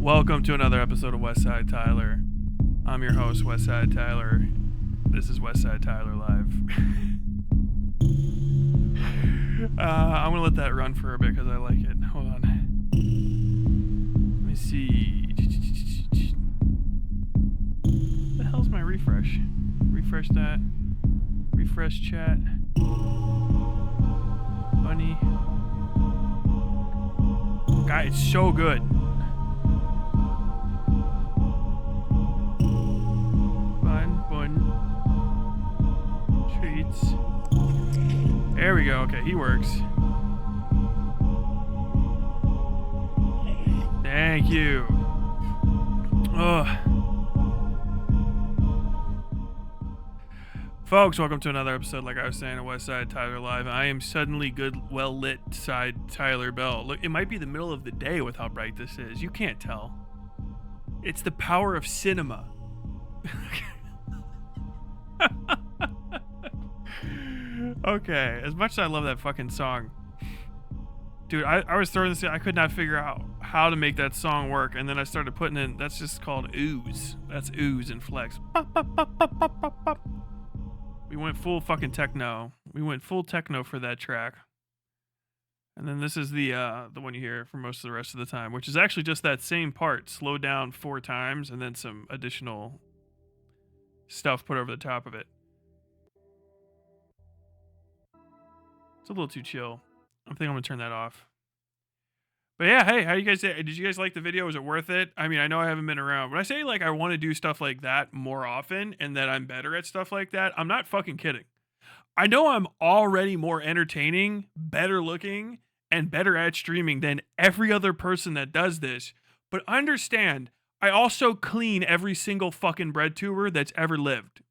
Welcome to another episode of Westside Tyler. I'm your host, Westside Tyler. This is Westside Tyler Live. I'm gonna let that run for a bit because I like it. Hold on. Let me see. What the hell's my refresh? Refresh that. Refresh chat. Bunny. God, it's so good. Treats. There we go. Okay, he works. Thank you. Ugh. Folks, welcome to another episode, like I was saying, of Westside Tyler Live. I am suddenly good, well-lit side Tyler Bell. Look, it might be the middle of the day with how bright this is. You can't tell. It's the power of cinema. Okay, as much as I love that fucking song, dude, I was throwing this in, I could not figure out how to make that song work, and then I started putting in, that's just called ooze. That's ooze and flex. We went full fucking techno. We went full techno for that track. And then this is the one you hear for most of the rest of the time, which is actually just that same part, slowed down 4 times, and then some additional stuff put over the top of it. It's a little too chill. I think I'm gonna turn that off. But yeah, hey, how you guys? Did you guys like the video? Was it worth it? I mean, I know I haven't been around. When I say like I want to do stuff like that more often and that I'm better at stuff like that, I'm not fucking kidding. I know I'm already more entertaining, better looking, and better at streaming than every other person that does this. But understand, I also clean every single fucking bread tuber that's ever lived.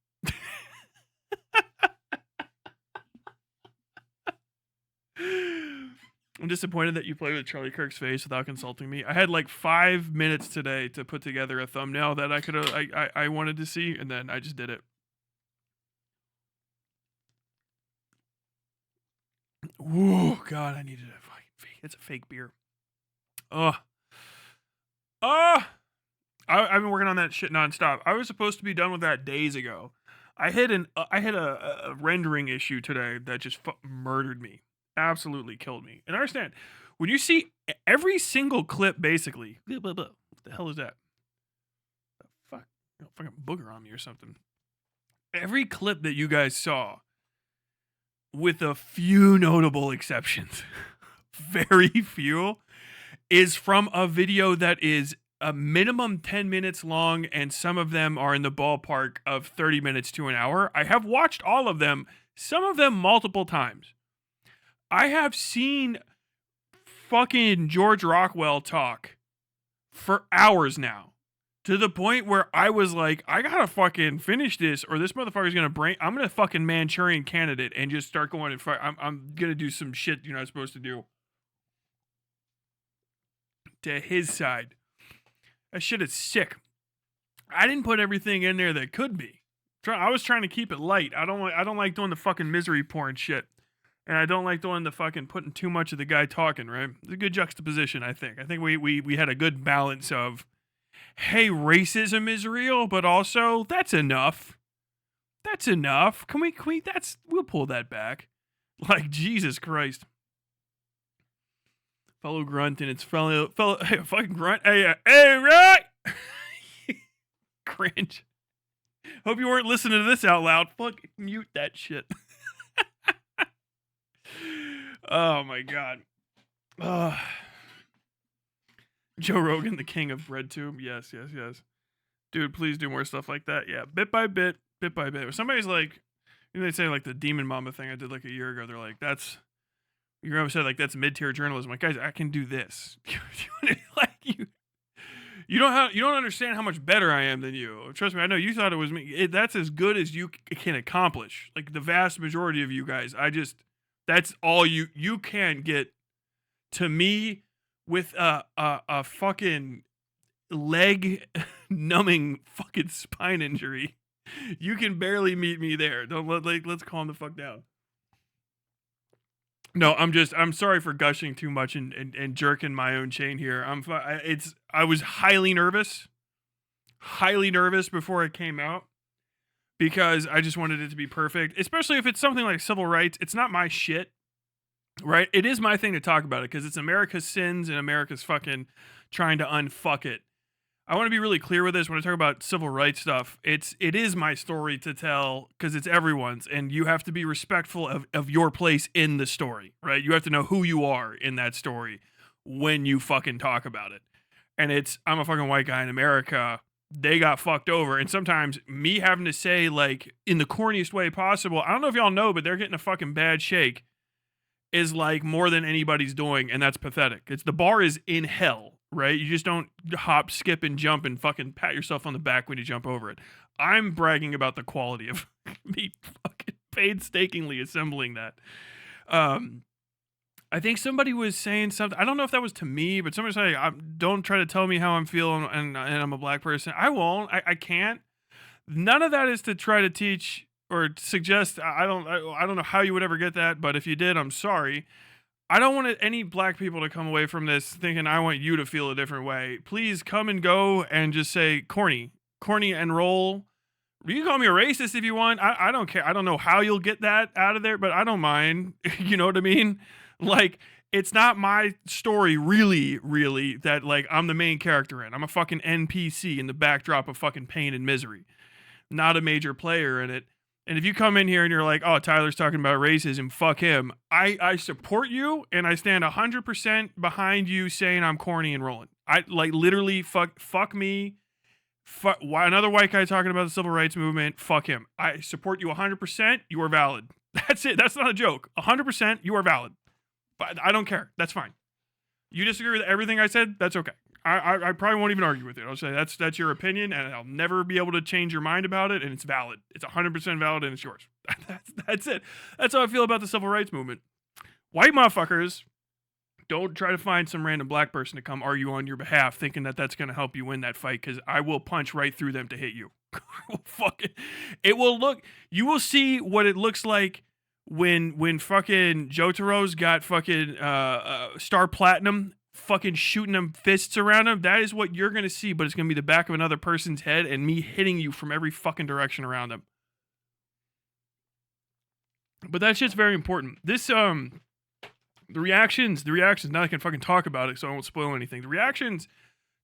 I'm disappointed that you played with Charlie Kirk's face without consulting me. I had like 5 minutes today to put together a thumbnail that I wanted to see, and then I just did it. Whoa, God, I needed a fucking fake. It's a fake beer. I've been working on that shit nonstop. I was supposed to be done with that days ago. I had a rendering issue today that just murdered me. Absolutely killed me. And I understand, when you see every single clip, basically, what the hell is that? The fuck, fucking booger on me or something. Every clip that you guys saw, with a few notable exceptions, very few, is from a video that is a minimum 10 minutes long, and some of them are in the ballpark of 30 minutes to an hour. I have watched all of them, some of them multiple times. I have seen fucking George Rockwell talk for hours now, to the point where I was like, I gotta fucking finish this, or this motherfucker's gonna I'm gonna fucking Manchurian Candidate and just start going and I'm gonna do some shit you're not supposed to do to his side. That shit is sick. I didn't put everything in there that could be. I was trying to keep it light. I don't like doing the fucking misery porn shit. And I don't like doing the fucking putting too much of the guy talking, right? It's a good juxtaposition, I think. I think we had a good balance of, hey, racism is real, but also that's enough. That's enough. Can we we'll pull that back. Like, Jesus Christ. Fellow grunt and it's fellow hey, fucking grunt. Hey, right? Cringe. Hope you weren't listening to this out loud. Fuck, mute that shit. Oh my God. Joe Rogan, the king of BreadTube. Yes. Dude, please do more stuff like that. Yeah, bit by bit. If somebody's like, they say like the Demon Mama thing I did like a year ago, they're like, you're always said like that's mid-tier journalism. Like, guys, I can do this. You don't understand how much better I am than you. Trust me, I know you thought it was me. That's as good as you can accomplish. Like the vast majority of you guys, that's all you can get to me with a fucking leg numbing fucking spine injury. You can barely meet me there. Let's calm the fuck down. No, I'm sorry for gushing too much and jerking my own chain here. I was highly nervous before it came out because I just wanted it to be perfect, especially if it's something like civil rights. It's not my shit, right? It is my thing to talk about it because it's America's sins and America's fucking trying to unfuck it. I want to be really clear with this when I talk about civil rights stuff. It is my story to tell because it's everyone's, and you have to be respectful of your place in the story, right? You have to know who you are in that story when you fucking talk about it. And I'm a fucking white guy in America. They got fucked over, and sometimes me having to say like in the corniest way possible. I don't know if y'all know, but they're getting a fucking bad shake is like more than anybody's doing, and that's pathetic. The bar is in hell, right? You just don't hop, skip, and jump and fucking pat yourself on the back when you jump over it. I'm bragging about the quality of me fucking painstakingly assembling that. I think somebody was saying something. I don't know if that was to me, but somebody said, "Don't try to tell me how I'm feeling," and I'm a black person. I won't. I can't. None of that is to try to teach or suggest. I don't know how you would ever get that, but if you did, I'm sorry. I don't want any black people to come away from this thinking I want you to feel a different way. Please come and go and just say corny, and roll. You can call me a racist if you want. I don't care. I don't know how you'll get that out of there, but I don't mind. You know what I mean? Like, it's not my story, really, that like I'm the main character in. I'm a fucking NPC in the backdrop of fucking pain and misery, not a major player in it. And if you come in here and you're like, oh, Tyler's talking about racism, fuck him. I support you and I stand 100% behind you saying I'm corny and rolling. I like literally fuck me. Fuck another white guy talking about the civil rights movement. Fuck him. I support you 100%. You are valid. That's it. That's not a joke. 100%. You are valid. But I don't care. That's fine. You disagree with everything I said? That's okay. I probably won't even argue with it. I'll say that's your opinion, and I'll never be able to change your mind about it, and it's valid. It's 100% valid, and it's yours. That's it. That's how I feel about the civil rights movement. White motherfuckers, don't try to find some random black person to come argue on your behalf, thinking that that's going to help you win that fight, because I will punch right through them to hit you. It will look. You will see what it looks like when fucking Jotaro's got fucking Star Platinum fucking shooting them fists around him. That is what you're gonna see, but it's gonna be the back of another person's head and me hitting you from every fucking direction around them. But that shit's very important. This the reactions, now I can fucking talk about it so I won't spoil anything. The reactions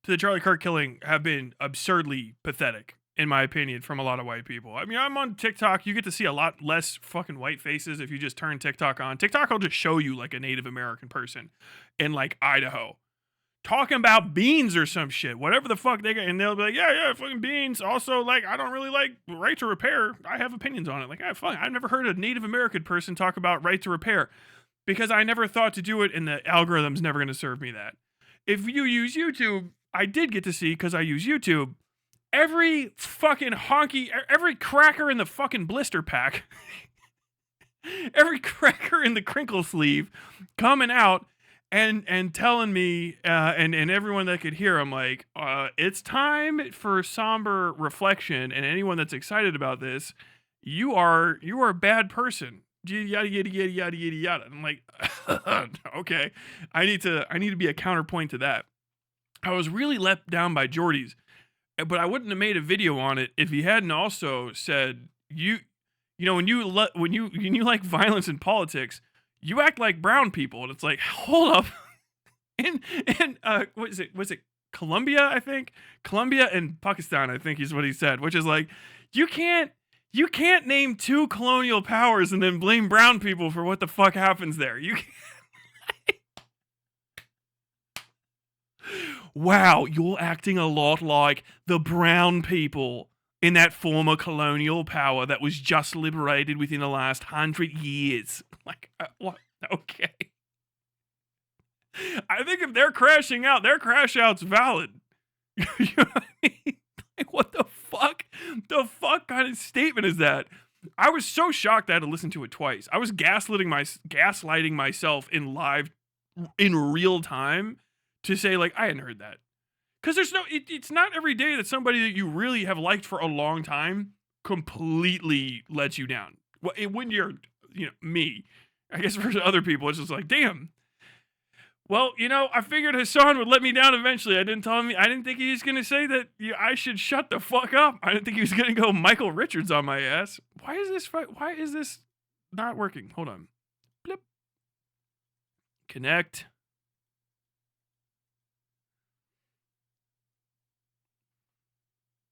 to the Charlie Kirk killing have been absurdly pathetic, in my opinion, from a lot of white people. I mean, I'm on TikTok. You get to see a lot less fucking white faces if you just turn TikTok on. TikTok will just show you like a Native American person in like Idaho talking about beans or some shit, whatever the fuck they get, and they'll be like, yeah, fucking beans. Also, like, I don't really like right to repair. I have opinions on it. Like, I've never heard a Native American person talk about right to repair because I never thought to do it, and the algorithm's never going to serve me that. If you use YouTube, I did get to see, because I use YouTube, every fucking every cracker in the fucking blister pack, every cracker in the crinkle sleeve coming out and telling me, and everyone that could hear, I'm like, it's time for somber reflection, and anyone that's excited about this, you are a bad person. Yada yada yada yada yada yada. I'm like, okay, I need to be a counterpoint to that. I was really let down by Jordy's, but I wouldn't have made a video on it if he hadn't also said, you know, when you like violence in politics, you act like brown people, and it's like, hold up. in was it Colombia? I think Colombia and Pakistan, I think is what he said, which is like, you can't name two colonial powers and then blame brown people for what the fuck happens there. You can't. Wow, you're acting a lot like the brown people in that former colonial power that was just liberated within the last 100 years. Like, what? Okay. I think if they're crashing out, their crash out's valid. You know what I mean? Like, what the fuck? The fuck kind of statement is that? I was so shocked I had to listen to it twice. I was gaslighting myself in real time to say, like, I hadn't heard that. Because it's not every day that somebody that you really have liked for a long time completely lets you down. Well, when you're, me, I guess for other people, it's just like, damn. Well, I figured Hasan would let me down eventually. I didn't think he was gonna say that I should shut the fuck up. I didn't think he was gonna go Michael Richards on my ass. Why is this not working? Hold on. Blip. Connect.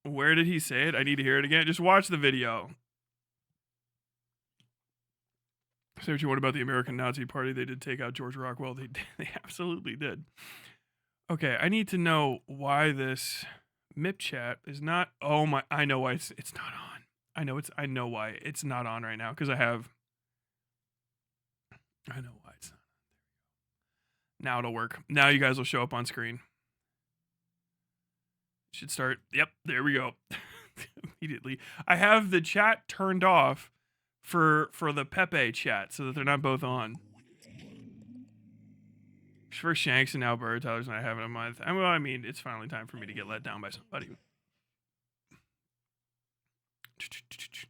Where did he say it? I need to hear it again. Just watch the video. Say what you want about the American Nazi Party. They did take out George Rockwell. They absolutely did. Okay, I need to know why this MIP chat is not. Oh my! I know why it's not on. I know why it's not on right now because I know why it's not. Now it'll work. Now you guys will show up on screen. Should start. Yep, there we go. Immediately, I have the chat turned off for the Pepe chat so that they're not both on. First Shanks and now Bird. Tyler's not having a month. I mean, it's finally time for me to get let down by somebody.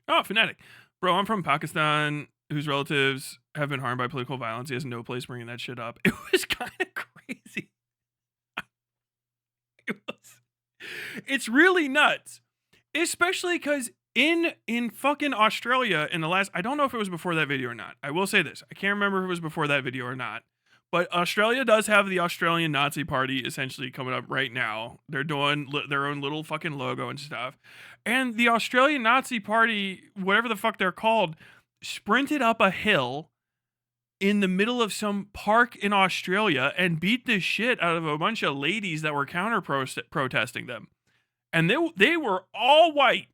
Oh, Fanatic. Bro, I'm from Pakistan, whose relatives have been harmed by political violence. He has no place bringing that shit up. It was kind of crazy. It's really nuts. Especially because in fucking Australia in the last, I don't know if it was before that video or not. I will say this. I can't remember if it was before that video or not. But Australia does have the Australian Nazi Party essentially coming up right now. They're doing their own little fucking logo and stuff. And the Australian Nazi Party, whatever the fuck they're called, sprinted up a hill in the middle of some park in Australia and beat the shit out of a bunch of ladies that were protesting them. And they were all white.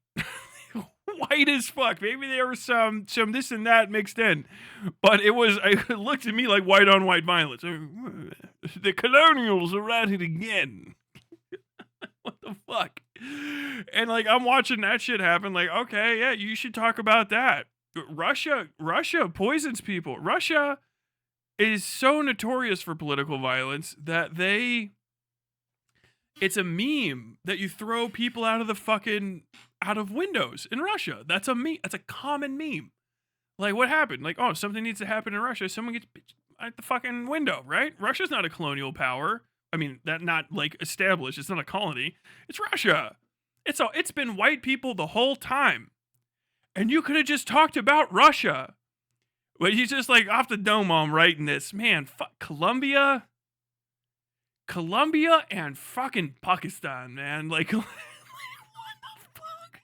White as fuck. Maybe there was some this and that mixed in, but it looked to me like white on white violence. The colonials are at it again. What the fuck? And like I'm watching that shit happen. Like, okay, yeah, you should talk about that. Russia poisons people. Russia is so notorious for political violence that it's a meme that you throw people out of windows in Russia. That's a meme. That's a common meme. Like, what happened? Like, oh, something needs to happen in Russia. Someone gets at the fucking window, right? Russia's not a colonial power. I mean, that not like established. It's not a colony. It's Russia. It's been white people the whole time. And you could have just talked about Russia. But he's just like off the dome while I'm writing this. Man, Colombia and fucking Pakistan, man. Like, what the fuck?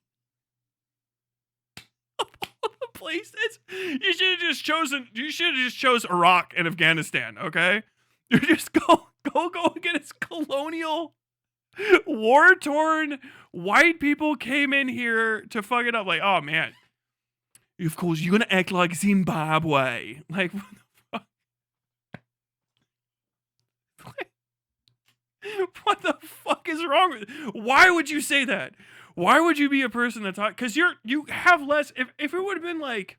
Of all the places, you should have just chose Iraq and Afghanistan, okay? You just go against colonial, war-torn white people came in here to fuck it up. Like, oh man, of course you're gonna act like Zimbabwe. Like, what the fuck? What the fuck is wrong with it? Why would you say that? Why would you be a person that talk? Because you have less. If it would have been like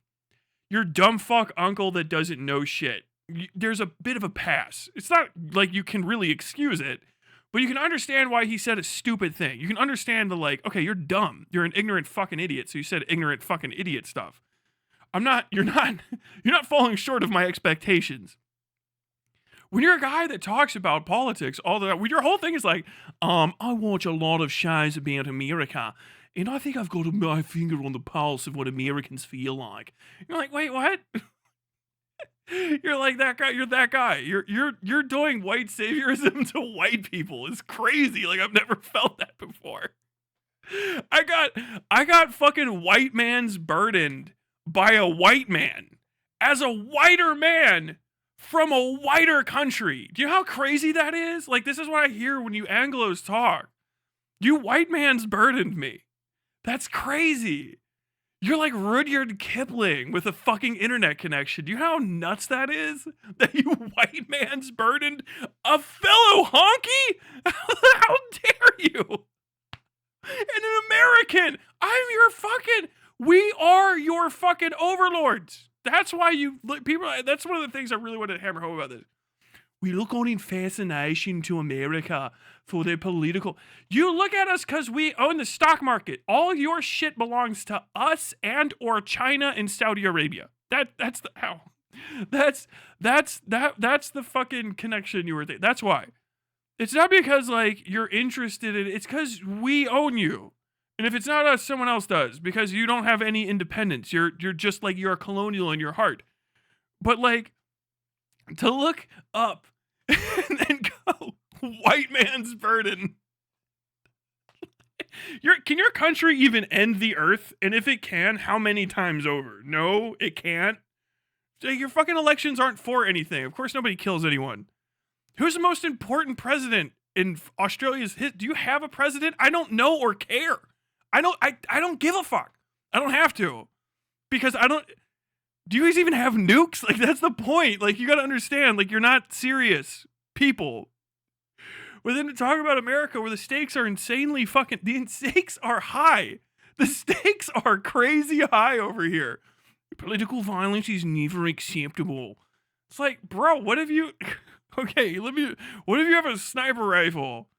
your dumb fuck uncle that doesn't know shit, there's a bit of a pass. It's not like you can really excuse it, but you can understand why he said a stupid thing. You can understand the like, okay, you're dumb. You're an ignorant fucking idiot. So you said ignorant fucking idiot stuff. You're not falling short of my expectations. When you're a guy that talks about politics all the time, your whole thing is like, I watch a lot of shows about America, and I think I've got my finger on the pulse of what Americans feel like. You're like, wait, what? You're like that guy. You're that guy. You're doing white saviorism to white people. It's crazy. Like I've never felt that before. I got fucking white man's burdened by a white man as a whiter man from a whiter country. Do you know how crazy that is? Like, this is what I hear when you Anglos talk. You white man's burdened me. That's crazy. You're like Rudyard Kipling with a fucking internet connection. Do you know how nuts that is? That you white man's burdened a fellow honky? How dare you? And an American. We are your fucking overlords. That's why that's one of the things I really want to hammer home about this. We look on in fascination to America for their political. You look at us because we own the stock market. All your shit belongs to us and or China and Saudi Arabia. That's how. That's the fucking connection you were thinking. That's why. It's not because like you're interested in it's because we own you. And if it's not us, someone else does, because you don't have any independence. You're just like you're a colonial in your heart. But like to look up and then go, white man's burden. Can your country even end the earth? And if it can, how many times over? No, it can't. Your fucking elections aren't for anything. Of course, nobody kills anyone. Who's the most important president in Australia's history? Do you have a president? I don't know or care. I don't give a fuck. I don't have to. Because I don't... Do you guys even have nukes? Like, that's the point. Like, you gotta understand, like, you're not serious people. But then to talk about America where the stakes are insanely fucking... The stakes are high. The stakes are crazy high over here. Political violence is never acceptable. It's like, bro, what if you... Okay, what if you have a sniper rifle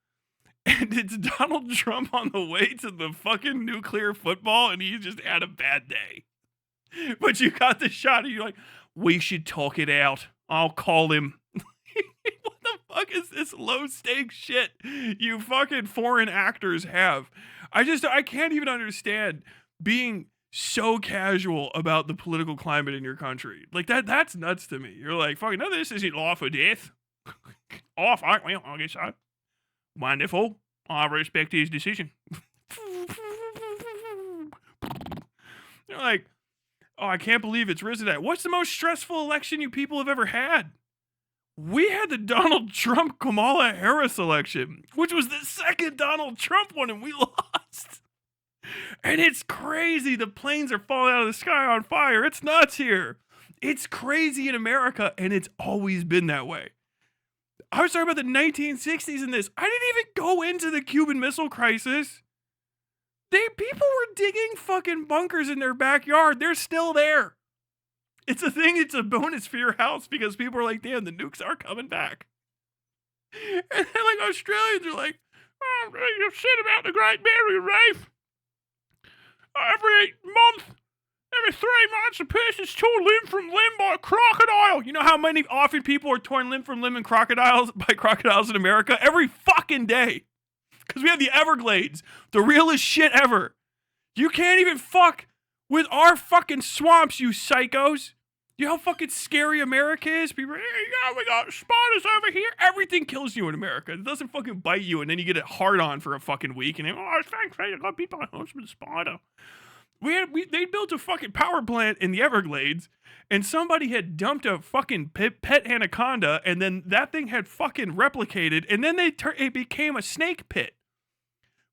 and it's Donald Trump on the way to the fucking nuclear football and he just had a bad day? But you got the shot and you're like, we should talk it out. I'll call him. What the fuck is this low stakes shit you fucking foreign actors have? I can't even understand being so casual about the political climate in your country. Like that's nuts to me. You're like, fucking no, this isn't life or death. Well, I guess so. Wonderful. I respect his decision. You're like, oh, I can't believe it's risen to that. What's the most stressful election you people have ever had? We had the Donald Trump Kamala Harris election, which was the second Donald Trump one, and we lost. And it's crazy. The planes are falling out of the sky on fire. It's nuts here. It's crazy in America, and it's always been that way. I was talking about the 1960s in this. I didn't even go into the Cuban Missile Crisis. People were digging fucking bunkers in their backyard. They're still there. It's a thing. It's a bonus for your house because people are like, damn, the nukes are coming back. And then like Australians are like, oh, I'm ready to shit about the Great Barrier Reef. Every month, every 3 months, a person's torn limb from limb by a crocodile. You know how many often people are torn limb from limb by crocodiles in America? Every fucking day. Because we have the Everglades, the realest shit ever. You can't even fuck with our fucking swamps, you psychos. You know how fucking scary America is? People are, hey, yeah, we got spiders over here. Everything kills you in America. It doesn't fucking bite you, and then you get it hard on for a fucking week, and then, oh, thanks, I got beat by a huntsman spider. They built a fucking power plant in the Everglades, and somebody had dumped a fucking pet anaconda, and then that thing had fucking replicated, and then it became a snake pit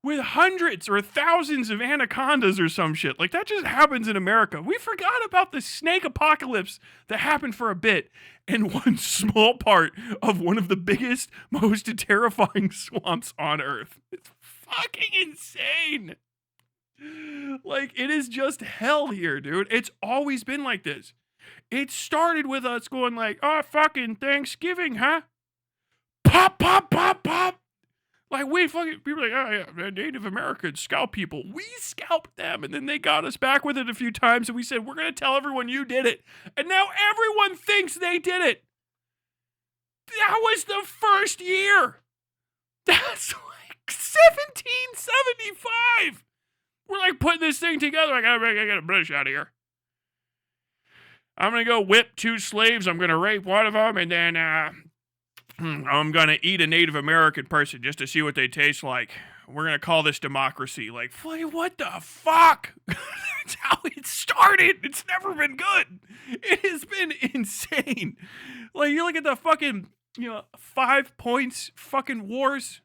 with hundreds or thousands of anacondas or some shit. Like, that just happens in America. We forgot about the snake apocalypse that happened for a bit in one small part of one of the biggest, most terrifying swamps on Earth. It's fucking insane. Like, it is just hell here, dude. It's always been like this. It started with us going like, oh, fucking Thanksgiving, huh? Pop, pop, pop, pop. Like, we fucking, people are like, oh yeah, Native Americans scalp people. We scalped them, and then they got us back with it a few times, and we said, we're going to tell everyone you did it. And now everyone thinks they did it. That was the first year. That's like 1775. We're like putting this thing together. Like, I gotta get a British out of here. I'm going to go whip 2 slaves. I'm going to rape one of them, and then, I'm going to eat a Native American person just to see what they taste like. We're going to call this democracy. Like, what the fuck? That's how it started. It's never been good. It has been insane. Like, you look at the fucking, 5 points fucking wars.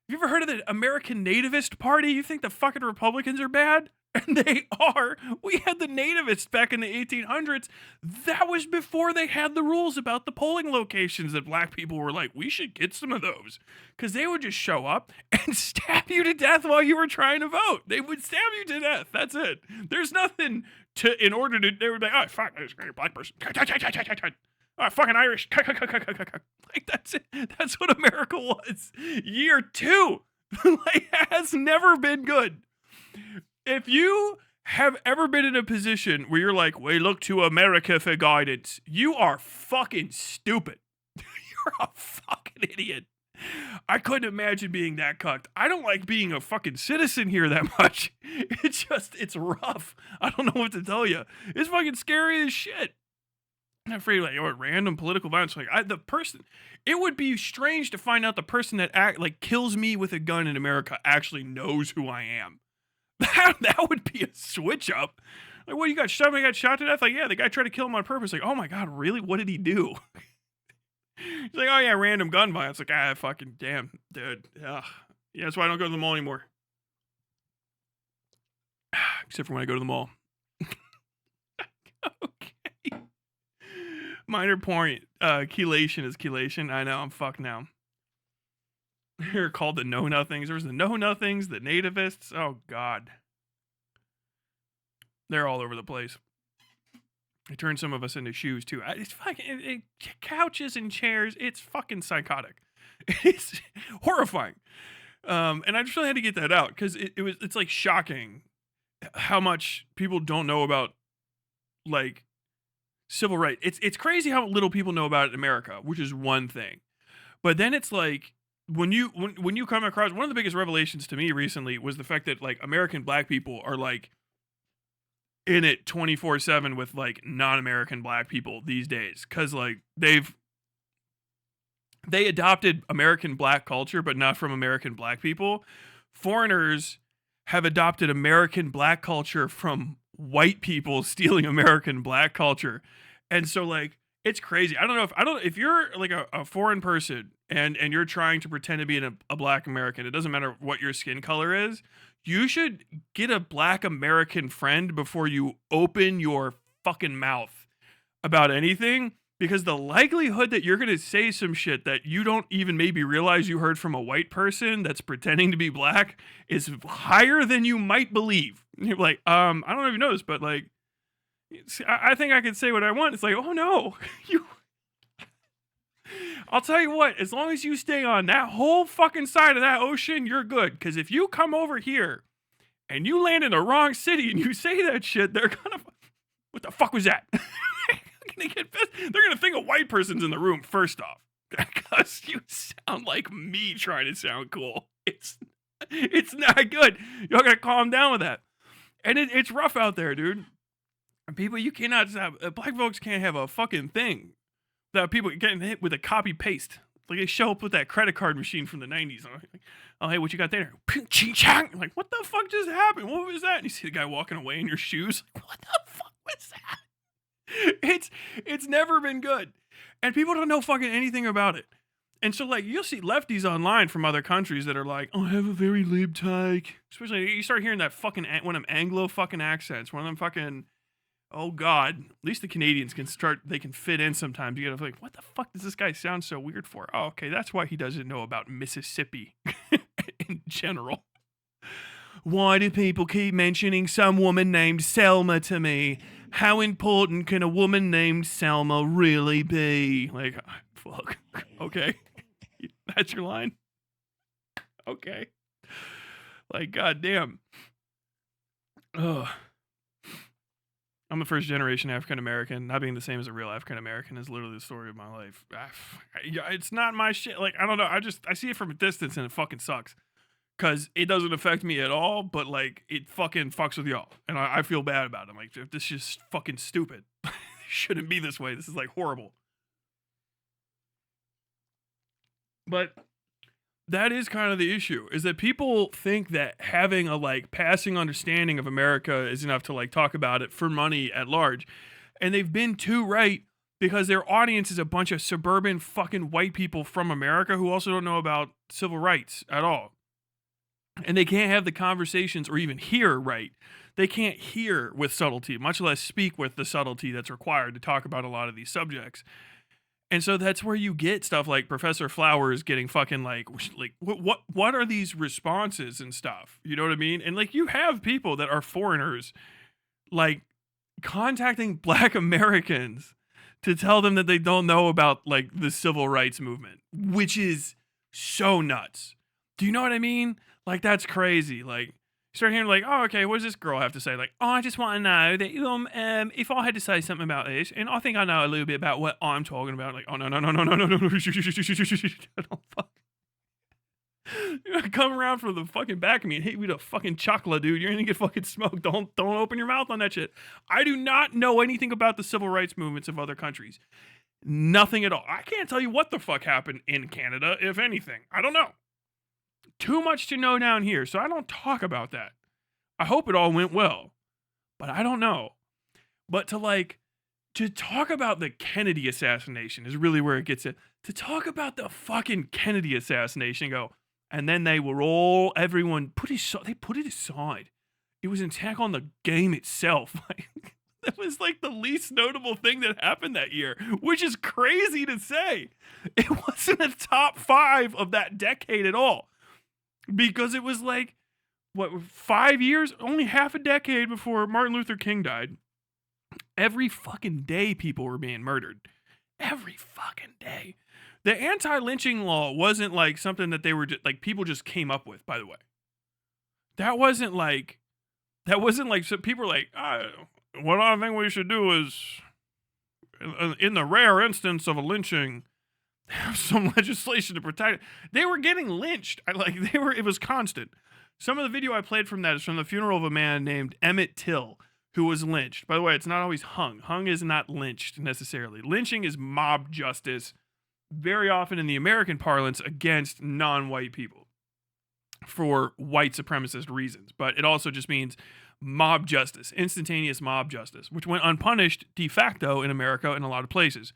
Have you ever heard of the American Nativist Party? You think the fucking Republicans are bad? And they are. We had the nativists back in the 1800s. That was before they had the rules about the polling locations that black people were like, we should get some of those. Because they would just show up and stab you to death while you were trying to vote. They would stab you to death. That's it. There's nothing in order to, they would be like, oh, fuck, there's a black person. Oh, fucking Irish. Like, that's it. That's what America was. Year 2. Like, has never been good. If you have ever been in a position where you're like, we look to America for guidance. You are fucking stupid. You're a fucking idiot. I couldn't imagine being that cucked. I don't like being a fucking citizen here that much. It's rough. I don't know what to tell you. It's fucking scary as shit. I'm afraid like random political violence. Like it would be strange to find out the person that kills me with a gun in America actually knows who I am. That would be a switch up. Like, what, you got shot? I got shot to death? Like, yeah, the guy tried to kill him on purpose. Like, oh my god, really? What did he do? He's like, oh yeah, random gun violence. Like, fucking damn, dude. Yeah, that's why I don't go to the mall anymore. Except for when I go to the mall. Okay. Minor point. Chelation is chelation. I know, I'm fucked now. They're called the know-nothings. There's the know-nothings, the nativists. Oh, God. They're all over the place. They turn some of us into shoes, too. It's fucking... couches and chairs. It's fucking psychotic. It's horrifying. And I just really had to get that out, because it's like shocking how much people don't know about, like, civil rights. It's crazy how little people know about it in America, which is one thing. But then it's like... When you come across, one of the biggest revelations to me recently was the fact that like American black people are like in it 24/7 with like non-American black people these days, because like they adopted American black culture but not from American black people. Foreigners have adopted American black culture from white people stealing American black culture. And so like it's crazy. I don't know if you're like a foreign person and you're trying to pretend to be a black American, it doesn't matter what your skin color is, you should get a black American friend before you open your fucking mouth about anything, because the likelihood that you're going to say some shit that you don't even maybe realize you heard from a white person that's pretending to be black is higher than you might believe. You're like, I don't know if you know this, but like, I think I can say what I want. It's like, oh no, I'll tell you what, as long as you stay on that whole fucking side of that ocean, you're good. Because if you come over here and you land in the wrong city and you say that shit, they're gonna, what the fuck was that? They're gonna get pissed. They're gonna think a white person's in the room first off, because you sound like me trying to sound cool. It's not good. Y'all gotta calm down with that. And it's rough out there, dude. People, you cannot have, black folks can't have a fucking thing without people getting hit with a copy paste. Like they show up with that credit card machine from the 90s. Like, oh, hey, what you got there? Like, what the fuck just happened? What was that? And you see the guy walking away in your shoes. Like, what the fuck was that? It's never been good. And people don't know fucking anything about it. And so, like, you'll see lefties online from other countries that are like, oh, I have a very libtard. Especially, you start hearing that fucking, one of them Anglo fucking accents. One of them fucking... Oh God, at least the Canadians they can fit in sometimes. You gotta like, what the fuck does this guy sound so weird for? Oh, okay, that's why he doesn't know about Mississippi in general. Why do people keep mentioning some woman named Selma to me? How important can a woman named Selma really be? Like, fuck, okay, that's your line? Okay. Like, goddamn. Ugh. I'm a first generation African American. Not being the same as a real African American is literally the story of my life. It's not my shit. Like, I don't know. I see it from a distance and it fucking sucks. Because it doesn't affect me at all, but like, it fucking fucks with y'all. And I feel bad about it. I'm like, this is just fucking stupid. It shouldn't be this way. This is like horrible. But that is kind of the issue, is that people think that having a like passing understanding of America is enough to like talk about it for money at large. And they've been too right, because their audience is a bunch of suburban fucking white people from America who also don't know about civil rights at all. And they can't have the conversations or even hear right. They can't hear with subtlety, much less speak with the subtlety that's required to talk about a lot of these subjects. And so that's where you get stuff like Professor Flowers getting fucking like what are these responses and stuff? You know what I mean? And like, you have people that are foreigners like contacting black Americans to tell them that they don't know about like the civil rights movement, which is so nuts. Do you know what I mean? Like, that's crazy. Like, start hearing like, oh, okay, what does this girl have to say? Like, oh, I just want to know that if I had to say something about this, and I think I know a little bit about what I'm talking about. Like, oh no, no, no, no, no, no, no, no, don't fuck. You're gonna come around from the fucking back of me and hit me with a fucking chocolate, dude. You're gonna get fucking smoked. Don't open your mouth on that shit. I do not know anything about the civil rights movements of other countries. Nothing at all. I can't tell you what the fuck happened in Canada, if anything. I don't know. Too much to know down here, so I don't talk about that. I hope it all went well, but I don't know. But to talk about the Kennedy assassination is really where it gets it. To talk about the fucking Kennedy assassination, and then they put it aside. It was an attack on the game itself. That was like the least notable thing that happened that year, which is crazy to say. It wasn't a top 5 of that decade at all. Because it was like, 5 years? Only half a decade before Martin Luther King died. Every fucking day people were being murdered. Every fucking day. The anti-lynching law wasn't like something that they were just, like people just came up with, by the way. That wasn't like so people were like, what I think we should do is, in the rare instance of a lynching, have some legislation to protect it. They were getting lynched. It was constant. Some of the video I played from that is from the funeral of a man named Emmett Till, who was lynched. By the way, it's not always hung. Hung is not lynched necessarily. Lynching is mob justice, very often in the American parlance, against non-white people for white supremacist reasons. But it also just means mob justice, instantaneous mob justice, which went unpunished de facto in America in a lot of places.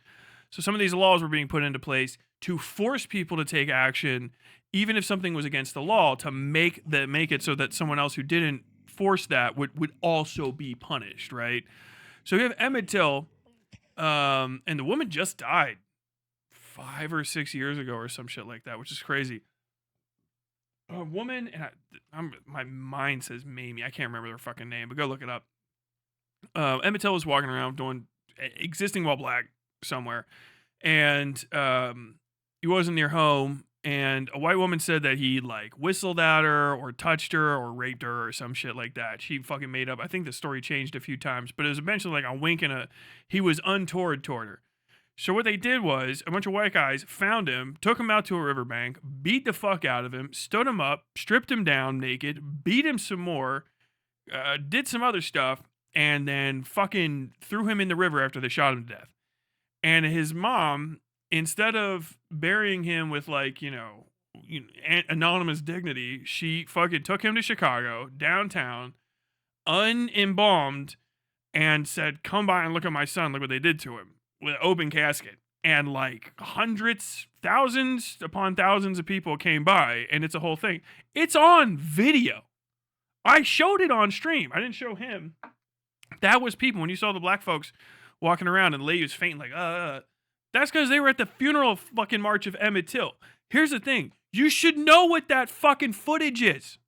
So some of these laws were being put into place to force people to take action, even if something was against the law, to make it so that someone else who didn't force that would also be punished, right? So we have Emmett Till, and the woman just died 5 or 6 years ago or some shit like that, which is crazy. A woman, and my mind says Mamie. I can't remember her fucking name, but go look it up. Emmett Till was walking around doing existing while black somewhere, and he wasn't near home, and a white woman said that he like whistled at her or touched her or raped her or some shit like that. She fucking made up. I think the story changed a few times, but it was eventually like a wink and he was untoward toward her. So what they did was a bunch of white guys found him, took him out to a riverbank, beat the fuck out of him, stood him up, stripped him down naked, beat him some more, did some other stuff, and then fucking threw him in the river after they shot him to death. And his mom, instead of burying him with anonymous dignity, she fucking took him to Chicago, downtown, unembalmed, and said, come by and look at my son, look what they did to him, with an open casket. And like hundreds, thousands upon thousands of people came by, and it's a whole thing. It's on video. I showed it on stream. I didn't show him. That was people. When you saw the black folks walking around and the lady was fainting like, that's because they were at the funeral fucking march of Emmett Till. Here's the thing. You should know what that fucking footage is.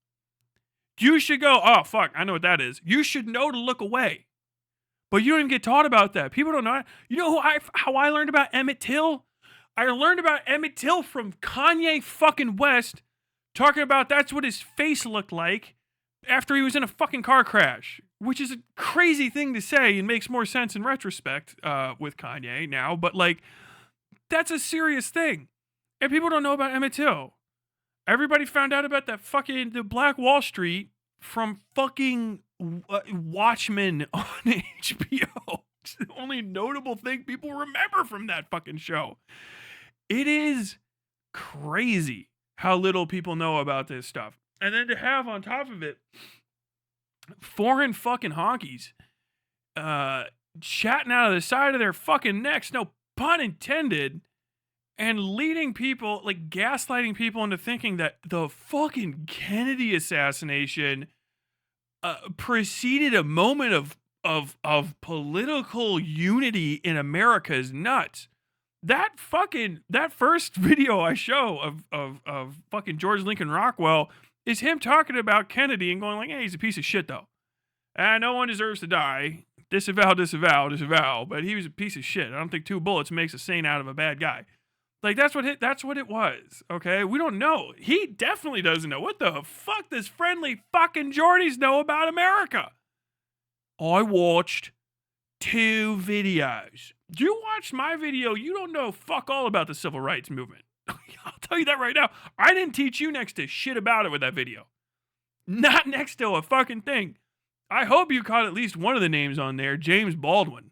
You should go, oh, fuck, I know what that is. You should know to look away. But you don't even get taught about that. People don't know. You know how I learned about Emmett Till? I learned about Emmett Till from Kanye fucking West talking about that's what his face looked like after he was in a fucking car crash, which is a crazy thing to say and makes more sense in retrospect with Kanye now. But like, that's a serious thing. And people don't know about Emmett Till. Everybody found out about that fucking the Black Wall Street from fucking Watchmen on HBO. It's the only notable thing people remember from that fucking show. It is crazy how little people know about this stuff. And then to have on top of it, foreign fucking honkies chatting out of the side of their fucking necks, no pun intended, and leading people, like gaslighting people into thinking that the fucking Kennedy assassination preceded a moment of political unity in America is nuts. That first video I show of fucking George Lincoln Rockwell is him talking about Kennedy and going like, hey, he's a piece of shit though. No one deserves to die. Disavow, disavow, disavow. But he was a piece of shit. I don't think 2 bullets makes a saint out of a bad guy. Like that's what it was. Okay, we don't know. He definitely doesn't know. What the fuck does friendly fucking Jordies know about America? I watched 2 videos. You watched my video. You don't know fuck all about the civil rights movement. I'll tell you that right now. I didn't teach you next to shit about it with that video. Not next to a fucking thing. I hope you caught at least one of the names on there. James Baldwin.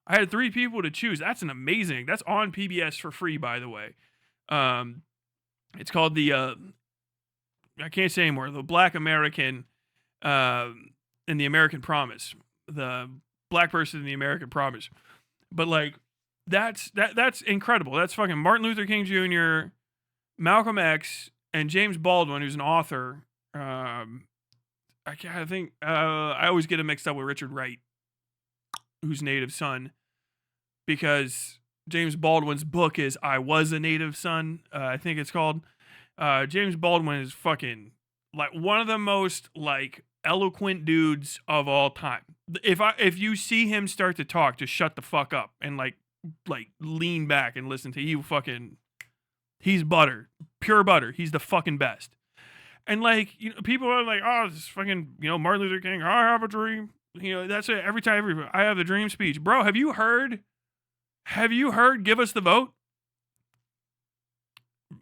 I had 3 people to choose. That's an amazing. That's on PBS for free, by the way. It's called the I can't say anymore. The Black American and the American Promise. The Black Person in the American Promise. But like that's incredible. That's fucking Martin Luther King Jr., Malcolm X, and James Baldwin, who's an author. I think I always get him mixed up with Richard Wright, who's native son, because James Baldwin's book is I Was a Native Son, I think it's called. James Baldwin is fucking like one of the most like eloquent dudes of all time. If you see him start to talk, just shut the fuck up and like lean back and listen to you. He's butter, pure butter. He's the fucking best. And like, you know, people are like, oh, this fucking, you know, Martin Luther King, I have a dream. You know, that's it. Every time I have the dream speech. Bro, have you heard Give Us the Vote?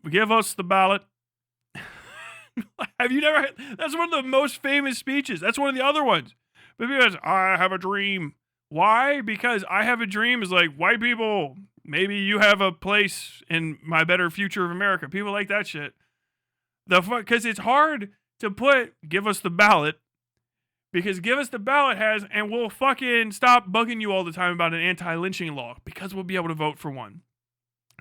Give us the ballot. Have you never heard? That's one of the most famous speeches. That's one of the other ones. But because I have a dream. Why? Because I have a dream is like white people. Maybe you have a place in my better future of America. People like that shit. Because it's hard to put Give Us the Ballot, because Give Us the Ballot has, and we'll fucking stop bugging you all the time about an anti-lynching law, because we'll be able to vote for one.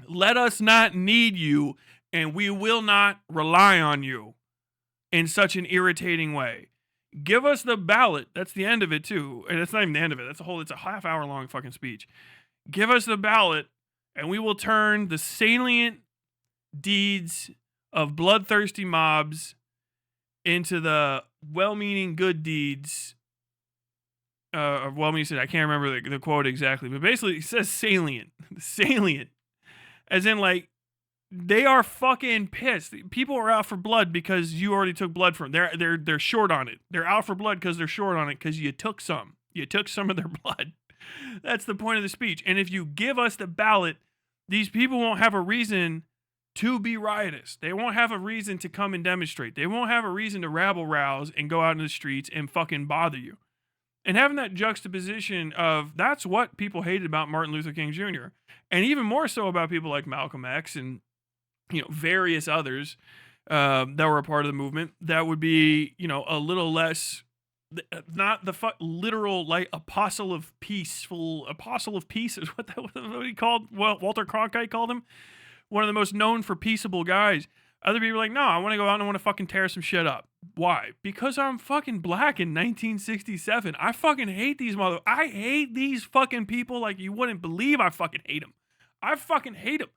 Let us not need you, and we will not rely on you in such an irritating way. Give us the ballot. That's the end of it too. And it's not even the end of it. It's a half-hour long fucking speech. Give us the ballot, and we will turn the salient deeds of bloodthirsty mobs into the well-meaning good deeds of well-meaning. I can't remember the quote exactly, but basically it says salient. Salient. As in, like, they are fucking pissed. People are out for blood because you already took blood from them. They're short on it. They're out for blood because they're short on it because you took some. You took some of their blood. That's the point of the speech. And if you give us the ballot, these people won't have a reason to be riotous. They won't have a reason to come and demonstrate. They won't have a reason to rabble rouse and go out in the streets and fucking bother you. And having that juxtaposition of that's what people hated about Martin Luther King Jr. And even more so about people like Malcolm X and, you know, various others that were a part of the movement that would be, you know, a little less, not the literal like apostle of peace is what he called, Walter Cronkite called him. One of the most known for peaceable guys. Other people are like, no, I want to go out and I want to fucking tear some shit up. Why? Because I'm fucking black in 1967. I fucking hate these I hate these fucking people like you wouldn't believe. I fucking hate them. I fucking hate them.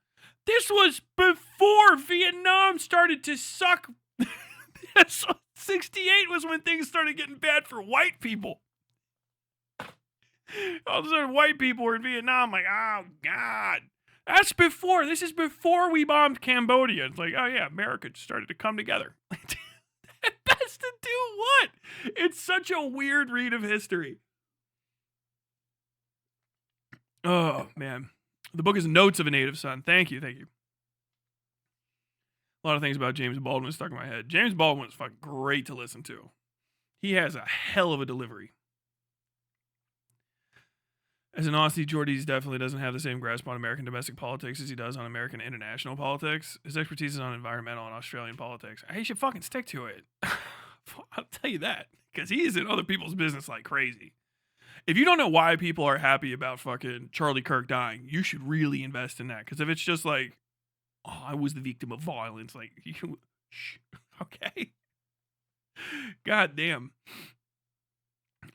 This was before Vietnam started to suck. 68 was when things started getting bad for white people. All of a sudden, white people were in Vietnam. Like, oh, God. This is before we bombed Cambodia. It's like, oh yeah, America just started to come together. That's to do what? It's such a weird read of history. Oh, man. The book is Notes of a Native Son. Thank you. A lot of things about James Baldwin stuck in my head. James Baldwin is fucking great to listen to. He has a hell of a delivery. As an Aussie, Geordies definitely doesn't have the same grasp on American domestic politics as he does on American international politics. His expertise is on environmental and Australian politics. He should fucking stick to it. I'll tell you that. Because he is in other people's business like crazy. If you don't know why people are happy about fucking Charlie Kirk dying, you should really invest in that. Because if it's just like, oh, I was the victim of violence, like, you, okay. God damn.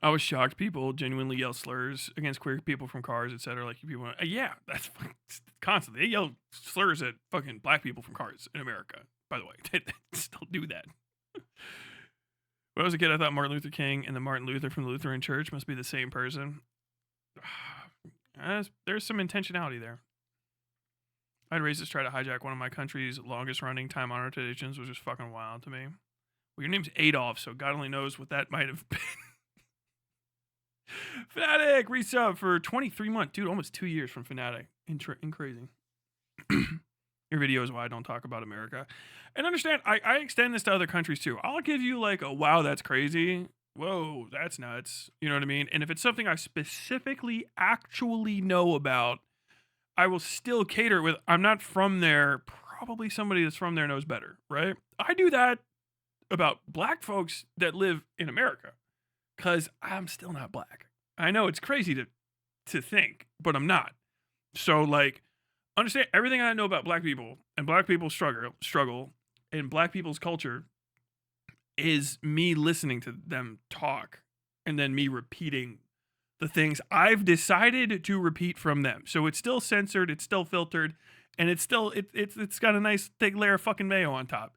I was shocked. People genuinely yell slurs against queer people from cars, etc. Like people, yeah, that's constantly. They yell slurs at fucking black people from cars in America. By the way, they still do that. When I was a kid, I thought Martin Luther King and the Martin Luther from the Lutheran Church must be the same person. There's some intentionality there. I had racists try to hijack one of my country's longest running time honored traditions, which is fucking wild to me. Well, your name's Adolf, so God only knows what that might have been. Fnatic resub for 23 months. Dude, almost 2 years from Fnatic. Crazy. Your video is why I don't talk about America. And understand, I extend this to other countries too. I'll give you like a wow, that's crazy. Whoa, that's nuts. You know what I mean? And if it's something I specifically actually know about, I will still cater with, I'm not from there. Probably somebody that's from there knows better, right? I do that about black folks that live in America because I'm still not black. I know it's crazy to think, but I'm not. So like, understand everything I know about black people and black people's struggle and black people's culture is me listening to them talk and then me repeating the things I've decided to repeat from them. So it's still censored, it's still filtered, and it's still it's got a nice thick layer of fucking mayo on top.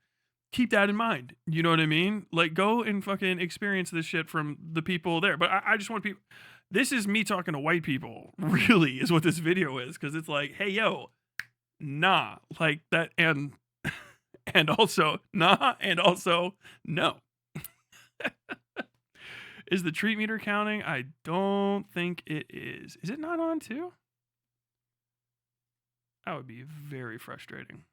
Keep that in mind. You know what I mean? Like, go and fucking experience this shit from the people there. But I just want people. This is me talking to white people. Really, is what this video is, because it's like, hey yo, nah, like that, and also nah, and also no. Is the treat meter counting? I don't think it is. Is it not on too? That would be very frustrating.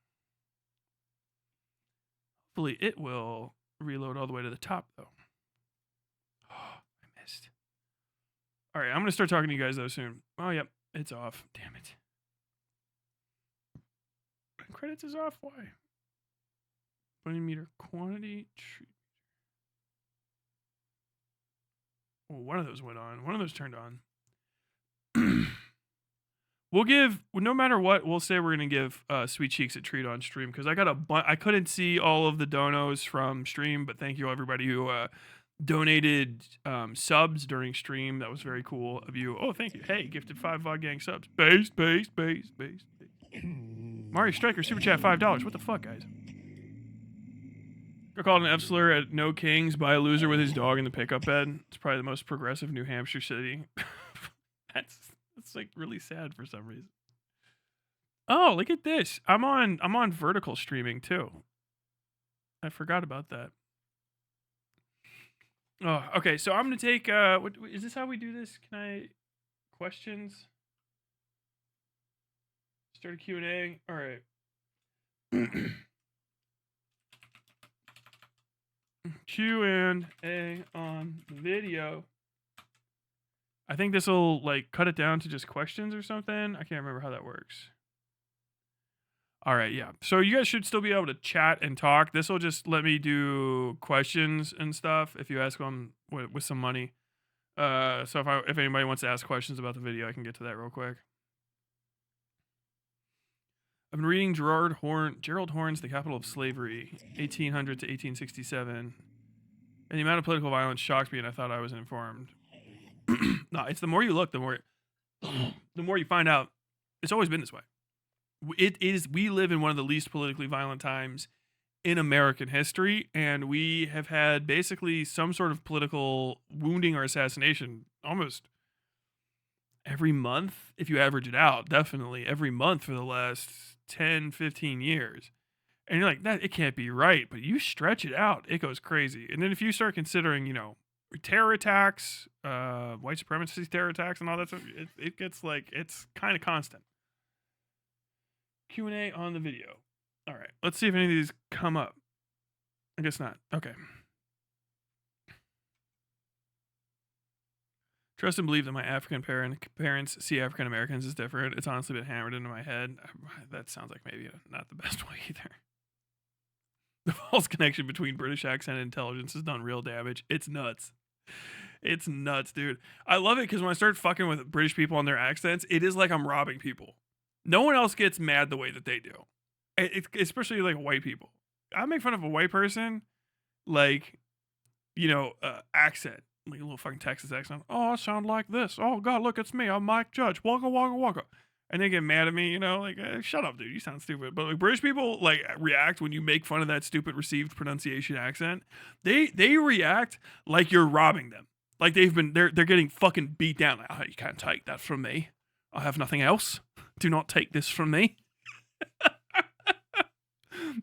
Hopefully it will reload all the way to the top though. Oh, I missed. All right, I'm gonna start talking to you guys though soon. Oh, yep, it's off. Damn it. Credits is off. Why? Bunny meter quantity. Well, one of those went on. One of those turned on. We'll give, no matter what, we'll say we're gonna give Sweet Cheeks a treat on stream because I got I couldn't see all of the donos from stream, but thank you everybody who donated subs during stream. That was very cool of you. Oh, thank you. Hey, gifted 5 VOD Gang subs. Base. Mario Striker super chat $5. What the fuck, guys? Got called an F-slur at No Kings by a loser with his dog in the pickup bed. It's probably the most progressive New Hampshire city. That's like really sad for some reason. Oh, look at this. I'm on vertical streaming too. I forgot about that. Oh, okay. So I'm gonna take. What is this? How we do this? Can I questions? Start a Q&A. All right. Q&A on video. I think this will like cut it down to just questions or something. I can't remember how that works. All right, yeah. So you guys should still be able to chat and talk. This will just let me do questions and stuff if you ask them with some money. So if anybody wants to ask questions about the video, I can get to that real quick. I've been reading Gerald Horne's The Capital of Slavery, 1800 to 1867. And the amount of political violence shocked me, and I thought I was informed. No, it's the more you look, the more you find out. It's always been this way. We live in one of the least politically violent times in American history, and we have had basically some sort of political wounding or assassination almost every month, if you average it out, definitely every month for the last 10, 15 years. And you're like, that it can't be right, but you stretch it out, it goes crazy. And then if you start considering, terror attacks, white supremacy terror attacks and all that stuff, it gets like, it's kind of constant. Q&A on the video. All right, let's see if any of these come up. I guess not. Okay. Trust and believe that my African parents see African Americans as different. It's honestly been hammered into my head. That sounds like maybe not the best way either. The false connection between British accent and intelligence has done real damage. It's nuts. It's nuts, dude. I love it because when I start fucking with British people on their accents, it is like I'm robbing people. No one else gets mad the way that they do. Especially like white people. I make fun of a white person, like, accent. Like a little fucking Texas accent. Oh, I sound like this. Oh, God, look, it's me. I'm Mike Judge. Waka, waka, waka. And they get mad at me, like, shut up, dude. You sound stupid. But like British people, like, react when you make fun of that stupid received pronunciation accent. They react like you're robbing them. Like they're getting fucking beat down. Like, oh, you can't take that from me. I have nothing else. Do not take this from me.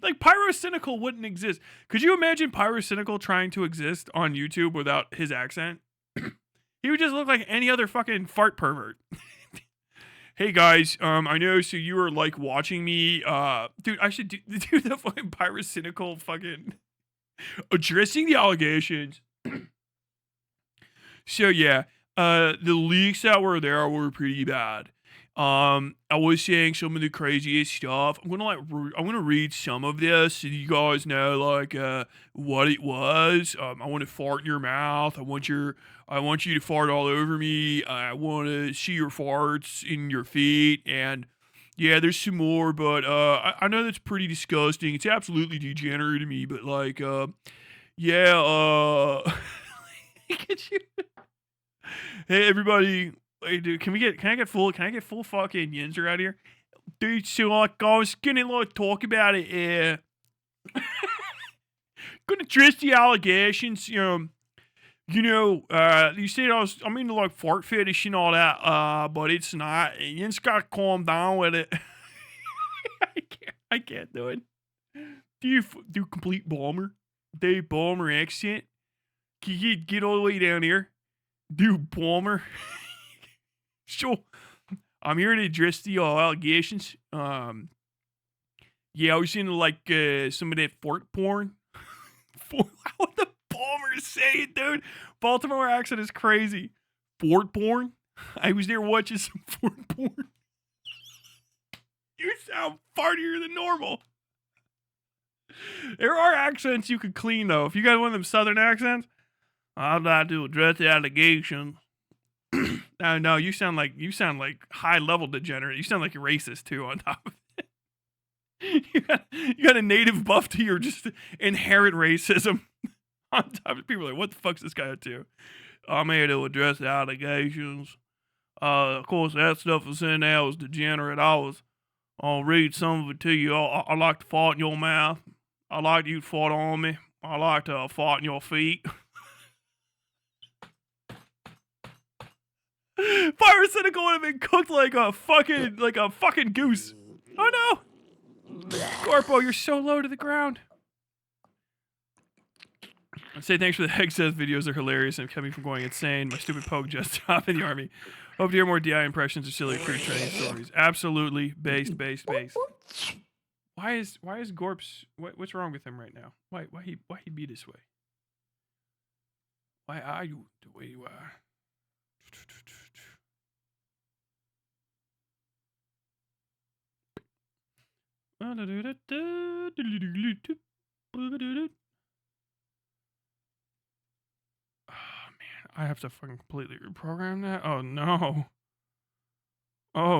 Like, Pyrocynical wouldn't exist. Could you imagine Pyrocynical trying to exist on YouTube without his accent? He would just look like any other fucking fart pervert. Hey guys, I know, so you were like watching me, dude, I should do the fucking Pyrocynical fucking addressing the allegations. So yeah, the leaks that were there were pretty bad. I was saying some of the craziest stuff. I'm gonna read some of this so you guys know like what it was. I want to fart in your mouth. I want you to fart all over me. I want to see your farts in your feet. And yeah, there's some more, but I know that's pretty disgusting. It's absolutely degenerate to me, but like yeah, Could you- hey everybody. Hey, dude, can I get full fucking Yinzer out here? Dude, so like I was gonna like talk about it, gonna address the allegations, you said I'm into like fart fetish and all that, but it's not. You just gotta calm down with it. I can't do it. Do you do complete Balmer? Dave Balmer accent? Can you get all the way down here? Do Balmer? Sure. I'm here to address the allegations. Yeah, I was into like some of that fart porn. What the Balmer saying, dude? Baltimore accent is crazy. Fort porn? I was there watching some fort porn. You sound fartier than normal. There are accents you could clean though. If you got one of them southern accents, I'd like to address the allegations. No, you sound like high level degenerate. You sound like you're racist too. On top of it, you got a native buff to your just inherent racism. On top of people are like, what the fuck's this guy up to? I'm here to address the allegations. Of course, that stuff was in there was degenerate. I'll read some of it to you. I like to fart in your mouth. I like you to fart on me. I like to fart in your feet. Pyrocynical would have been cooked like a fucking goose. Oh no! Corpo, you're so low to the ground. I'd say thanks for the Hegseth videos. They're hilarious and kept me from going insane. My stupid poke just stopped in the army. Hope to hear more DI impressions of silly crew training stories. Absolutely. Based. Why is Gorps, what's wrong with him right now? Why he be this way? Why are you the way you are? Oh man, I have to fucking completely reprogram that. Oh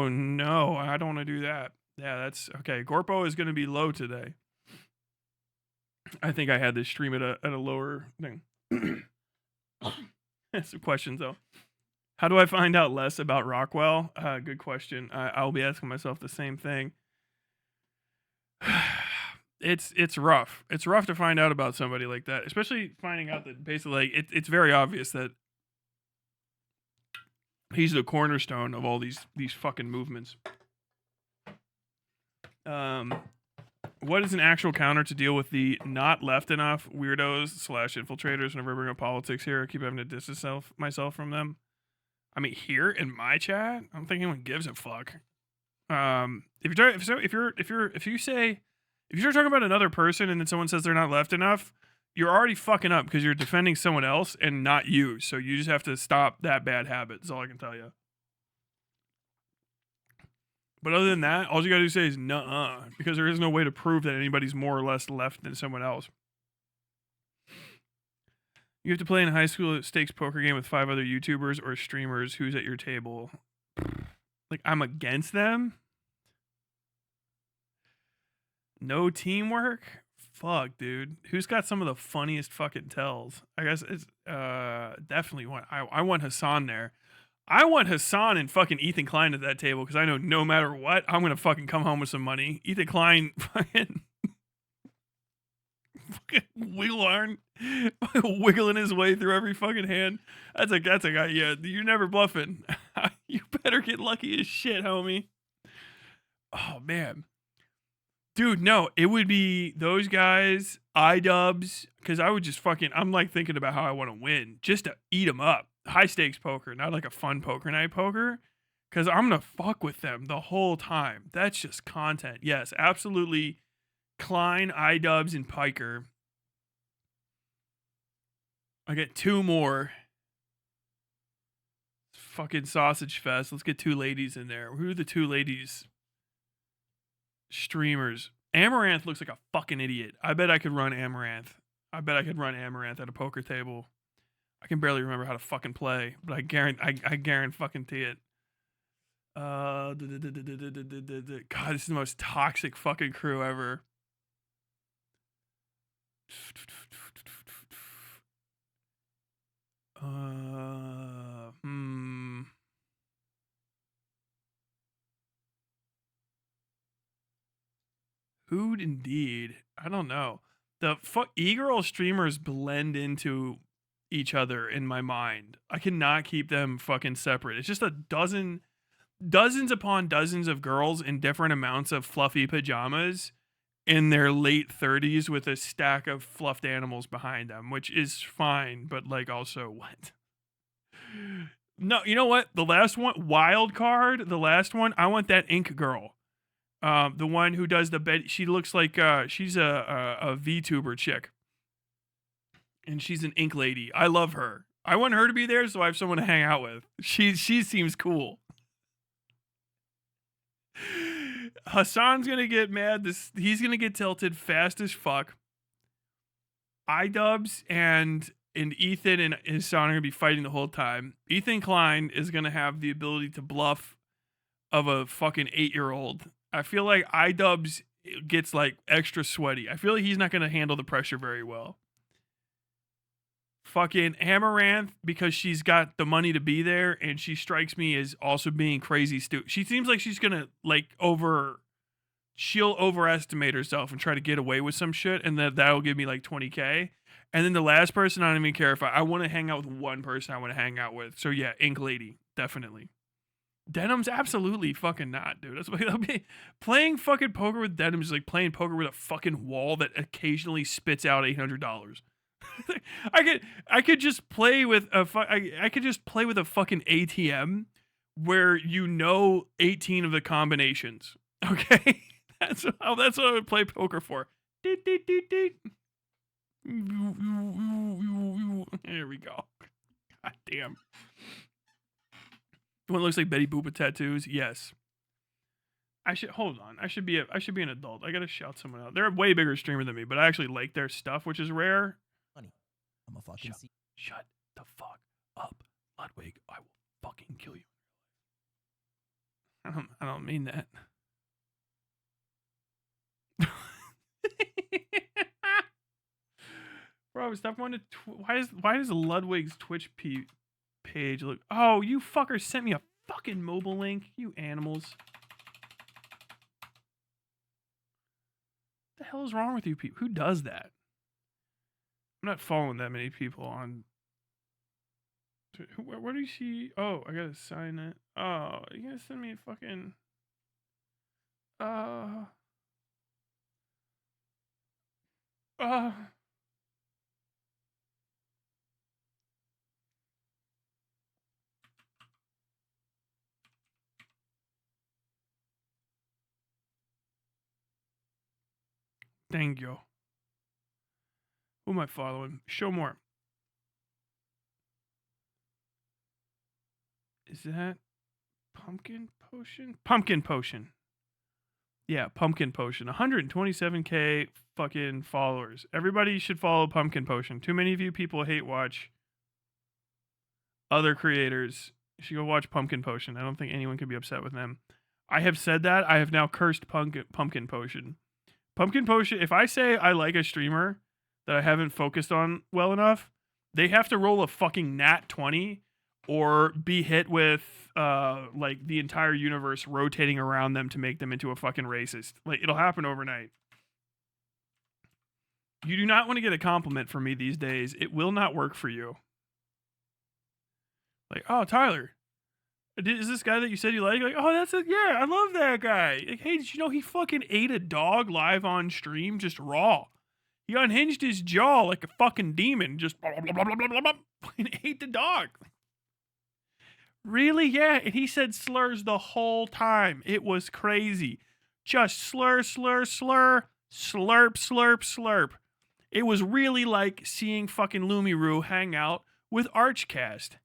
no, I don't want to do that. Yeah, that's okay. Gorpo is going to be low today. I think I had this stream at a lower thing. Some questions though. How do I find out less about Rockwell? Good question. I'll be asking myself the same thing. It's rough. It's rough to find out about somebody like that, especially finding out that basically like, it's very obvious that he's the cornerstone of all these fucking movements. What is an actual counter to deal with the not left enough weirdos / infiltrators? Whenever I bring up politics here, I keep having to distance myself from them. I mean, here in my chat, I don't think anyone gives a fuck. If you start talking about another person and then someone says they're not left enough, you're already fucking up because you're defending someone else and not you. So you just have to stop that bad habit. That's all I can tell you. But other than that, all you gotta do say is nuh-uh, because there is no way to prove that anybody's more or less left than someone else. You have to play in a high school stakes poker game with 5 other YouTubers or streamers. Who's at your table? Like, I'm against them? No teamwork? Fuck, dude. Who's got some of the funniest fucking tells? I guess it's definitely one. I want Hasan there. I want Hasan and fucking Ethan Klein at that table because I know no matter what, I'm gonna fucking come home with some money. Ethan Klein fucking wiggling his way through every fucking hand. That's a guy. Yeah, you're never bluffing. You better get lucky as shit, homie. Oh man, Dude, no, it would be those guys, iDubbbz, because I would just fucking, I'm like thinking about how I want to win just to eat them up. High stakes poker, not like a fun poker night poker, because I'm going to fuck with them the whole time. That's just content. Yes, absolutely. Klein, iDubbbz, and Piker. I get two more. Fucking sausage fest. Let's get two ladies in there. Who are the two ladies? Streamers. Amaranth looks like a fucking idiot. I bet I could run Amaranth. I bet I could run Amaranth at a poker table. I can barely remember how to fucking play, but I guarantee fucking it. God, this is the most toxic fucking crew ever. Who'd indeed? I don't know. The e-girl streamers blend into each other in my mind. I cannot keep them fucking separate. It's just dozens upon dozens of girls in different amounts of fluffy pajamas in their late 30s with a stack of fluffed animals behind them, which is fine, but like also what? No, you know what? The last one, wild card, the last one, I want that ink girl. The one who does the bed. She looks like she's a VTuber chick, and she's an ink lady. I love her. I want her to be there so I have someone to hang out with. She seems cool. Hasan's gonna get mad. He's gonna get tilted fast as fuck. iDubbbz and Ethan and his son are gonna be fighting the whole time. Ethan Klein is gonna have the ability to bluff of a fucking 8-year-old. I feel like iDubbbz gets like extra sweaty. I feel like he's not gonna handle the pressure very well. Fucking Amaranth, because she's got the money to be there, and she strikes me as also being crazy stupid. She seems like she's gonna like she'll overestimate herself and try to get away with some shit, and that'll give me like 20K. And then the last person, I don't even care if I want to hang out with one person I want to hang out with. So yeah, Ink Lady, definitely. Denim's absolutely fucking not, dude. That's what I'll be playing fucking poker with Denim is like playing poker with a fucking wall that occasionally spits out $800. I could just play with I could just play with a fucking ATM where 18 of the combinations. Okay, that's what I would play poker for. There we go. God damn. One looks like Betty Boop with tattoos. Yes. I should hold on. I should be an adult. I gotta shout someone out. They're a way bigger streamer than me, but I actually like their stuff, which is rare. Honey, I'm a fucking shut the fuck up, Ludwig. I will fucking kill you. I don't mean that. Bro, stop wanting to. Why does Ludwig's Twitch page look? Oh, you fucker sent me a fucking mobile link. You animals. What the hell is wrong with you people? Who does that? I'm not following that many people on. Where do you see? Oh, I gotta sign it. Oh, you gotta send me a fucking. Thank you. Who am I following? Show more. Is that Pumpkin Potion? Pumpkin Potion. Yeah, Pumpkin Potion. 127K fucking followers. Everybody should follow Pumpkin Potion. Too many of you people hate watch other creators. You should go watch Pumpkin Potion. I don't think anyone could be upset with them. I have said that. I have now cursed Pumpkin Potion. Pumpkin Potion, if I say I like a streamer that I haven't focused on well enough, they have to roll a fucking nat 20 or be hit with like the entire universe rotating around them to make them into a fucking racist. Like, it'll happen overnight. You do not want to get a compliment from me these days. It will not work for you. Like, oh, Tyler, Is this guy that you said you like? Like, oh, that's it. Yeah, I love that guy. Like, hey, did you know he fucking ate a dog live on stream, just raw? He unhinged his jaw like a fucking demon, just blah, blah, blah, blah, blah, blah, blah, and ate the dog. Really? Yeah. And he said slurs the whole time. It was crazy. Just slur, slur, slur, slurp, slurp, slurp. It was really like seeing fucking Lumiru hang out with Archcast.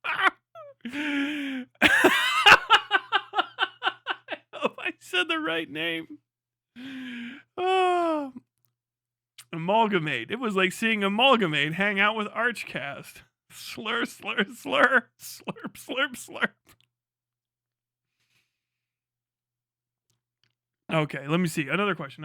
I hope I said the right name. Oh, Amalgamate. It was like seeing Amalgamate hang out with Archcast. Slur, slur, slur, slurp, slurp, slurp. Okay, let me see. Another question.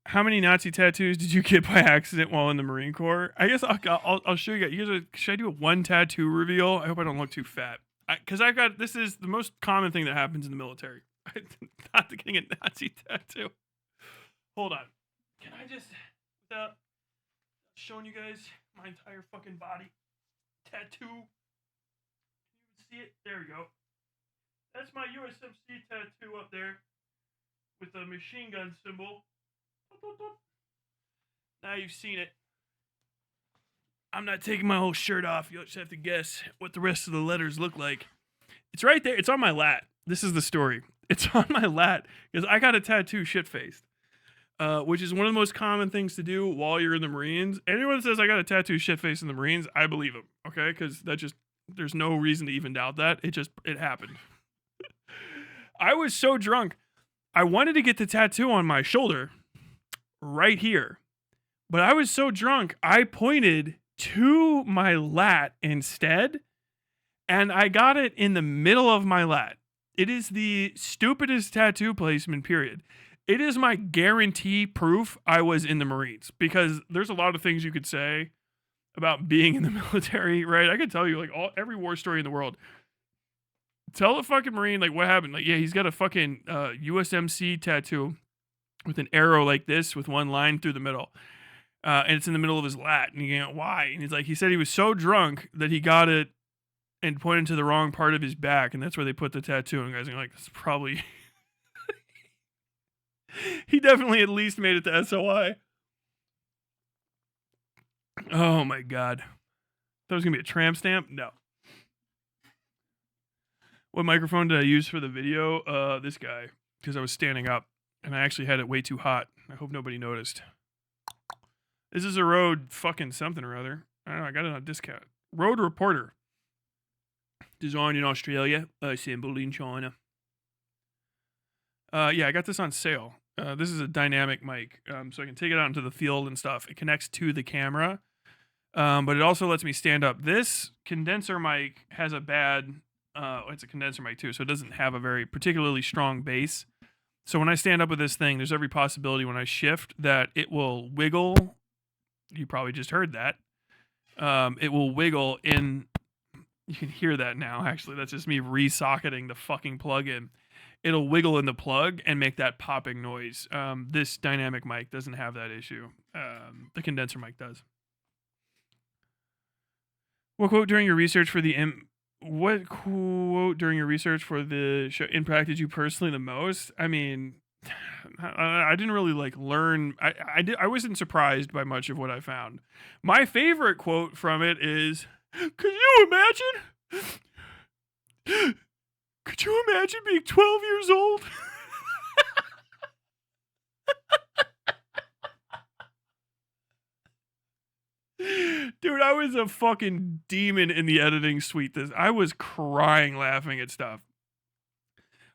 How many Nazi tattoos did you get by accident while in the Marine Corps? I guess I'll show you guys. Should I do a one tattoo reveal? I hope I don't look too fat. Because this is the most common thing that happens in the military. Not getting a Nazi tattoo. Hold on. Can I just, without showing you guys my entire fucking body tattoo? Can you see it? There we go. That's my USMC tattoo up there with the machine gun symbol. Now you've seen it. I'm not taking my whole shirt off. You'll just have to guess what the rest of the letters look like. It's right there. It's on my lat. This is the story. It's on my lat because I got a tattoo shit-faced, which is one of the most common things to do while you're in the Marines. Anyone that says I got a tattoo shit-faced in the Marines, I believe them, okay? Because there's no reason to even doubt that. It happened. I was so drunk. I wanted to get the tattoo on my shoulder right here. But I was so drunk, I pointed to my lat instead, and I got it in the middle of my lat. It is the stupidest tattoo placement, period. It is my guarantee proof I was in the Marines, because there's a lot of things you could say about being in the military, right? I could tell you, like, every war story in the world. Tell a fucking Marine, like, what happened. Like, yeah, he's got a fucking USMC tattoo with an arrow like this with one line through the middle. And it's in the middle of his lat. And you go, why? And he's like, he said he was so drunk that he got it and pointed to the wrong part of his back. And that's where they put the tattoo. And guys are like, that's probably... He definitely at least made it to SOI. Oh my God. That was going to be a tramp stamp? No. What microphone did I use for the video? This guy. Because I was standing up. And I actually had it way too hot. I hope nobody noticed. This is a Rode fucking something or other. I don't know. I got it on discount. Rode Reporter. Designed in Australia. Assembled in China. Yeah, I got this on sale. This is a dynamic mic. So I can take it out into the field and stuff. It connects to the camera. But it also lets me stand up. This condenser mic has a bad... it's a condenser mic too. So it doesn't have a very particularly strong bass. So when I stand up with this thing, there's every possibility when I shift that it will wiggle. You probably just heard that. It will wiggle in. You can hear that now, actually. That's just me re-socketing the fucking plug-in. It'll wiggle in the plug and make that popping noise. This dynamic mic doesn't have that issue. The condenser mic does. What quote during your research for the show impacted you personally the most? I mean, I didn't really like learn. I wasn't surprised by much of what I found. My favorite quote from it is, "Could you imagine? Could you imagine being 12 years old?" Dude, I was a fucking demon in the editing suite. I was crying laughing at stuff.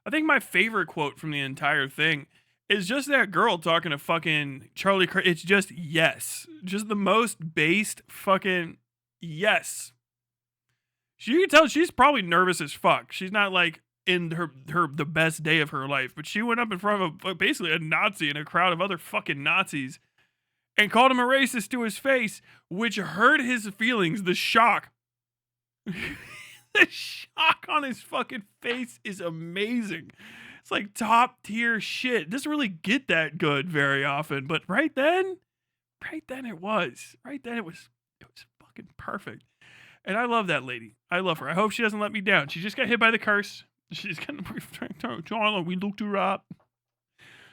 I think my favorite quote from the entire thing is just that girl talking to fucking Charlie. It's just yes. Just the most based fucking yes. You can tell she's probably nervous as fuck. She's not like in her the best day of her life, but she went up in front of basically a Nazi and a crowd of other fucking Nazis and called him a racist to his face, which hurt his feelings. The shock. The shock on his fucking face is amazing. It's like top tier shit. It doesn't really get that good very often, but right then it was. Right then it was fucking perfect. And I love that lady. I love her. I hope she doesn't let me down. She just got hit by the curse. She's gonna John, we looked her up.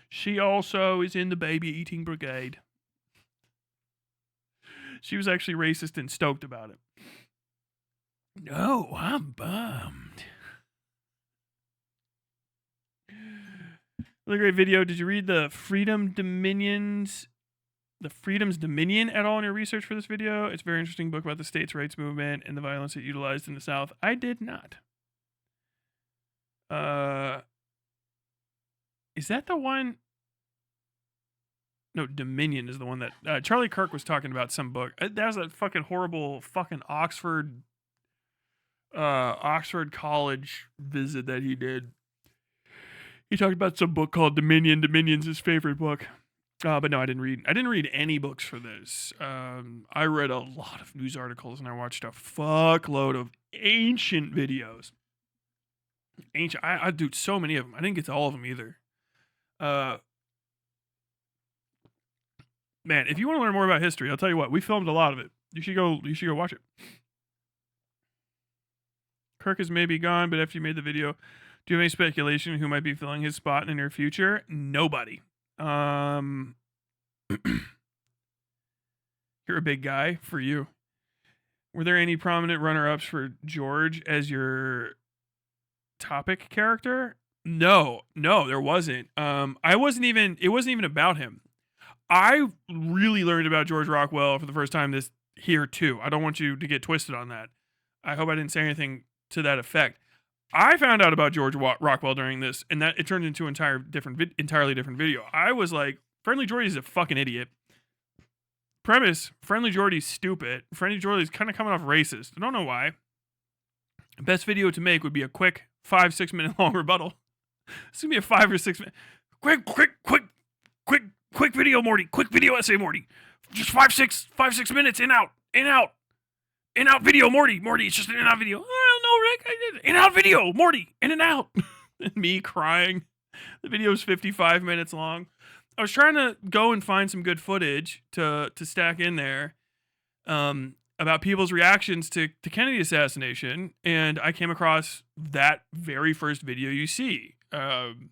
She also is in the baby eating brigade. She was actually racist and stoked about it. No, I'm bummed. Really great video. Did you read the Freedom's Dominion at all in your research for this video? It's a very interesting book about the states' rights movement and the violence it utilized in the South. I did not. Is that the one? No, Dominion is the one that Charlie Kirk was talking about. Some book. That was a fucking horrible fucking Oxford College visit that he did. He talked about some book called Dominion. Dominion's his favorite book. But no, I didn't read any books for this. I read a lot of news articles and I watched a fuckload of ancient videos. I do so many of them. I didn't get to all of them either. Man, if you want to learn more about history, I'll tell you what. We filmed a lot of it. You should go watch it. Kirk is maybe gone, but after you made the video, do you have any speculation who might be filling his spot in the near future? Nobody. You're a big guy for you. Were there any prominent runner-ups for George as your topic character? No, there wasn't. It wasn't even about him. I really learned about George Rockwell for the first time here too. I don't want you to get twisted on that. I hope I didn't say anything to that effect. I found out about George Rockwell during this, and that it turned into an entirely different video. I was like, Friendly Jordy's a fucking idiot. Premise, Friendly Jordy's stupid. Friendly Jordy's kind of coming off racist. I don't know why. Best video to make would be a quick 5-6 minute long rebuttal. It's gonna be a 5 or 6 minute quick video, Morty. Quick video essay, Morty. Just 5-6 minutes in out video, Morty. It's just an in out video. I don't know, Rick. I did in out video, Morty. In and out. And me crying. The video is 55 minutes long. I was trying to go and find some good footage to stack in there about people's reactions to Kennedy assassination, and I came across that very first video you see. You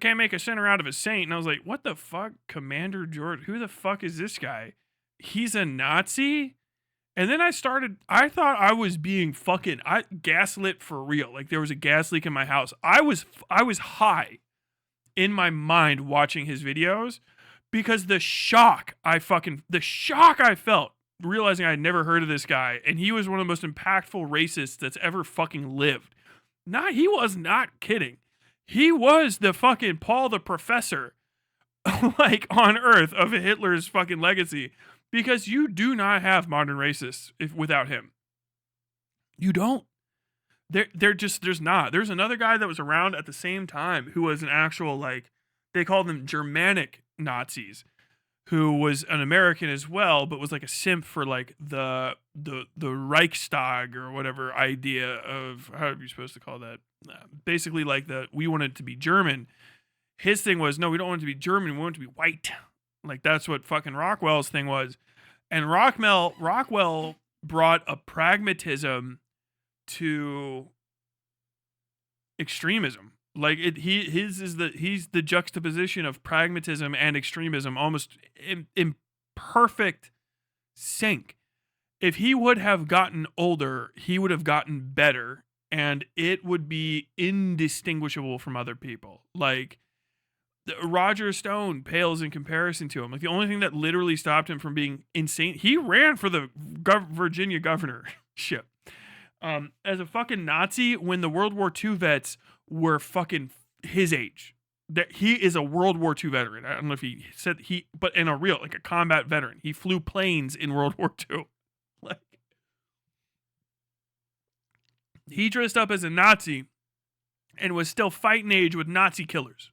can't make a sinner out of a saint. And I was like, what the fuck? Commander George? Who the fuck is this guy? He's a Nazi? And then I thought I was being gaslit for real. Like there was a gas leak in my house. I was high in my mind watching his videos because the shock I felt realizing I had never heard of this guy. And he was one of the most impactful racists that's ever fucking lived. He was not kidding. He was the fucking Paul the Professor, like on Earth of Hitler's fucking legacy, because you do not have modern racists without him. You don't. There's not. There's another guy that was around at the same time who was an actual, like, they called them Germanic Nazis, who was an American as well, but was like a simp for like the Reichstag or whatever idea of, how are you supposed to call that? Basically like we wanted to be German. His thing was, no, we don't want it to be German, we want it to be white. Like that's what fucking Rockwell's thing was. And Rockwell brought a pragmatism to extremism. Like he's the juxtaposition of pragmatism and extremism almost in perfect sync. If he would have gotten older, he would have gotten better, and it would be indistinguishable from other people. Like Roger Stone pales in comparison to him. Like the only thing that literally stopped him from being insane, he ran for the Virginia governorship as a fucking Nazi when the World War II vets were fucking his age. That he is a World War II veteran. I don't know if he said but in a real, like a combat veteran. He flew planes in World War II. Like he dressed up as a Nazi and was still fighting age with Nazi killers.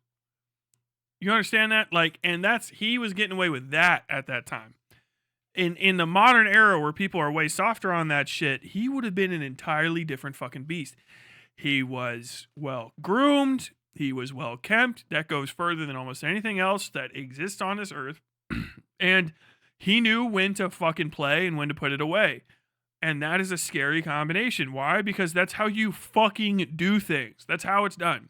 You understand that? Like, and he was getting away with that at that time. In the modern era where people are way softer on that shit, he would have been an entirely different fucking beast. He was well groomed. He was well kept. That goes further than almost anything else that exists on this earth. And he knew when to fucking play and when to put it away. And that is a scary combination. Why? Because that's how you fucking do things. That's how it's done.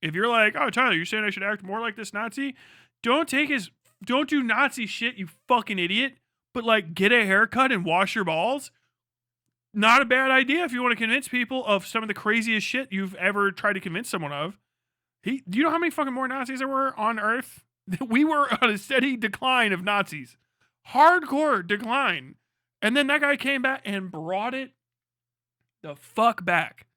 If you're like, oh, Tyler, you're saying I should act more like this Nazi? Don't do Nazi shit, you fucking idiot. But like, get a haircut and wash your balls. Not a bad idea if you want to convince people of some of the craziest shit you've ever tried to convince someone of. Do you know how many fucking more Nazis there were on Earth? We were on a steady decline of Nazis. Hardcore decline. And then that guy came back and brought it the fuck back.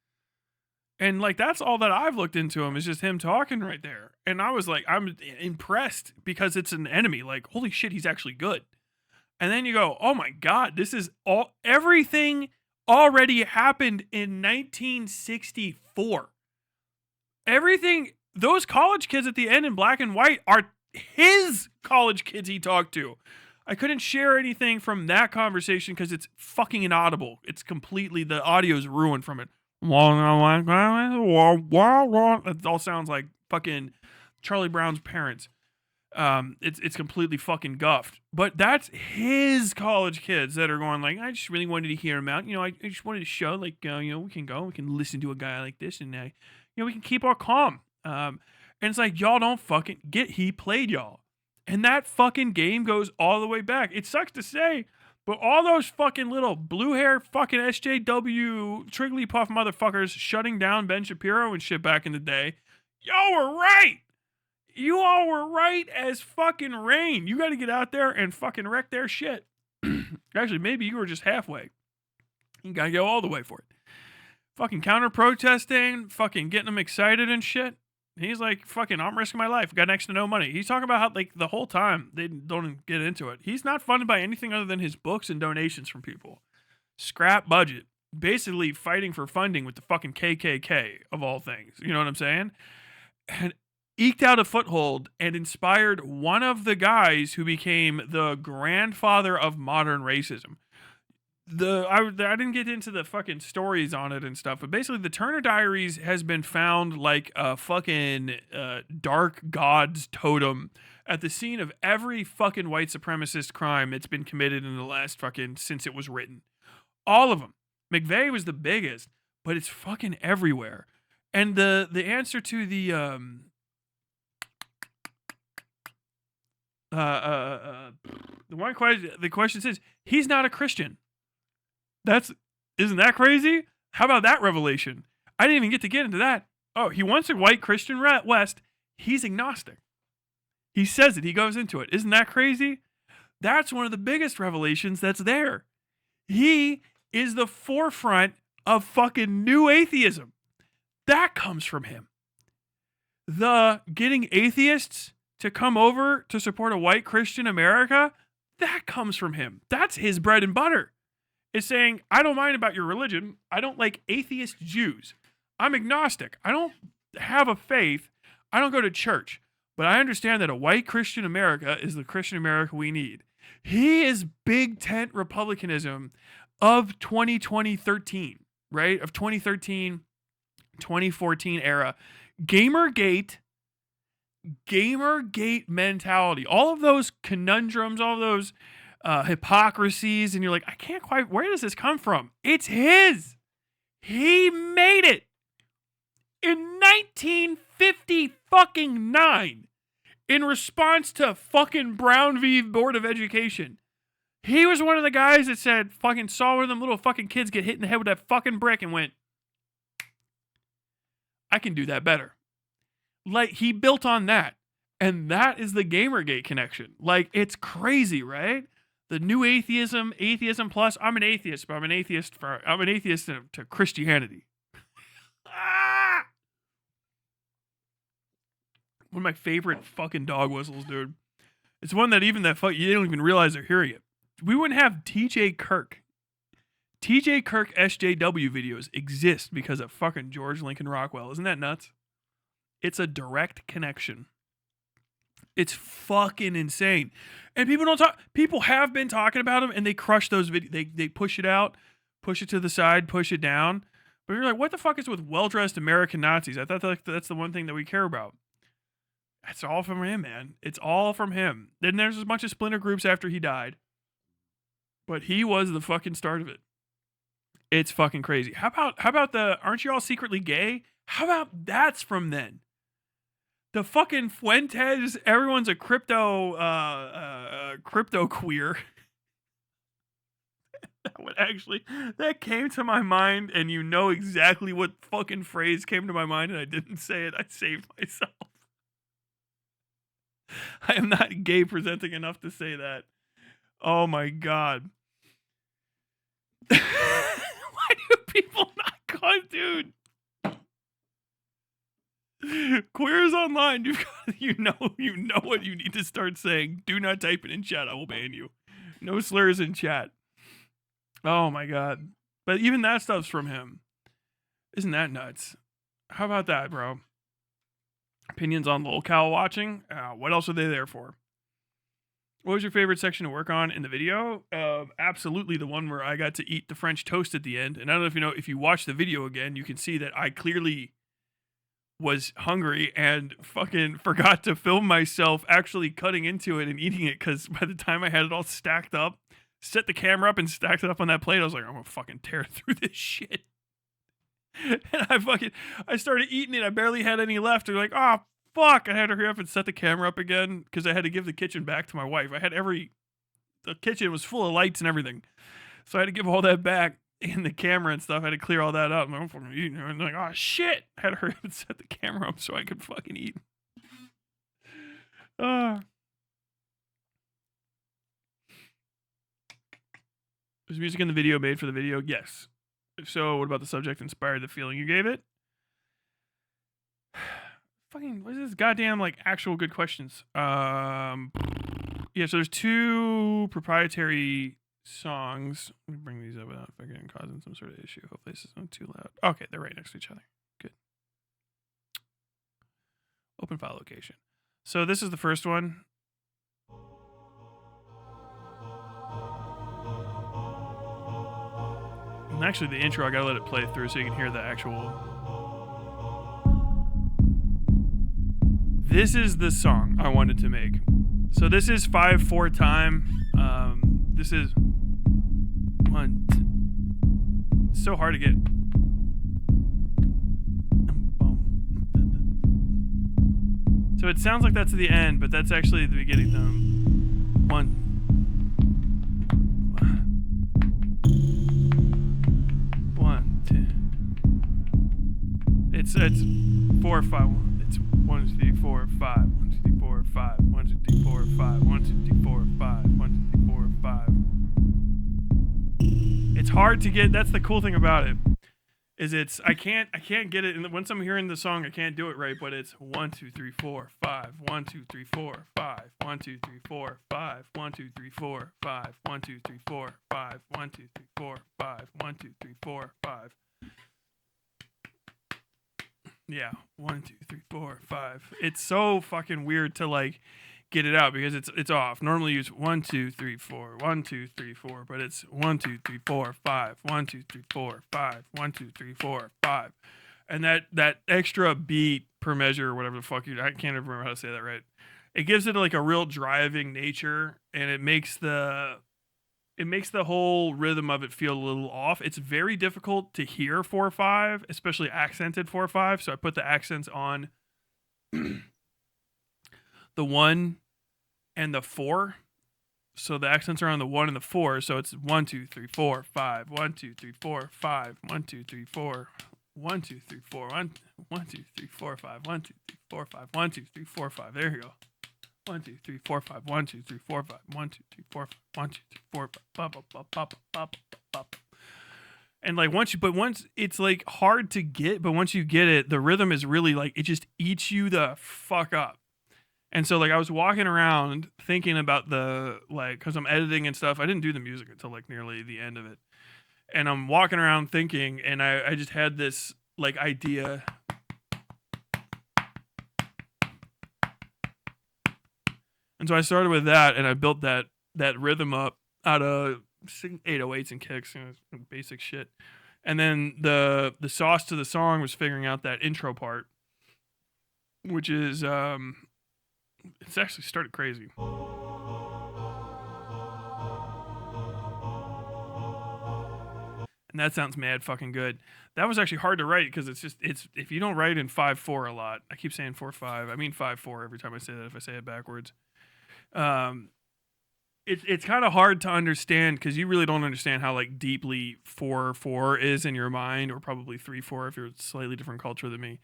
And like, that's all that I've looked into him is just him talking right there. And I was like, I'm impressed because it's an enemy. Like, holy shit, he's actually good. And then you go, oh my God, this is everything already happened in 1964. Everything, those college kids at the end in black and white are his college kids he talked to. I couldn't share anything from that conversation because it's fucking inaudible. It's completely, the audio's ruined from it. It all sounds like fucking Charlie Brown's parents. It's completely fucking guffed. But that's his college kids that are going like, I just really wanted to hear him out. I just wanted to show like, we can listen to a guy like this and, we can keep our calm. And it's like, y'all don't fucking get, he played y'all. And that fucking game goes all the way back. It sucks to say, but all those fucking little blue hair fucking SJW Trigglypuff motherfuckers shutting down Ben Shapiro and shit back in the day, y'all were right. You all were right as fucking rain. You got to get out there and fucking wreck their shit. Actually, maybe you were just halfway. You got to go all the way for it. Fucking counter-protesting, fucking getting them excited and shit. He's like, fucking, I'm risking my life. Got next to no money. He's talking about how, like, the whole time, they don't get into it. He's not funded by anything other than his books and donations from people. Scrap budget. Basically fighting for funding with the fucking KKK, of all things. You know what I'm saying? And eked out a foothold and inspired one of the guys who became the grandfather of modern racism. I didn't get into the fucking stories on it and stuff, but basically the Turner Diaries has been found like a fucking dark god's totem at the scene of every fucking white supremacist crime that's been committed in the last fucking, since it was written. All of them. McVeigh was the biggest, but it's fucking everywhere. And the answer to the question says, he's not a Christian. Isn't that crazy? How about that revelation? I didn't even get to get into that. Oh, he wants a white Christian West. He's agnostic. He says it. He goes into it. Isn't that crazy? That's one of the biggest revelations that's there. He is the forefront of fucking new atheism. That comes from him. The getting atheists to come over to support a white Christian America, that comes from him. That's his bread and butter. Is saying, I don't mind about your religion. I don't like atheist Jews. I'm agnostic. I don't have a faith. I don't go to church. But I understand that a white Christian America is the Christian America we need. He is big tent Republicanism of 2013, right? Of 2013, 2014 era. Gamergate mentality. All of those conundrums, all of those hypocrisies, and you're like, I can't quite, where does this come from? It's his. He made it in 1959 in response to fucking Brown v. Board of Education. He was one of the guys that said, fucking saw one of them little fucking kids get hit in the head with that fucking brick and went, I can do that better. Like, he built on that. And that is the Gamergate connection. Like, it's crazy, right? The new atheism plus, I'm an atheist, but I'm an atheist to Christianity. One of my favorite fucking dog whistles, dude. It's one that you don't even realize they're hearing it. We wouldn't have TJ Kirk SJW videos exist because of fucking George Lincoln Rockwell. Isn't that nuts? It's a direct connection. It's fucking insane. And people don't talk. People have been talking about them and they crush those videos. They push it out, push it to the side, push it down. But you're like, what the fuck is with well-dressed American Nazis? I thought that's the one thing that we care about. That's all from him, man. It's all from him. Then there's a bunch of splinter groups after he died. But he was the fucking start of it. It's fucking crazy. How about the aren't you all secretly gay? How about that's from then? The fucking Fuentes, everyone's a crypto queer. That came to my mind, and you know exactly what fucking phrase came to my mind, and I didn't say it. I saved myself. I am not gay presenting enough to say that. Oh my god. Why do people not call, dude? Queers online. You know what you need to start saying. Do not type it in chat. I will ban you. No slurs in chat. Oh my god. But even that stuff's from him. Isn't that nuts? How about that, bro? Opinions on lolcow watching? What else are they there for? What was your favorite section to work on in the video? Absolutely the one where I got to eat the French toast at the end. And I don't know if you know, if you watch the video again, you can see that I clearly was hungry and fucking forgot to film myself actually cutting into it and eating it, because by the time I had it all stacked up, set the camera up and stacked it up on that plate, I was like, I'm gonna fucking tear through this shit. And I started eating it. I barely had any left. I'm like, oh fuck! I had to hurry up and set the camera up again because I had to give the kitchen back to my wife. The kitchen was full of lights and everything, so I had to give all that back in the camera and stuff. I had to clear all that out. I'm fucking eating, and I'm like, oh shit! I had to hurry up and set the camera up so I could fucking eat. Was music in the video made for the video? Yes. If so, what about the subject inspired the feeling you gave it? Fucking, what is this goddamn, like, actual good questions? Yeah, so there's 2 proprietary songs. Let me bring these up without fucking causing some sort of issue. Hopefully this isn't too loud. Okay, they're right next to each other. Good. Open file location. So this is the first one. And actually, the intro, I gotta let it play through so you can hear the actual. This is the song I wanted to make. So this is 5/4 time. This is one. It's so hard to get. So it sounds like that's the end, but that's actually the beginning. 1. It's 4 5. It's 1 2 3 4 5. 1 2 3 4 5. 1 2 3 4 5. 1 2 3 4 5. 1 2 3 4 5. It's hard to get. That's the cool thing about it. Is I can't get it. And once I'm hearing the song, I can't do it right. But it's 1 2 3 4 5. 1 2 3 4 5. 1 2 3 4 5. 1 2 3 4 5. 1 2 3 4 5. 1 2 3 4 5. 1 2 3 4 5. Yeah, 1 2 3 4 5. It's so fucking weird to like get it out because it's off. Normally use 1 2 3 4 1 2 3 4, but it's 1 2 3 4 5 1 2 3 4 5 1 2 3 4 5, and that extra beat per measure or whatever the fuck I can't even remember how to say that right. It gives it like a real driving nature, and it makes the whole rhythm of it feel a little off. It's very difficult to hear 4/5, especially accented 4/5. So I put the accents on the 1 and the 4. So the accents are on the 1 and the 4. So it's 1 2 3 4 5 1 2 3 4 5 1 2 3 4 1 2 3 4 1 2 3 4 5 1 2 3 4 5 1 2 3 4 5. There you go. 1 2 3 4 5 1 2 3 4 5 1 2 3 4 5 1 2 3 4 5 and like once it's like hard to get, but once you get it, the rhythm is really like it just eats you the fuck up. And so like I was walking around thinking about the like because I'm editing and stuff. I didn't do the music until like nearly the end of it, and I'm walking around thinking, and I just had this like idea. And so I started with that, and I built that rhythm up out of 808s and kicks, basic shit. And then the sauce to the song was figuring out that intro part, which is it's actually started crazy. And that sounds mad fucking good. That was actually hard to write because it's if you don't write in 5/4 a lot. I keep saying 4/5. I mean 5/4 every time I say that if I say it backwards. It's kind of hard to understand because you really don't understand how like deeply 4/4 is in your mind, or probably 3/4 if you're a slightly different culture than me.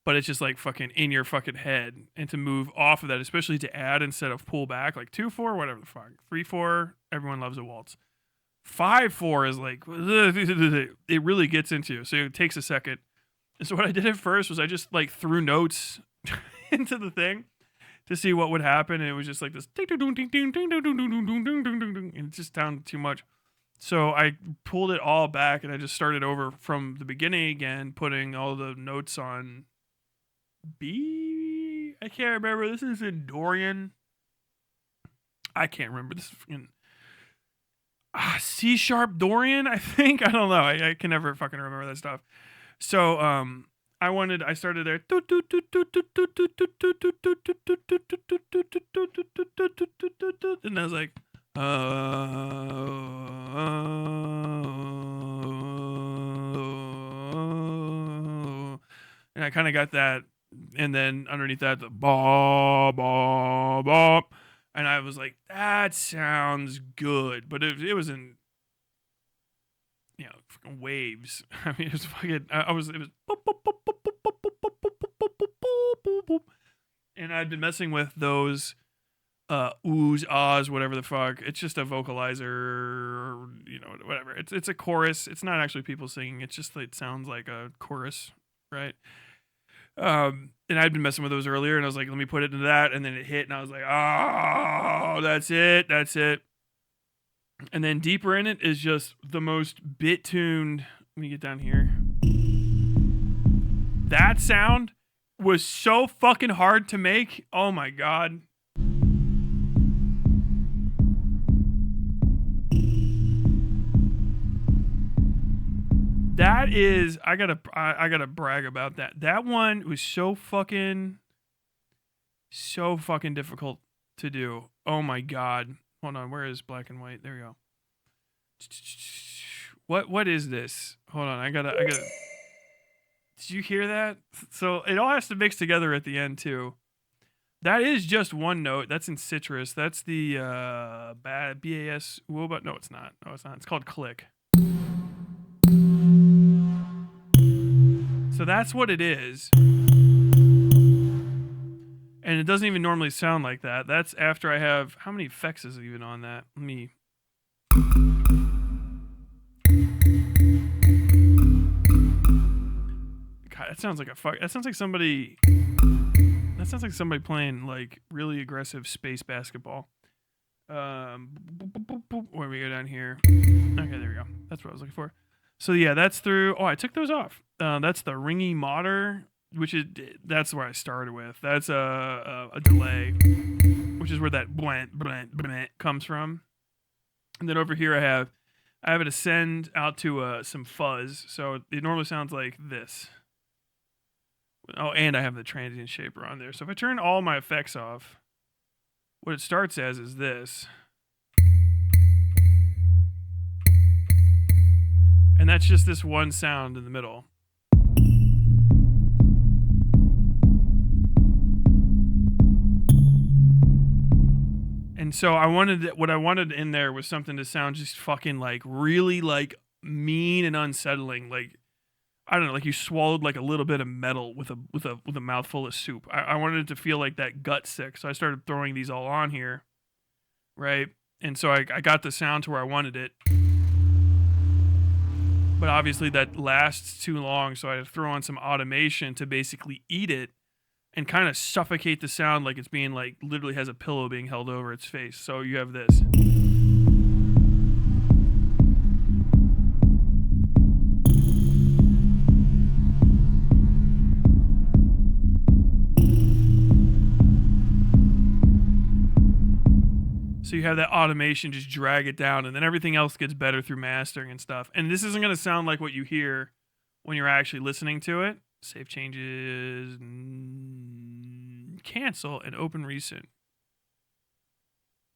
But it's just like fucking in your fucking head, and to move off of that, especially to add instead of pull back, like 2/4, whatever the fuck, 3/4, everyone loves a waltz. 5/4 is like it really gets into you, so it takes a second. And so what I did at first was I just like threw notes into the thing to see what would happen, and it was just like this, and it just sounded too much. So I pulled it all back, and I just started over from the beginning again, putting all the notes on B. I can't remember. This is in Dorian. I can't remember. This is fucking C sharp Dorian, I think. I don't know. I can never fucking remember that stuff. So I started there, and I was like, and I kind of got that, and then underneath that the ba ba ba, and I was like, that sounds good, but it was in, you know, fucking waves. I mean, it was fucking. It was. And I'd been messing with those oohs, ahs, whatever the fuck. It's just a vocalizer, you know, whatever. It's a chorus. It's not actually people singing. It's just it sounds like a chorus, right? And I'd been messing with those earlier, and I was like, let me put it into that, and then it hit, and I was like, oh, that's it. And then deeper in it is just the most bit tuned. Let me get down here. That sound was so fucking hard to make. Oh my god. That is, I gotta brag about that. That one was so fucking difficult to do. Oh my god. Hold on, where is black and white? There we go. What is this? Hold on, I gotta. Did you hear that? So it all has to mix together at the end too. That is just one note. That's in Citrus. That's the bad BAS. But no, it's not. No, it's not. It's called click. So that's what it is. And it doesn't even normally sound like that. That's after I have, how many effects is it even on that? Let me. God, that sounds like that sounds like somebody playing like really aggressive space basketball. Where we go down here. Okay, there we go. That's what I was looking for. So yeah, that's through. Oh, I took those off. That's the ringy modder, that's where I started with. That's a delay, which is where that blant comes from. And then over here I have it ascend out to some fuzz. So it normally sounds like this. Oh, and I have the transient shaper on there. So if I turn all my effects off, what it starts as is this. And that's just this one sound in the middle. And so what I wanted in there was something to sound just fucking like really like mean and unsettling. Like, I don't know, like you swallowed like a little bit of metal with a mouthful of soup. I wanted it to feel like that gut sick. So I started throwing these all on here. Right. And so I got the sound to where I wanted it. But obviously that lasts too long. So I had to throw on some automation to basically eat it and kind of suffocate the sound like it's being like literally has a pillow being held over its face. So you have this. So you have that automation just drag it down, and then everything else gets better through mastering and stuff. And this isn't going to sound like what you hear when you're actually listening to it. Save changes, cancel, and open recent.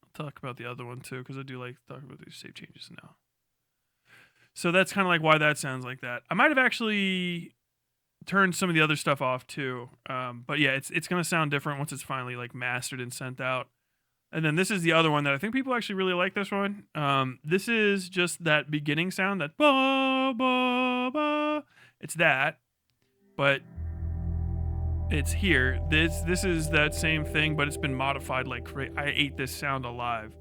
I'll talk about the other one too, because I do like to talk about these save changes now. So that's kind of like why that sounds like that. I might have actually turned some of the other stuff off too. But yeah, it's going to sound different once it's finally like mastered and sent out. And then this is the other one that I think people actually really like this one. This is just that beginning sound, that ba ba ba. It's that, but it's here. This is that same thing, but it's been modified like crazy. I ate this sound alive.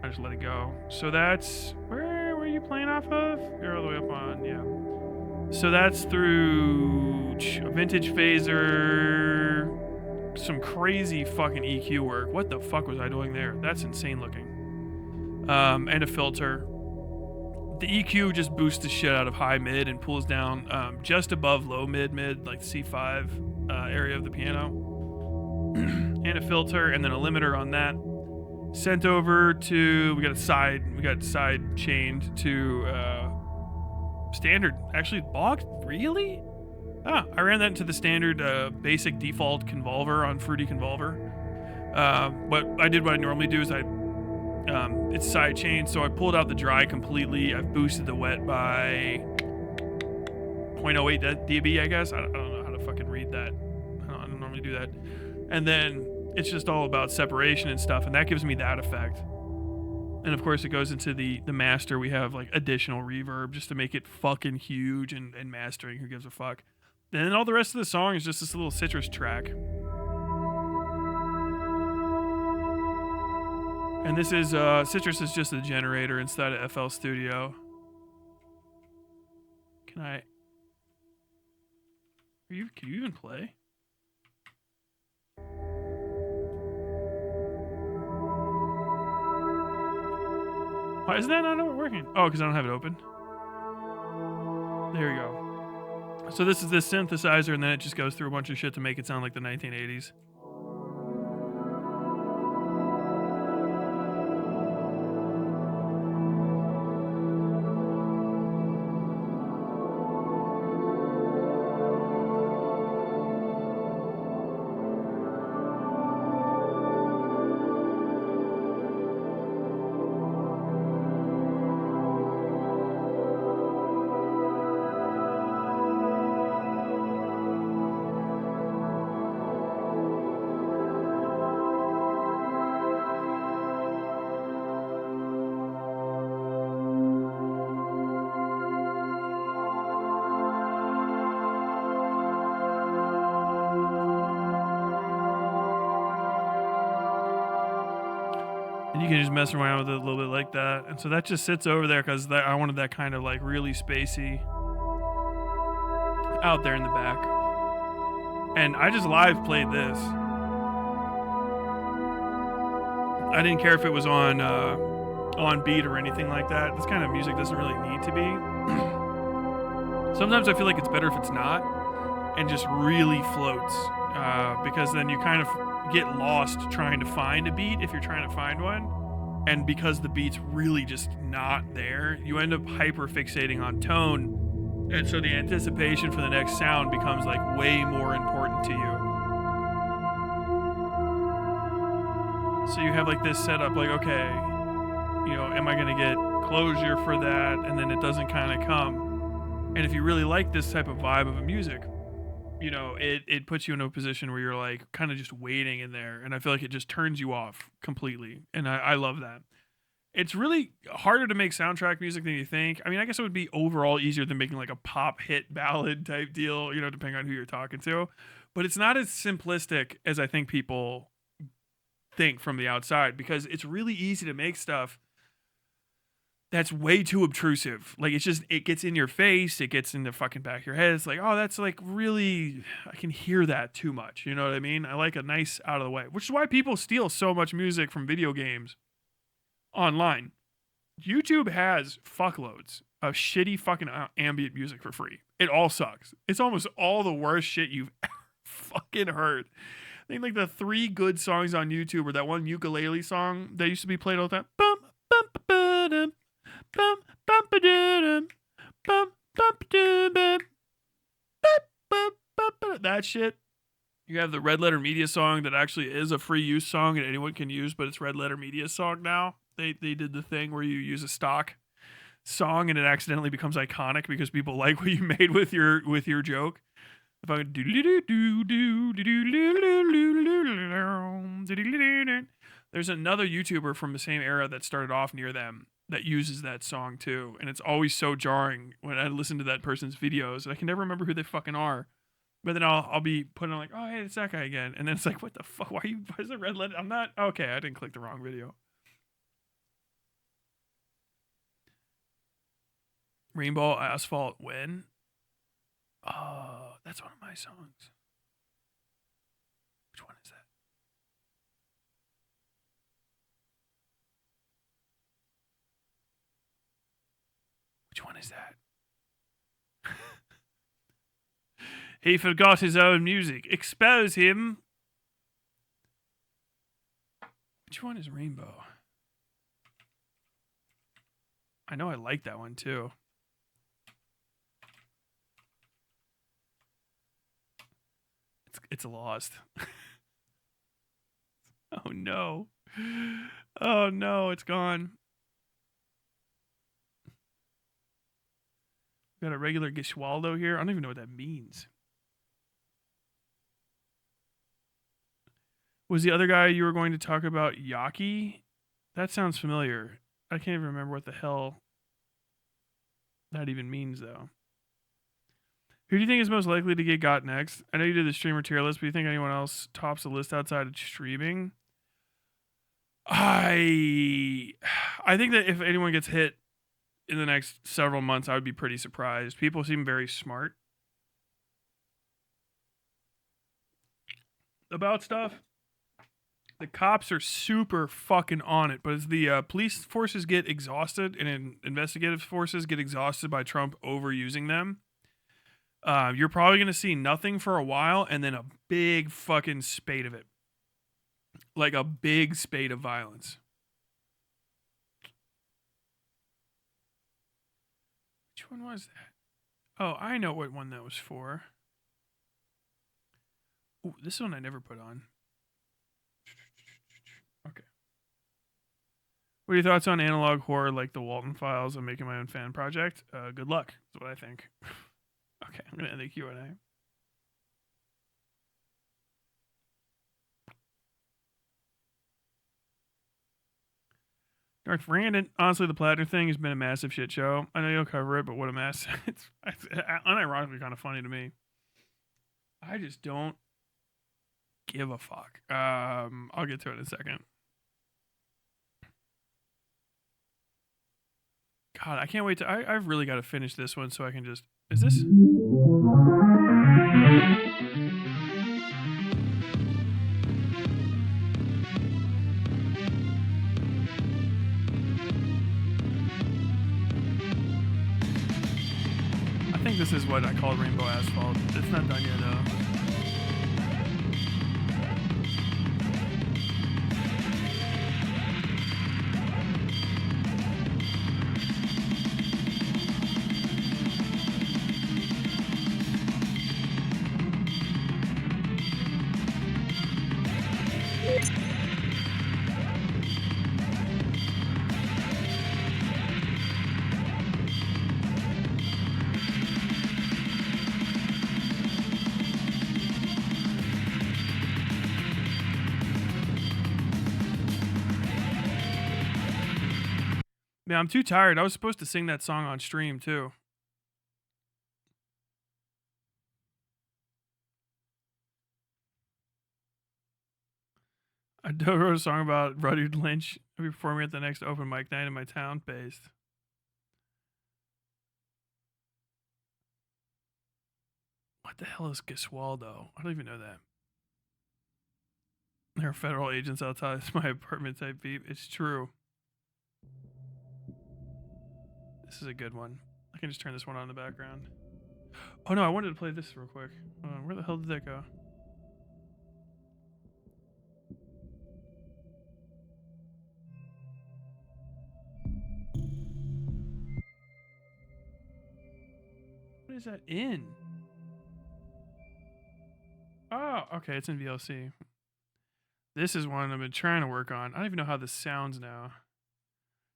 I just let it go. So that's where were you playing off of? You're all the way up on, yeah. So that's through a vintage phaser. Some crazy fucking EQ work. What the fuck was I doing there? That's insane looking. And a filter. The EQ just boosts the shit out of high mid and pulls down just above low mid, like C5 area of the piano. And a filter, and then a limiter on that. Sent over to we got side chained to standard. Actually, bogged? Really? I ran that into the standard basic default convolver on Fruity Convolver. What I normally do is it's side chained, so I pulled out the dry completely. I've boosted the wet by 0.08 dB, I guess. I don't know how to fucking read that. I don't normally do that. And then it's just all about separation and stuff, and that gives me that effect. And of course, it goes into the master. We have like additional reverb just to make it fucking huge and mastering. Who gives a fuck? And then all the rest of the song is just this little citrus track. And this is, Citrus is just a generator inside of FL Studio. Can you even play? Why is that not working? Oh, because I don't have it open. There you go. So this is this synthesizer, and then it just goes through a bunch of shit to make it sound like the 1980s. And you can just mess around with it a little bit like that. And so that just sits over there because I wanted that kind of like really spacey out there in the back. And I just live played this. I didn't care if it was on beat or anything like that. This kind of music doesn't really need to be. Sometimes I feel like it's better if it's not and just really floats, because then you kind of get lost trying to find a beat if you're trying to find one. And because the beat's really just not there, you end up hyper fixating on tone. And so the anticipation for the next sound becomes like way more important to you. So you have like this setup, like, okay, you know, am I going to get closure for that? And then it doesn't kind of come. And if you really like this type of vibe of a music, you know, it puts you in a position where you're like kind of just waiting in there. And I feel like it just turns you off completely. And I love that. It's really harder to make soundtrack music than you think. I mean, I guess it would be overall easier than making like a pop hit ballad type deal, you know, depending on who you're talking to. But it's not as simplistic as I think people think from the outside, because it's really easy to make stuff that's way too obtrusive. Like, it's just, it gets in your face, it gets in the fucking back of your head. It's like, oh, that's like really, I can hear that too much. You know what I mean? I like a nice out of the way, which is why people steal so much music from video games online. YouTube has fuckloads of shitty fucking ambient music for free. It all sucks. It's almost all the worst shit you've ever fucking heard. think like the 3 good songs on YouTube were that one ukulele song that used to be played all the time. Bum, bum, ba-dum, bum, bum, ba-dum, bum, bum, ba-dum, bum, bum, bum, ba-dum. That shit. You have the Red Letter Media song that actually is a free use song and anyone can use, but it's Red Letter Media's song now. They did the thing where you use a stock song and it accidentally becomes iconic because people like what you made with your joke. If I there's another YouTuber from the same era that started off near them that uses that song too, and it's always so jarring when I listen to that person's videos, and I can never remember who they fucking are. But then I'll be putting on like, oh hey, it's that guy again, and then it's like, what the fuck? Why is it red letter? I'm not okay. I didn't click the wrong video. Rainbow Asphalt when? Oh, that's one of my songs. Which one is that? Which one is that? He forgot his own music. Expose him. Which one is Rainbow? I know I like that one too. It's lost. Oh no. Oh no, it's gone. Got a regular Geschwaldo here. I don't even know what that means. Was the other guy you were going to talk about Yaki? That sounds familiar. I can't even remember what the hell that even means, though. Who do you think is most likely to get got next? I know you did the streamer tier list, but do you think anyone else tops the list outside of streaming? I think that if anyone gets hit in the next several months, I would be pretty surprised. People seem very smart about stuff. The cops are super fucking on it, but as the police forces get exhausted and investigative forces get exhausted by Trump overusing them, you're probably going to see nothing for a while and then a big fucking spate of it. Like a big spate of violence. Which one was that? Oh, I know what one that was for. Ooh, this one I never put on. Okay. What are your thoughts on analog horror like the Walton Files? I'm making my own fan project. Good luck. That's what I think. Okay, I'm gonna end the Q&A. Darth Brandon, honestly, the Platinum thing has been a massive shit show. I know you'll cover it, but what a mess. It's unironically kind of funny to me. I just don't give a fuck. I'll get to it in a second. God, I can't wait to. I've really got to finish this one so I can just. Is this? I think this is what I call Rainbow Asphalt. It's not done yet, though. Man, I'm too tired. I was supposed to sing that song on stream, too. I wrote a song about Rudyard Lynch. I'll be performing at the next open mic night in my town, based. What the hell is Giswaldo? I don't even know that. There are federal agents outside my apartment type beep. It's true. This is a good one. I can just turn this one on in the background. Oh no, I wanted to play this real quick. Where the hell did that go? is that in? Oh, okay, it's in VLC. This is one I've been trying to work on. I don't even know how this sounds now.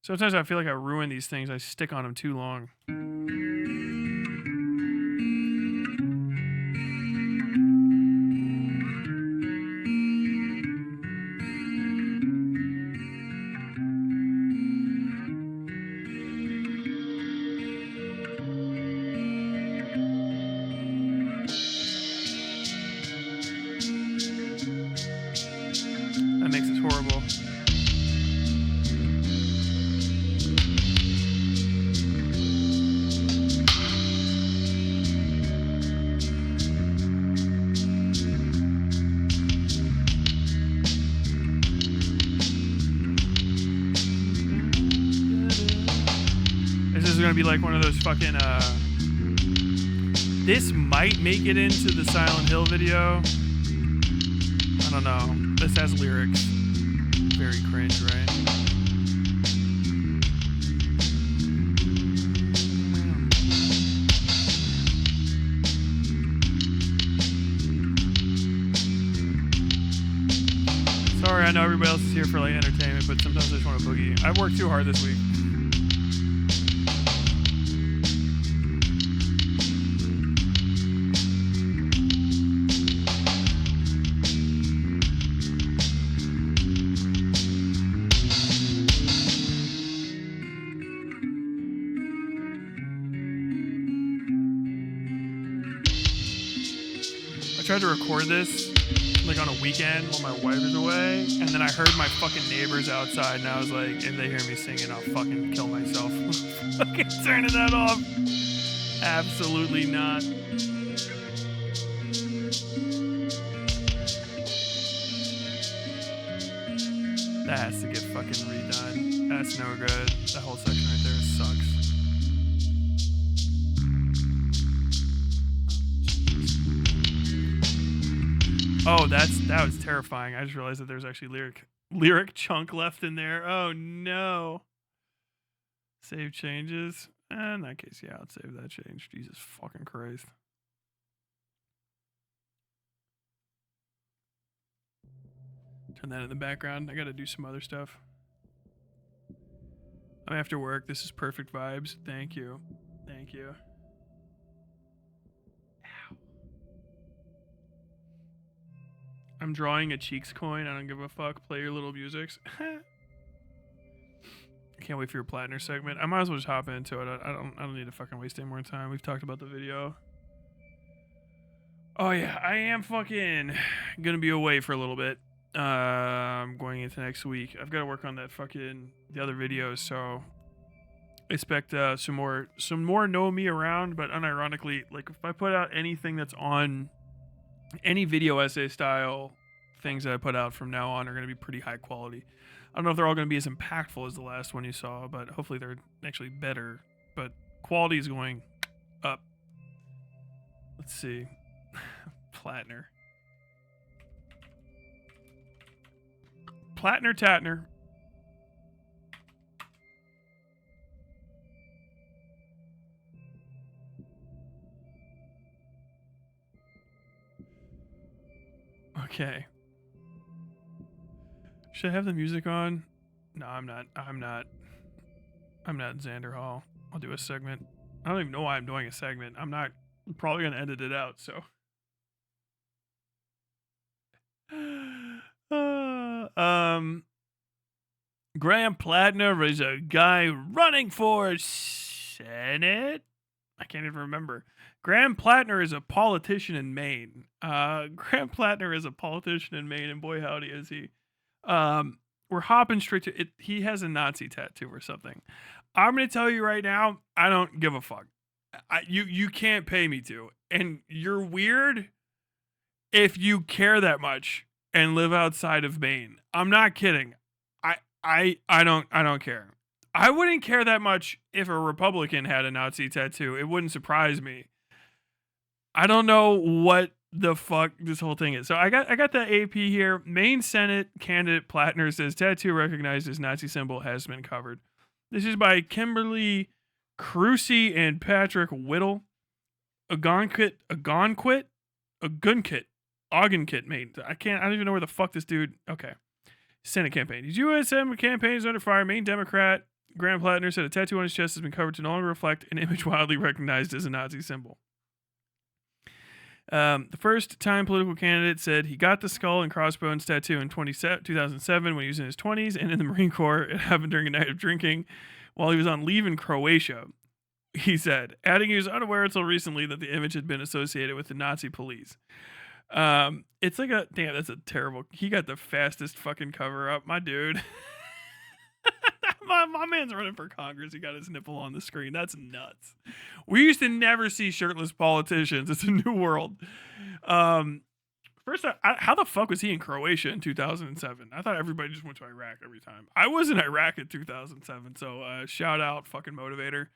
Sometimes I feel like I ruin these things. I stick on them too long. That makes it horrible. This is gonna be like one of those fucking this might make it into the Silent Hill video. I don't know. This has lyrics. Very cringe, right? Sorry, I know everybody else is here for like entertainment, but sometimes I just want to boogie. I've worked too hard this week. I tried to record this like on a weekend while my wife is away, and then I heard my fucking neighbors outside, and I was like, if they hear me singing, I'll fucking kill myself. Fucking turning that off. Absolutely not. That has to get fucking redone. That's no good. That whole section right there sucks. Oh, that was terrifying. I just realized that there's actually lyric chunk left in there. Oh no. Save changes. In that case, yeah, I'll save that change. Jesus fucking Christ. Turn that in the background. I gotta do some other stuff. I'm after work. This is perfect vibes. Thank you. Thank you. I'm drawing a Cheeks coin. I don't give a fuck. Play your little musics. I can't wait for your Platinum segment. I might as well just hop into it. I don't need to fucking waste any more time. We've talked about the video. Oh yeah, I am fucking gonna be away for a little bit. I'm going into next week. I've got to work on that fucking the other videos. So expect some more know me around. But unironically, like if I put out anything that's on any video essay style things that I put out from now on are going to be pretty high quality. I don't know if they're all going to be as impactful as the last one you saw, but hopefully they're actually better. But quality is going up. Let's see. Platner. Platner Tatner. Okay. Should I have the music on? No, I'm not. I'm not Xander Hall. I'll do a segment. I don't even know why I'm doing a segment. I'm probably going to edit it out, so. Graham Plattner is a guy running for Senate. I can't even remember. Graham Plattner is a politician in Maine. Graham Plattner is a politician in Maine, and boy howdy is he. We're hopping straight to it. He has a Nazi tattoo or something. I'm gonna tell you right now, I don't give a fuck. You can't pay me to, and you're weird if you care that much and live outside of Maine. I'm not kidding. I don't care. I wouldn't care that much if a Republican had a Nazi tattoo. It wouldn't surprise me. I don't know what the fuck this whole thing is. So I got the AP here. Maine Senate candidate Plattner says tattoo recognized as Nazi symbol has been covered. This is by Kimberly Crucy and Patrick Whittle. a gun kit, Ogden kit mate. I don't even know where the fuck this dude. Okay. Senate campaign. His USM campaign is under fire. Main Democrat Graham Plattner said a tattoo on his chest has been covered to no longer reflect an image widely recognized as a Nazi symbol. The first time political candidate said he got the skull and crossbones tattoo in 2007 when he was in his 20s and in the Marine Corps. It happened during a night of drinking while he was on leave in Croatia. He said, adding he was unaware until recently that the image had been associated with the Nazi police. It's like damn, that's a terrible. He got the fastest fucking cover up, my dude. my man's running for Congress. He got his nipple on the screen. That's nuts. We used to never see shirtless politicians. It's a new world. First, how the fuck was he in Croatia in 2007? I thought everybody just went to Iraq every time. I was in Iraq in 2007, so shout out, fucking motivator.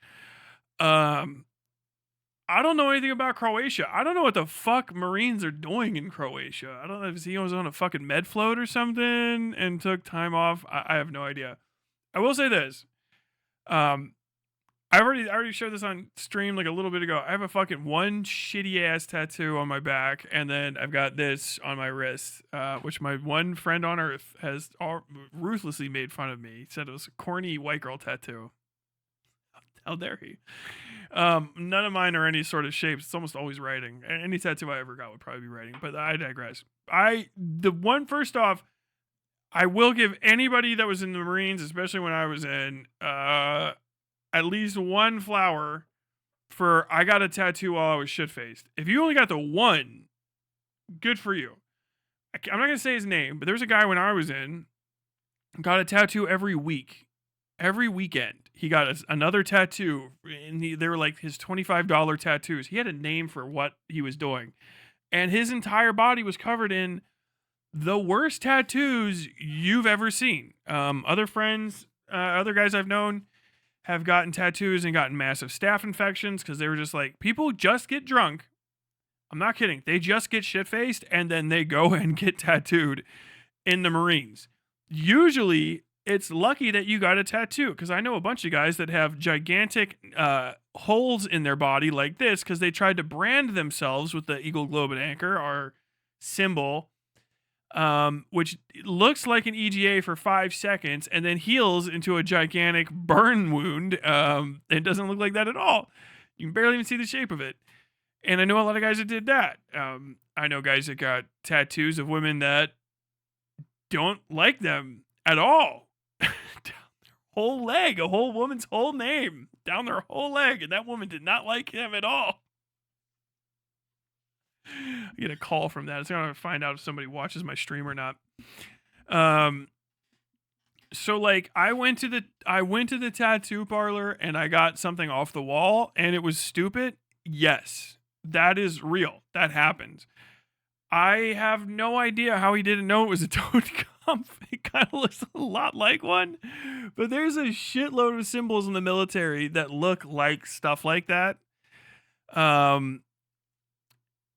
I don't know anything about Croatia. I don't know what the fuck Marines are doing in Croatia. I don't know if he was on a fucking med float or something and took time off. I have no idea. I will say this. I already showed this on stream like a little bit ago. I have a fucking one shitty ass tattoo on my back, and then I've got this on my wrist, which my one friend on earth has ruthlessly made fun of me. He said it was a corny white girl tattoo. How dare he? None of mine are any sort of shapes. It's almost always writing. Any tattoo I ever got would probably be writing, but I digress. First off, I will give anybody that was in the Marines, especially when I was in, at least one flower for I got a tattoo while I was shit-faced. If you only got the one, good for you. I'm not going to say his name, but there's a guy when I was in, got a tattoo every week. Every weekend, he got another tattoo, and they were like his $25 tattoos. He had a name for what he was doing, and his entire body was covered in the worst tattoos you've ever seen. Other friends, other guys I've known have gotten tattoos and gotten massive staph infections because they were just like, people just get drunk. I'm not kidding. They just get shit-faced, and then they go and get tattooed in the Marines. Usually, it's lucky that you got a tattoo, because I know a bunch of guys that have gigantic holes in their body like this because they tried to brand themselves with the Eagle, Globe, and Anchor, our symbol, which looks like an EGA for 5 seconds and then heals into a gigantic burn wound. It doesn't look like that at all. You can barely even see the shape of it. And I know a lot of guys that did that. I know guys that got tattoos of women that don't like them at all. Whole leg, a whole woman's whole name down their whole leg, and that woman did not like him at all. I get a call from that. It's gonna find out if somebody watches my stream or not. So like I went to the tattoo parlor and I got something off the wall and it was stupid. Yes, that is real. That happened. I have no idea how he didn't know it was a toad comp. It kind of looks a lot like one, but there's a shitload of symbols in the military that look like stuff like that.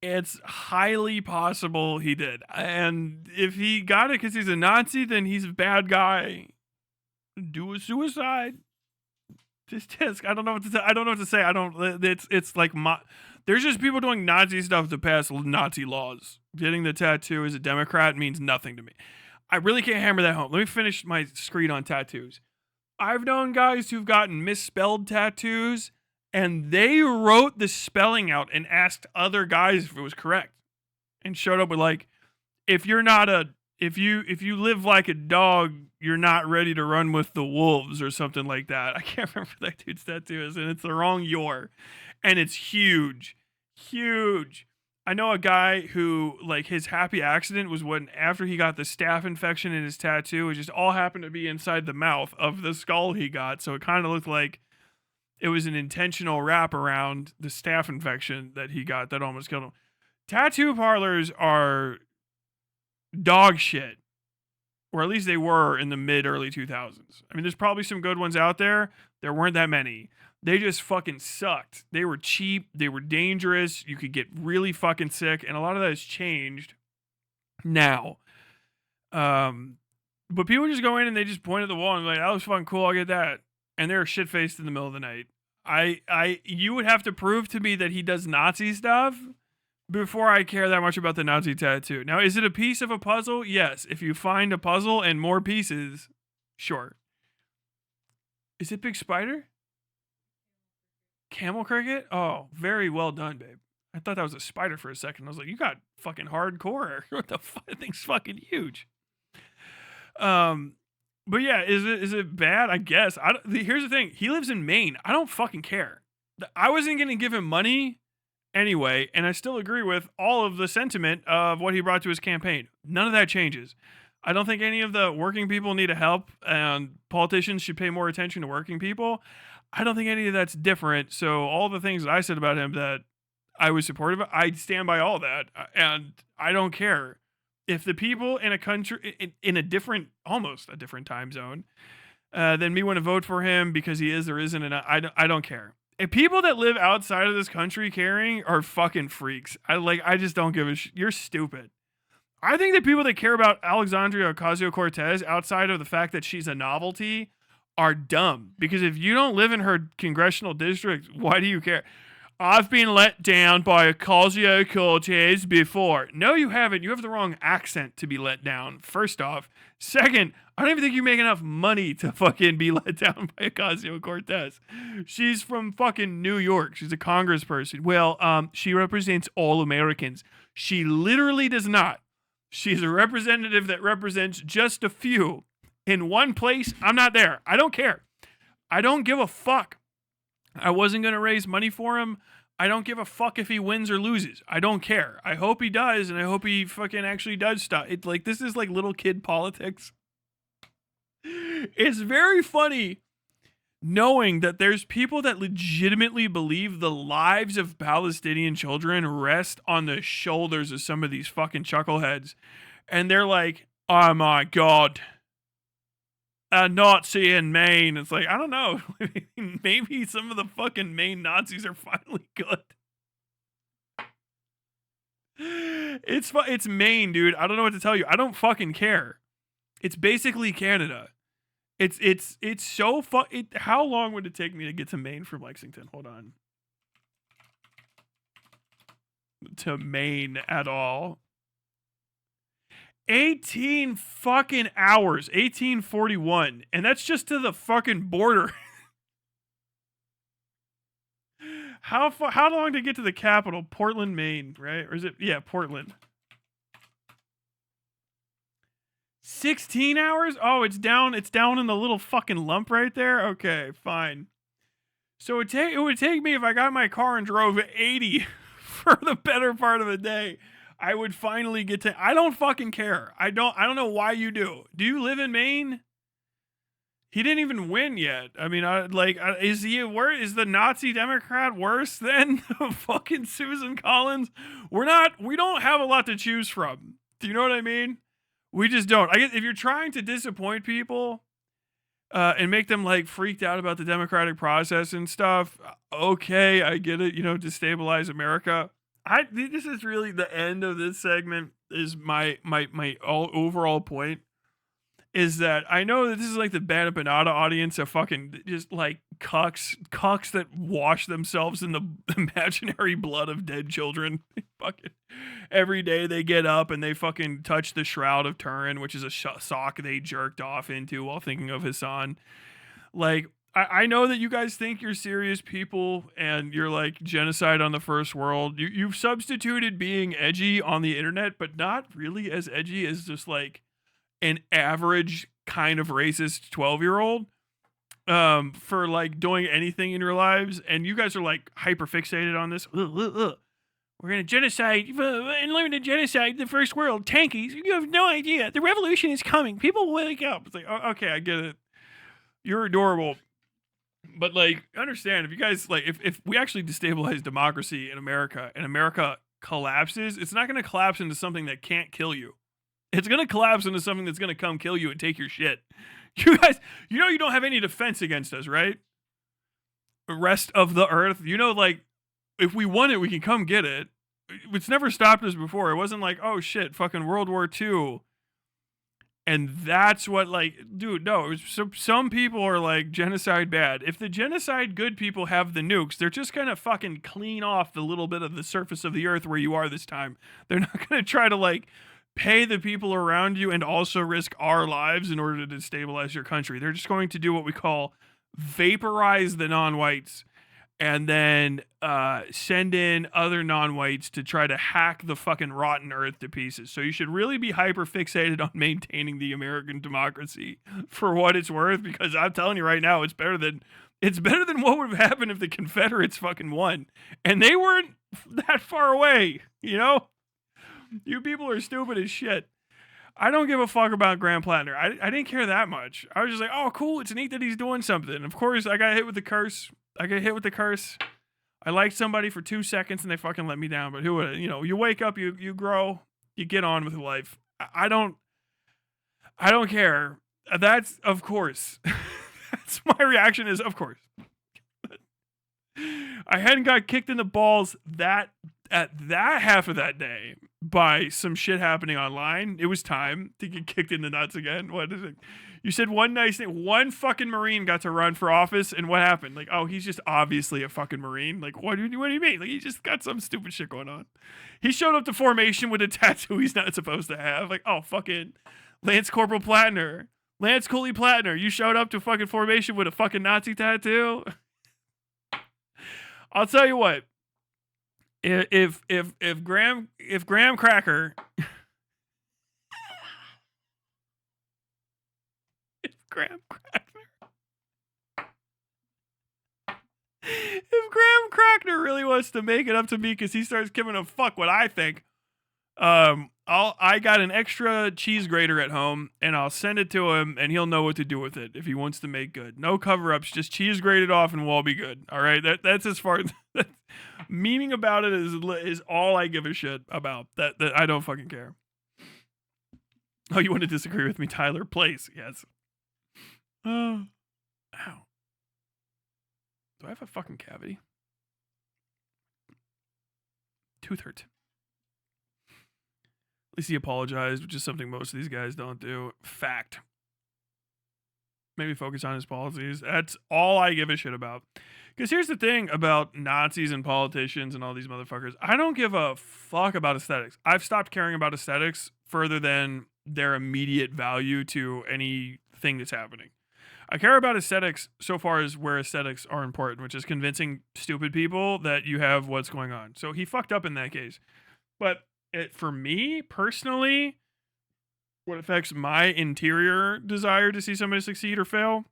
It's highly possible he did, and if he got it because he's a Nazi, then he's a bad guy. Do a suicide. Just I don't know what to say. I don't know what to say. I don't. It's like there's just people doing Nazi stuff to pass Nazi laws. Getting the tattoo as a Democrat means nothing to me. I really can't hammer that home. Let me finish my screed on tattoos. I've known guys who've gotten misspelled tattoos, and they wrote the spelling out and asked other guys if it was correct, and showed up with like, if you live like a dog, you're not ready to run with the wolves or something like that. I can't remember what that dude's tattoo is, and it's the wrong "your," and it's huge. I know a guy who, like, his happy accident was when after he got the staph infection in his tattoo, it just all happened to be inside the mouth of the skull he got, so it kind of looked like it was an intentional wrap around the staph infection that he got that almost killed him. Tattoo parlors are dog shit, or at least they were in the mid-early 2000s. I mean, there's probably some good ones out there. There weren't that many. They just fucking sucked. They were cheap. They were dangerous. You could get really fucking sick, and a lot of that has changed now. But people just go in and they just point at the wall and be like, that was fucking cool, I'll get that. And they're shit-faced in the middle of the night. You would have to prove to me that he does Nazi stuff before I care that much about the Nazi tattoo. Now, is it a piece of a puzzle? Yes. If you find a puzzle and more pieces, sure. Is it Big Spider? Camel cricket? Oh, very well done, babe. I thought that was a spider for a second. I was like, you got fucking hardcore. What the fuck? That thing's fucking huge. But yeah, is it bad? I guess. Here's the thing. He lives in Maine. I don't fucking care. I wasn't gonna give him money anyway, and I still agree with all of the sentiment of what he brought to his campaign. None of that changes. I don't think any of the working people need help, and politicians should pay more attention to working people. I don't think any of that's different. So all the things that I said about him that I was supportive of, I stand by all that, and I don't care if the people in a country in a different, almost a different time zone, than me want to vote for him because he is or isn't, and I don't care. If people that live outside of this country caring are fucking freaks. I just don't give a you're stupid. I think the people that care about Alexandria Ocasio-Cortez outside of the fact that she's a novelty are dumb. Because if you don't live in her congressional district, why do you care? I've been let down by Ocasio-Cortez before. No, you haven't. You have the wrong accent to be let down, first off. Second, I don't even think you make enough money to fucking be let down by Ocasio-Cortez. She's from fucking New York. She's a congressperson. Well, she represents all Americans. She literally does not. She's a representative that represents just a few. In one place, I'm not there. I don't care. I don't give a fuck. I wasn't going to raise money for him. I don't give a fuck if he wins or loses. I don't care. I hope he does, and I hope he fucking actually does stuff. This is like little kid politics. It's very funny knowing that there's people that legitimately believe the lives of Palestinian children rest on the shoulders of some of these fucking chuckleheads. And they're like, oh my God, a Nazi in Maine. It's like, I don't know. Maybe some of the fucking Maine Nazis are finally good. It's Maine, dude. I don't know what to tell you. I don't fucking care. It's basically Canada. It's so how long would it take me to get to Maine from Lexington? Hold on. To Maine at all. 18 fucking hours. 1841. And that's just to the fucking border. How long to get to the capital? Portland, Maine, right? Or is it? Yeah, Portland. 16 hours? Oh, it's down in the little fucking lump right there? Okay, fine. So it would take me, if I got my car and drove 80 for the better part of a day, I would finally get to. I don't fucking care. I don't know why you do. Do you live in Maine? He didn't even win yet. I mean, is the Nazi Democrat worse than fucking Susan Collins? We don't have a lot to choose from. Do you know what I mean? We just don't. I guess if you're trying to disappoint people and make them like freaked out about the democratic process and stuff, okay, I get it. Destabilize America. This is really the end of this segment. Is my overall point is that I know that this is like the Bada Banada audience of fucking just like cucks that wash themselves in the imaginary blood of dead children. Fucking every day they get up and they fucking touch the Shroud of Turin, which is a sock they jerked off into while thinking of Hasan. Like, I know that you guys think you're serious people and you're like genocide on the first world. You've substituted being edgy on the internet, but not really as edgy as just like an average kind of racist 12-year-old for like doing anything in your lives. And you guys are like hyper fixated on this. We're going to genocide, unlimited genocide, the first world, tankies. You have no idea. The revolution is coming. People will wake up. It's like, oh, okay, I get it. You're adorable. But like, understand, if you guys like, if we actually destabilize democracy in America and America collapses, it's not going to collapse into something that can't kill you. It's going to collapse into something that's going to come kill you and take your shit. You guys, you don't have any defense against us, right? The rest of the earth, like, if we want it, we can come get it. It's never stopped us before. It wasn't like, oh shit, fucking World War II And that's what, like, dude, no, it was some people are like genocide bad. If the genocide good people have the nukes, they're just gonna fucking clean off the little bit of the surface of the earth where you are this time. They're not gonna try to like pay the people around you and also risk our lives in order to destabilize your country. They're just going to do what we call vaporize the non-whites and then send in other non-whites to try to hack the fucking rotten earth to pieces. So you should really be hyper fixated on maintaining the American democracy for what it's worth, because I'm telling you right now, it's better than what would have happened if the Confederates fucking won. And they weren't that far away, you know? You people are stupid as shit. I don't give a fuck about Graham Plattner. I didn't care that much. I was just like, oh, cool. It's neat that he's doing something. Of course, I got hit with the curse. I liked somebody for 2 seconds and they fucking let me down. But who would, you wake up, you grow, you get on with life. I don't care. That's, of course. That's my reaction is, of course. I hadn't got kicked in the balls at that half of that day by some shit happening online. It was time to get kicked in the nuts again. What is it? You said one nice thing. One fucking Marine got to run for office, and what happened? Like, oh, he's just obviously a fucking Marine. Like, what do you mean? Like, he just got some stupid shit going on. He showed up to formation with a tattoo he's not supposed to have. Like, oh, fucking Lance Corporal Plattner. Lance Cooley Plattner. You showed up to fucking formation with a fucking Nazi tattoo? I'll tell you what. If Graham Cracker Graham Crackner really wants to make it up to me because he starts giving a fuck what I think, I got an extra cheese grater at home and I'll send it to him and he'll know what to do with it if he wants to make good. No cover-ups, just cheese grated off and we'll all be good. All right, that's as far as meaning about it is all I give a shit about. That I don't fucking care. Oh, you want to disagree with me, Tyler? Please, yes. Ow. Do I have a fucking cavity? Tooth hurt. At least he apologized, which is something most of these guys don't do. Fact. Maybe focus on his policies. That's all I give a shit about. Because here's the thing about Nazis and politicians and all these motherfuckers. I don't give a fuck about aesthetics. I've stopped caring about aesthetics further than their immediate value to anything that's happening. I care about aesthetics so far as where aesthetics are important, which is convincing stupid people that you have what's going on. So he fucked up in that case. But for me, personally, what affects my interior desire to see somebody succeed or fail,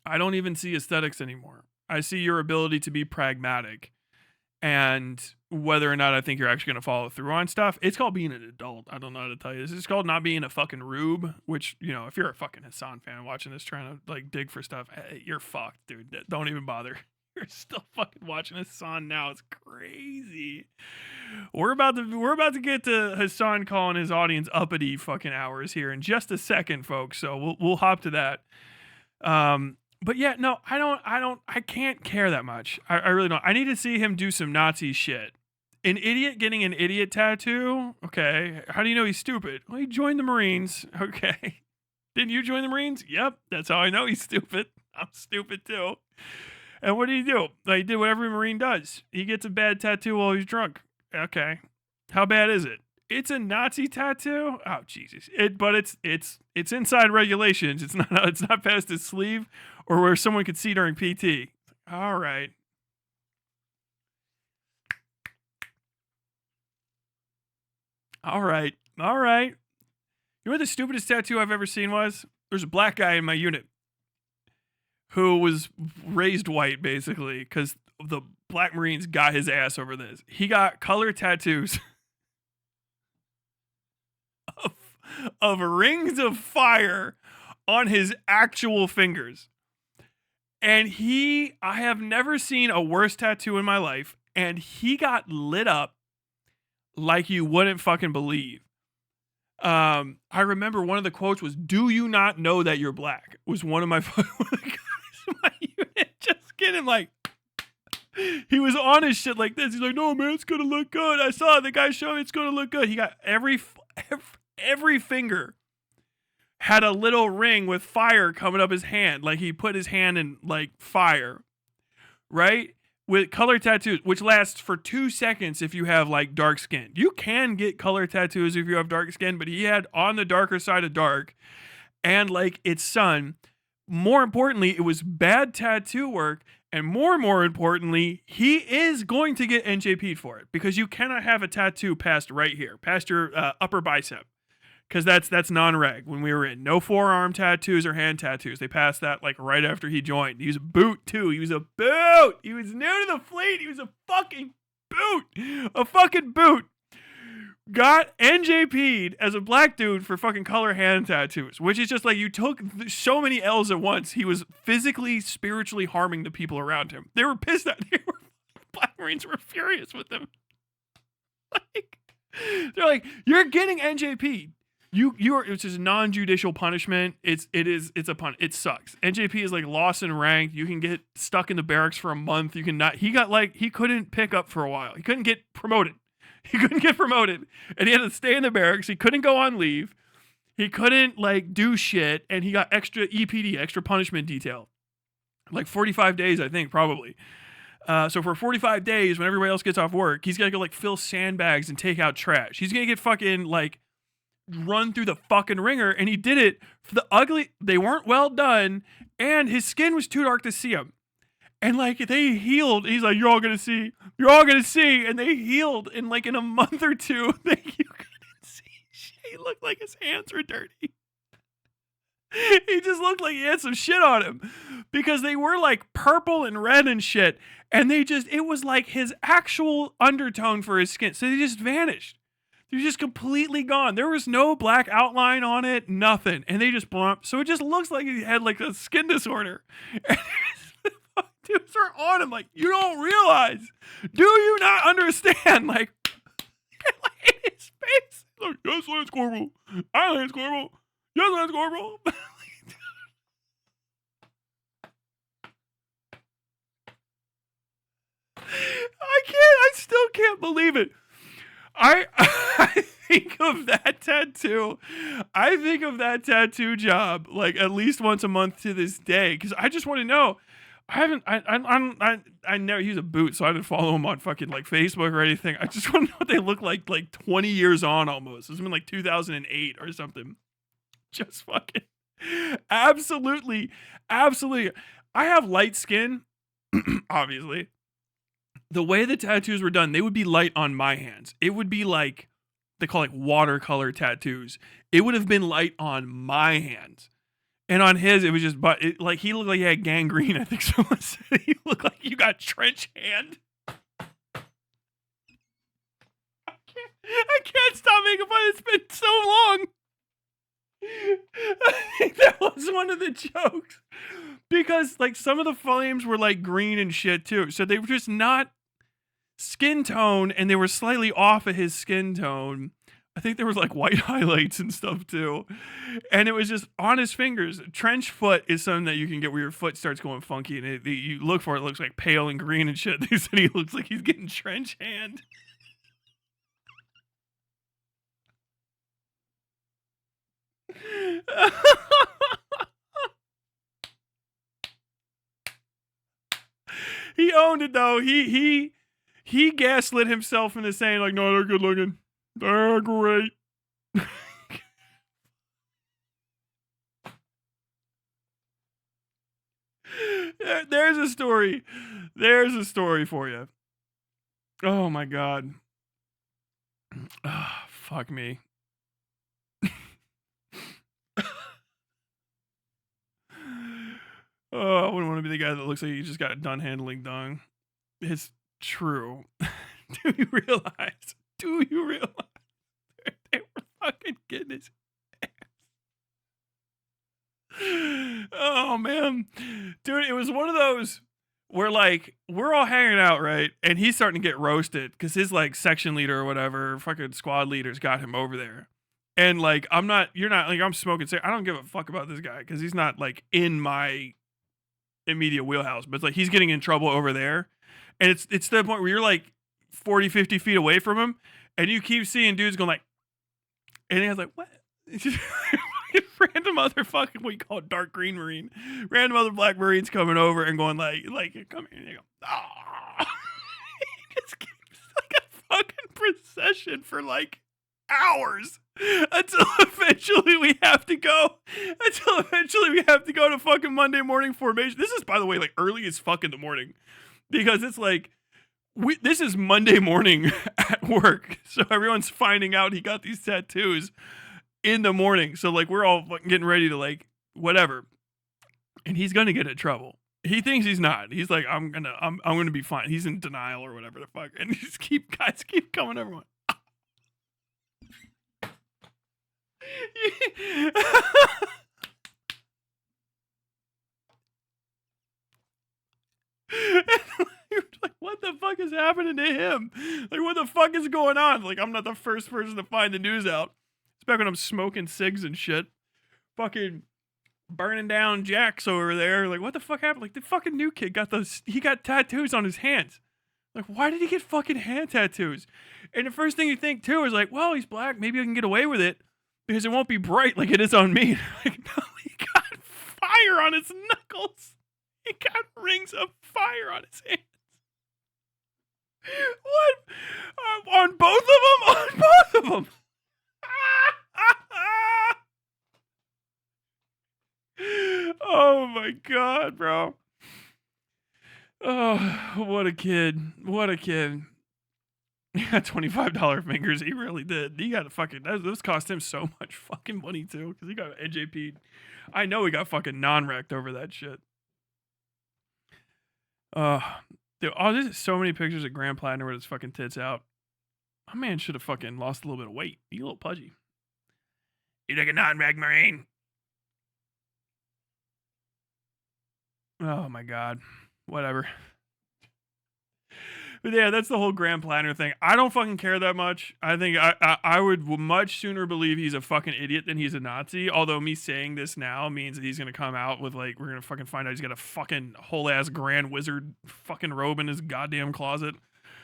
I don't even see aesthetics anymore. I see your ability to be pragmatic and whether or not I think you're actually going to follow through on stuff. It's called being an adult. I don't know how to tell you this. It's called not being a fucking rube, which, if you're a fucking Hasan fan watching this trying to like dig for stuff, you're fucked, dude. Don't even bother. You're still fucking watching Hasan now. It's crazy. We're about to get to Hasan calling his audience uppity fucking hours here in just a second, folks. So we'll hop to that. But yeah, no, I can't care that much. I really don't. I need to see him do some Nazi shit. An idiot getting an idiot tattoo? Okay. How do you know he's stupid? Well, he joined the Marines. Okay. Didn't you join the Marines? Yep. That's how I know he's stupid. I'm stupid too. And what did he do? He did what every Marine does. He gets a bad tattoo while he's drunk. Okay. How bad is it? It's a Nazi tattoo? Oh, Jesus. But it's inside regulations. It's not past his sleeve or where someone could see during PT. All right. All right. You know what the stupidest tattoo I've ever seen was? There's a black guy in my unit who was raised white, basically, because the Black Marines got his ass over this. He got color tattoos of rings of fire on his actual fingers. And I have never seen a worse tattoo in my life. And he got lit up like you wouldn't fucking believe. I remember one of the quotes was, "Do you not know that you're black?" Was one of the guys in my unit just getting like, he was on his shit like this. He's like, "No, man, it's gonna look good. I saw the guy show me it's gonna look good." He got every finger had a little ring with fire coming up his hand. Like he put his hand in like fire, right? With color tattoos, which lasts for 2 seconds if you have like dark skin. You can get color tattoos if you have dark skin, but he had on the darker side of dark and like its sun. More importantly, it was bad tattoo work. And more importantly, he is going to get NJP'd for it because you cannot have a tattoo past right here, past your upper bicep. Because that's non-reg when we were in. No forearm tattoos or hand tattoos. They passed that like right after he joined. He was a boot too. He was a boot. He was new to the fleet. He was a fucking boot. A fucking boot. Got NJP'd as a black dude for fucking color hand tattoos, which is just like you took so many L's at once. He was physically, spiritually harming the people around him. They were pissed at him. Black Marines were furious with him. Like, they're like, you're getting NJP'd. It's just non-judicial punishment. It's a pun. It sucks. NJP is like lost in rank. You can get stuck in the barracks for a month. You can not. He couldn't pick up for a while. He couldn't get promoted. And he had to stay in the barracks. He couldn't go on leave. He couldn't like do shit, and he got extra EPD, extra punishment detail, like 45 days, I think, probably. So for 45 days, when everybody else gets off work, he's gonna go like fill sandbags and take out trash. He's gonna get fucking like run through the fucking ringer, and he did it for the ugly. They weren't well done, and his skin was too dark to see him. And like they healed. He's like, you're all gonna see, and they healed. And like in a month or two, you couldn't see. He looked like his hands were dirty. He just looked like he had some shit on him because they were like purple and red and shit. And it was like his actual undertone for his skin. So they just vanished. They're just completely gone. There was no black outline on it, nothing. And they just blumped. So it just looks like he had like a skin disorder. And dudes are on him like, you don't realize. Do you not understand? Like in his face. Like, yes, Lance Corporal. I Lance Corporal. Yes, Lance Corporal. I still can't believe it. I think of that tattoo. I think of that tattoo job like at least once a month to this day because I just want to know. I never use a boot, so I didn't follow him on fucking like Facebook or anything. I just want to know what they look like 20 years on almost. It's been like 2008 or something. Just fucking absolutely. I have light skin, obviously. The way the tattoos were done, they would be light on my hands. It would be like, they call it watercolor tattoos. It would have been light on my hands. And on his, it was just, like he looked like he had gangrene, I think someone said. He looked like you got trench hand. I can't stop making fun. It's been so long. I think that was one of the jokes. Because like some of the flames were like green and shit too. So they were just not skin tone, and they were slightly off of his skin tone. I think there was like white highlights and stuff too. And it was just on his fingers. Trench foot is something that you can get where your foot starts going funky, and you look for it, looks like pale and green and shit. They said he looks like he's getting trench hand. He owned it though. He gaslit himself into saying like, no, they're good looking. They're great. There's a story. There's a story for you. Oh my god. Oh, fuck me. Oh, I wouldn't want to be the guy that looks like he just got done handling dung. It's true. Do you realize? They were fucking getting his ass. Oh, man. Dude, it was one of those where, like, we're all hanging out, right? And he's starting to get roasted because his, like, section leader or whatever, fucking squad leaders got him over there. And, like, I'm smoking cigarettes. I don't give a fuck about this guy because he's not, like, in my immediate wheelhouse. But, it's like, he's getting in trouble over there. And it's to the point where you're, like, 40, 50 feet away from him. And you keep seeing dudes going, like, and he was like, what? random other fucking, we call it dark green marine, random other black marines coming over and going like come here, and they go, ah. He just keeps like a fucking procession for like hours until eventually we have to go to fucking Monday morning formation. This is, by the way, like early as fuck in the morning, because it's like this is Monday morning at work, so everyone's finding out he got these tattoos in the morning. So like we're all getting ready to like whatever, and he's gonna get in trouble. He thinks he's not. He's like, I'm gonna be fine. He's in denial or whatever the fuck, and guys keep coming over. Like, what the fuck is happening to him? Like, what the fuck is going on? Like, I'm not the first person to find the news out. It's back when I'm smoking cigs and shit. Fucking burning down Jack's over there. Like, what the fuck happened? Like, the fucking new kid got tattoos on his hands. Like, why did he get fucking hand tattoos? And the first thing you think, too, is like, well, he's black. Maybe I can get away with it because it won't be bright like it is on me. Like, no, he got fire on his knuckles. He got rings of fire on his hands. What? On both of them? On both of them. Oh my god, bro. Oh, what a kid. What a kid. He got $25 fingers. He really did. He got a fucking, those cost him so much fucking money too, because he got NJP'd. I know he got fucking non-wrecked over that shit. Dude, oh, there's so many pictures of Grand Platinum with his fucking tits out. My man should have fucking lost a little bit of weight. He's a little pudgy. You like a non-rag marine? Oh my god. Whatever. But yeah, that's the whole Grand Planner thing. I don't fucking care that much. I think I would much sooner believe he's a fucking idiot than he's a Nazi. Although me saying this now means that he's gonna come out with like, we're gonna fucking find out he's got a fucking whole ass Grand Wizard fucking robe in his goddamn closet.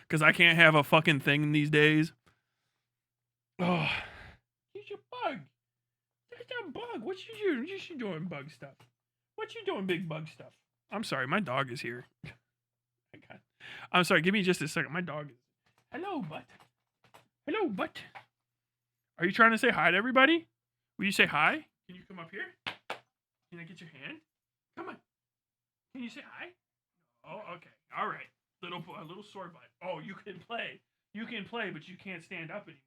Because I can't have a fucking thing these days. Oh, he's a bug. That's a bug. What you doing, bug stuff? What you doing, big bug stuff? I'm sorry, my dog is here. I'm sorry, give me just a second. My dog is. Hello, butt. Hello, butt. Are you trying to say hi to everybody? Will you say hi? Can you come up here? Can I get your hand? Come on. Can you say hi? Oh, okay. All right. Little sore butt. Oh, you can play. You can play, but you can't stand up anymore.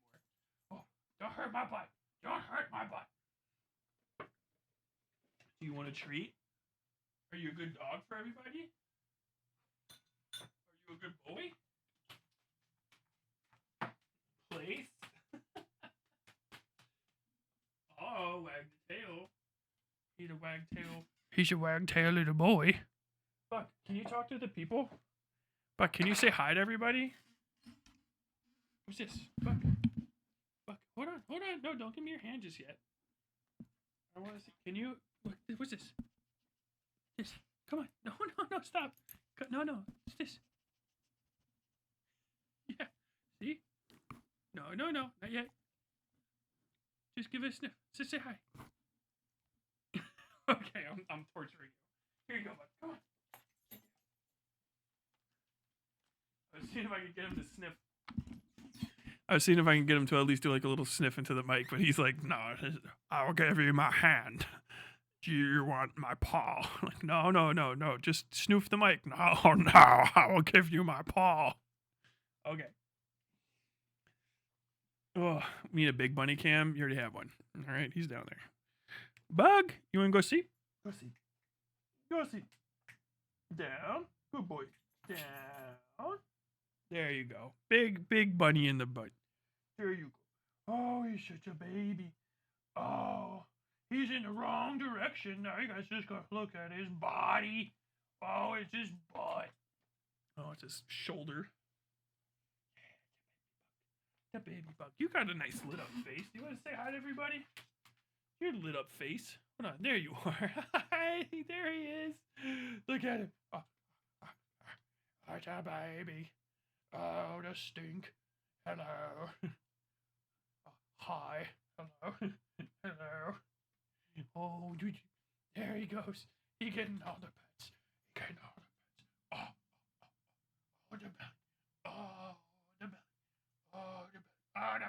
Oh, don't hurt my butt. Don't hurt my butt. Do you want a treat? Are you a good dog for everybody? Are you a good boy? Place? Oh, wag the tail. He's a wagtail. He's a wagtail little boy. Buck, can you talk to the people? Buck, can you say hi to everybody? Who's this? Buck. Buck, hold on. No, don't give me your hand just yet. I want to see. Can you? What's this? This. Come on. No, stop. No. What's this? Yeah. See? No, not yet. Just give it a sniff. Just say hi. Okay, I'm torturing you. Here you go, bud. Come on. I was seeing if I could get him to sniff. I was seeing if I can get him to at least do like a little sniff into the mic, but he's like, no, I'll give you my hand. Do you want my paw? Like, no, just snoof the mic. No, I will give you my paw. Okay. Oh, we need a big bunny cam. You already have one. All right, he's down there. Bug, you want to go see? Go see. Down. Good boy. Down. There you go. Big bunny in the butt. There you go. Oh, he's such a baby. Oh, he's in the wrong direction. Now you guys just gotta look at his body. Oh, it's his butt. Oh, it's his shoulder. The baby bug. You got a nice lit up face. Do you want to say hi to everybody? Your lit up face. Hold on. There you are. Hi. There he is. Look at him. Oh, it's a baby. Oh, the stink. Hello. Hi. Hello. Hello. Oh, dude, there he goes. He getting all the pets. He getting all the pets. Oh, the belly. Oh, the belly. Oh, the belly. Oh, no.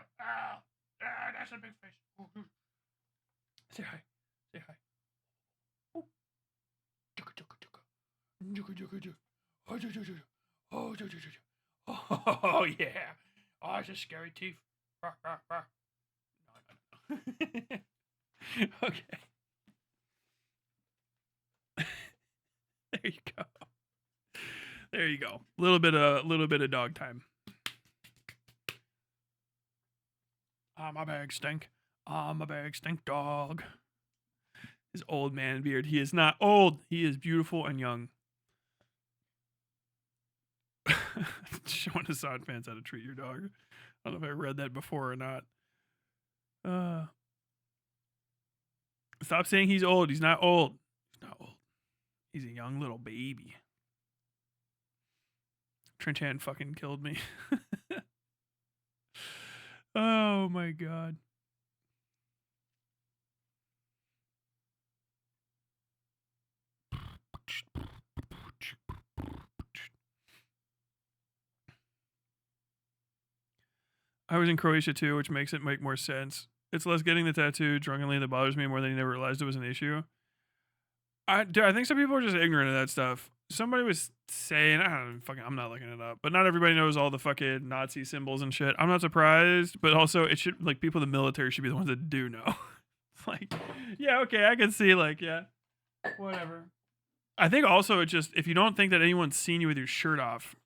Oh, that's a big fish. Ooh, ooh. Say hi. Say hi. Oh, chuka, chuka, chuka. Chuka, chuka, chuka. Oh, chuka, chuka, chuka. Oh, chuka, chuka, chuka. Oh, yeah. Oh, it's a scary teeth. No, no, no. Okay. There you go. There you go. Little bit of dog time. Ah, my bag stink. Ah, my bag stink, dog. His old man beard. He is not old. He is beautiful and young. Showing Hasan fans how to treat your dog. I don't know if I read that before or not. Stop saying he's old. He's not old. He's not old. He's a young little baby. Trench hand fucking killed me. Oh my god. I was in Croatia too, which makes it make more sense. It's less getting the tattoo drunkenly that bothers me more than he never realized it was an issue. I think some people are just ignorant of that stuff. Somebody was saying, I don't know, I'm not looking it up, but not everybody knows all the fucking Nazi symbols and shit. I'm not surprised, but also it should, like, people in the military should be the ones that do know. It's like, yeah, okay, I can see, like, yeah, whatever. I think also it just, if you don't think that anyone's seen you with your shirt off,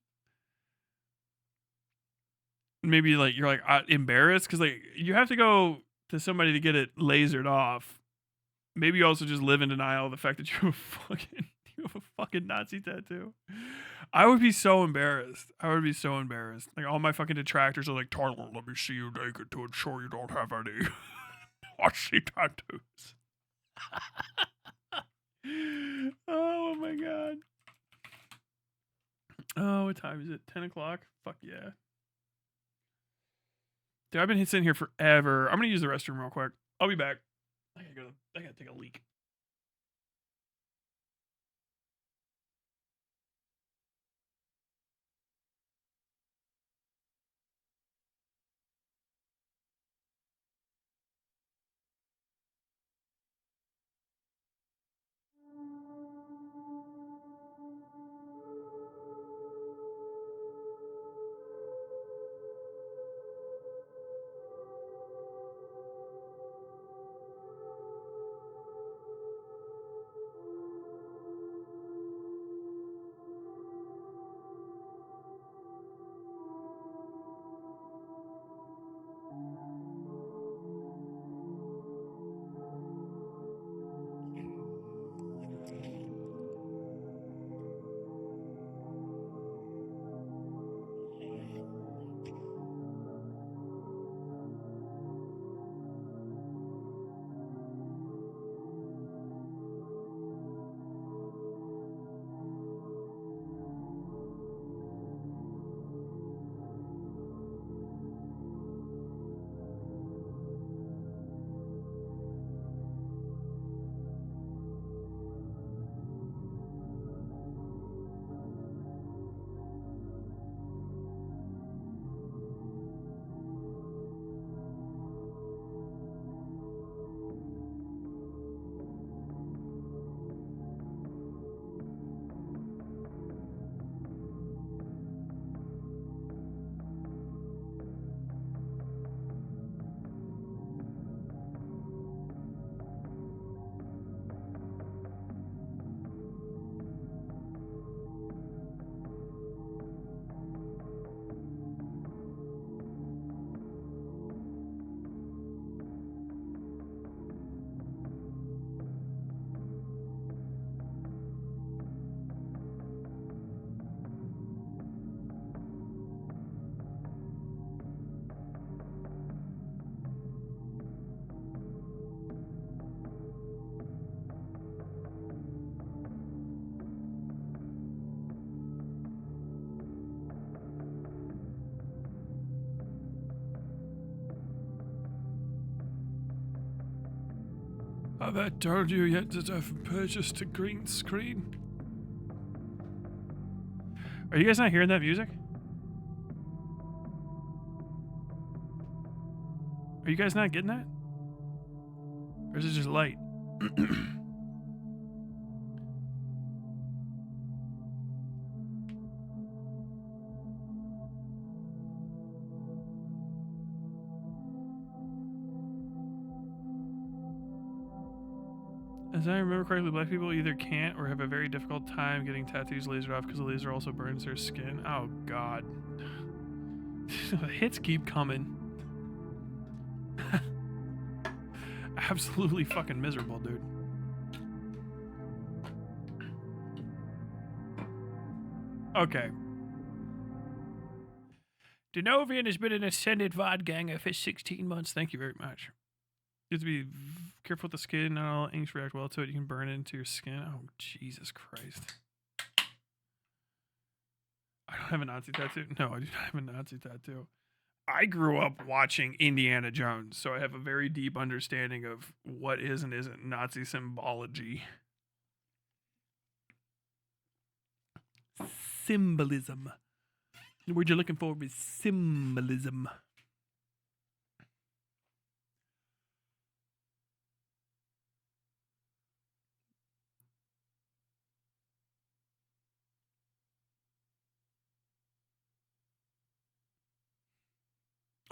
maybe like you're like embarrassed because like you have to go to somebody to get it lasered off. Maybe you also just live in denial of the fact that you have a fucking Nazi tattoo. I would be so embarrassed. I would be so embarrassed. Like all my fucking detractors are like, Tyler, let me see you naked to ensure you don't have any Nazi tattoos. Oh my god. Oh, what time is it? 10 o'clock? Fuck yeah. Dude, I've been sitting here forever. I'm gonna use the restroom real quick. I'll be back. I gotta take a leak. Have I told you yet that I've purchased a green screen? Are you guys not hearing that music? Are you guys not getting that? Or is it just light? As I remember correctly, black people either can't or have a very difficult time getting tattoos lasered off because the laser also burns their skin. Oh, God. The hits keep coming. Absolutely fucking miserable, dude. Okay. Denovian has been an ascended Vodganger for 16 months. Thank you very much. You have to be careful with the skin. Not all inks react well to it. You can burn it into your skin. Oh, Jesus Christ. I don't have a Nazi tattoo. No, I do not have a Nazi tattoo. I grew up watching Indiana Jones, so I have a very deep understanding of what is and isn't Nazi symbology. Symbolism. The word you're looking for is symbolism.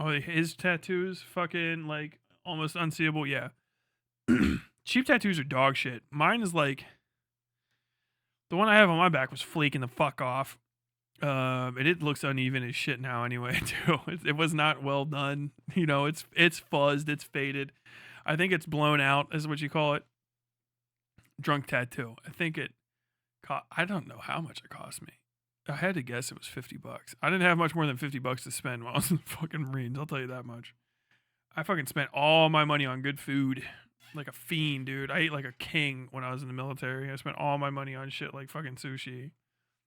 Oh, his tattoos, fucking like almost unseeable. Yeah, cheap tattoos are dog shit. Mine is like the one I have on my back was flaking the fuck off. And it looks uneven as shit now anyway too. It was not well done. You know, it's fuzzed, it's faded. I think it's blown out, is what you call it. Drunk tattoo. I think it. I don't know how much it cost me. I had to guess it was $50. I didn't have much more than $50 to spend while I was in the fucking Marines. I'll tell you that much. I fucking spent all my money on good food, like a fiend, dude. I ate like a king when I was in the military. I spent all my money on shit like fucking sushi.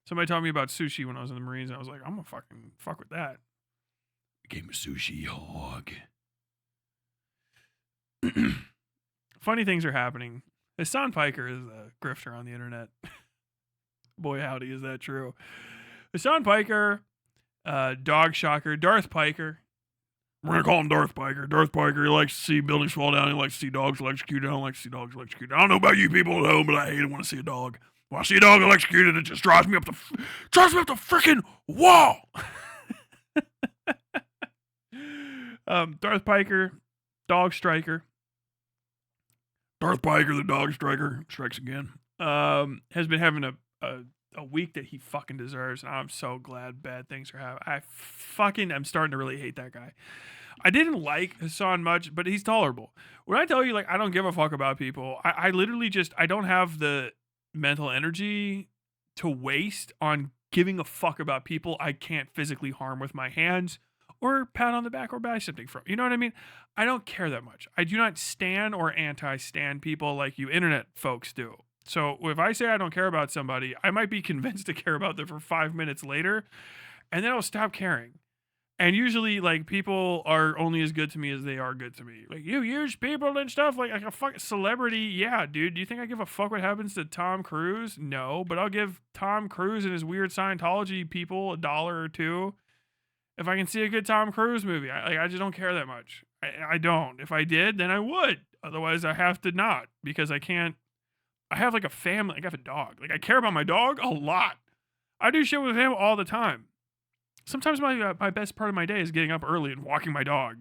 Somebody taught me about sushi when I was in the Marines, and I was like, I'm gonna fucking fuck with that. Became a sushi hog. Funny things are happening. Hasan Piker is a grifter on the internet. Boy, howdy, is that true. Hasan Piker, Dog Shocker, Darth Piker. We're gonna call him Darth Piker. Darth Piker, he likes to see buildings fall down. He likes to see dogs electrocuted. I don't like to see dogs electrocuted. I don't know about you people at home, but I hate it when I see a dog. When I see a dog electrocuted, it just drives me up the freaking wall. Darth Piker, Dog Striker. Darth Piker, the Dog Striker, strikes again. Has been having a week that he fucking deserves, and I'm so glad bad things are happening. I'm starting to really hate that guy. I didn't like Hasan much, but he's tolerable. When I tell you, like, I don't give a fuck about people, I literally just, I don't have the mental energy to waste on giving a fuck about people I can't physically harm with my hands or pat on the back or buy something from. You know what I mean? I don't care that much. I do not stan or anti-stan people like you internet folks do. So if I say I don't care about somebody, I might be convinced to care about them for 5 minutes later, and then I'll stop caring. And usually, like, people are only as good to me as they are good to me. Like, you use people and stuff like a fucking celebrity. Yeah, dude. Do you think I give a fuck what happens to Tom Cruise? No, but I'll give Tom Cruise and his weird Scientology people $1 or $2 if I can see a good Tom Cruise movie. I just don't care that much. I don't. If I did, then I would. Otherwise, I have to not, because I can't. I have like a family. I have a dog. Like, I care about my dog a lot. I do shit with him all the time. Sometimes my best part of my day is getting up early and walking my dog.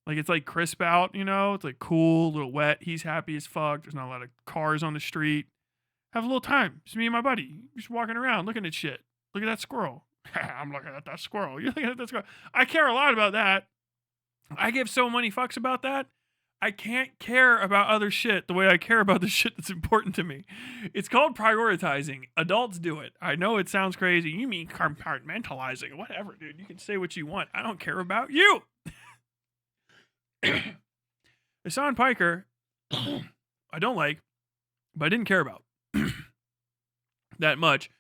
Like, it's like crisp out, you know? It's like cool, a little wet. He's happy as fuck. There's not a lot of cars on the street. Have a little time. Just me and my buddy. Just walking around, looking at shit. Look at that squirrel. I'm looking at that squirrel. You're looking at that squirrel. I care a lot about that. I give so many fucks about that. I can't care about other shit the way I care about the shit that's important to me. It's called prioritizing. Adults do it. I know it sounds crazy. You mean compartmentalizing. Whatever, dude. You can say what you want. I don't care about you. Hasan Piker, I don't like, but I didn't care about that much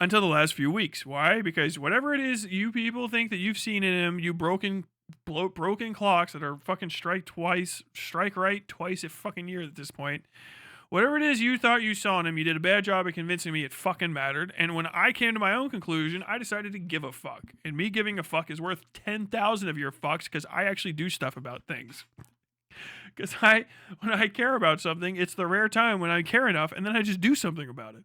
until the last few weeks. Why? Because whatever it is you people think that you've seen in him, you broken broken clocks that are fucking strike right twice a fucking year at this point. Whatever it is you thought you saw in him, you did a bad job of convincing me it fucking mattered. And when I came to my own conclusion, I decided to give a fuck. And me giving a fuck is worth 10,000 of your fucks because I actually do stuff about things. Because when I care about something, it's the rare time when I care enough and then I just do something about it.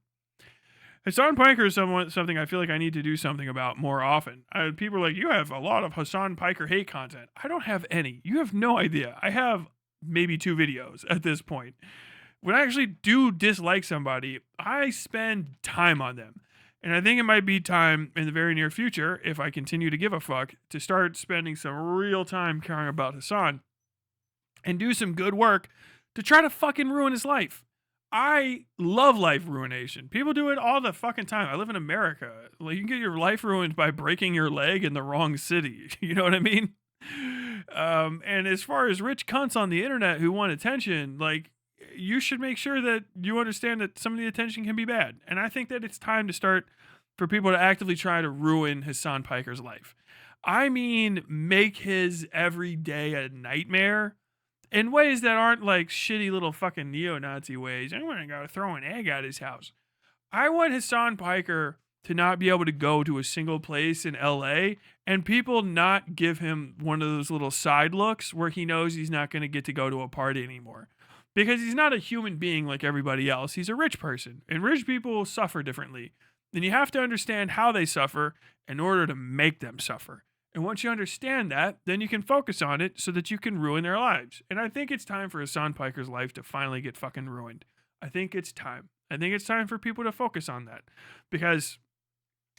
Hasan Piker is something I feel like I need to do something about more often. People are like, you have a lot of Hasan Piker hate content. I don't have any. You have no idea. I have maybe 2 videos at this point. When I actually do dislike somebody, I spend time on them. And I think it might be time in the very near future, if I continue to give a fuck, to start spending some real time caring about Hasan and do some good work to try to fucking ruin his life. I love life ruination. People do it all the fucking time. I live in America. Like, you can get your life ruined by breaking your leg in the wrong city. You know what I mean? And as far as rich cunts on the internet who want attention, like, you should make sure that you understand that some of the attention can be bad. And I think that it's time to start for people to actively try to ruin Hasan Piker's life. I mean, make his everyday a nightmare in ways that aren't like shitty little fucking neo-Nazi ways. I want to go throw an egg at his house. I want Hasan Piker to not be able to go to a single place in LA and people not give him one of those little side looks where he knows he's not going to get to go to a party anymore. Because he's not a human being like everybody else. He's a rich person. And rich people suffer differently. And you have to understand how they suffer in order to make them suffer. And once you understand that, then you can focus on it so that you can ruin their lives. And I think it's time for Hasan Piker's life to finally get fucking ruined. I think it's time. I think it's time for people to focus on that. Because,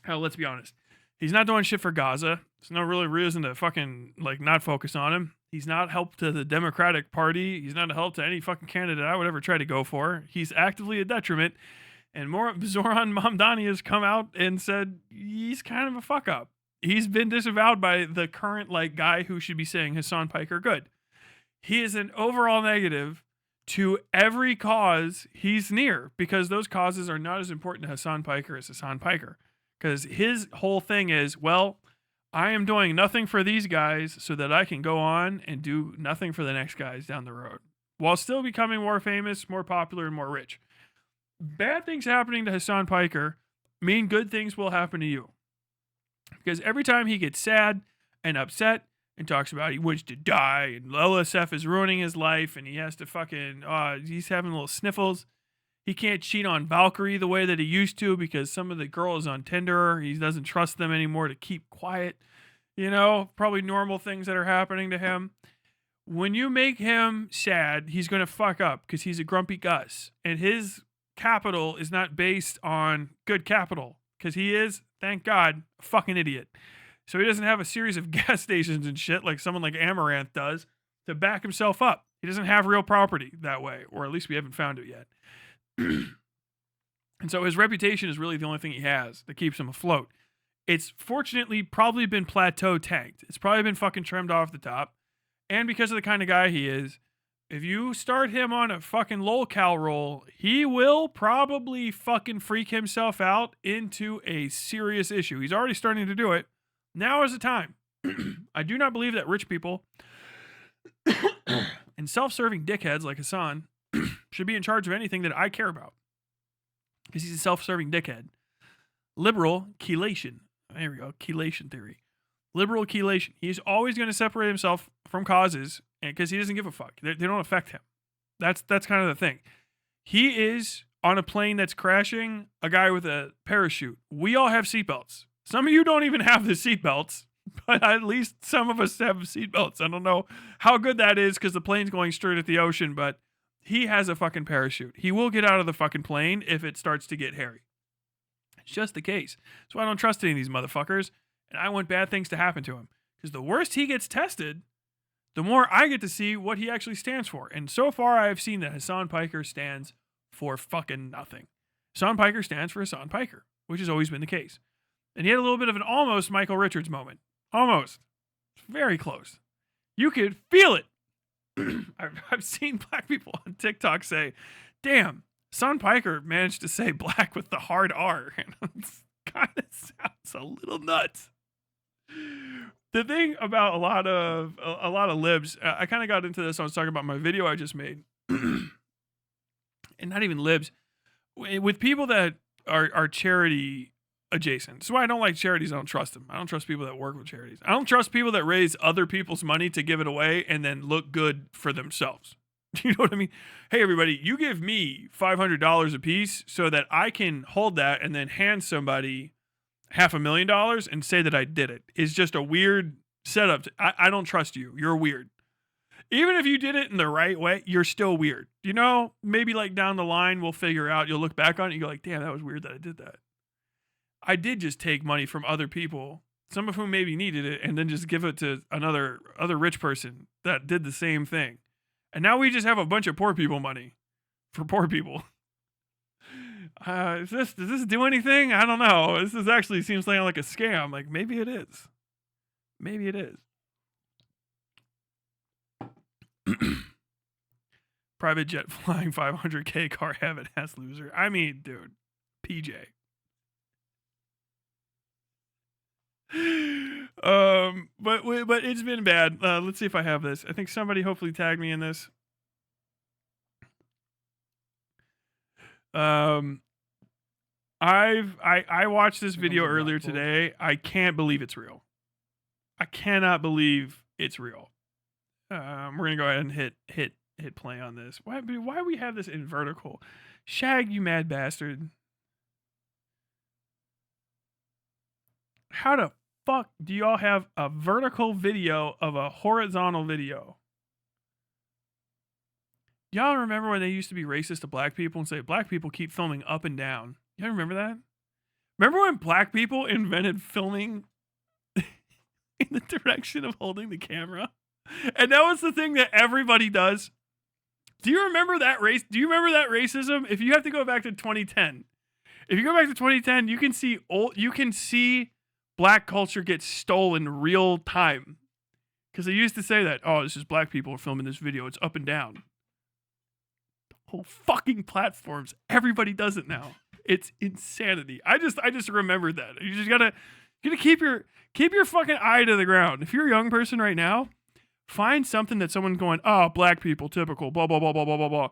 hell, let's be honest. He's not doing shit for Gaza. There's no really reason to fucking, like, not focus on him. He's not help to the Democratic Party. He's not a help to any fucking candidate I would ever try to go for. He's actively a detriment. And Zoran Mamdani has come out and said he's kind of a fuck up. He's been disavowed by the current like guy who should be saying Hasan Piker good. He is an overall negative to every cause he's near because those causes are not as important to Hasan Piker as Hasan Piker. Because his whole thing is, well, I am doing nothing for these guys so that I can go on and do nothing for the next guys down the road while still becoming more famous, more popular, and more rich. Bad things happening to Hasan Piker mean good things will happen to you. Because every time he gets sad and upset and talks about he wants to die and LSF is ruining his life and he has to fucking, he's having little sniffles. He can't cheat on Valkyrie the way that he used to because some of the girls on Tinder, he doesn't trust them anymore to keep quiet. You know, probably normal things that are happening to him. When you make him sad, he's going to fuck up because he's a grumpy Gus. And his capital is not based on good capital because he is, thank God, a fucking idiot. So he doesn't have a series of gas stations and shit like someone like Amaranth does to back himself up. He doesn't have real property that way, or at least we haven't found it yet. And so his reputation is really the only thing he has that keeps him afloat. It's fortunately probably been plateau tanked. It's probably been fucking trimmed off the top. And because of the kind of guy he is, if you start him on a fucking lolcow roll, he will probably fucking freak himself out into a serious issue. He's already starting to do it. Now is the time. I do not believe that rich people and self-serving dickheads like Hasan should be in charge of anything that I care about. Because he's a self-serving dickhead. Liberal chelation. There we go. Chelation theory. Liberal chelation. He's always going to separate himself from causes because he doesn't give a fuck. They don't affect him. That's kind of the thing. He is on a plane that's crashing, a guy with a parachute. We all have seatbelts. Some of you don't even have the seatbelts, but at least some of us have seatbelts. I don't know how good that is because the plane's going straight at the ocean, but he has a fucking parachute. He will get out of the fucking plane if it starts to get hairy. It's just the case. So I don't trust any of these motherfuckers, and I want bad things to happen to him. Because the worse he gets tested, the more I get to see what he actually stands for. And so far, I have seen that Hasan Piker stands for fucking nothing. Hasan Piker stands for Hasan Piker, which has always been the case. And he had a little bit of an almost Michael Richards moment. Almost. Very close. You could feel it. I've seen black people on TikTok say, damn, Hasan Piker managed to say black with the hard R. And it kind of sounds a little nuts. The thing about a lot of libs, I kind of got into this. I was talking about my video I just made, and not even libs, with people that are charity adjacent. So why I don't like charities. I don't trust them. I don't trust people that work with charities. I don't trust people that raise other people's money to give it away and then look good for themselves. You know what I mean? Hey, everybody, you give me $500 a piece so that I can hold that and then hand somebody $500,000 and say that I did it. It's just a weird setup. I don't trust you. You're weird. Even if you did it in the right way, you're still weird. You know, maybe like down the line, we'll figure out, you'll look back on it and you're like, damn, that was weird that I did that. I did just take money from other people, some of whom maybe needed it, and then just give it to other rich person that did the same thing. And now we just have a bunch of poor people money for poor people. Does this do anything? I don't know. This is actually seems like a scam. Like maybe it is. Maybe it is. Private jet flying 500K car habit ass loser. I mean, dude, PJ. But it's been bad. Let's see if I have this. I think somebody hopefully tagged me in this. I watched this video earlier today. I can't believe it's real. I cannot believe it's real. We're gonna go ahead and hit play on this. Why do we have this in vertical? Shag, you mad bastard. How the fuck do y'all have a vertical video of a horizontal video? Y'all remember when they used to be racist to black people and say black people keep filming up and down? Y'all remember that? Remember when black people invented filming in the direction of holding the camera? And that was the thing that everybody does. Do you remember that race? Do you remember that racism? If you have to go back to 2010, if you go back to 2010, you can see black culture get stolen real time. Because they used to say that, oh, this is black people filming this video. It's up and down. The whole fucking platforms. Everybody does it now. It's insanity. I just remembered that. You just gotta keep your fucking eye to the ground. If you're a young person right now, find something that someone's going, oh, black people, typical, blah, blah, blah, blah, blah, blah, blah.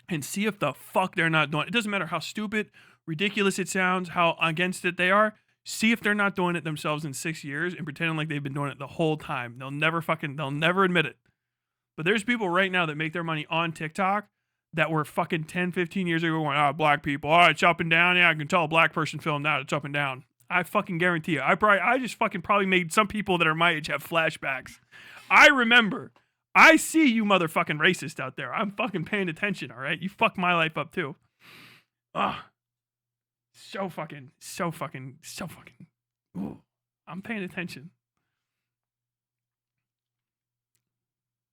And see if the fuck they're not doing it. It doesn't matter how stupid, ridiculous it sounds, how against it they are. See if they're not doing it themselves in 6 years and pretending like they've been doing it the whole time. They'll never admit it. But there's people right now that make their money on TikTok that were fucking 10, 15 years ago going, oh, black people, oh, it's up and down. Yeah, I can tell a black person film that it's up and down. I fucking guarantee you. I just fucking probably made some people that are my age have flashbacks. I remember. I see you motherfucking racist out there. I'm fucking paying attention, all right? You fuck my life up too. Ugh. So fucking. Ooh, I'm paying attention.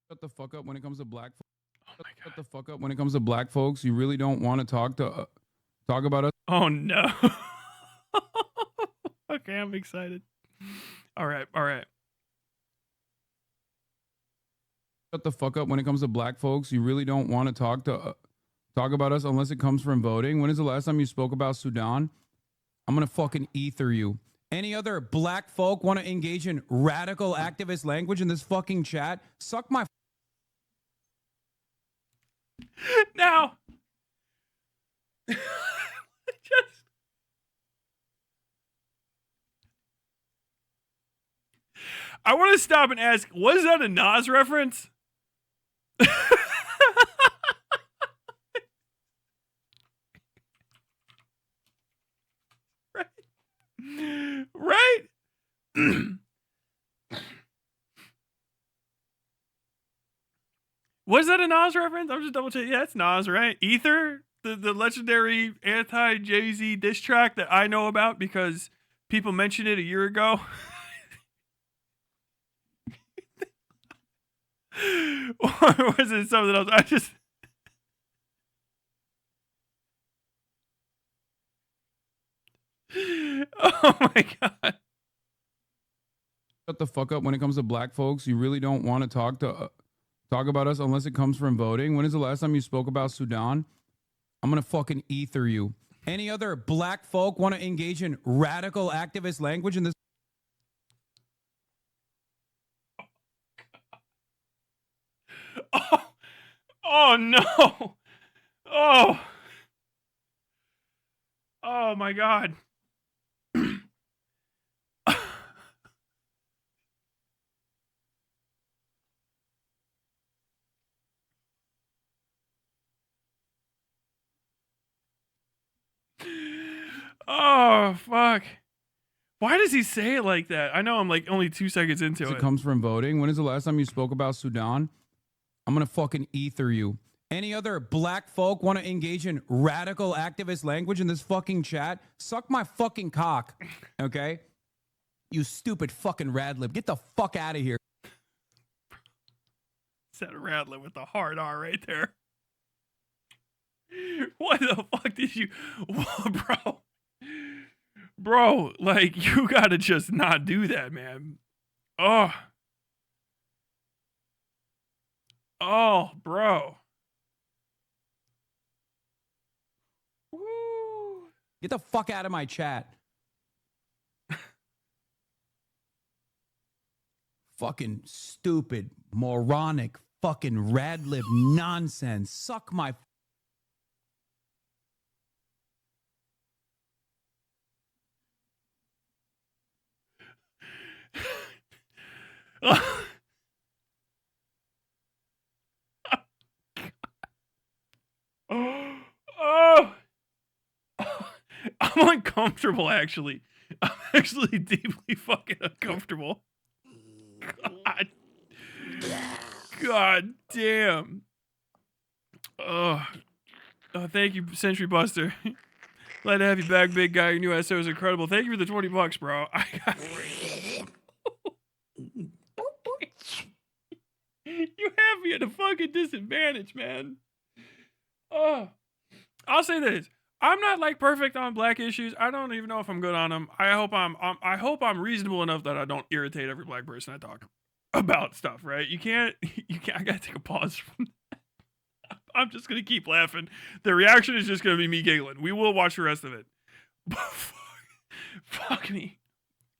Shut the fuck up when it comes to black folks. Oh my God. Shut the fuck up when it comes to black folks. You really don't want to talk about us. Oh no. Okay, I'm excited. All right. Shut the fuck up when it comes to black folks. You really don't want to talk about us unless it comes from voting. When is the last time you spoke about Sudan? I'm gonna fucking ether you. Any other black folk want to engage in radical activist language in this fucking chat? Suck my. Now. I want to stop and ask, was that a Nas reference? Right? Was that a Nas reference? I'm just double checking. Yeah, it's Nas, right? Ether, the legendary anti-Jay-Z diss track that I know about because people mentioned it a year ago. Or was it something else? Oh my God. Shut the fuck up when it comes to black folks. You really don't want to talk about us unless it comes from voting. When is the last time you spoke about Sudan? I'm gonna fucking ether you. Any other black folk want to engage in radical activist language in this? Oh no. Oh. Oh my God. Oh fuck. Why does he say it like that? I know I'm like only 2 seconds into It it. comes from voting. When is the last time you spoke about Sudan? I'm gonna fucking ether you. Any other black folk want to engage in radical activist language in this fucking chat? Suck my fucking cock, okay? You stupid fucking radlib. Get the fuck out of here. Said Radler with the hard R right there. What the fuck did you, bro? Bro, like you gotta just not do that, man. Oh, oh, bro. Woo. Get the fuck out of my chat. Fucking stupid, moronic, fucking radlib nonsense. Suck my Oh, I'm uncomfortable. Actually, I'm actually deeply fucking uncomfortable. God, God damn. Oh, thank you, Century Buster. Glad to have you back, big guy. Your new SO is incredible. Thank you for the $20, bro. You have me at a fucking disadvantage, man. Oh, I'll say this. I'm not like perfect on black issues. I don't even know if I'm good on them. I hope I'm reasonable enough that I don't irritate every black person I talk about stuff, right? You can't I gotta take a pause from that. I'm just gonna keep laughing. The reaction is just gonna be me giggling. We will watch the rest of it. But fuck me.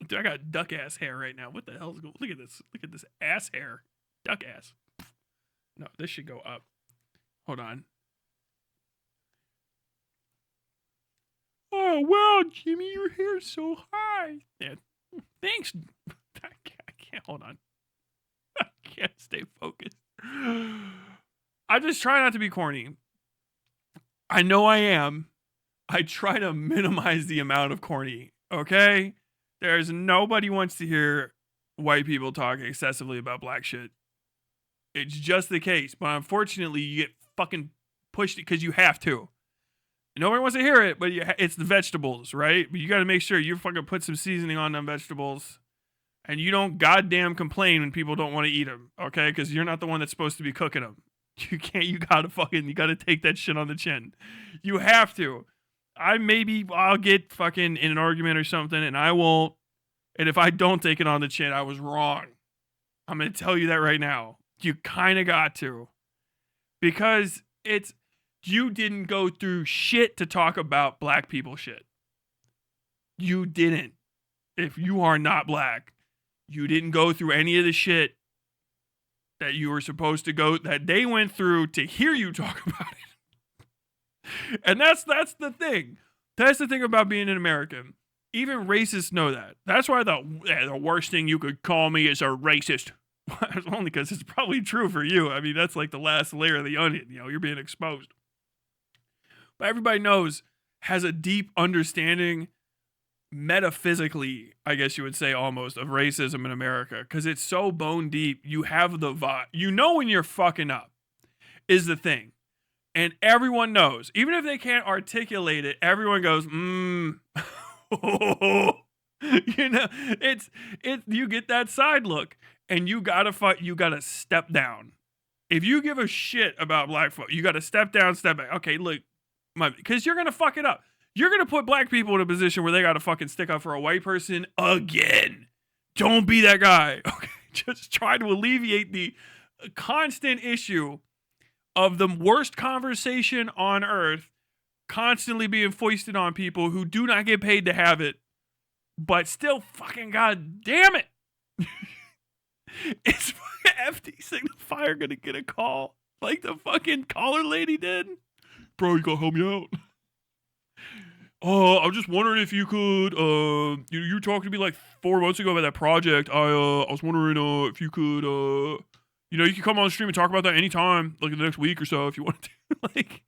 Dude, I got duck ass hair right now. What the hell's going? Look at this. Look at this ass hair. Duck ass. No, this should go up. Hold on. Oh, wow, Jimmy, your hair's so high. Yeah, thanks. I can't, hold on. I can't stay focused. I just try not to be corny. I know I am. I try to minimize the amount of corny, okay? There's nobody wants to hear white people talk excessively about black shit. It's just the case. But unfortunately, you get fucking pushed because you have to. Nobody wants to hear it, but it's the vegetables, right? But you got to make sure you fucking put some seasoning on them vegetables, and you don't goddamn complain when people don't want to eat them, okay? Because you're not the one that's supposed to be cooking them. You can't. You gotta take that shit on the chin. You have to. I'll get fucking in an argument or something, and I won't. And if I don't take it on the chin, I was wrong. I'm gonna tell you that right now. You kind of got to, because you didn't go through shit to talk about black people shit. You didn't. If you are not black, you didn't go through any of the shit that you were supposed to go, that they went through to hear you talk about it. And that's the thing. That's the thing about being an American. Even racists know that. That's why the worst thing you could call me is a racist. Only because it's probably true for you. I mean, that's like the last layer of the onion. You know, you're being exposed. But everybody knows, has a deep understanding, metaphysically, I guess you would say almost, of racism in America. Because it's so bone deep. You have the vibe. You know when you're fucking up, is the thing. And everyone knows. Even if they can't articulate it, everyone goes, You know, it's you get that side look, and you gotta fight. You gotta step down. If you give a shit about black folk, you gotta step down, step back. Okay, look, because you're gonna fuck it up. You're gonna put black people in a position where they gotta fucking stick up for a white person again. Don't be that guy. Okay, just try to alleviate the constant issue of the worst conversation on earth constantly being foisted on people who do not get paid to have it, but still fucking god damn it. Is FD Signifier gonna get a call? like the fucking caller lady did. Bro, you gotta help me out. I was just wondering if you could, you were talking to me like 4 months ago about that project. I was wondering, if you could, you can come on the stream and talk about that anytime, like in the next week or so if you want to. Like,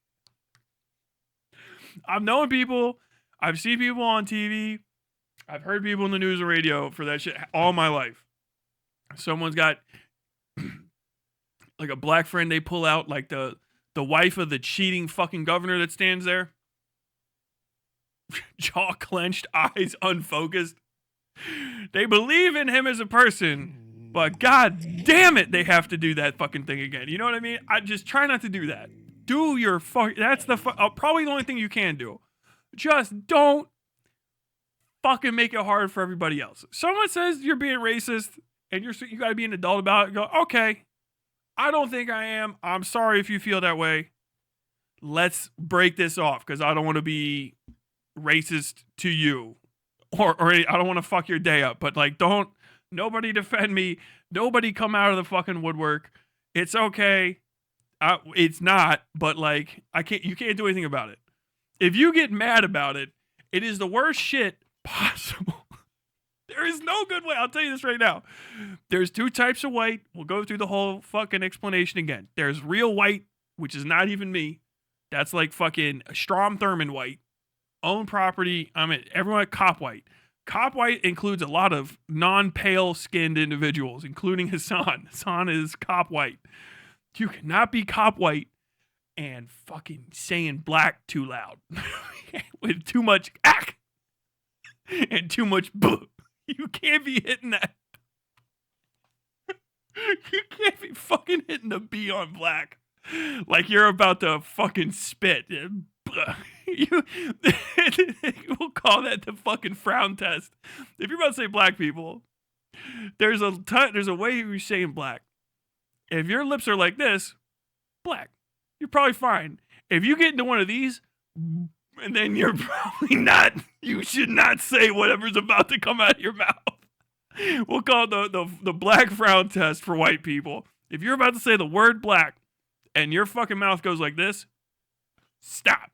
I've known people, I've seen people on TV, I've heard people in the news and radio for that shit all my life. Someone's got like a black friend they pull out, like the wife of the cheating fucking governor that stands there. Jaw clenched, eyes unfocused. They believe in him as a person, but god damn it, they have to do that fucking thing again. You know what I mean? I just try not to do that. Do your fuck. That's the probably the only thing you can do. Just don't fucking make it hard for everybody else. Someone says you're being racist and you gotta be an adult about it. Go, okay, I don't think I am. I'm sorry if you feel that way. Let's break this off because I don't want to be racist to you, or I don't want to fuck your day up. But like, nobody defend me. Nobody come out of the fucking woodwork. It's okay. It's not. But like, you can't do anything about it. If you get mad about it, it is the worst shit possible. There is no good way. I'll tell you this right now. There's 2 types of white. We'll go through the whole fucking explanation again. There's real white, which is not even me. That's like fucking Strom Thurmond white. Own property. Everyone at cop white. Cop white includes a lot of non-pale skinned individuals, including Hasan. Hasan is cop white. You cannot be cop white and fucking saying black too loud. With too much ack and too much buh. You can't be hitting that. You can't be fucking hitting the B on black like you're about to fucking spit. We'll call that the fucking frown test. If you're about to say black people, there's a way you're saying black. If your lips are like this, black, you're probably fine. If you get into one of these, and then you're probably not. You should not say whatever's about to come out of your mouth. We'll call it the black frown test for white people. If you're about to say the word black, and your fucking mouth goes like this, stop.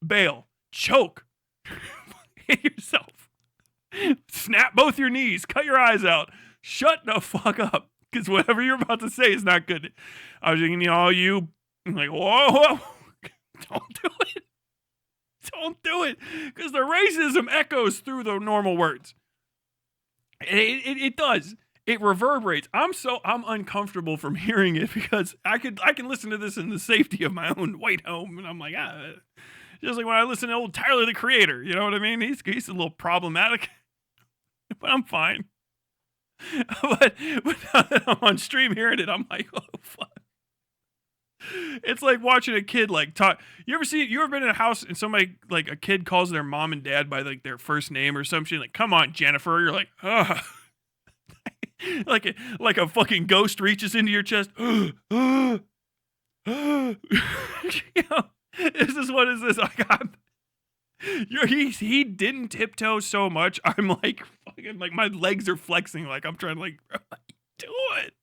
Bail. Choke. Hit yourself. Snap both your knees. Cut your eyes out. Shut the fuck up. Because whatever you're about to say is not good. I was thinking, you. I'm like, whoa. Don't do it. Don't do it. Because the racism echoes through the normal words. It does. It reverberates. I'm uncomfortable from hearing it because I can listen to this in the safety of my own white home, and I'm like, just like when I listen to old Tyler the Creator, you know what I mean? He's a little problematic, but I'm fine. But now that I'm on stream hearing it, I'm like, oh fuck. It's like watching a kid like talk. You ever been in a house and somebody like a kid calls their mom and dad by like their first name or some shit? Like, come on, Jennifer. You're like, ugh. like a fucking ghost reaches into your chest. You know, what is this? I got. He didn't tiptoe so much. I'm like fucking like my legs are flexing. Like I'm trying to like do it.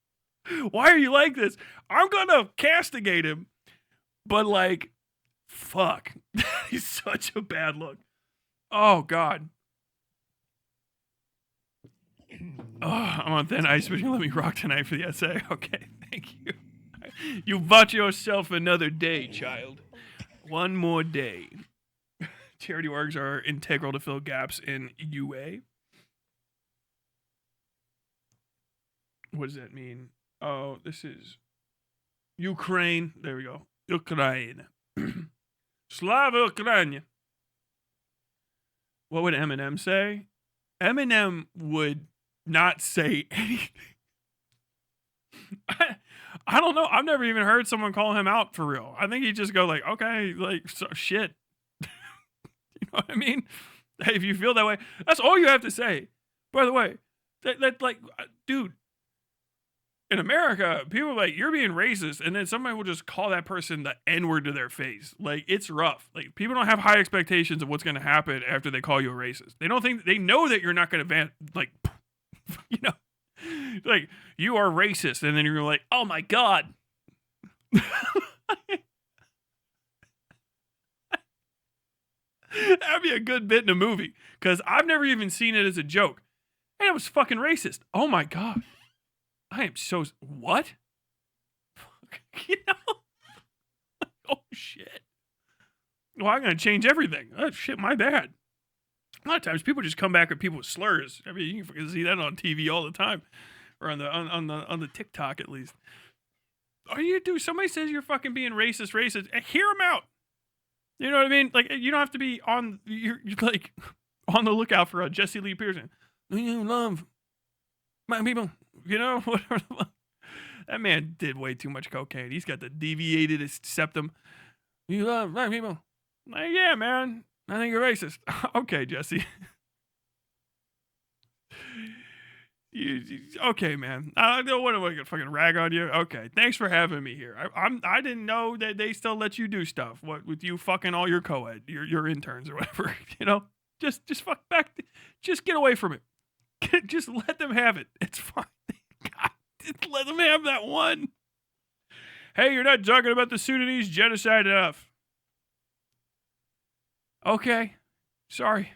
Why are you like this? I'm gonna castigate him, but like, fuck, he's such a bad look. Oh god. Oh, I'm on thin ice, but you let me rock tonight for the essay. Okay, thank you. You bought yourself another day, child. One more day. Charity orgs are integral to fill gaps in UA. What does that mean? Oh, this is Ukraine. There we go. Ukraine. Slava Ukraine. What would Eminem say? Eminem would not say anything. I don't know. I've never even heard someone call him out for real. I think he'd just go like, okay, like, so, shit. You know what I mean? Hey, if you feel that way, that's all you have to say. By the way, that like, dude, in America, people are like, you're being racist, and then somebody will just call that person the N-word to their face. Like, it's rough. Like, people don't have high expectations of what's going to happen after they call you a racist. They know that you're not going to like, you know, like, you are racist, and then you're like, oh my God. That'd be a good bit in a movie because I've never even seen it as a joke. And it was fucking racist. Oh my God. I am so. What? You know? Oh shit. Well, I'm going to change everything. Oh shit, my bad. A lot of times people just come back with people with slurs. I mean, you can see that on TV all the time. Or on the TikTok at least. All you do, somebody says you're fucking being racist, hear them out. You know what I mean? Like, you don't have to be on, you're like, on the lookout for a Jesse Lee Pearson. You love my people, you know? That man did way too much cocaine. He's got the deviated septum. You love my people. Like, yeah, man. I think you're racist. Okay, Jesse. Okay, man. I don't want to fucking rag on you. Okay, thanks for having me here. I didn't know that they still let you do stuff. What with you fucking all your co-ed, your interns or whatever. You know, just fuck back. Just get away from it. Just let them have it. It's fine. God, just let them have that one. Hey, you're not talking about the Sudanese genocide enough. Okay, sorry.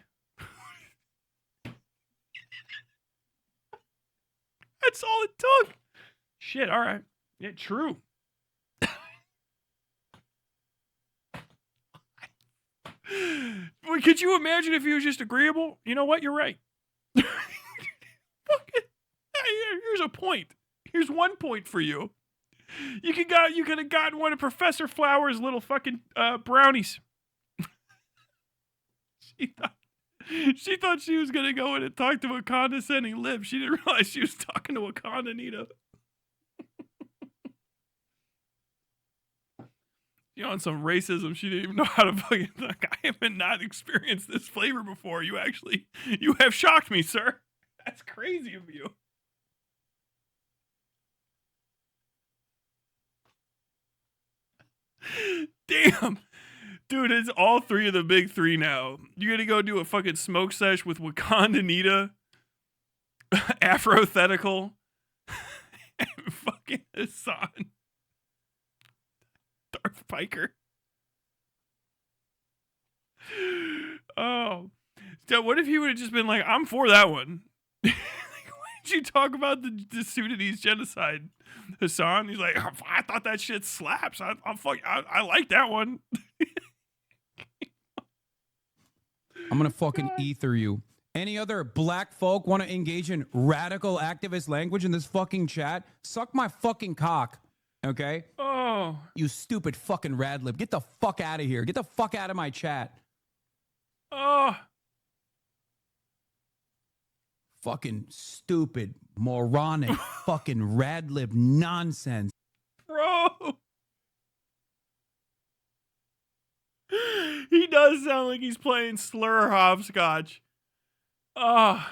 That's all it took. Shit, all right. Yeah, true. Well, could you imagine if he was just agreeable? You know what? You're right. Here's a point. Here's 1 point for you. You could have gotten one of Professor Flower's little fucking brownies. She thought she was gonna go in and talk to a condescending lip. She didn't realize she was talking to a Condanita. You know, on some racism, she didn't even know how to fucking. Like, I have not experienced this flavor before. You have shocked me, sir. That's crazy of you. Damn. Dude, it's all three of the big three now. You gonna go do a fucking smoke sesh with Wakandanita, Afrothetical, and fucking Hasan. Darth Piker. Oh. So what if he would have just been like, I'm for that one? Why did you talk about the Sudanese genocide, Hasan? He's like, I thought that shit slaps. I like that one. I'm gonna fucking ether you. Any other black folk want to engage in radical activist language in this fucking chat? Suck my fucking cock, okay? Oh. You stupid fucking radlib. Get the fuck out of here. Get the fuck out of my chat. Oh. Fucking stupid, moronic, fucking radlib nonsense. Bro. He does sound like he's playing slur hopscotch. Oh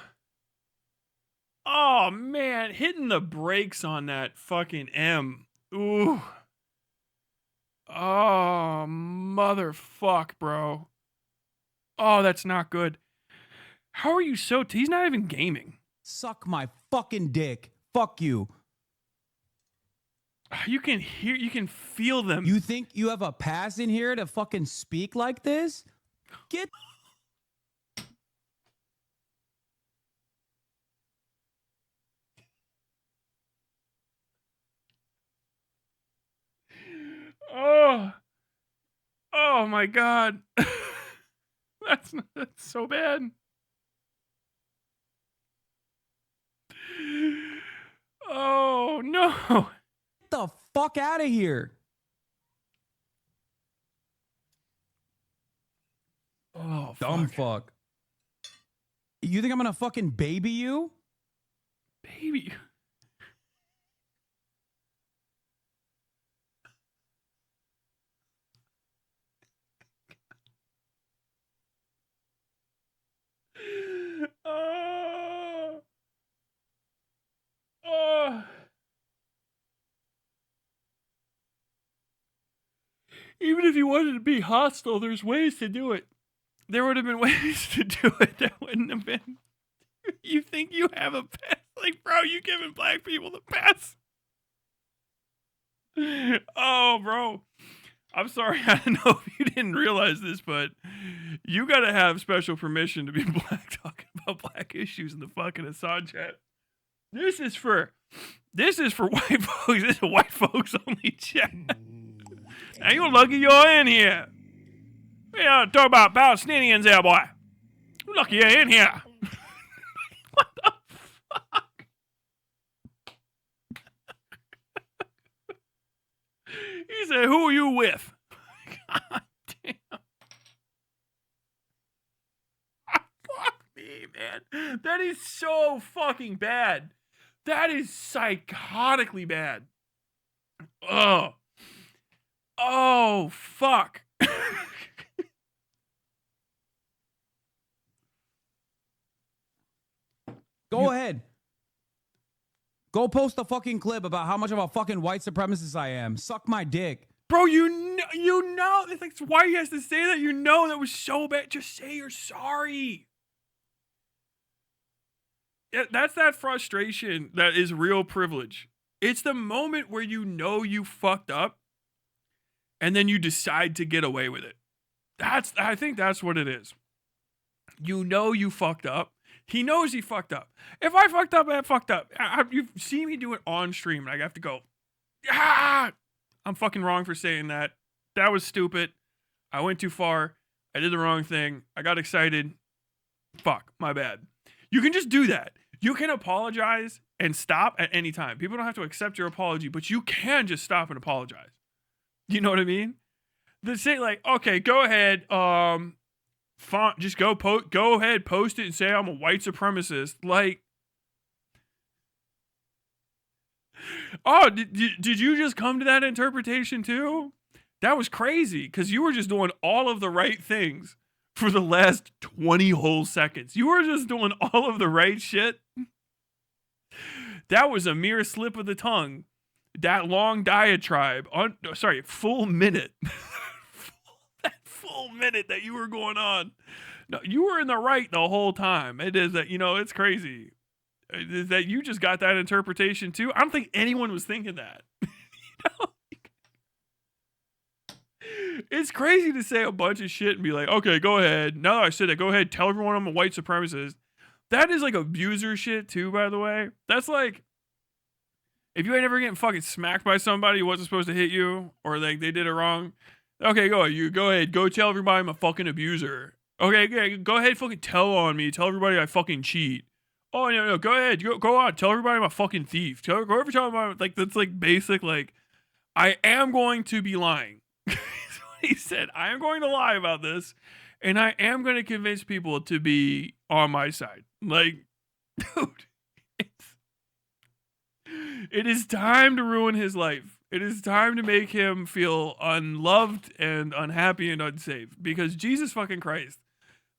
man, hitting the brakes on that fucking M. Ooh. Oh, motherfuck, bro. Oh, that's not good. How are you so... he's not even gaming. Suck my fucking dick. Fuck you. You can feel them. You think you have a pass in here to fucking speak like this? Get... Oh my God. That's so bad. Oh no. Get the fuck out of here. Oh, dumb fuck. You think I'm gonna fucking baby you? Baby. Even if you wanted to be hostile, there's ways to do it. There would have been ways to do it that wouldn't have been. You think you have a pass? Like, bro, you giving black people the pass? Oh, bro. I'm sorry. I don't know if you didn't realize this, but you gotta have special permission to be black talking about black issues in the fucking Hasan chat. This is for white folks. This is a white folks only chat. Now you're lucky you're in here. We don't talk about Palestinians there, boy. You're lucky you're in here. What the fuck? He said, who are you with? God damn. Fuck me, man. That is so fucking bad. That is psychotically bad. Oh. Oh, fuck. Go ahead. Go post a fucking clip about how much of a fucking white supremacist I am. Suck my dick. Bro, you know, it's like, why he has to say that? You know that was so bad. Just say you're sorry. Yeah, that's that frustration that is real privilege. It's the moment where you know you fucked up and then you decide to get away with it. I think that's what it is. You know you fucked up. He knows he fucked up. If I fucked up, I fucked up. You've seen me do it on stream. I have to go, ah! I'm fucking wrong for saying that. That was stupid. I went too far. I did the wrong thing. I got excited. Fuck, my bad. You can just do that. You can apologize and stop at any time. People don't have to accept your apology, but you can just stop and apologize. You know what I mean? They say like, okay, go ahead. Just go ahead, post it and say I'm a white supremacist. Like, oh, did you just come to that interpretation too? That was crazy because you were just doing all of the right things for the last 20 whole seconds. You were just doing all of the right shit. That was a mere slip of the tongue. That long diatribe, full minute. That full minute that you were going on. No, you were in the right the whole time. It is that, it's crazy. It is that you just got that interpretation too. I don't think anyone was thinking that. It's crazy to say a bunch of shit and be like, okay, go ahead. Now that I said that, go ahead, tell everyone I'm a white supremacist. That is like abuser shit too, by the way. That's like, if you ain't ever getting fucking smacked by somebody who wasn't supposed to hit you, or like they did it wrong, okay, go ahead, go tell everybody I'm a fucking abuser. Okay, go ahead, fucking tell on me, tell everybody I fucking cheat. Oh no, go ahead, go on, tell everybody I'm a fucking thief. Go over tell them like that's like basic like, I am going to be lying. That's what he said. I am going to lie about this, and I am going to convince people to be on my side. Like, dude, it is time to ruin his life. It is time to make him feel unloved and unhappy and unsafe. Because Jesus fucking Christ,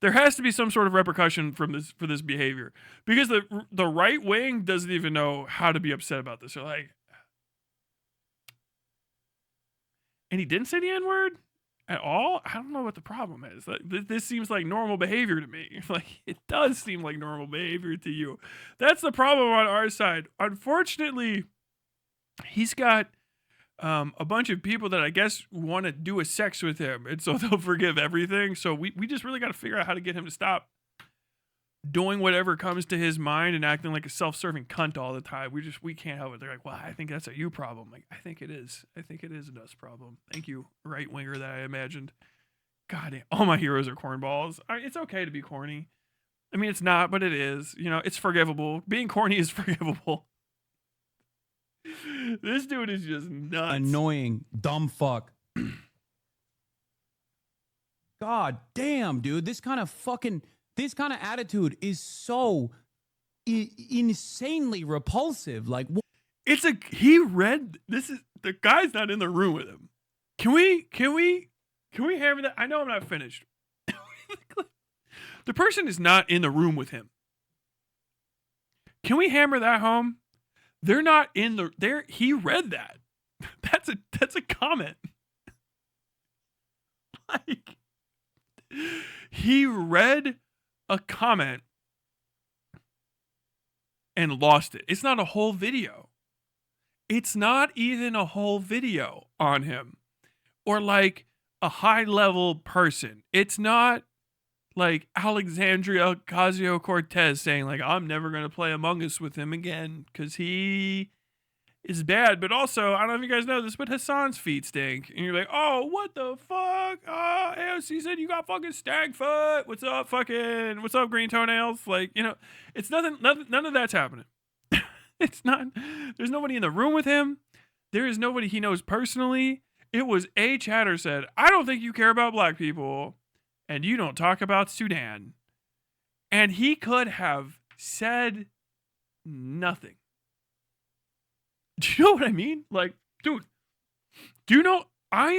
there has to be some sort of repercussion for this behavior. Because the right wing doesn't even know how to be upset about this. They're like, and he didn't say the N-word at all? I don't know what the problem is. Like, this seems like normal behavior to me. Like, it does seem like normal behavior to you. That's the problem on our side. Unfortunately, he's got a bunch of people that I guess want to do a sex with him, and so they'll forgive everything. So we just really got to figure out how to get him to stop doing whatever comes to his mind and acting like a self-serving cunt all the time. We can't help it. They're like, well, I think that's a you problem. Like, I think it is an us problem. Thank you, right winger that I imagined. God damn, all my heroes are cornballs. It's okay to be corny. I mean, it's not, but it is. It's forgivable. Being corny is forgivable. This dude is just nuts. Annoying, dumb fuck. God damn, dude. This kind of attitude is so insanely repulsive. Like, the guy's not in the room with him. Can we hammer that? I know I'm not finished. The person is not in the room with him. Can we hammer that home? They're not in the he read that. That's a comment. Like, he read a comment and lost it. It's not a whole video. It's not even a whole video on him or like a high level person. It's not like Alexandria Ocasio-Cortez saying like, I'm never going to play Among Us with him again because he is bad. But also, I don't know if you guys know this, but Hasan's feet stink. And you're like, oh, what the fuck? Oh, AOC said you got fucking stag foot. What's up, green toenails? Like, you know, it's nothing, none of that's happening. It's not, there's nobody in the room with him. There is nobody he knows personally. It was a chatter said, I don't think you care about black people and you don't talk about Sudan. And he could have said nothing. Do you know what I mean? Like, dude, do you know I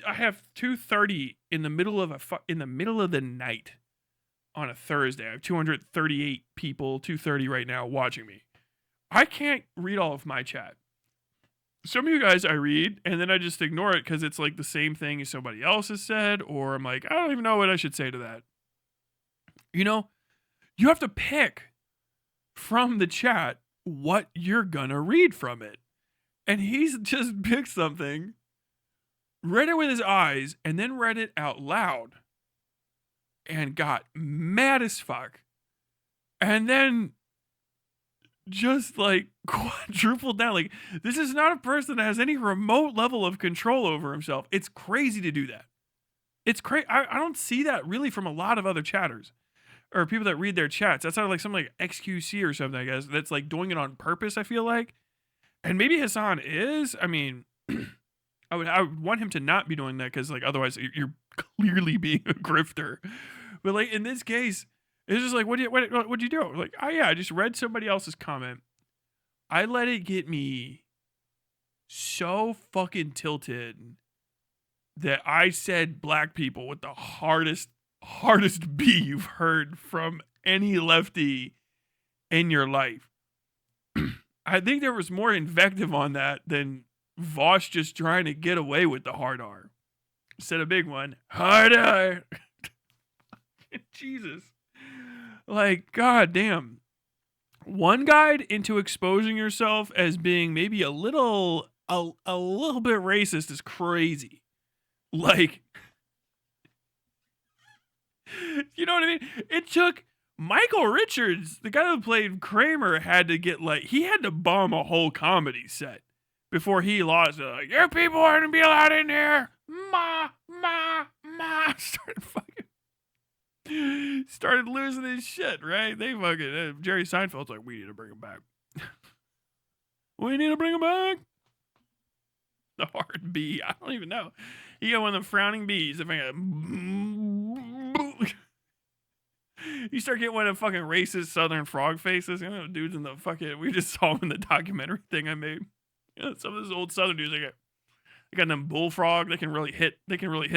have 2:30 in the middle of the night on a Thursday. I have 238 people, 2:30 right now watching me. I can't read all of my chat. Some of you guys I read and then I just ignore it because it's like the same thing as somebody else has said, or I'm like, I don't even know what I should say to that. You know, you have to pick from the chat what you're gonna read from it. And he's just picked something, read it with his eyes, and then read it out loud and got mad as fuck. And then just like quadrupled down. Like, this is not a person that has any remote level of control over himself. It's crazy to do that. It's crazy. I don't see that really from a lot of other chatters or people that read their chats. That's not like something like XQC or something, I guess, that's like doing it on purpose, I feel like. And maybe Hasan is. I mean, I would want him to not be doing that because like otherwise you're clearly being a grifter. But like in this case, it's just like, what'd you do? Like, oh yeah, I just read somebody else's comment. I let it get me so fucking tilted that I said black people with the hardest B you've heard from any lefty in your life. I think there was more invective on that than Vosh just trying to get away with the hard R. Said a big one, hard R. Jesus. Like, god damn. One guide into exposing yourself as being maybe a little bit racist is crazy. Like, you know what I mean? It took Michael Richards, the guy who played Kramer, had to get like, he had to bomb a whole comedy set before he lost it. Like, your people aren't gonna be allowed in here. Ma. Started losing his shit, right? They fucking, Jerry Seinfeld's like, we need to bring him back. We need to bring him back. The hard B. I don't even know. He got one of the frowning B's. If I you start getting one of the fucking racist southern frog faces. You know, dudes in the fucking, we just saw him in the documentary thing I made. You know, some of those old southern dudes, they got them bullfrog. They can really hit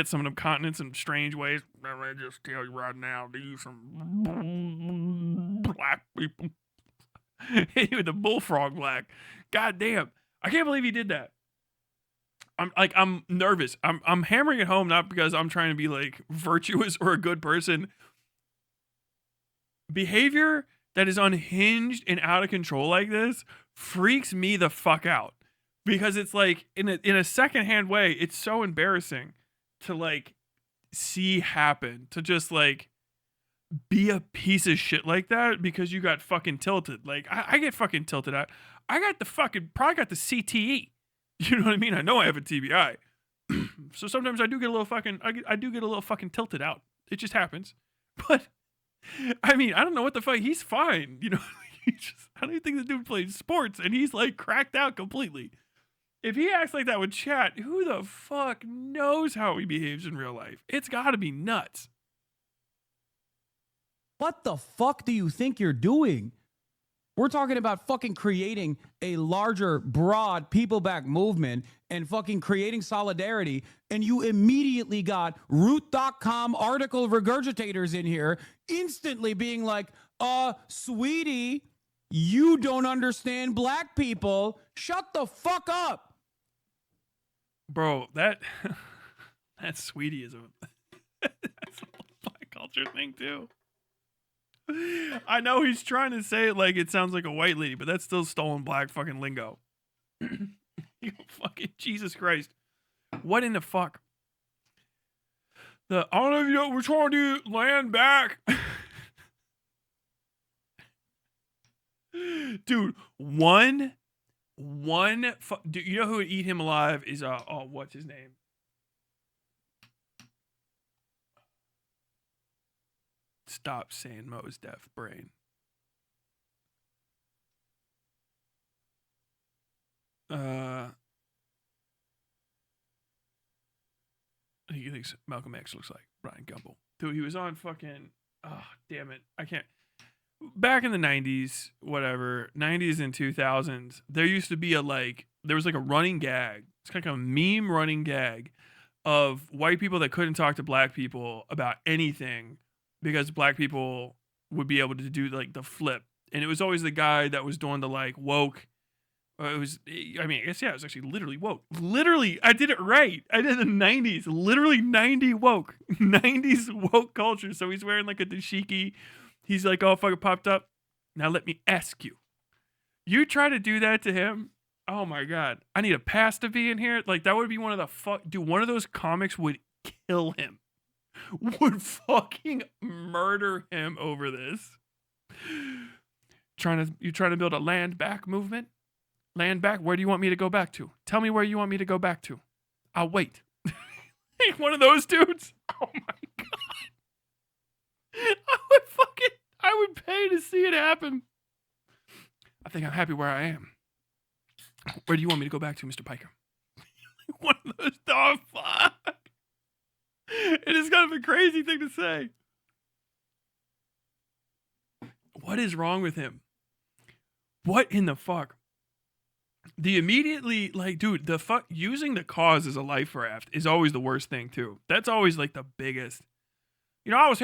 some of them continents in strange ways. Let me just tell you right now, these some black people. With the bullfrog black. God damn. I can't believe he did that. I'm nervous. I'm hammering it home, not because I'm trying to be like virtuous or a good person. Behavior that is unhinged and out of control like this freaks me the fuck out. Because it's like in a secondhand way, it's so embarrassing to like see happen, to just like be a piece of shit like that because you got fucking tilted. Like I get fucking tilted out. I got probably got the CTE. You know what I mean? I know I have a TBI. So sometimes I do get a little fucking tilted out. It just happens. But I mean, I don't know what the fuck. He's fine. You know, I don't even think the dude plays sports and he's like cracked out completely. If he acts like that with chat, who the fuck knows how he behaves in real life? It's got to be nuts. What the fuck do you think you're doing? We're talking about fucking creating a larger, broad people back movement and fucking creating solidarity. And you immediately got root.com article regurgitators in here instantly being like, sweetie, you don't understand black people. Shut the fuck up. Bro, that sweetie is that's a black culture thing too. I know he's trying to say it like it sounds like a white lady, but that's still stolen black fucking lingo. Fucking Jesus Christ. What in the fuck? I don't know if you know, we're trying to land back. Dude, dude, you know who would eat him alive is, what's his name? Stop saying Mo's deaf brain. He thinks Malcolm X looks like Brian Gumble. Dude, he was on fucking, oh, damn it. I can't. Back in the 90s, whatever, 90s and 2000s, there used to be there was like a running gag. It's like a meme running gag of white people that couldn't talk to black people about anything because black people would be able to do like the flip. And it was always the guy that was doing the like woke. I guess, yeah, it was actually literally woke. Literally, I did it right. I did the 90s, literally 90 woke, 90s woke culture. So he's wearing like a dashiki. He's like, oh, fucking popped up. Now let me ask you. You try to do that to him? Oh my God. I need a pass to be in here. Like, that would be one of the dude, one of those comics would kill him. Would fucking murder him over this. You trying to build a land back movement? Land back? Where do you want me to go back to? Tell me where you want me to go back to. I'll wait. One of those dudes. Oh my God. I would pay to see it happen. I think I'm happy where I am. Where do you want me to go back to, Mr. Piker? One of those, oh fuck. It is kind of a crazy thing to say. What is wrong with him? What in the fuck? The immediately, like, dude, the fuck, using the cause as a life raft is always the worst thing too. That's always like the biggest. You know, I was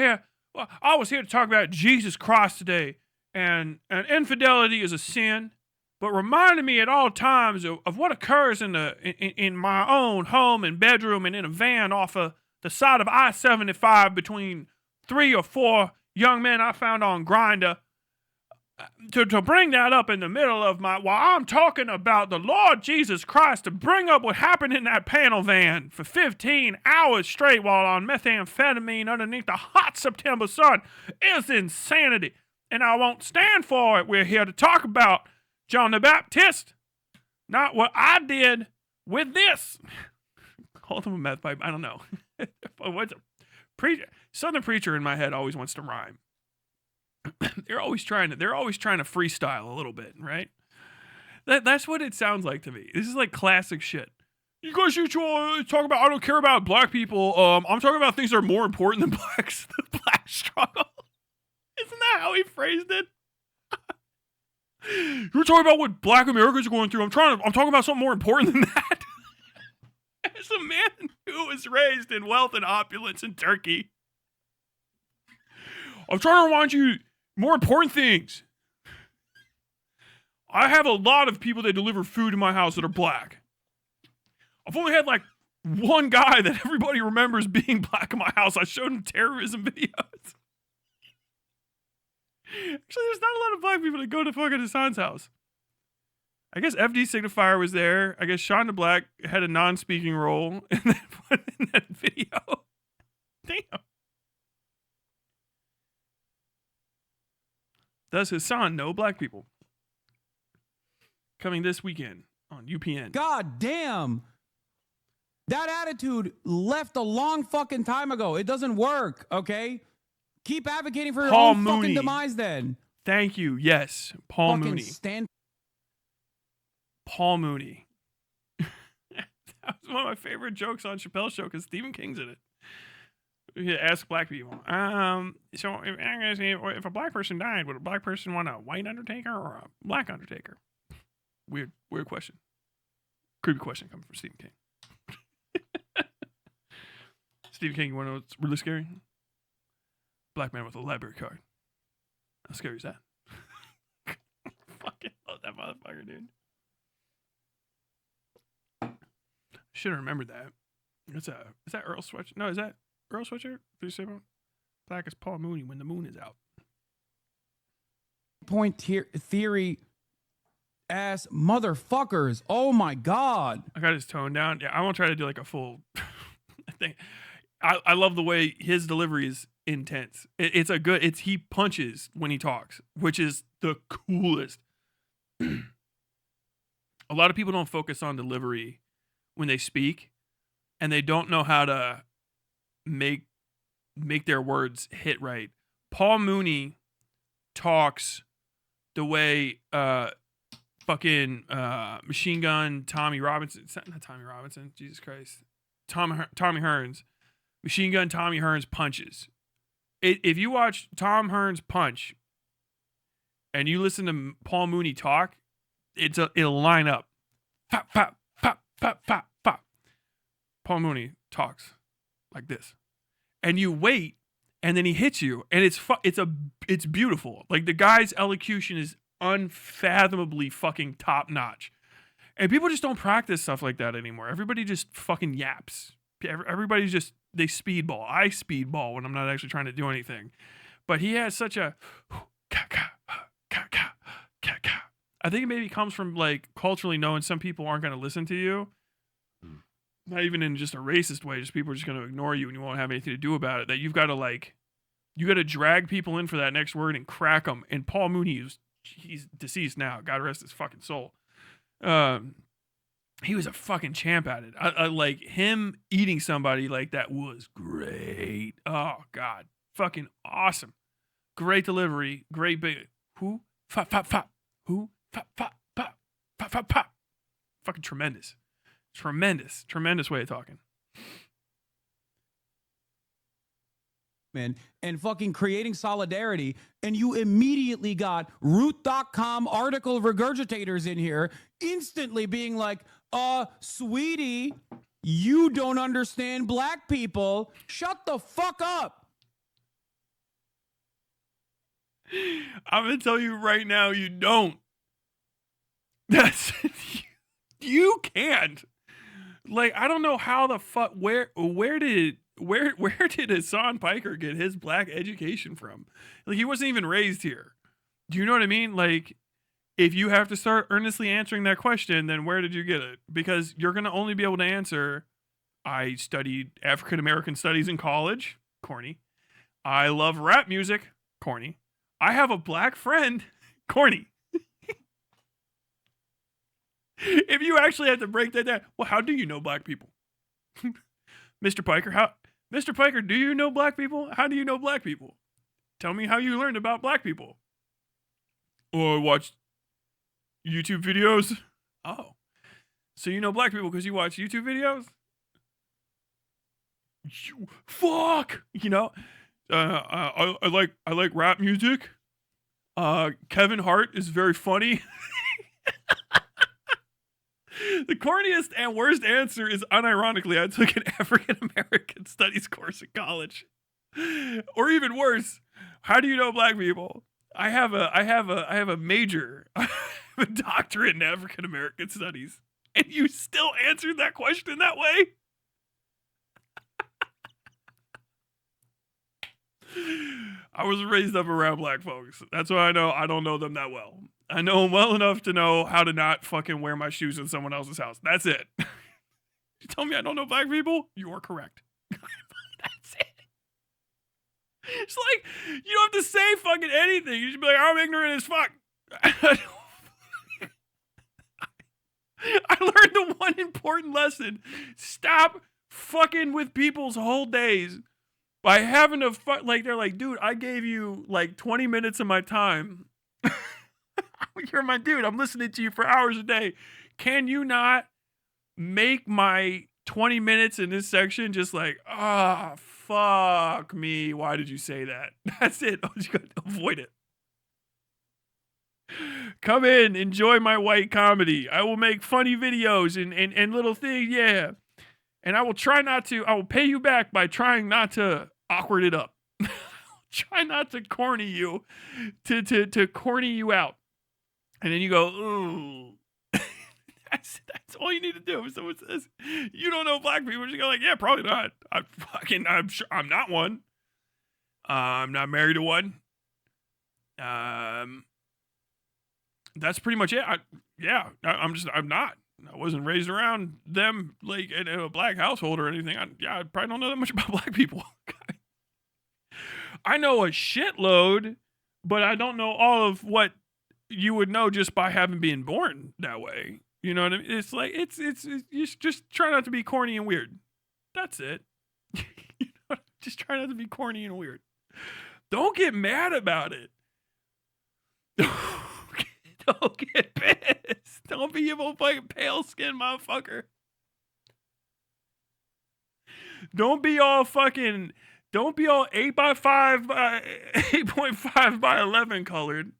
here to talk about Jesus Christ today, and infidelity is a sin, but reminding me at all times of what occurs in my own home and bedroom and in a van off of the side of I-75 between 3 or 4 young men I found on Grindr. To bring that up in the middle of while I'm talking about the Lord Jesus Christ, to bring up what happened in that panel van for 15 hours straight while on methamphetamine underneath the hot September sun is insanity. And I won't stand for it. We're here to talk about John the Baptist, not what I did with this. Call them a meth pipe. I don't know. What's a Southern preacher in my head always wants to rhyme. They're always trying to freestyle a little bit, right? That's what it sounds like to me. This is like classic shit. You guys should talk about, I don't care about black people. I'm talking about things that are more important than blacks. The black struggle. Isn't that how he phrased it? You're talking about what black Americans are going through. I'm talking about something more important than that. As a man who was raised in wealth and opulence in Turkey, I'm trying to remind you more important things. I have a lot of people that deliver food to my house that are black. I've only had like one guy that everybody remembers being black in my house. I showed him terrorism videos. Actually, there's not a lot of black people that go to fucking Hasan's house. I guess FD Signifier was there. I guess Sean the Black had a non-speaking role in that video. Damn. Does Hasan know black people? Coming this weekend on UPN. God damn. That attitude left a long fucking time ago. It doesn't work, okay? Keep advocating for your Paul own Mooney. fucking demise then. Thank you. Yes. Paul Fucking Mooney. Paul Mooney. That was one of my favorite jokes on Chappelle's show because Stephen King's in it. Ask black people. So if a black person died, would a black person want a white undertaker or a black undertaker? Weird question. Creepy question coming from Stephen King. Stephen King, you want to know what's really scary? Black man with a library card. How scary is that? Fucking love that motherfucker, dude. Should have remembered that. Is that Earl Sweatshirt? No, is that Earl Sweatshirt? Did you say about black as Paul Mooney when the moon is out? Point theory ass motherfuckers. Oh my God. I got his tone down. Yeah, I won't try to do like a full thing. I love the way his delivery is intense. He punches when he talks, which is the coolest. A lot of people don't focus on delivery when they speak, and they don't know how to make their words hit right. Paul Mooney talks the way fucking Machine Gun Tommy Robinson, not Tommy Robinson, Jesus Christ, Tommy Hearns, Machine Gun Tommy Hearns punches. If you watch Tom Hearns punch and you listen to Paul Mooney talk, it'll line up. Pop, pop, pop, pop, pop, pop. Paul Mooney talks like this, and you wait, and then he hits you, and it's beautiful. Like, the guy's elocution is unfathomably fucking top notch, and people just don't practice stuff like that anymore. Everybody just fucking yaps. Everybody's just, they speedball. I speedball when I'm not actually trying to do anything, but he has such a I think it maybe comes from like culturally knowing some people aren't going to listen to you. Not even in just a racist way, just people are just going to ignore you and you won't have anything to do about it. That you've got to drag people in for that next word and crack them. And Paul Mooney, he's deceased now. God rest his fucking soul. He was a fucking champ at it. I like him eating somebody like that was great. Oh God, fucking awesome. Great delivery. Great big. Who? Fop, fop, fop. Who? Fop, fop, pop. Pop, pop, pop. Fucking tremendous. Tremendous way of talking. Man, and fucking creating solidarity, and you immediately got root.com article regurgitators in here instantly being like, sweetie, you don't understand black people. Shut the fuck up. I'm going to tell you right now, you don't. That's, you can't. Like, I don't know how the fuck, where did Hasan Piker get his black education from? Like, he wasn't even raised here. Do you know what I mean? Like, if you have to start earnestly answering that question, then where did you get it? Because you're going to only be able to answer, I studied African American studies in college. Corny. I love rap music. Corny. I have a black friend. Corny. If you actually have to break that down, well, how do you know black people? Mr. Piker, do you know black people? How do you know black people? Tell me how you learned about black people. Oh, I watched YouTube videos. Oh, so you know black people because you watch YouTube videos? Fuck, you know. I like rap music. Kevin Hart is very funny. The corniest and worst answer is, unironically, I took an African American studies course in college. Or even worse, how do you know black people? I have a major, I have a doctorate in African American studies, and you still answered that question that way? I was raised up around black folks. That's why I don't know them that well. I know them well enough to know how to not fucking wear my shoes in someone else's house. That's it. You tell me I don't know black people? You are correct. That's it. It's like, you don't have to say fucking anything. You should be like, I'm ignorant as fuck. I learned the one important lesson. Stop fucking with people's whole days by having to fuck. Like, they're like, dude, I gave you like 20 minutes of my time. You're my dude. I'm listening to you for hours a day. Can you not make my 20 minutes in this section just like, fuck me. Why did you say that? That's it. I just got to avoid it. Come in, enjoy my white comedy. I will make funny videos and little things. Yeah. And I will pay you back by trying not to awkward it up. Try not to corny you, to corny you out. And then you go, ooh. That's all you need to do. If someone says, you don't know black people, you go like, yeah, probably not. I'm sure I'm not one. I'm not married to one. That's pretty much it. yeah, I'm not. I wasn't raised around them like in a black household or anything. I probably don't know that much about black people. I know a shitload, but I don't know all of what you would know just by having been born that way. You know what I mean? It's like it's you just try not to be corny and weird. That's it. You know, just try not to be corny and weird. Don't get mad about it. Don't get pissed. Don't be evil fucking pale skin motherfucker. Don't be all 8 by 5 by 8.5 by 11 colored.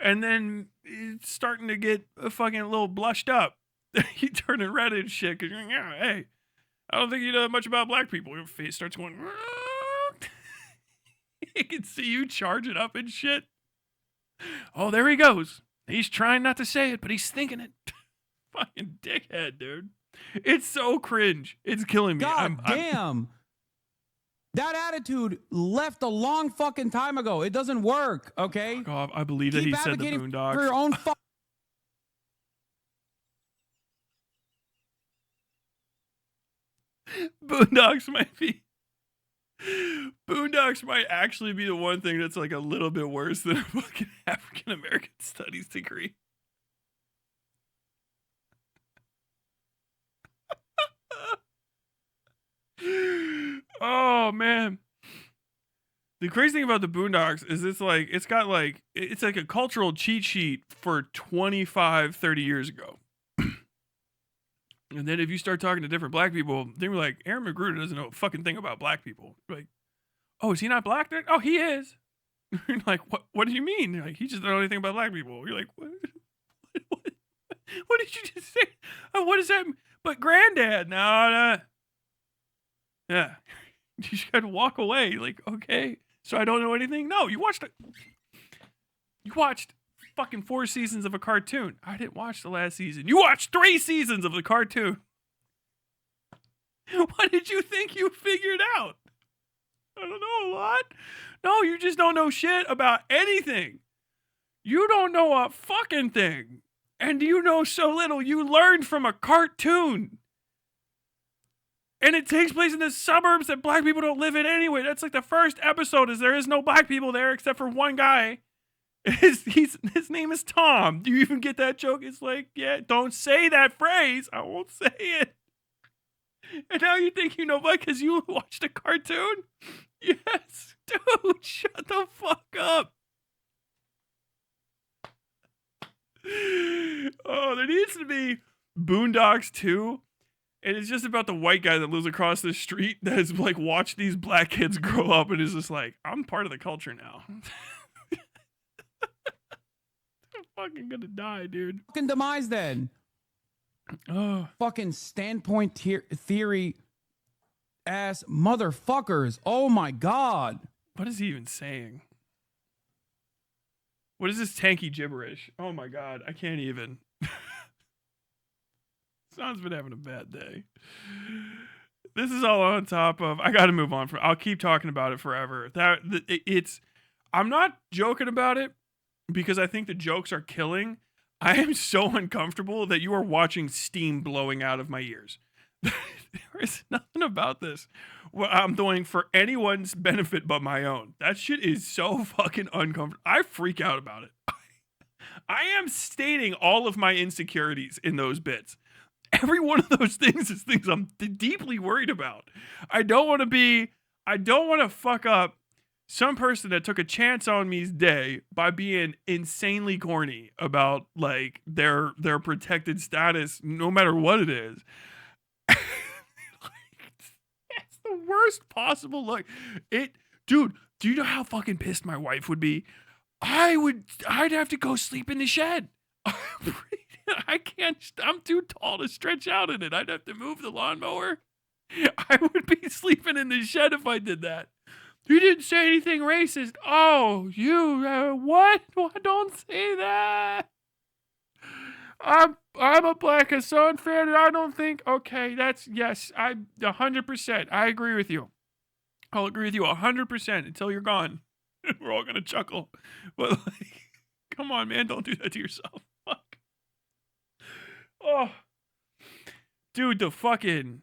And then it's starting to get a fucking little blushed up. You turning red and shit because you're like, yeah, hey, I don't think you know much about black people. Your face starts going. You can see you charging up and shit. Oh, there he goes. He's trying not to say it, but he's thinking it. Fucking dickhead, dude. It's so cringe. It's killing me. God damn. That attitude left a long fucking time ago. It doesn't work, okay? Fuck off. I believe that he said the Boondocks. For your own Boondocks might actually be the one thing that's like a little bit worse than a fucking African American studies degree. Oh man. The crazy thing about the Boondocks is it's like it's like a cultural cheat sheet for 25, 30 years ago. And then if you start talking to different black people, they're like, Aaron McGruder doesn't know a fucking thing about black people. You're like, oh, is he not black? They're like, oh, he is. You're like, what do you mean? You're like, he just doesn't know anything about black people. You're like, what did you just say? Oh, what is that? But granddad, no. Yeah. You just gotta walk away. Like, okay, so I don't know anything? No, you watched fucking 4 seasons of a cartoon. I didn't watch the last season. You watched 3 seasons of the cartoon. What did you think you figured out? I don't know a lot. No, you just don't know shit about anything. You don't know a fucking thing. And you know so little. You learned from a cartoon. And it takes place in the suburbs that black people don't live in anyway. That's like the first episode is there is no black people there except for one guy. His name is Tom. Do you even get that joke? It's like, yeah, don't say that phrase. I won't say it. And now you think you know what? Because you watched a cartoon? Yes. Dude, shut the fuck up. Oh, there needs to be Boondocks 2. And it's just about the white guy that lives across the street that has like watched these black kids grow up and is just like, I'm part of the culture now. I'm fucking gonna die, dude. fucking demise then. Oh. Fucking standpoint theory ass motherfuckers. Oh my God. What is he even saying? What is this tanky gibberish? Oh my God, I can't even. Son's been having a bad day. This is all on top of. I got to move on. I'll keep talking about it forever. I'm not joking about it because I think the jokes are killing. I am so uncomfortable that you are watching steam blowing out of my ears. There is nothing about this what I'm doing for anyone's benefit but my own. That shit is so fucking uncomfortable. I freak out about it. I am stating all of my insecurities in those bits. Every one of those things is things I'm deeply worried about. I don't want to fuck up some person that took a chance on me's day by being insanely corny about like their protected status, no matter what it is. Like, that's the worst possible look. Dude, do you know how fucking pissed my wife would be? I'd have to go sleep in the shed. I can't, I'm too tall to stretch out in it. I'd have to move the lawnmower. I would be sleeping in the shed if I did that. You didn't say anything racist. Oh, you, what? Don't say that. I'm a Black Hasan fan and I don't think, okay, yes, 100%. I agree with you. I'll agree with you 100% until you're gone. We're all going to chuckle. But like, come on, man, don't do that to yourself. Fuck. Oh, dude, the fucking.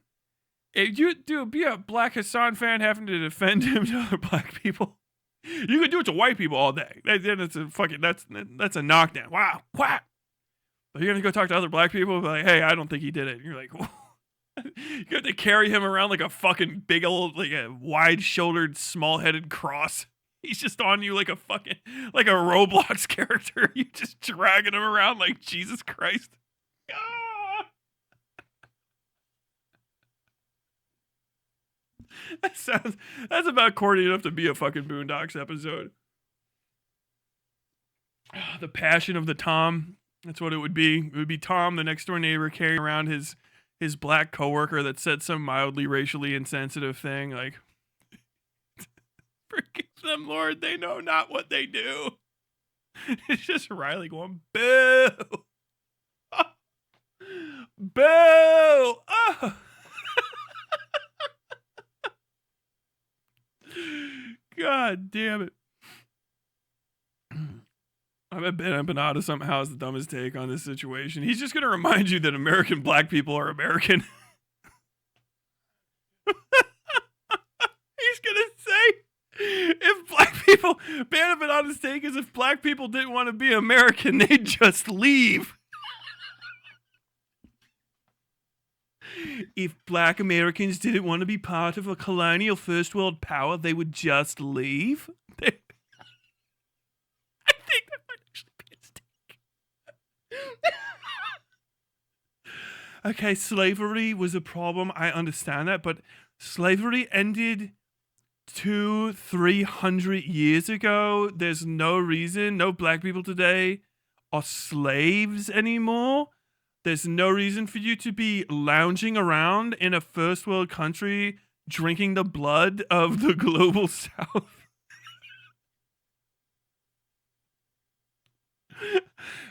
If you be a Black Hasan fan having to defend him to other black people. You can do it to white people all day. That's a fucking that's a knockdown. Wow, quack. But you're gonna go talk to other black people, like, hey, I don't think he did it. And you're like, you have to carry him around like a fucking big old, like a wide-shouldered, small-headed cross. He's just on you like a fucking like a Roblox character. You just dragging him around like Jesus Christ. Ah! That's about corny enough to be a fucking Boondocks episode. The passion of the Tom. That's what it would be. It would be Tom, the next door neighbor, carrying around his black coworker that said some mildly racially insensitive thing, like, forgive them, Lord, they know not what they do. It's just Riley going, boo! Oh. Boo! Oh. God damn it. I bet Ben Empanada somehow has the dumbest take on this situation. He's just going to remind you that American black people are American. He's going to say, if black people, Ben Empanada's take is if black people didn't want to be American, they'd just leave. If black Americans didn't want to be part of a colonial first world power, they would just leave. I think that might actually be his take. Okay, slavery was a problem. I understand that, but slavery ended 200-300 years ago. There's no reason, no black people today are slaves anymore. There's no reason for you to be lounging around in a first world country drinking the blood of the global south.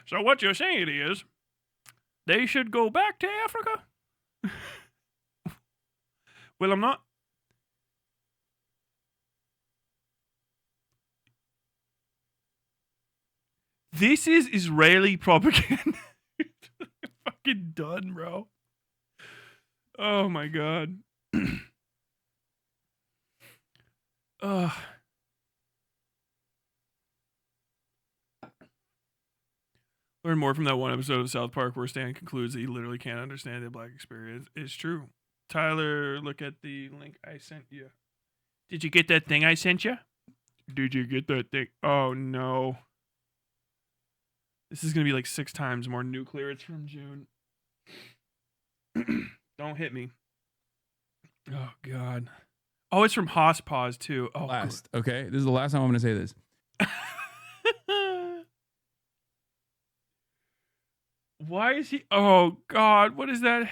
So what you're saying is they should go back to Africa? Well, I'm not. This is Israeli propaganda. Fucking done, bro. Oh my god. Learn more from that one episode of South Park where Stan concludes that he literally can't understand the black experience. It's true. Tyler, look at the link I sent you. Did you get that thing I sent you? Did you get that thing? Oh no. This is going to be like 6 times more nuclear. It's from June. Don't hit me. Oh, God. Oh, it's from Hospause, too. Oh, last. Good. Okay. This is the last time I'm going to say this. Why is he? Oh, God. What is that?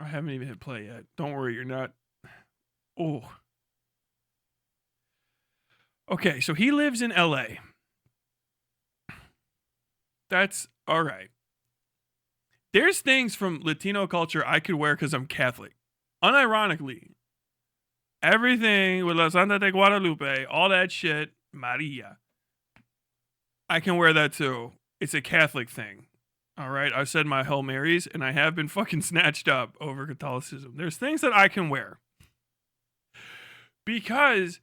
I haven't even hit play yet. Don't worry, you're not. Oh. Okay, so he lives in LA. That's all right. There's things from Latino culture I could wear because I'm Catholic. Unironically, everything with La Santa de Guadalupe, all that shit, Maria. I can wear that too. It's a Catholic thing. All right, I've said my Hail Marys, and I have been fucking snatched up over Catholicism. There's things that I can wear. Because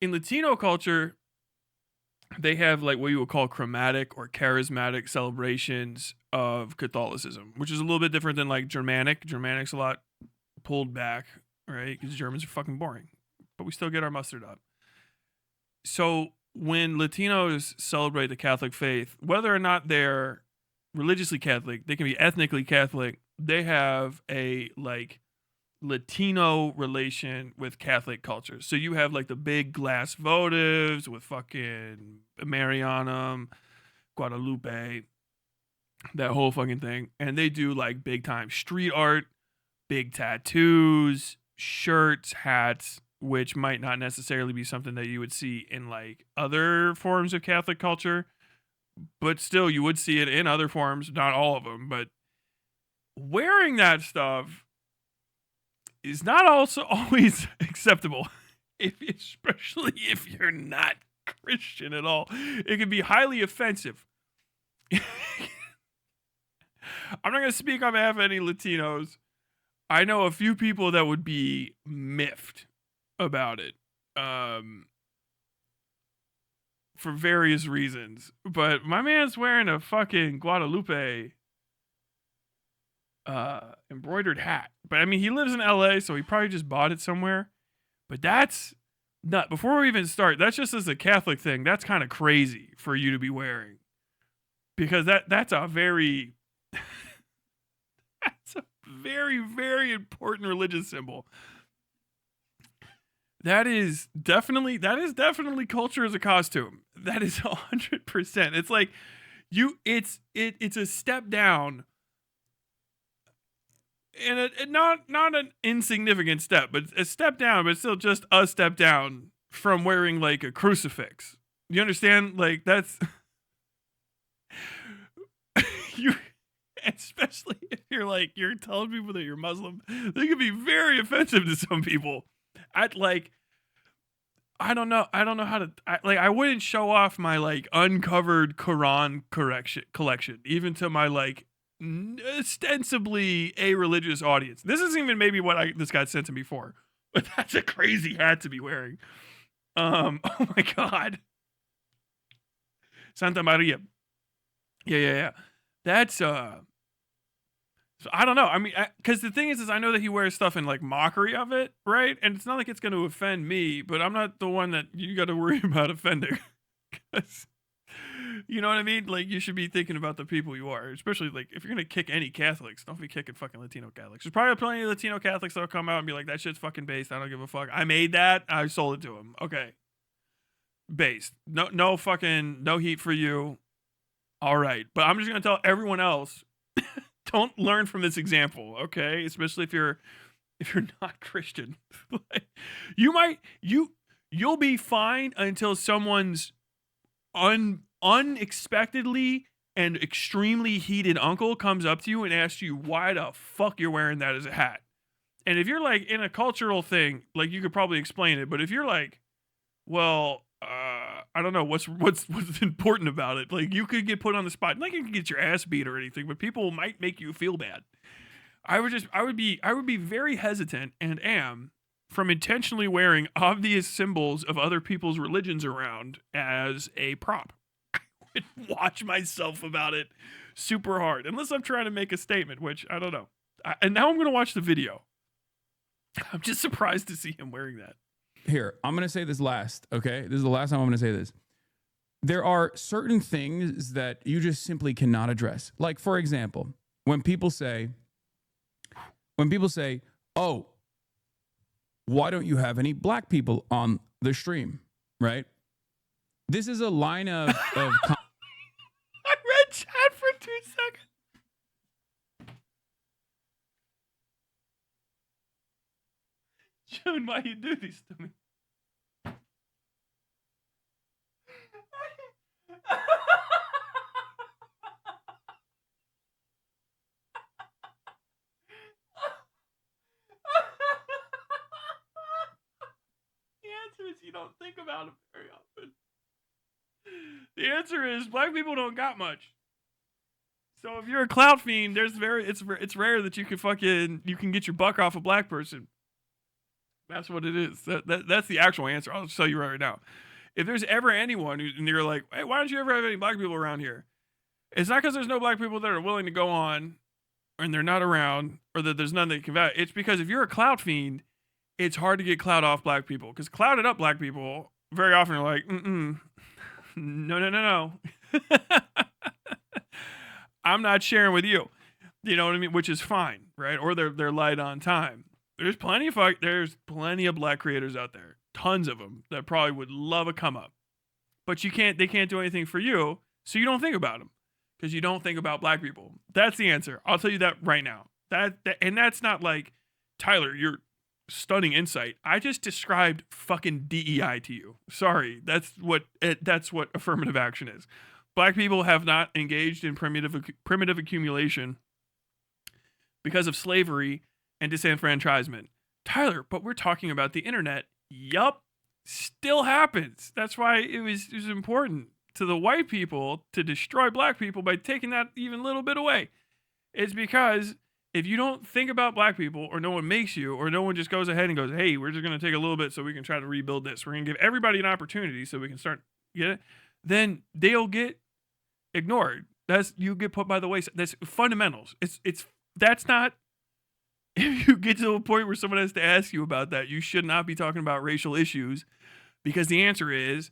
in Latino culture, they have like what you would call chromatic or charismatic celebrations of Catholicism, which is a little bit different than like Germanic. Germanic's a lot pulled back, right? Because Germans are fucking boring, but we still get our mustard up. So when Latinos celebrate the Catholic faith, whether or not they're religiously Catholic, they can be ethnically Catholic. They have a like Latino relation with Catholic culture. So you have like the big glass votives with fucking Marianum, Guadalupe, that whole fucking thing. And they do like big time street art, big tattoos, shirts, hats, which might not necessarily be something that you would see in like other forms of Catholic culture, but still you would see it in other forms, not all of them, but wearing that stuff is not also always acceptable, especially if you're not Christian at all. It can be highly offensive. I'm not going to speak on behalf of any Latinos. I know a few people that would be miffed about it for various reasons. But my man's wearing a fucking Guadalupe embroidered hat. But I mean, he lives in LA, so he probably just bought it somewhere. But that's not, before we even start, that's just as a Catholic thing. That's kind of crazy for you to be wearing. Because that's a very that's a very, very important religious symbol. That is definitely culture as a costume. That is 100%. It's like it's a step down, and not an insignificant step, but a step down, but still just a step down from wearing like a crucifix. You understand? Like that's you. Especially if you're telling people that you're Muslim, they can be very offensive to some people. I don't know how to, I wouldn't show off my like uncovered Quran collection, even to my like ostensibly a religious audience. This isn't even maybe what this got sent to me for, but that's a crazy hat to be wearing. Oh my God. Santa Maria. Yeah. That's so I don't know. I mean, because the thing is I know that he wears stuff in like mockery of it, right? And it's not like it's going to offend me, but I'm not the one that you got to worry about offending. 'Cause, you know what I mean? Like you should be thinking about the people you are, especially like if you're going to kick any Catholics, don't be kicking fucking Latino Catholics. There's probably plenty of Latino Catholics that'll come out and be like, that shit's fucking based. I don't give a fuck. I made that. I sold it to him. Okay. Based. No fucking, no heat for you. All right. But I'm just going to tell everyone else, don't learn from this example, okay? Especially if you're not Christian. You'll be fine until someone's unexpectedly and extremely heated uncle comes up to you and asks you why the fuck you're wearing that as a hat. And if you're like in a cultural thing, like you could probably explain it, but if you're like, well, I don't know what's important about it. Like you could get put on the spot. Like you can get your ass beat or anything, but people might make you feel bad. I would be very hesitant and am from intentionally wearing obvious symbols of other people's religions around as a prop. I would watch myself about it super hard, unless I'm trying to make a statement, which I don't know. And now I'm going to watch the video. I'm just surprised to see him wearing that. Here, I'm going to say this last, okay? This is the last time I'm going to say this. There are certain things that you just simply cannot address. Like, for example, when people say, oh, why don't you have any black people on the stream, right? This is a line of I read chat for 2 seconds. June, why you do this to me? The answer is you don't think about it very often. The answer is black people don't got much. So if you're a clout fiend, it's rare that you can get your buck off a black person. That's what it is. That's the actual answer. I'll just tell you right now. If there's ever anyone and you're like, hey, why don't you ever have any black people around here? It's not because there's no black people that are willing to go on and they're not around, or that there's none that can value. It's because if you're a clout fiend, it's hard to get clout off black people. Because clouted up black people very often are like, no. I'm not sharing with you. You know what I mean? Which is fine, right? Or they're light on time. There's plenty of black creators out there, tons of them that probably would love a come up, but they can't do anything for you, so you don't think about them because you don't think about black people. That's the answer. I'll tell you that right now. And that's not like, Tyler, you're stunning insight. I just described fucking DEI to you. Sorry, that's what affirmative action is. Black people have not engaged in primitive accumulation because of slavery and disenfranchisement. Tyler, but we're talking about the internet. Yup, still happens. That's why it was important to the white people to destroy black people by taking that even little bit away. It's because if you don't think about black people, or no one makes you, or no one just goes ahead and goes, hey, we're just going to take a little bit so we can try to rebuild this. We're going to give everybody an opportunity so we can start get it. Then they'll get ignored. You get put by the wayside. That's fundamentals. That's not. If you get to a point where someone has to ask you about that, you should not be talking about racial issues, because the answer is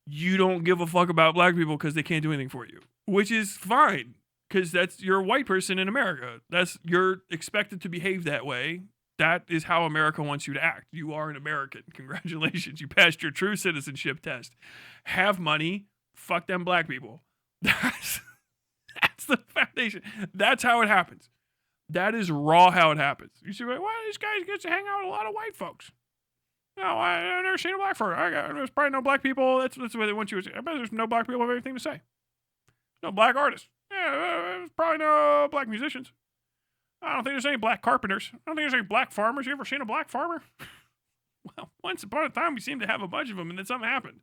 you don't give a fuck about black people because they can't do anything for you, which is fine. Because you're a white person in America. You're expected to behave that way. That is how America wants you to act. You are an American. Congratulations. You passed your true citizenship test. Have money. Fuck them black people. That's the foundation. That's how it happens. That is raw how it happens. You see, why these guys get to hang out with a lot of white folks? No, I've never seen a black folk. There's probably no black people. That's the way they want you to say. I bet there's no black people have anything to say. No black artists. Yeah, there's probably no black musicians. I don't think there's any black carpenters. I don't think there's any black farmers. You ever seen a black farmer? Well, once upon a time, we seemed to have a bunch of them, and then something happened.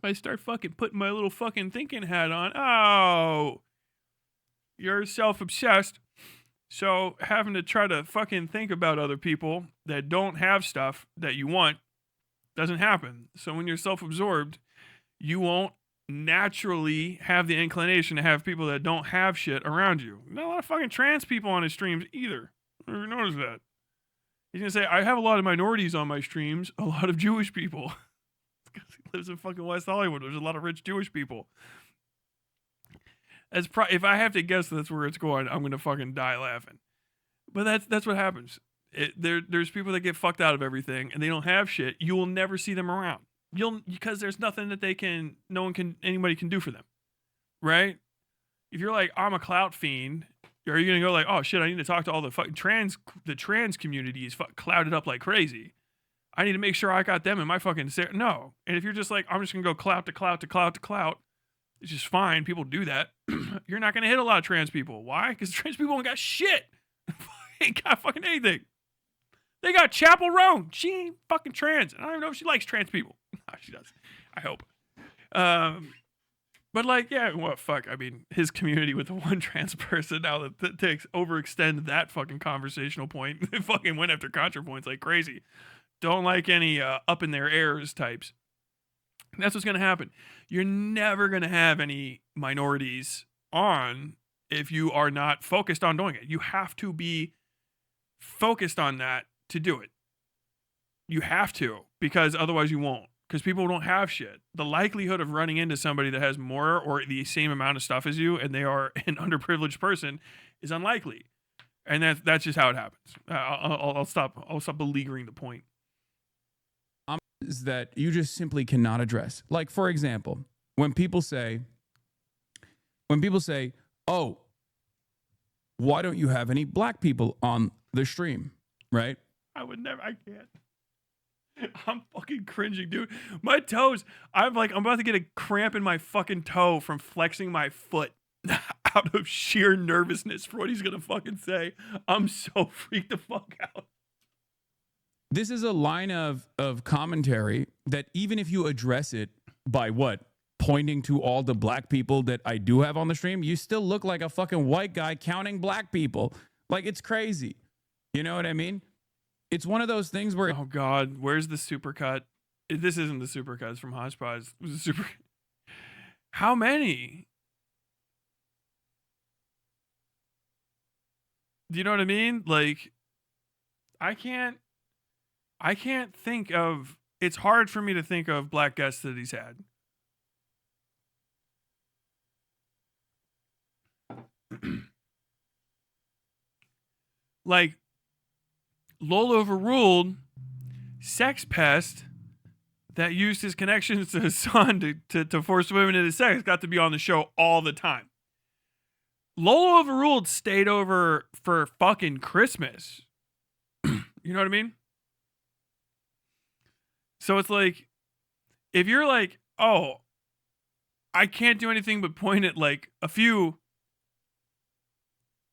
I start fucking putting my little fucking thinking hat on. Oh, you're self-obsessed. So having to try to fucking think about other people that don't have stuff that you want doesn't happen. So when you're self-absorbed, you won't naturally have the inclination to have people that don't have shit around you. Not a lot of fucking trans people on his streams either. Never noticed that. He's gonna say, I have a lot of minorities on my streams, a lot of Jewish people. Because he lives in fucking West Hollywood. There's a lot of rich Jewish people. If I have to guess that's where it's going, I'm gonna fucking die laughing. But that's what happens. There's people that get fucked out of everything and they don't have shit. You will never see them around. Because there's nothing that anybody can do for them, right? If you're like, I'm a clout fiend, are you gonna go like, oh shit, I need to talk to all the fucking the trans community is clouded up like crazy. I need to make sure I got them in my fucking no. And if you're just like, I'm just gonna go clout to clout to clout to clout, it's just fine. People do that. You're not gonna hit a lot of trans people. Why? Because trans people ain't got shit. Ain't got fucking anything. They got Chapel Roan. She ain't fucking trans. I don't even know if she likes trans people. She does. I hope. But like, yeah, what fuck? I mean, his community with the one trans person now that takes overextend that fucking conversational point. They fucking went after ContraPoints like crazy. Don't like any up in their airs types. That's what's gonna happen. You're never gonna have any minorities on if you are not focused on doing it. You have to be focused on that to do it. You have to, because otherwise you won't. Because people don't have shit. The likelihood of running into somebody that has more or the same amount of stuff as you and they are an underprivileged person is unlikely. And that's just how it happens. I'll stop beleaguering the point. Is that you just simply cannot address. Like, for example, when people say, oh, why don't you have any black people on the stream, right? I can't. I'm fucking cringing, dude. My toes, I'm about to get a cramp in my fucking toe from flexing my foot out of sheer nervousness for what he's gonna fucking say. I'm so freaked the fuck out. This is a line of commentary that even if you address it by pointing to all the black people that I do have on the stream, you still look like a fucking white guy counting black people. Like, it's crazy. You know what I mean? It's one of those things where... Oh, God. Where's the supercut? This isn't the supercut. It's from Hodgepodge. It was a super... How many? Do you know what I mean? Like, I can't think of... It's hard for me to think of black guests that he's had. Like... Lol Overruled, sex pest that used his connections to his son to force women into sex, got to be on the show all the time. Lol Overruled stayed over for fucking Christmas You know what I mean? So it's like, if you're like, oh, I can't do anything but point at like a few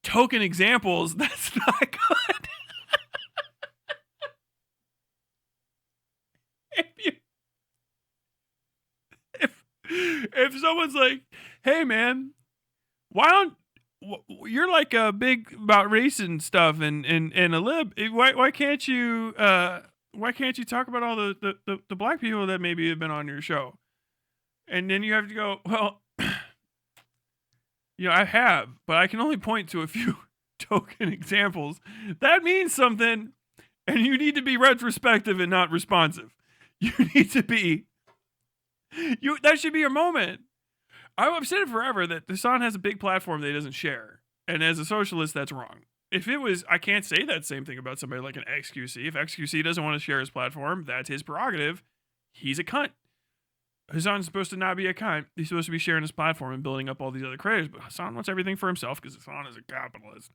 token examples, that's not good. if you if someone's like, hey man, why don't you're like a big about race and stuff and a lib, why can't you talk about all the black people that maybe have been on your show? And then you have to go, well, I have, but I can only point to a few token examples. That means something, and you need to be retrospective and not responsive. You need to be that should be your moment. I've said it forever that Hasan has a big platform that he doesn't share. And as a socialist, that's wrong. If it was, I can't say that same thing about somebody like an XQC. If XQC doesn't want to share his platform, that's his prerogative. He's a cunt. Hasan's supposed to not be a cunt. He's supposed to be sharing his platform and building up all these other creators. But Hasan wants everything for himself because Hasan is a capitalist.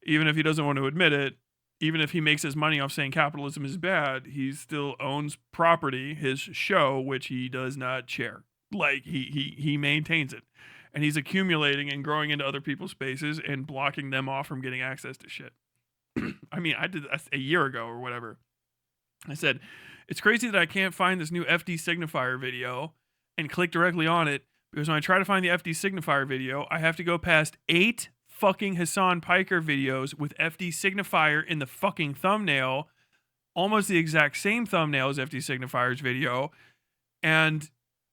Even if he doesn't want to admit it, even if he makes his money off saying capitalism is bad, he still owns property, his show, which he does not share. Like he maintains it, and he's accumulating and growing into other people's spaces and blocking them off from getting access to shit. I mean, I did that a year ago or whatever. I said, it's crazy that I can't find this new FD signifier video and click directly on it, because when I try to find the FD signifier video, I have to go past 8 fucking Hasan Piker videos with FD signifier in the fucking thumbnail, almost the exact same thumbnail as FD signifier's video, and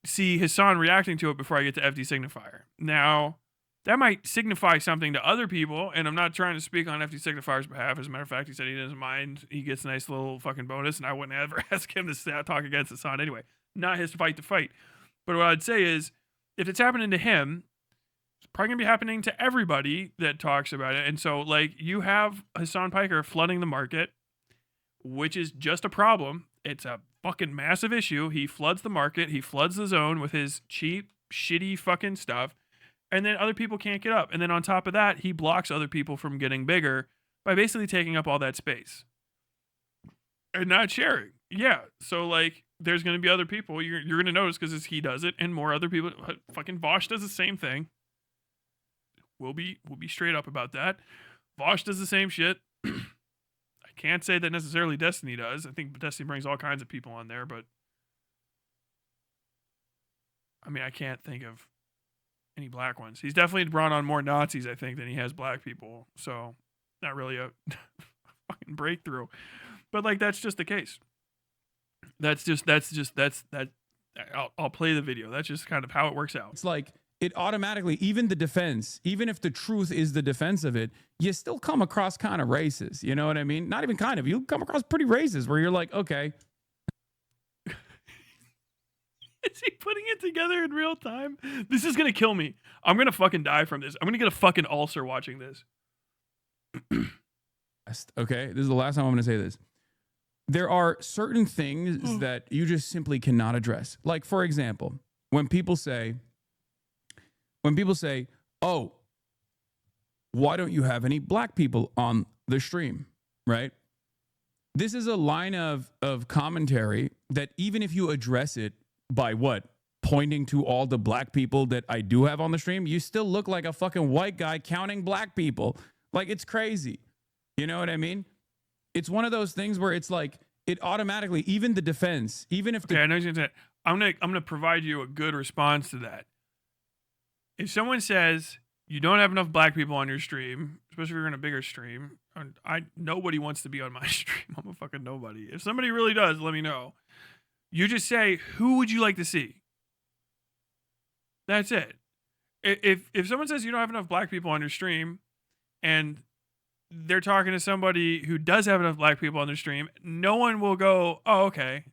see Hasan reacting to it before I get to FD signifier. Now, that might signify something to other people, and I'm not trying to speak on FD signifier's behalf. As a matter of fact, he said he doesn't mind. He gets a nice little fucking bonus, and I wouldn't ever ask him to talk against Hasan anyway. Not his fight to fight. But what I'd say is, if it's happening to him, it's probably going to be happening to everybody that talks about it. And so, like, you have Hasan Piker flooding the market, which is just a problem. It's a fucking massive issue. He floods the market. He floods the zone with his cheap, shitty fucking stuff. And then other people can't get up. And then on top of that, he blocks other people from getting bigger by basically taking up all that space and not sharing. Yeah. So, like, there's going to be other people you're going to notice because he does it, and more other people. Fucking Vosh does the same thing. We'll be straight up about that. Vosh does the same shit. I can't say that necessarily Destiny does. I think Destiny brings all kinds of people on there, but I mean, I can't think of any black ones. He's definitely brought on more Nazis, I think, than he has black people. So, not really a fucking breakthrough. But like, that's just the case. That's I'll play the video. That's just kind of how it works out. It's like, it automatically, even the defense, even if the truth is the defense of it, you still come across kind of racist. You know what I mean? Not even kind of. You come across pretty racist where you're like, okay. Is he putting it together in real time? This is going to kill me. I'm going to fucking die from this. I'm going to get a fucking ulcer watching this. Okay, this is the last time I'm going to say this. There are certain things that you just simply cannot address. Like, for example, when people say, oh, why don't you have any black people on the stream, right? This is a line of commentary that even if you address it by what? Pointing to all the black people that I do have on the stream, you still look like a fucking white guy counting black people. Like, it's crazy. You know what I mean? It's one of those things where it's like, it automatically, even the defense, even if I know you're gonna say, I'm gonna provide you a good response to that. If someone says you don't have enough black people on your stream, especially if you're in a bigger stream, nobody wants to be on my stream. I'm a fucking nobody. If somebody really does, let me know. You just say, who would you like to see? That's it. If someone says you don't have enough black people on your stream, and they're talking to somebody who does have enough black people on their stream, no one will go, oh, okay.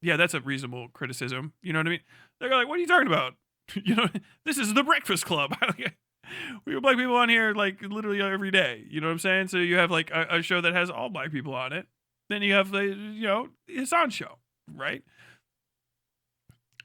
Yeah, that's a reasonable criticism. You know what I mean? They're like, what are you talking about? You know, this is the Breakfast Club. We have black people on here like literally every day. You know what I'm saying? So you have like a show that has all black people on it. Then you have the, Hasan show, right?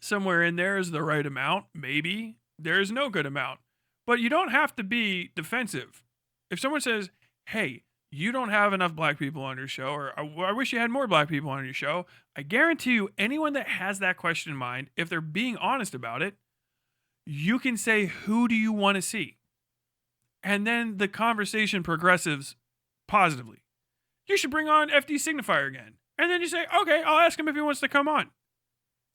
Somewhere in there is the right amount. Maybe there is no good amount, but you don't have to be defensive. If someone says, hey, you don't have enough black people on your show, or I wish you had more black people on your show. I guarantee you, anyone that has that question in mind, if they're being honest about it, you can say, who do you want to see? And then the conversation progresses positively. You should bring on FD Signifier again. And then you say, okay, I'll ask him if he wants to come on.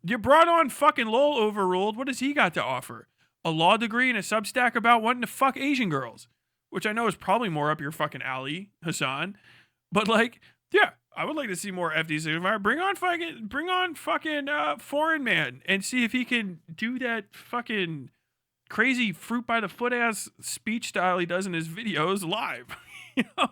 You brought on fucking Lowell Overruled. What does he got to offer? A law degree and a Substack about wanting to fuck Asian girls, which I know is probably more up your fucking alley, Hasan. But like, yeah, I would like to see more FD Signifier. Bring on fucking Foreign Man and see if he can do that fucking crazy fruit by the foot ass speech style he does in his videos live. You know,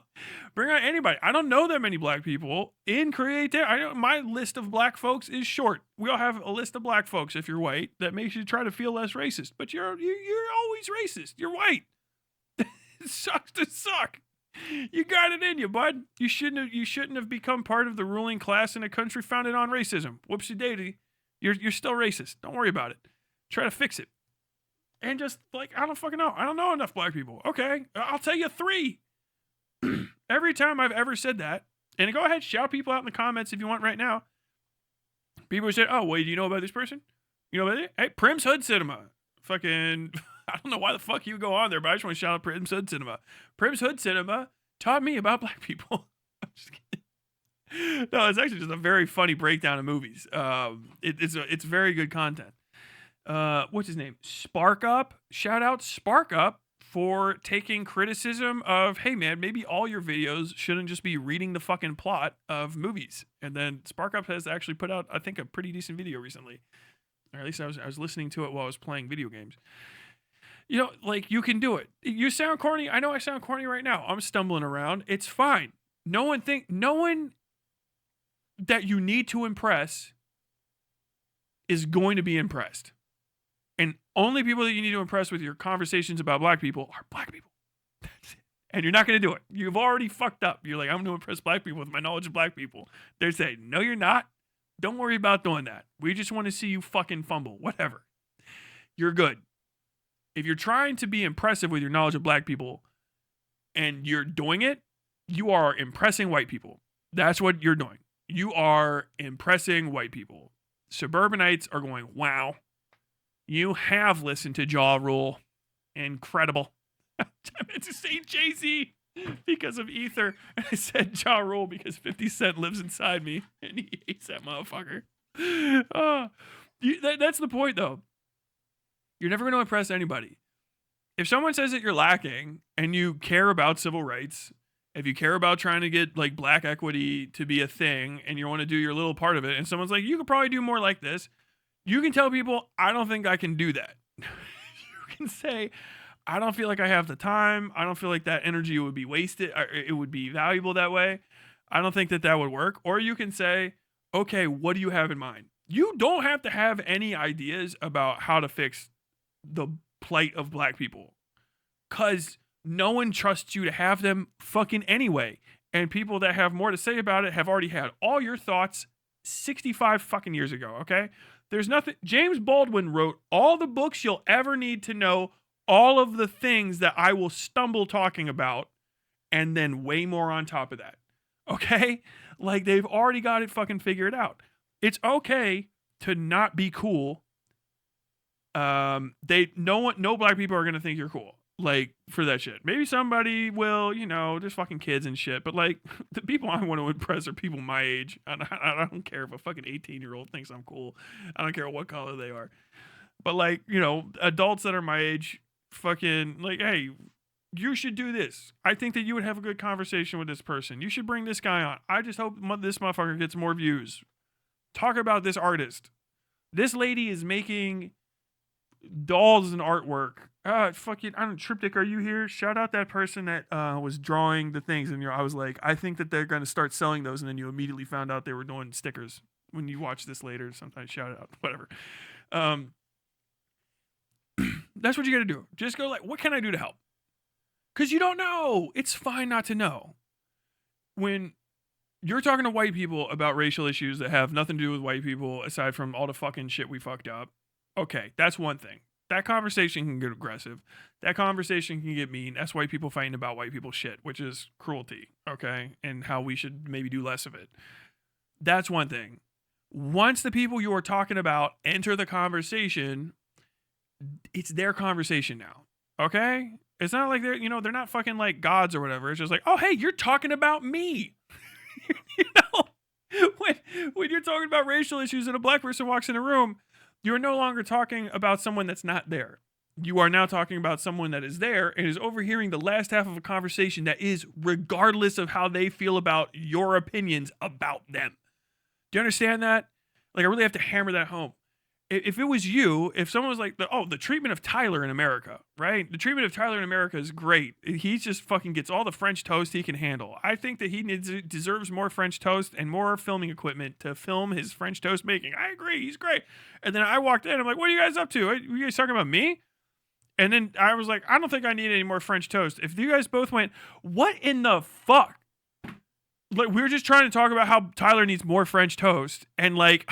bring on anybody. I don't know that many black people in creative. I know my list of black folks is short. We all have a list of black folks if you're white that makes you try to feel less racist, but you're always racist. You're white. It sucks to suck. You got it in you, bud. You shouldn't have become part of the ruling class in a country founded on racism. Whoopsie daisy. You're still racist. Don't worry about it. Try to fix it. And just like, I don't fucking know. I don't know enough black people. Okay, I'll tell you 3. Every time I've ever said that, and go ahead, shout people out in the comments if you want right now. People say, oh, wait, do you know about this person? You know about it? Hey, Prim's Hood Cinema. Fucking, I don't know why the fuck you go on there, but I just want to shout out Prim's Hood Cinema. Prim's Hood Cinema taught me about black people. I'm just kidding. No, it's actually just a very funny breakdown of movies. It's very good content. What's his name? Spark Up. Shout out Spark Up for taking criticism of, hey man, maybe all your videos shouldn't just be reading the fucking plot of movies. And then Spark Up has actually put out, I think, a pretty decent video recently. Or at least I was listening to it while I was playing video games. You know, like, you can do it. You sound corny. I know I sound corny right now. I'm stumbling around. It's fine. No one that you need to impress is going to be impressed. And only people that you need to impress with your conversations about black people are black people. That's it. And you're not going to do it. You've already fucked up. You're like, I'm going to impress black people with my knowledge of black people. They're saying, no, you're not. Don't worry about doing that. We just want to see you fucking fumble. Whatever. You're good. If you're trying to be impressive with your knowledge of black people and you're doing it, you are impressing white people. That's what you're doing. You are impressing white people. Suburbanites are going, wow. You have listened to Jaw Rule. Incredible. I meant to say Jay-Z because of Ether. And I said Jaw Rule because 50 Cent lives inside me and he hates that motherfucker. That's the point, though. You're never going to impress anybody. If someone says that you're lacking and you care about civil rights, if you care about trying to get like black equity to be a thing and you want to do your little part of it, and someone's like, you could probably do more like this, you can tell people, I don't think I can do that. You can say, I don't feel like I have the time. I don't feel like that energy would be wasted. Or it would be valuable that way. I don't think that would work. Or you can say, okay, what do you have in mind? You don't have to have any ideas about how to fix the plight of black people, because no one trusts you to have them fucking anyway. And people that have more to say about it have already had all your thoughts 65 fucking years ago, okay? There's nothing. James Baldwin wrote all the books you'll ever need to know all of the things that I will stumble talking about, and then way more on top of that. Okay? Like, they've already got it fucking figured out. It's okay to not be cool. No black people are gonna think you're cool, like, for that shit. Maybe somebody will, there's fucking kids and shit, but like, the people I want to impress are people my age. I don't care if a fucking 18-year-old thinks I'm cool. I don't care what color they are. But like, adults that are my age, fucking like, hey, you should do this. I think that you would have a good conversation with this person. You should bring this guy on. I just hope this motherfucker gets more views. Talk about this artist. This lady is making dolls and artwork. Fucking, I don't know, Triptych, are you here? Shout out that person that was drawing the things, and I was like, I think that they're going to start selling those, and then you immediately found out they were doing stickers. When you watch this later, sometimes shout out, whatever. That's what you got to do. Just go like, what can I do to help? Because you don't know. It's fine not to know. When you're talking to white people about racial issues that have nothing to do with white people aside from all the fucking shit we fucked up, okay, that's one thing. That conversation can get aggressive. That conversation can get mean. That's white people fighting about white people shit, which is cruelty, okay? And how we should maybe do less of it. That's one thing. Once the people you are talking about enter the conversation, it's their conversation now, okay? It's not like they're not fucking like gods or whatever. It's just like, oh, hey, you're talking about me. you know, when you're talking about racial issues and a black person walks in a room, you are no longer talking about someone that's not there. You are now talking about someone that is there and is overhearing the last half of a conversation that is regardless of how they feel about your opinions about them. Do you understand that? Like, I really have to hammer that home. If it was you, if someone was like, the treatment of Tyler in America, right? The treatment of Tyler in America is great. He just fucking gets all the French toast he can handle. I think that he deserves more French toast and more filming equipment to film his French toast making. I agree. He's great. And then I walked in. I'm like, what are you guys up to? Are you guys talking about me? And then I was like, I don't think I need any more French toast. If you guys both went, what in the fuck? Like, we were just trying to talk about how Tyler needs more French toast. And like,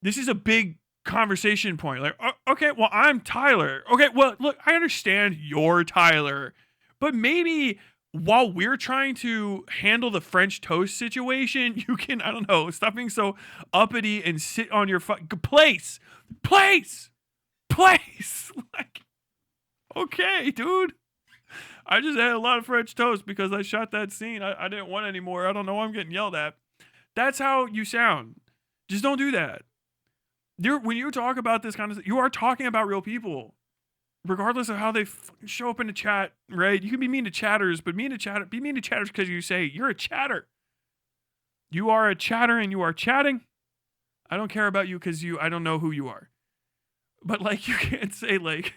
this is a big conversation point. Like, okay, well, I'm Tyler. Okay, well, look, I understand you're Tyler. But maybe while we're trying to handle the French toast situation, you can, I don't know, stop being so uppity and sit on your place. Like, okay, dude. I just had a lot of French toast because I shot that scene. I didn't want any more. I don't know why I'm getting yelled at. That's how you sound. Just don't do that. When you talk about this kind of stuff, you are talking about real people. Regardless of how they show up in the chat, right? You can be mean to chatters, but be mean to chatters because you say you're a chatter. You are a chatter and you are chatting. I don't care about you because I don't know who you are. But like, you can't say like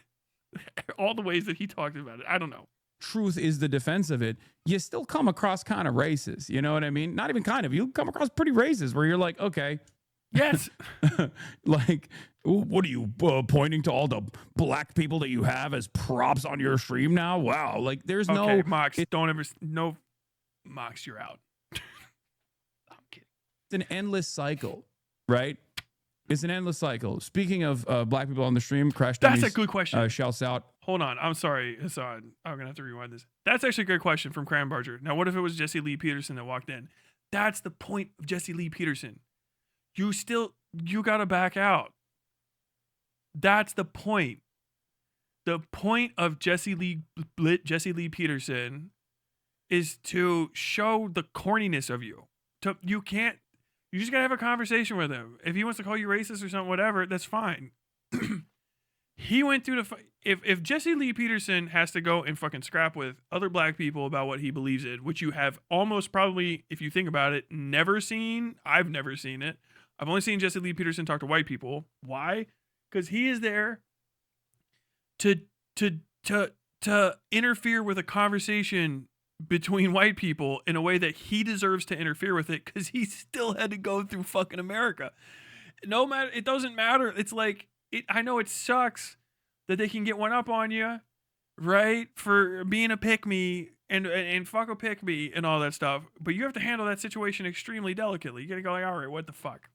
all the ways that he talked about it. I don't know. Truth is the defense of it. You still come across kind of racist. You know what I mean? Not even kind of. You come across pretty racist where you're like, okay. Yes. Like, what are you pointing to all the black people that you have as props on your stream now? Wow. Like, there's no. Mox, no, Mox, you're out. I'm kidding. It's an endless cycle, right? It's an endless cycle. Speaking of black people on the stream, Crash That's Dummies, a good question. Shouts out. Hold on. I'm sorry, Hasan. I'm going to have to rewind this. That's actually a great question from Cram Barger. Now, what if it was Jesse Lee Peterson that walked in? That's the point of Jesse Lee Peterson. You got to back out. That's the point. The point of Jesse Lee Peterson is to show the corniness of you. You just got to have a conversation with him. If he wants to call you racist or something, whatever, that's fine. He went through if Jesse Lee Peterson has to go and fucking scrap with other black people about what he believes in, which you have almost probably, if you think about it, never seen. I've never seen it. I've only seen Jesse Lee Peterson talk to white people. Why? Because he is there to interfere with a conversation between white people in a way that he deserves to interfere with it because he still had to go through fucking America. No matter, it doesn't matter. It's like, I know it sucks that they can get one up on you, right? For being a pick me and fuck a pick me and all that stuff. But you have to handle that situation extremely delicately. You gotta go like, all right, what the fuck?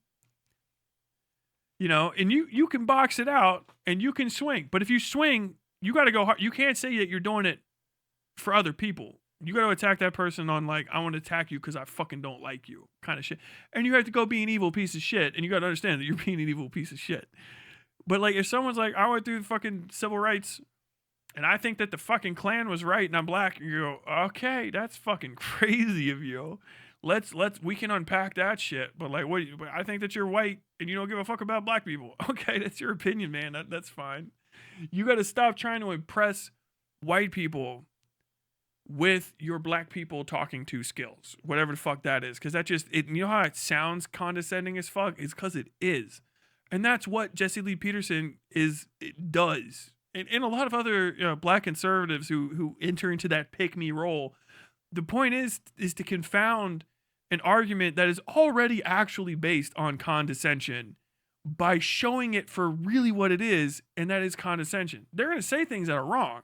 You know, and you can box it out and you can swing. But if you swing, you got to go hard. You can't say that you're doing it for other people. You got to attack that person on like, I want to attack you because I fucking don't like you kind of shit. And you have to go be an evil piece of shit. And you got to understand that you're being an evil piece of shit. But like, if someone's like, I went through fucking civil rights and I think that the fucking Klan was right and I'm black, you go, okay, that's fucking crazy of you. We can unpack that shit. But like, I think that you're white and you don't give a fuck about black people. Okay, that's your opinion, man. That's fine. You got to stop trying to impress white people with your black people talking to skills, whatever the fuck that is. Cause you know how it sounds condescending as fuck? It's cause it is. And that's what Jesse Lee Peterson does. And a lot of other black conservatives who enter into that pick me role. The point is to confound an argument that is already actually based on condescension by showing it for really what it is, and that is condescension. They're going to say things that are wrong,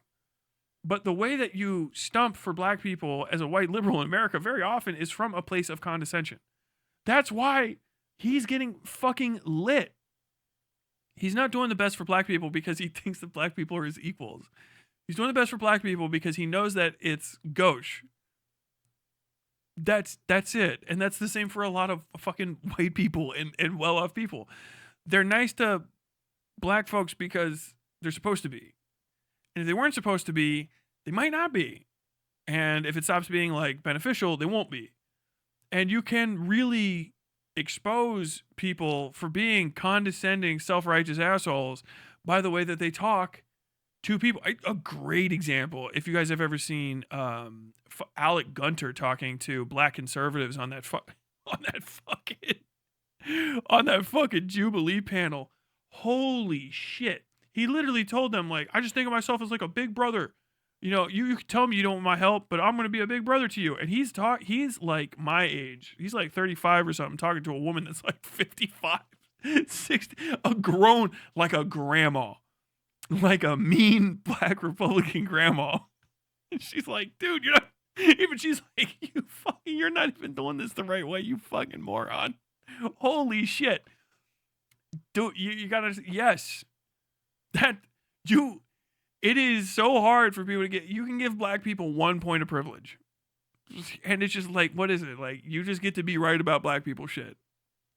but the way that you stump for black people as a white liberal in America very often is from a place of condescension. That's why he's getting fucking lit. He's not doing the best for black people because he thinks that black people are his equals. He's doing the best for black people because he knows that it's gauche. That's it. And that's the same for a lot of fucking white people and well-off people. They're nice to black folks because they're supposed to be. And if they weren't supposed to be, they might not be. And if it stops being like beneficial, they won't be. And you can really expose people for being condescending, self-righteous assholes by the way that they talk to people. A great example, if you guys have ever seen Alec Gunter talking to black conservatives on that fucking Jubilee panel. Holy shit. He literally told them, like, I just think of myself as like a big brother. You know, you can tell me you don't want my help, but I'm going to be a big brother to you. And he's like my age. He's like 35 or something, talking to a woman that's like 55, 60, a grown, like a grandma, like a mean black Republican grandma. And she's like, dude, you're not, even she's like, you're not even doing this the right way, you fucking moron. Holy shit. Dude, you gotta, yes. It is so hard for people to get. You can give black people 1 point of privilege. And it's just like, what is it? Like, you just get to be right about black people shit.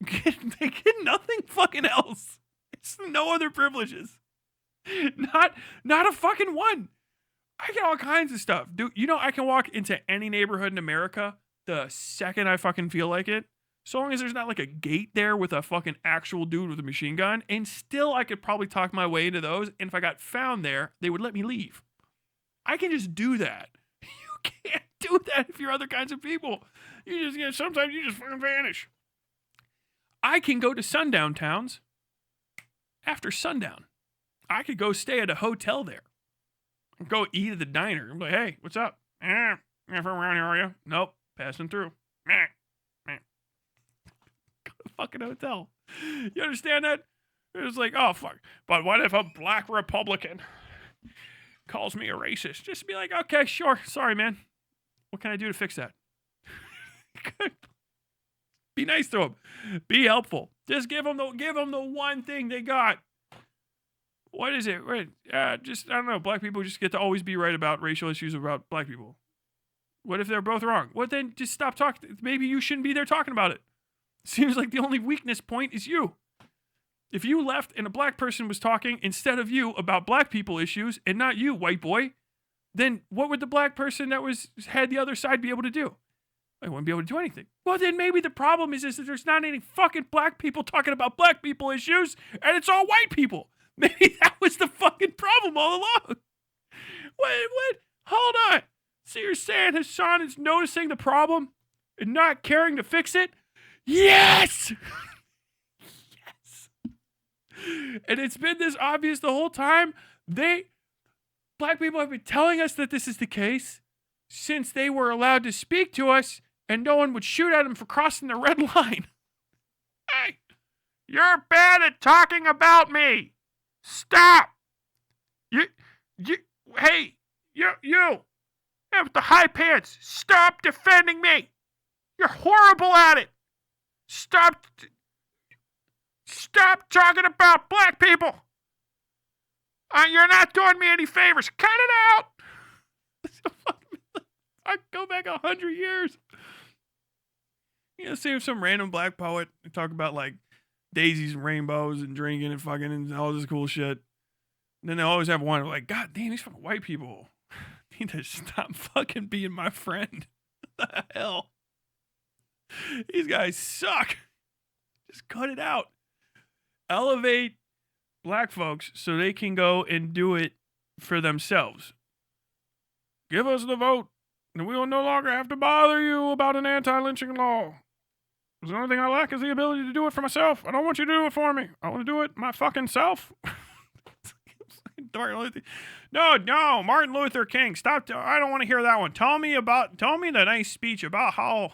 They get nothing fucking else. It's no other privileges. Not a fucking one. I get all kinds of stuff. Dude, you know, I can walk into any neighborhood in America the second I fucking feel like it. So long as there's not like a gate there with a fucking actual dude with a machine gun. And still I could probably talk my way into those. And if I got found there, they would let me leave. I can just do that. You can't do that if you're other kinds of people. Sometimes you just fucking vanish. I can go to sundown towns after sundown. I could go stay at a hotel there. Go eat at the diner. I'm like, hey, what's up? From around here, are you? Nope. Passing through. Fucking hotel. You understand that? It was like, oh fuck. But what if a black Republican calls me a racist? Just be like, okay, sure. Sorry, man. What can I do to fix that? Be nice to them. Be helpful. Just give them the one thing they got. What is it? Just I don't know. Black people just get to always be right about racial issues about black people. What if they're both wrong? Well, then just stop talking. Maybe you shouldn't be there talking about it. Seems like the only weakness point is you. If you left and a black person was talking instead of you about black people issues and not you, white boy, then what would the black person that had the other side be able to do? I wouldn't be able to do anything. Well, then maybe the problem is that there's not any fucking black people talking about black people issues and it's all white people. Maybe that was the fucking problem all along. What? Hold on. So you're saying Hasan is noticing the problem and not caring to fix it? Yes! Yes. And it's been this obvious the whole time. Black people have been telling us that this is the case since they were allowed to speak to us and no one would shoot at them for crossing the red line. Hey, you're bad at talking about me. Stop. You, hey, you with the high pants, stop defending me. You're horrible at it. Stop talking about black people. You're not doing me any favors. Cut it out. I go back 100 years. See if some random black poet talk about like daisies and rainbows and drinking and fucking and all this cool shit. And then they always have one like, God damn, these fucking white people need to stop fucking being my friend. What the hell? These guys suck. Just cut it out. Elevate black folks so they can go and do it for themselves. Give us the vote, and we will no longer have to bother you about an anti-lynching law. The only thing I lack is the ability to do it for myself. I don't want you to do it for me. I want to do it my fucking self. No, Martin Luther King. Stop. I don't want to hear that one. Tell me the nice speech about how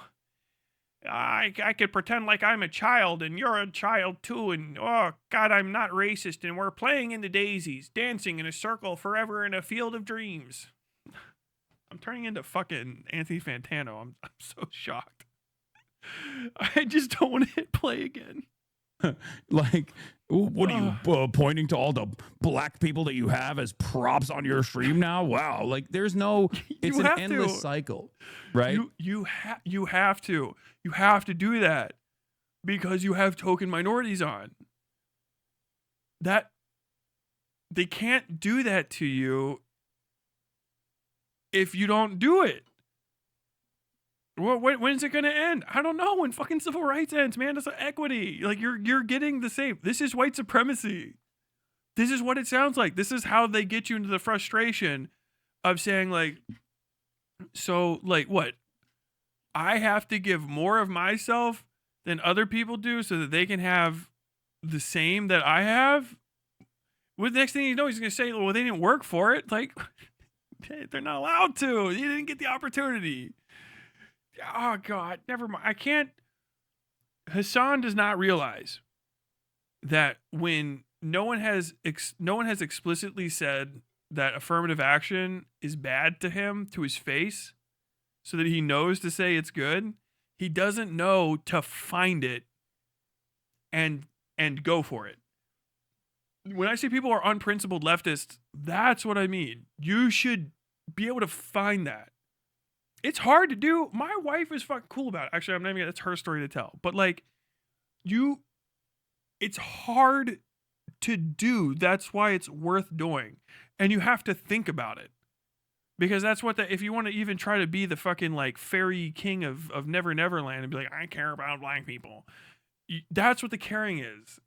I could pretend like I'm a child and you're a child too. And oh God, I'm not racist. And we're playing in the daisies, dancing in a circle forever in a field of dreams. I'm turning into fucking Anthony Fantano. I'm so shocked. I just don't want to hit play again. Like, what are you Ugh. pointing to all the black people that you have as props on your stream now? Wow. Like, there's no, it's You an have endless to. cycle, right? You have to. You have to do that because you have token minorities on. That they can't do that to you if you don't do it. Well, when's it gonna end? I don't know. When fucking civil rights ends, man, that's equity. Like you're getting the same. This is white supremacy. This is what it sounds like. This is how they get you into the frustration of saying like, so like what? I have to give more of myself than other people do so that they can have the same that I have. With the next thing you know, he's gonna say, well, they didn't work for it. Like, they're not allowed to. You didn't get the opportunity. Oh God, never mind. I can't. Hasan does not realize that when no one has explicitly said that affirmative action is bad to him to his face, so that he knows to say it's good. He doesn't know to find it and go for it. When I say people are unprincipled leftists, that's what I mean. You should be able to find that. It's hard to do. My wife is fucking cool about it. Actually, I'm not even gonna, that's her story to tell. But like, it's hard to do. That's why it's worth doing. And you have to think about it. Because that's what if you want to even try to be the fucking like fairy king of Never Neverland and be like, I care about black people. That's what the caring is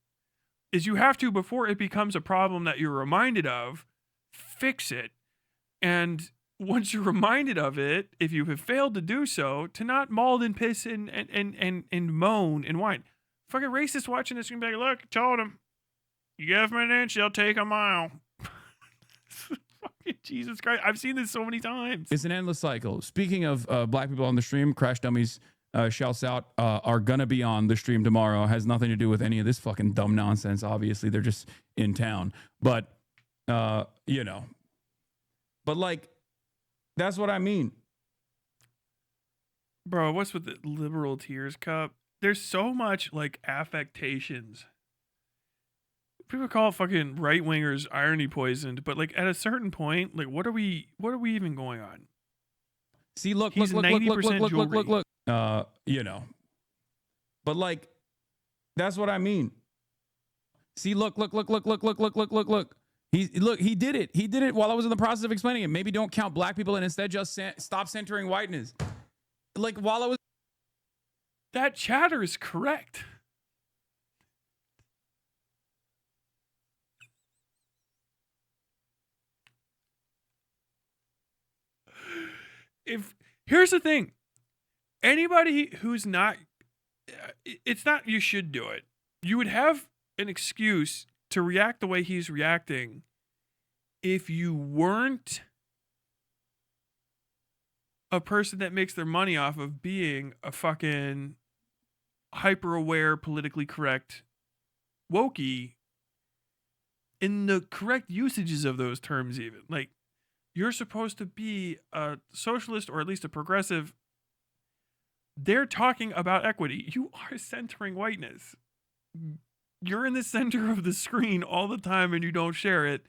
you have to, before it becomes a problem that you're reminded of, fix it. And once you're reminded of it, if you have failed to do so, to not maul and piss and moan and whine. Fucking racist watching this and be like, look, I told him, you give him an inch, they'll take a mile. Fucking Jesus Christ. I've seen this so many times. It's an endless cycle. Speaking of black people on the stream, Crash Dummies shouts out, are gonna be on the stream tomorrow. Has nothing to do with any of this fucking dumb nonsense. Obviously, they're just in town. But, you know. But like, that's what I mean. Bro, what's with the liberal tears cup? There's so much like affectations. People call it fucking right wingers irony poisoned, but like at a certain point, like what are we even going on? See, look, He's look, 90% jewelry. you know. But like, that's what I mean. See, look. He did it. He did it while I was in the process of explaining it. Maybe don't count black people and instead just stop centering whiteness. Like while I was. That chatter is correct. Here's the thing, anybody who's not, it's not you should do it. You would have an excuse to react the way he's reacting if you weren't a person that makes their money off of being a fucking hyper aware, politically correct wokey in the correct usages of those terms. Even like, you're supposed to be a socialist or at least a progressive. They're talking about equity. You are centering whiteness. You're in the center of the screen all the time and you don't share it,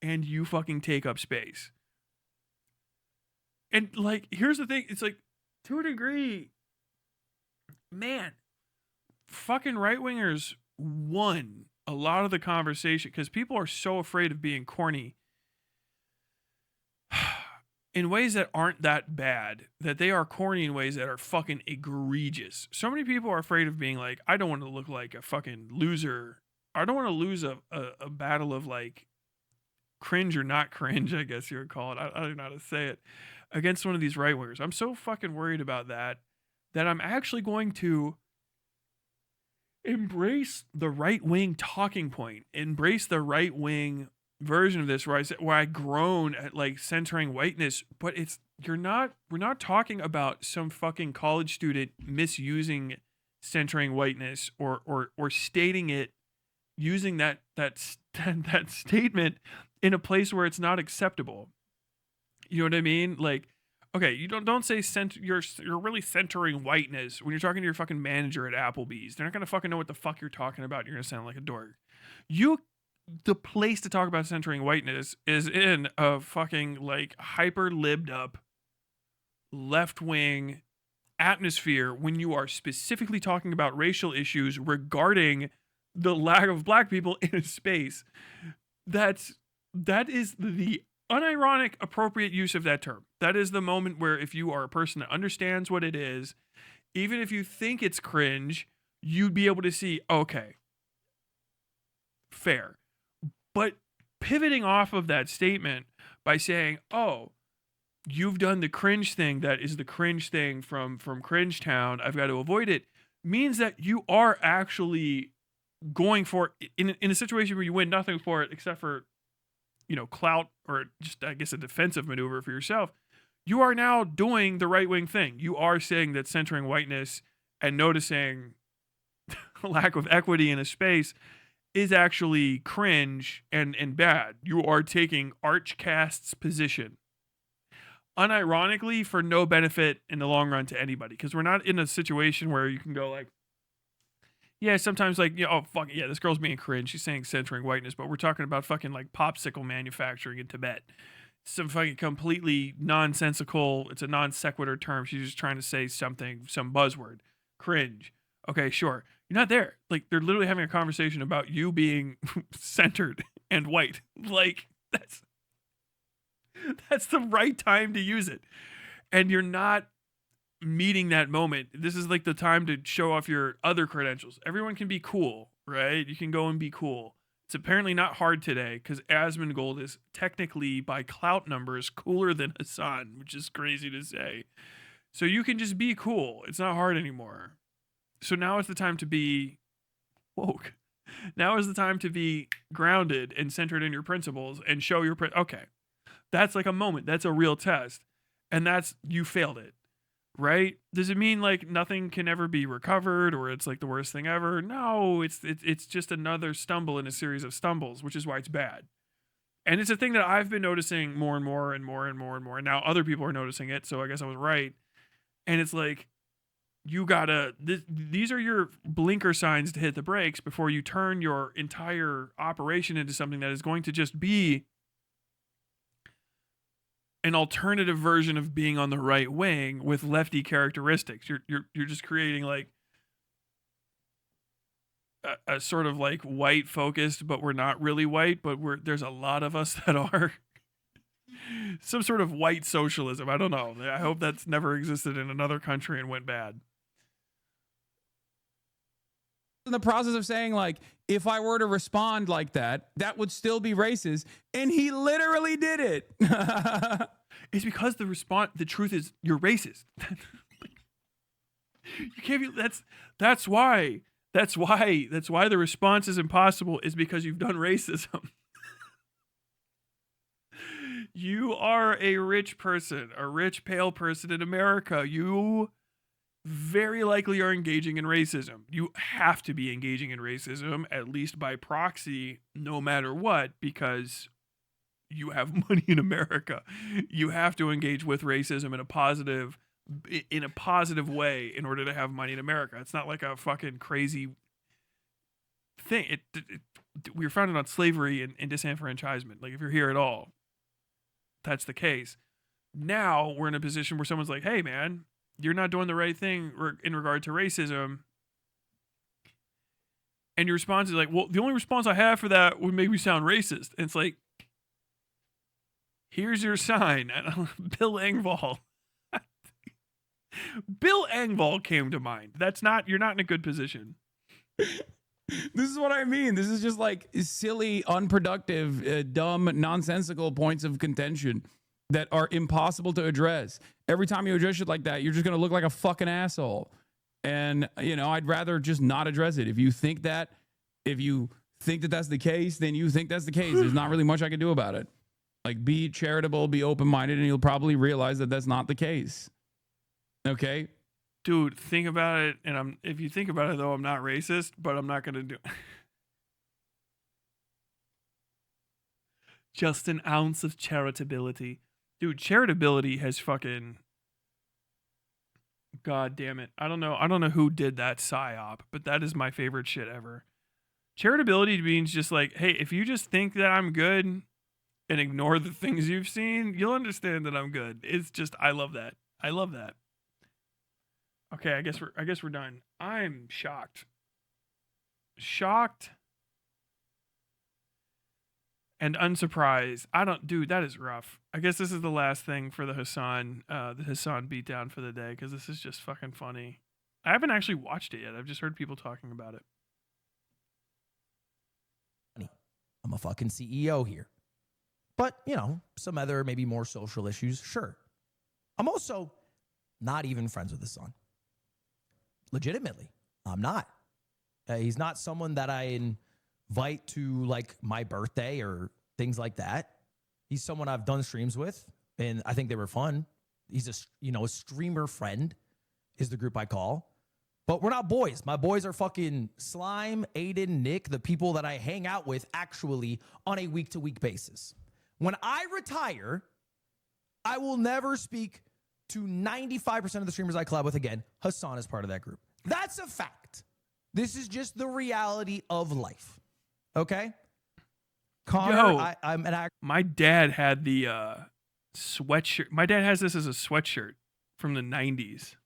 and you fucking take up space. And like, here's the thing. It's like, to a degree, man, fucking right wingers won a lot of the conversation because people are so afraid of being corny in ways that aren't that bad, that they are corny in ways that are fucking egregious. So many people are afraid of being like, I don't want to look like a fucking loser. I don't want to lose a battle of like cringe or not cringe, I guess you would call it. I don't know how to say it, against one of these right wingers. I'm so fucking worried about that I'm actually going to embrace the right wing talking point, embrace the right wing version of this where I groan at like centering whiteness, but we're not talking about some fucking college student misusing centering whiteness or stating it, using that statement in a place where it's not acceptable. You know what I mean? Like, Okay, you don't say you're really centering whiteness when you're talking to your fucking manager at Applebee's. They're not gonna fucking know what the fuck you're talking about. You're gonna sound like a dork. You the place to talk about centering whiteness is in a fucking like hyper libbed up left wing atmosphere when you are specifically talking about racial issues regarding the lack of black people in a space. That is the unironic appropriate use of that term. That is the moment where if you are a person that understands what it is, even if you think it's cringe, you'd be able to see, okay, fair. But pivoting off of that statement by saying, oh, you've done the cringe thing that is the cringe thing from Cringe Town, I've got to avoid it, means that you are actually going for it in a situation where you win nothing for it except for, you know, clout or just, I guess, a defensive maneuver for yourself. You are now doing the right wing thing. You are saying that centering whiteness and noticing lack of equity in a space is actually cringe and bad. You are taking Archcast's position. Unironically, for no benefit in the long run to anybody. Because we're not in a situation where you can go like, yeah, sometimes like, you know, oh, fuck, yeah, this girl's being cringe. She's saying centering whiteness, but we're talking about fucking like popsicle manufacturing in Tibet. Some fucking completely nonsensical, it's a non sequitur term. She's just trying to say something, some buzzword. Cringe. Okay, sure. You're not there. Like, they're literally having a conversation about you being centered and white. Like, that's the right time to use it. And you're not meeting that moment. This is like the time to show off your other credentials. Everyone can be cool, right? You can go and be cool. It's apparently not hard today because Asmongold is technically, by clout numbers, cooler than Hasan, which is crazy to say. So you can just be cool. It's not hard anymore. So now is the time to be woke. Now is the time to be grounded and centered in your principles and show your okay. That's like a moment. That's a real test. And that's, you failed it. Right? Does it mean like nothing can ever be recovered or it's like the worst thing ever? No, it's just another stumble in a series of stumbles, which is why it's bad. And it's a thing that I've been noticing more and more and more and more and more. And now other people are noticing it, so I guess I was right. And it's like, you gotta, these are your blinker signs to hit the brakes before you turn your entire operation into something that is going to just be an alternative version of being on the right wing with lefty characteristics. You're just creating like a sort of like white focused, but we're not really white, but there's a lot of us that are. Some sort of white socialism. I don't know. I hope that's never existed in another country and went bad. In the process of saying like, if I were to respond like that, that would still be racist. And he literally did it. It's because the truth is you're racist. You can't be, that's why the response is impossible, is because you've done racism. You are a rich person, a rich pale person in America. You very likely are engaging in racism. You have to be engaging in racism, at least by proxy, no matter what, because you have money in America. You have to engage with racism in a positive way in order to have money in America. It's not like a fucking crazy thing. We were founded on slavery and disenfranchisement. Like, if you're here at all, that's the case. Now we're in a position where someone's like, hey man, you're not doing the right thing in regard to racism. And your response is like, well, the only response I have for that would make me sound racist. And it's like, here's your sign. Bill Engvall. Bill Engvall came to mind. You're not in a good position. This is what I mean. This is just like silly, unproductive, dumb, nonsensical points of contention that are impossible to address. Every time you address shit like that, you're just going to look like a fucking asshole. And, you know, I'd rather just not address it. If you think that that's the case, then you think that's the case. There's not really much I can do about it. Like, be charitable, be open-minded, and you'll probably realize that that's not the case. Okay? Dude, think about it, and if you think about it, though, I'm not racist, but I'm not going to do just an ounce of charitability. Dude, charitability has fucking, god damn it. I don't know who did that psyop, but that is my favorite shit ever. Charitability means just like, hey, if you just think that I'm good and ignore the things you've seen, you'll understand that I'm good. It's just, I love that. I love that. Okay, I guess we're done. I'm shocked. Shocked and unsurprised. Dude, that is rough. I guess this is the last thing for the Hasan beatdown for the day, because this is just fucking funny. I haven't actually watched it yet. I've just heard people talking about it. I'm a fucking CEO here. But, you know, some other maybe more social issues, sure. I'm also not even friends with his son. Legitimately, I'm not. He's not someone that I invite to like my birthday or things like that. He's someone I've done streams with, and I think they were fun. He's a streamer friend is the group I call. But we're not boys. My boys are fucking Slime, Aiden, Nick, the people that I hang out with actually on a week-to-week basis. When I retire, I will never speak to 95% of the streamers I collab with again. Hasan is part of that group. That's a fact. This is just the reality of life. Okay? Connor, Yo, I'm an actor. My dad had the sweatshirt. My dad has this as a sweatshirt from the 90s.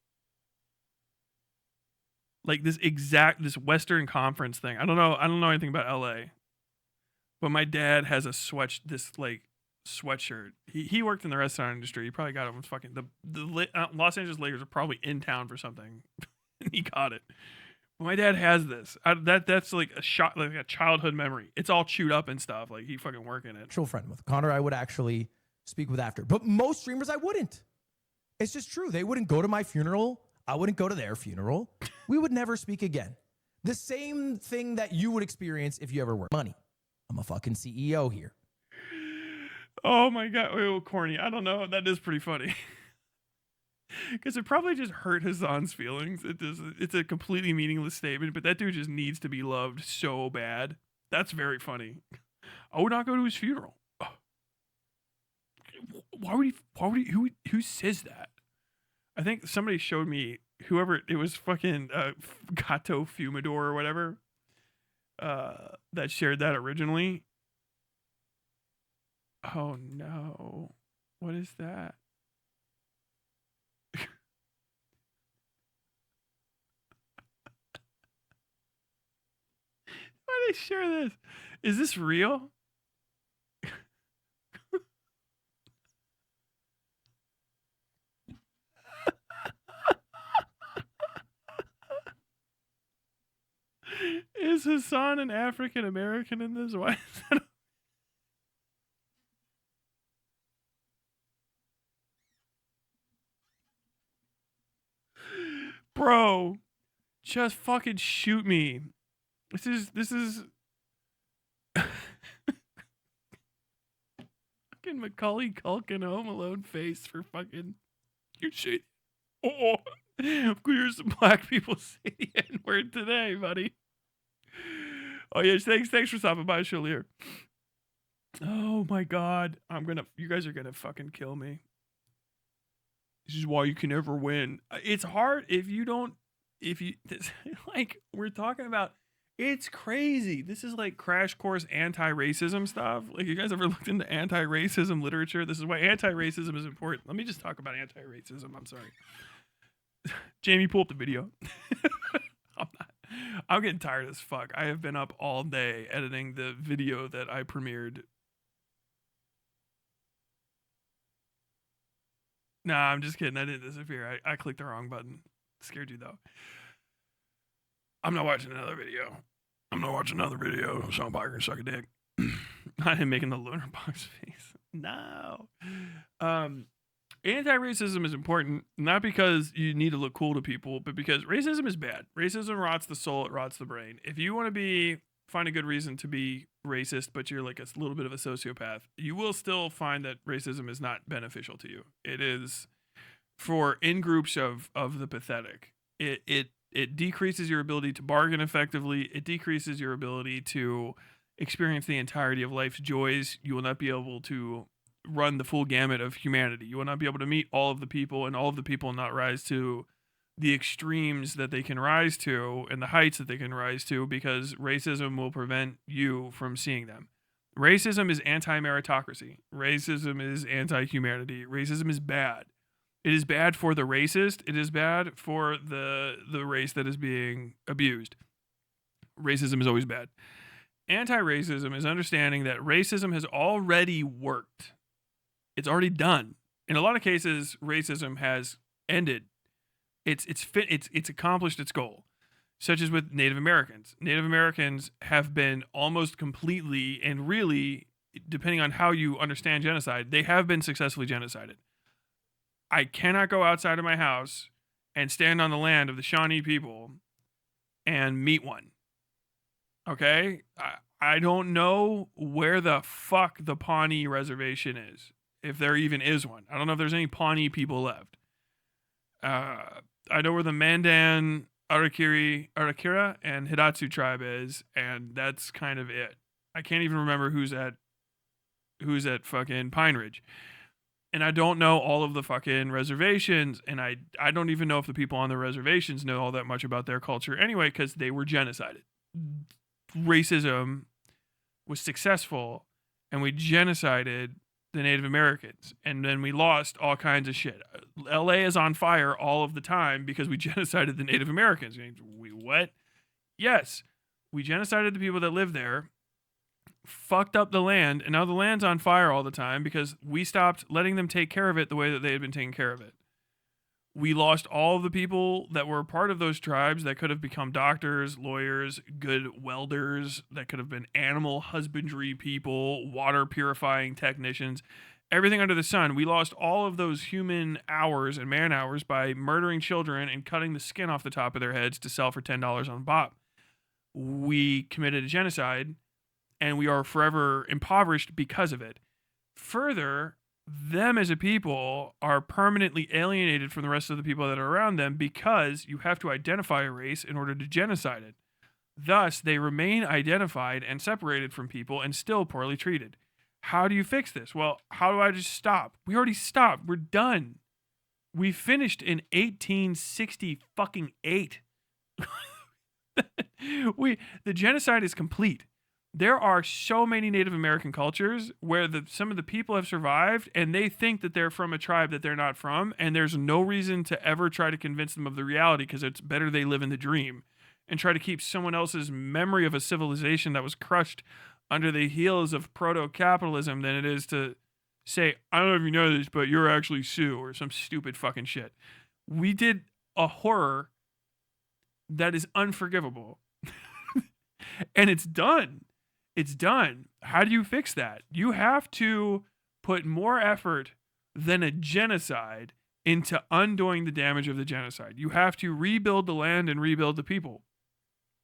Like this Western Conference thing. I don't know anything about LA. But my dad has a sweatshirt. He worked in the restaurant industry. He probably got it from fucking the Los Angeles Lakers are probably in town for something. And he got it. But my dad has this. That's like a shot, like a childhood memory. It's all chewed up and stuff. Like he fucking work in it. Actual friend with Connor, I would actually speak with after. But most streamers I wouldn't. It's just true. They wouldn't go to my funeral. I wouldn't go to their funeral. We would never speak again. The same thing that you would experience if you ever worked. Money. I'm a fucking CEO here. Oh my god, wait, corny. I don't know. That is pretty funny. Because it probably just hurt Hasan's feelings. It's a completely meaningless statement, but that dude just needs to be loved so bad. That's very funny. I would not go to his funeral. Why would he, who says that? I think somebody showed me, whoever, it was fucking Gato Fumador or whatever, that shared that originally. Oh no. What is that? Why did they share this? Is this real? Is Hasan an African American in this? Why is that? Bro, just fucking shoot me. This is fucking Macaulay Culkin Home Alone face for fucking you shit. Oh, here's some black people say the N-word today, buddy. Oh yeah, thanks for stopping by, Chalier. Oh my god, you guys are gonna fucking kill me. This is why you can never win. It's hard if you like we're talking about. It's crazy. This is like crash course anti-racism stuff. Like, you guys ever looked into anti-racism literature? This is why anti-racism is important. Let me just talk about anti-racism. I'm sorry. Jamie, pull up the video. I'm getting tired as fuck. I have been up all day editing the video that I premiered. Nah, I'm just kidding. I didn't disappear. I clicked the wrong button. Scared you though. I'm not watching another video. Sean Piker suck a dick. Not him making the lunar box face. No. Anti-racism is important, not because you need to look cool to people, but because racism is bad. Racism rots the soul, it rots the brain. If you want to find a good reason to be racist, but you're like a little bit of a sociopath, you will still find that racism is not beneficial to you. It is for in groups of the pathetic. It decreases your ability to bargain effectively. It decreases your ability to experience the entirety of life's joys. You will not be able to run the full gamut of humanity. You will not be able to meet all of the people, and all of the people not rise to the extremes that they can rise to and the heights that they can rise to, because racism will prevent you from seeing them. Racism is anti-meritocracy. Racism is anti-humanity. Racism is bad. It is bad for the racist. It is bad for the race that is being abused. Racism is always bad. Anti-racism is understanding that racism has already worked. It's already done. In a lot of cases, racism has ended. It's accomplished its goal, such as with Native Americans. Native Americans have been almost completely, and really, depending on how you understand genocide, they have been successfully genocided. I cannot go outside of my house and stand on the land of the Shawnee people and meet one. Okay? I don't know where the fuck the Pawnee Reservation is, if there even is one. I don't know if there's any Pawnee people left. I know where the Mandan, Arakira, and Hidatsu tribe is, and that's kind of it. I can't even remember who's at fucking Pine Ridge. And I don't know all of the fucking reservations, and I don't even know if the people on the reservations know all that much about their culture anyway, because they were genocided. Racism was successful, and we genocided the Native Americans, and then we lost all kinds of shit. LA is on fire all of the time because we genocided the Native Americans. We what? Yes, we genocided the people that live there, fucked up the land, and now the land's on fire all the time because we stopped letting them take care of it the way that they had been taking care of it. We lost all of the people that were part of those tribes that could have become doctors, lawyers, good welders, that could have been animal husbandry people, water purifying technicians, everything under the sun. We lost all of those human hours and man hours by murdering children and cutting the skin off the top of their heads to sell for $10 on Bop. We committed a genocide, and we are forever impoverished because of it. Further, them as a people are permanently alienated from the rest of the people that are around them because you have to identify a race in order to genocide it. Thus, they remain identified and separated from people and still poorly treated. How do you fix this? Well, how do I just stop? We already stopped. We're done. We finished in 1860 fucking 8. The genocide is complete. There are so many Native American cultures where some of the people have survived, and they think that they're from a tribe that they're not from, and there's no reason to ever try to convince them of the reality, because it's better they live in the dream and try to keep someone else's memory of a civilization that was crushed under the heels of proto-capitalism than it is to say, I don't know if you know this, but you're actually Sioux, or some stupid fucking shit. We did a horror that is unforgivable. And it's done. It's done. How do you fix that? You have to put more effort than a genocide into undoing the damage of the genocide. You have to rebuild the land and rebuild the people,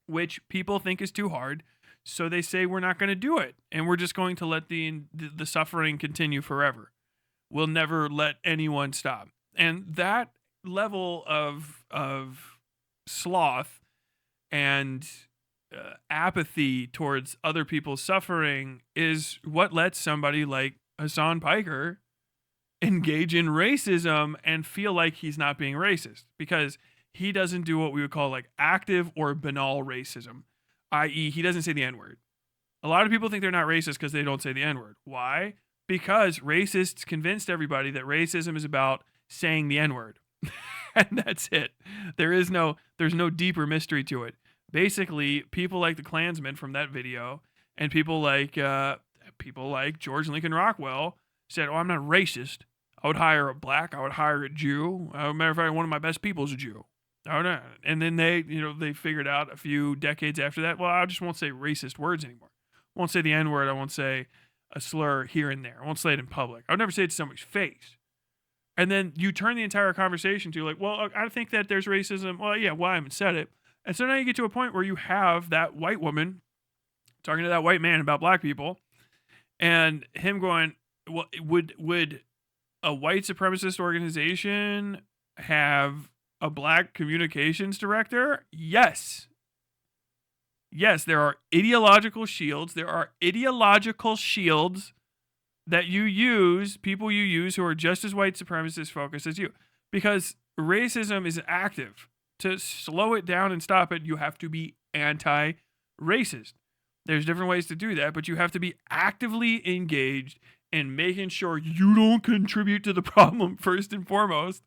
which people think is too hard. So they say we're not going to do it, and we're just going to let the suffering continue forever. We'll never let anyone stop. And that level of sloth and apathy towards other people's suffering is what lets somebody like Hasan Piker engage in racism and feel like he's not being racist, because he doesn't do what we would call like active or banal racism, i.e. he doesn't say the N-word. A lot of people think they're not racist because they don't say the N-word. Why? Because racists convinced everybody that racism is about saying the N-word. And that's it. There's no deeper mystery to it. Basically, people like the Klansmen from that video, and people like George Lincoln Rockwell said, "Oh, I'm not racist. I would hire a black. I would hire a Jew. As a matter of fact, one of my best people is a Jew." Oh no! And then they figured out a few decades after that, well, I just won't say racist words anymore. I won't say the N-word. I won't say a slur here and there. I won't say it in public. I would never say it to somebody's face. And then you turn the entire conversation to like, well, I think that there's racism. Well, yeah, well, I haven't said it. And so now you get to a point where you have that white woman talking to that white man about black people, and him going, well, would a white supremacist organization have a black communications director? Yes. Yes, there are ideological shields. There are ideological shields that you use, people you use who are just as white supremacist focused as you. Because racism is active. To slow it down and stop it, you have to be anti-racist. There's different ways to do that, but you have to be actively engaged in making sure you don't contribute to the problem first and foremost.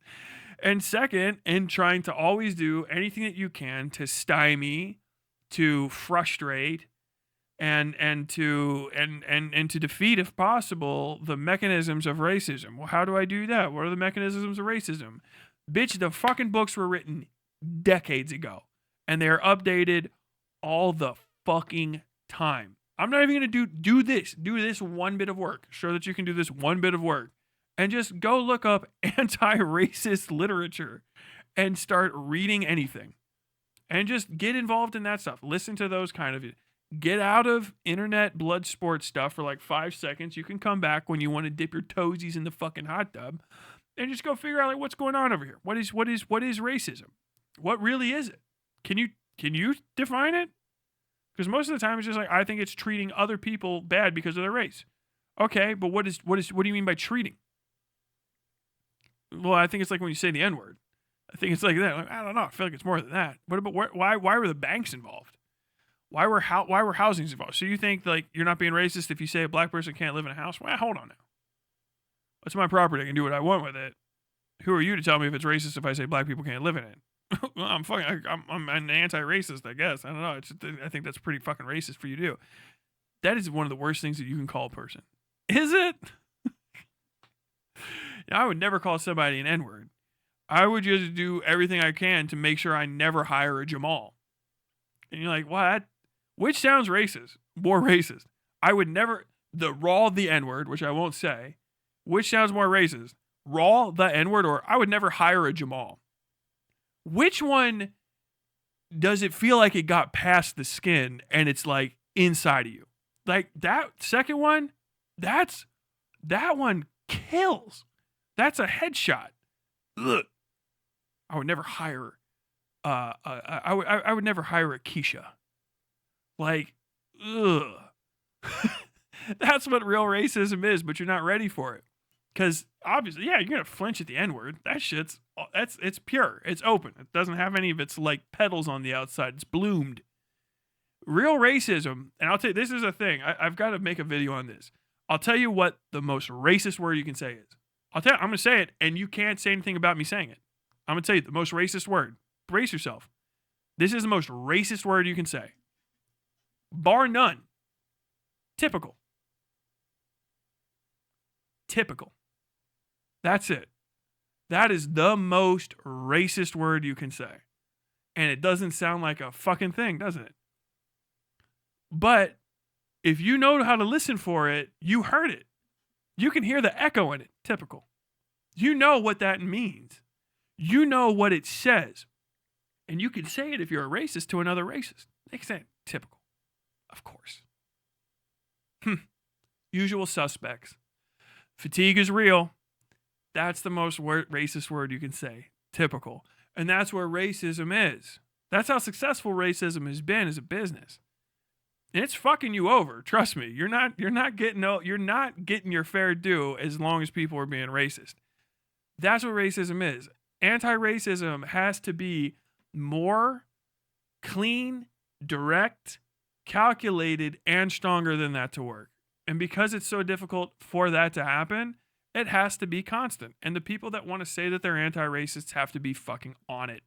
And second, in trying to always do anything that you can to stymie, to frustrate, and to defeat, if possible, the mechanisms of racism. Well, how do I do that? What are the mechanisms of racism? Bitch, the fucking books were written decades ago, and they're updated all the fucking time. I'm not even gonna do this one bit of work. Sure that you can do this one bit of work, and just go look up anti-racist literature and start reading anything, and just get involved in that stuff. Listen to those kind of. Get out of internet blood sport stuff for like 5 seconds. You can come back when you want to dip your toesies in the fucking hot tub, and just go figure out like what's going on over here. What is racism? What really is it? Can you define it? Because most of the time it's just like, I think it's treating other people bad because of their race. Okay, but what do you mean by treating? Well, I think it's like when you say the N-word. I think it's like that. Like, I don't know. I feel like it's more than that. But why were the banks involved? Why were housings involved? So you think like you're not being racist if you say a black person can't live in a house? Well, hold on now. That's my property. I can do what I want with it. Who are you to tell me if it's racist if I say black people can't live in it? Well, I'm an anti-racist, I guess. I don't know. I think that's pretty fucking racist for you to do. That is one of the worst things that you can call a person. Is it? I would never call somebody an N-word. I would just do everything I can to make sure I never hire a Jamal. And you're like, what? Which sounds racist? More racist. I would never, the N-word, which I won't say. Which sounds more racist? Raw, the N-word, or I would never hire a Jamal. Which one does it feel like it got past the skin and it's like inside of you? Like that second one, that one kills. That's a headshot. Ugh. I would never hire I would never hire a Keisha. Like, ugh. That's what real racism is, but you're not ready for it. Because obviously, yeah, you're gonna flinch at the N-word. It's pure. It's open. It doesn't have any of its like petals on the outside. It's bloomed. Real racism, and I'll tell you, this is a thing. I've got to make a video on this. I'll tell you what the most racist word you can say is. I'm gonna say it, and you can't say anything about me saying it. I'm gonna tell you the most racist word. Brace yourself. This is the most racist word you can say. Bar none. Typical. Typical. That's it. That is the most racist word you can say. And it doesn't sound like a fucking thing, doesn't it? But if you know how to listen for it, you heard it. You can hear the echo in it. Typical. You know what that means. You know what it says. And you can say it if you're a racist to another racist. They can say it. Typical. Of course. Usual suspects. Fatigue is real. That's the most racist word you can say. Typical. And that's where racism is. That's how successful racism has been as a business. And it's fucking you over. Trust me. You're not getting your fair due as long as people are being racist. That's what racism is. Anti-racism has to be more clean, direct, calculated, and stronger than that to work. And because it's so difficult for that to happen, it has to be constant. And the people that want to say that they're anti-racists have to be fucking on it.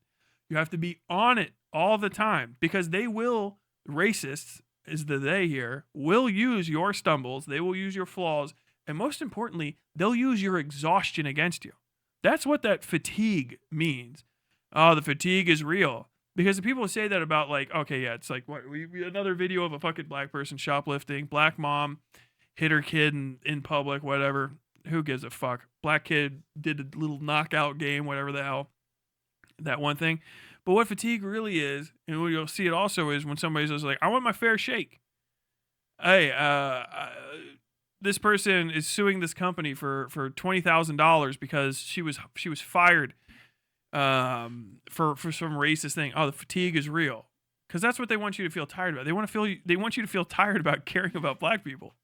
You have to be on it all the time because racists, is the they here, will use your stumbles, they will use your flaws, and most importantly, they'll use your exhaustion against you. That's what that fatigue means. Oh, the fatigue is real. Because the people say that about like, okay, yeah, it's like what another video of a fucking black person shoplifting, black mom hit her kid in public, whatever. Who gives a fuck? Black kid did a little knockout game, whatever the hell. That one thing. But what fatigue really is, and what you'll see it also is when somebody's just like, I want my fair shake. Hey, this person is suing this company for $20,000 because she was fired for some racist thing. Oh, the fatigue is real. Because that's what they want you to feel tired about. They want you to feel tired about caring about black people.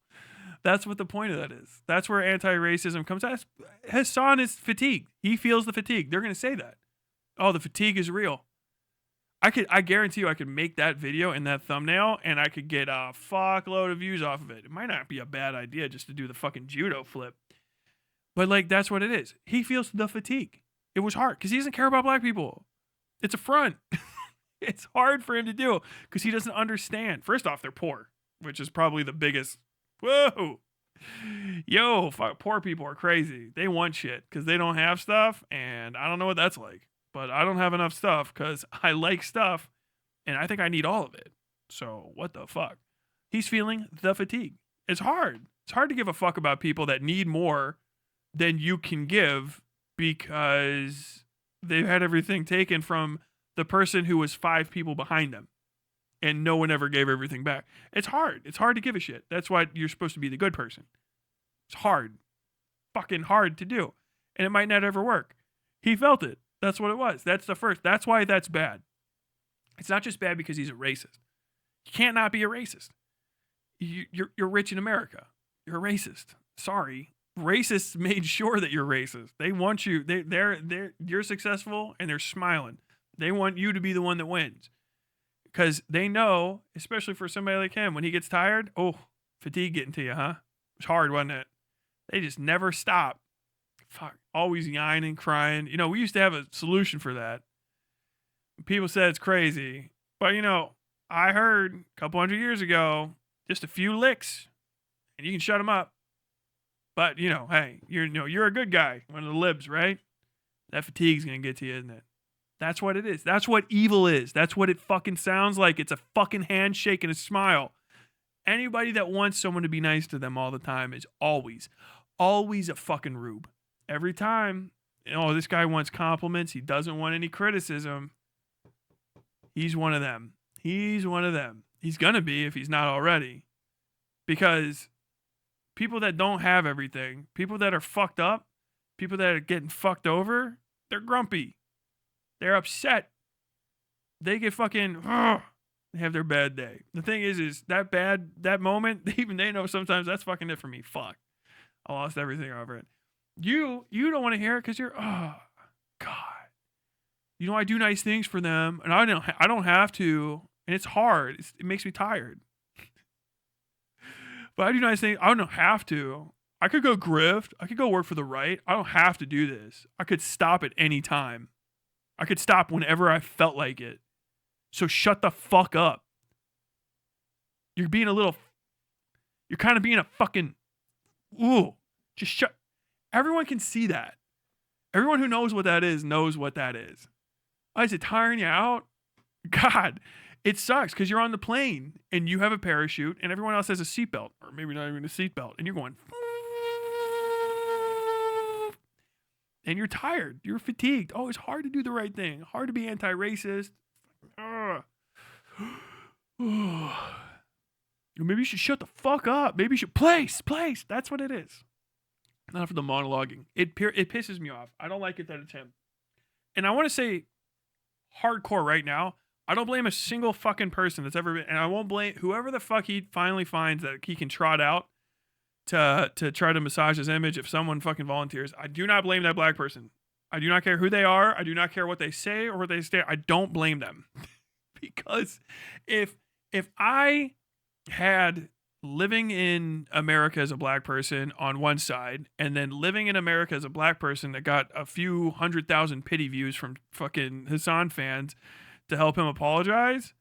That's what the point of that is. That's where anti-racism comes out. Hasan is fatigued. He feels the fatigue. They're going to say that. Oh, the fatigue is real. I guarantee you I could make that video and that thumbnail and I could get a fuckload of views off of it. It might not be a bad idea just to do the fucking judo flip. But like, that's what it is. He feels the fatigue. It was hard because he doesn't care about black people. It's a front. It's hard for him to do because he doesn't understand. First off, they're poor, which is probably the biggest. Whoa. Yo, poor people are crazy. They want shit because they don't have stuff. And I don't know what that's like. But I don't have enough stuff because I like stuff and I think I need all of it. So what the fuck? He's feeling the fatigue. It's hard. It's hard to give a fuck about people that need more than you can give because they've had everything taken from the person who was 5 people behind them and no one ever gave everything back. It's hard. It's hard to give a shit. That's why you're supposed to be the good person. It's hard. Fucking hard to do. And it might not ever work. He felt it. That's what it was. That's the first. That's why that's bad. It's not just bad because he's a racist. You can't not be a racist. You're rich in America. You're a racist. Sorry. Racists made sure that you're racist. They want you. You're successful and they're smiling. They want you to be the one that wins. Because they know, especially for somebody like him, when he gets tired, fatigue getting to you, huh? It's hard, wasn't it? They just never stop. Fuck, always whining, crying. You know, we used to have a solution for that. People said it's crazy. But, you know, I heard a couple 100 years ago, just a few licks, and you can shut them up. But, you know, hey, you're a good guy. One of the libs, right? That fatigue's going to get to you, isn't it? That's what it is. That's what evil is. That's what it fucking sounds like. It's a fucking handshake and a smile. Anybody that wants someone to be nice to them all the time is always a fucking rube. Every time, this guy wants compliments. He doesn't want any criticism. He's one of them. He's one of them. He's going to be if he's not already. Because people that don't have everything, people that are fucked up, people that are getting fucked over, they're grumpy. They're upset. They get fucking, they have their bad day. The thing is that moment, even they know sometimes that's fucking it for me. Fuck. I lost everything over it. You don't want to hear it because you're, oh, God. You know, I do nice things for them, and I don't have to, and it's hard. It makes me tired. But I do nice things. I don't have to. I could go grift. I could go work for the right. I don't have to do this. I could stop at any time. I could stop whenever I felt like it. So shut the fuck up. You're kind of being a fucking, just shut. Everyone can see that. Everyone who knows what that is knows what that is. Is it tiring you out? God, it sucks because you're on the plane and you have a parachute and everyone else has a seatbelt, or maybe not even a seatbelt, and you're going, and you're tired. You're fatigued. Oh, it's hard to do the right thing. Hard to be anti-racist. Maybe you should shut the fuck up. Maybe you should place. That's what it is. Not for the monologuing. It pisses me off. I don't like it that it's him. And I want to say hardcore right now, I don't blame a single fucking person that's ever been, and I won't blame whoever the fuck he finally finds that he can trot out to try to massage his image if someone fucking volunteers. I do not blame that black person. I do not care who they are. I do not care what they say or what they say. I don't blame them. Because if I had living in America as a black person on one side, and then living in America as a black person that got a few 100,000 pity views from fucking Hasan fans to help him apologize,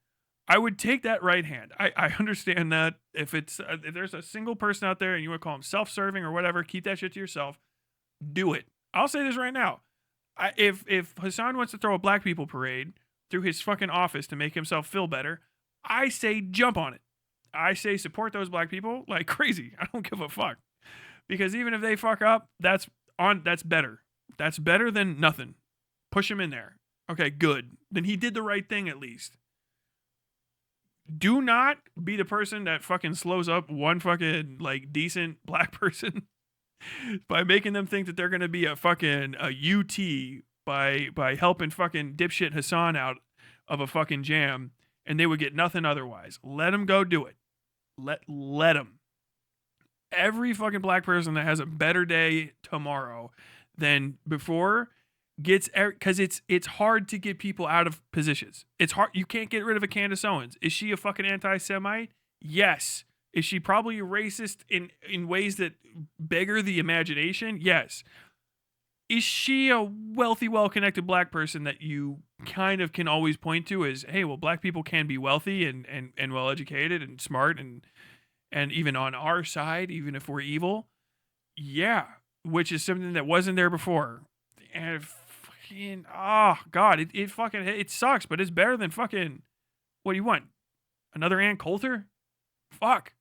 I would take that right hand. I understand that if there's a single person out there and you would call him self-serving or whatever, keep that shit to yourself. Do it. I'll say this right now. If Hasan wants to throw a black people parade through his fucking office to make himself feel better, I say jump on it. I say support those black people like crazy. I don't give a fuck. Because even if they fuck up, that's better. That's better than nothing. Push him in there. Okay, good. Then he did the right thing at least. Do not be the person that fucking slows up one fucking like decent black person by making them think that they're gonna be a fucking UT by helping fucking dipshit Hasan out of a fucking jam, and they would get nothing otherwise. Let him go do it. Let him. every fucking black person that has a better day tomorrow than before gets, because it's hard to get people out of positions. It's hard. You can't get rid of a Candace Owens. Is she a fucking anti-Semite? Yes. Is she probably a racist in ways that beggar the imagination? Yes. Is she a wealthy, well-connected black person that you kind of can always point to as, hey, well, black people can be wealthy and well-educated and smart and even on our side, even if we're evil? Yeah, which is something that wasn't there before. And fucking, oh god, it fucking, it sucks, but it's better than fucking, what do you want? Another Ann Coulter? Fuck.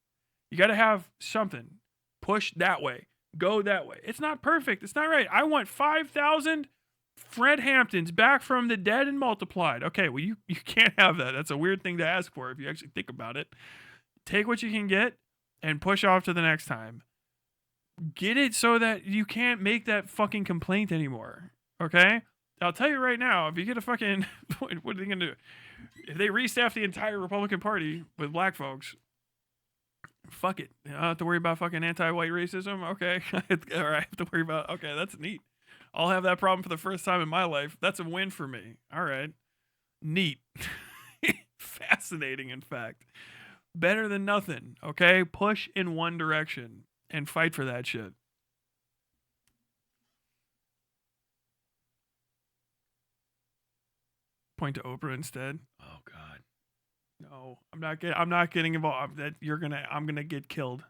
You gotta have something. Push that way. Go that way. It's not perfect. It's not right. I want 5,000 Fred Hamptons back from the dead and multiplied. Okay, well, you can't have that. That's a weird thing to ask for if you actually think about it. Take what you can get and push off to the next time. Get it so that you can't make that fucking complaint anymore. Okay? I'll tell you right now, if you get a fucking, what are they gonna do? If they restaff the entire Republican Party with black folks, fuck it. I don't have to worry about fucking anti-white racism. Okay. Or I have to worry about, okay, that's neat. I'll have that problem for the first time in my life. That's a win for me. All right. Neat. Fascinating, in fact. Better than nothing. Okay. Push in one direction and fight for that shit. Point to Oprah instead. Oh God. No, I'm not getting involved. I'm gonna get killed.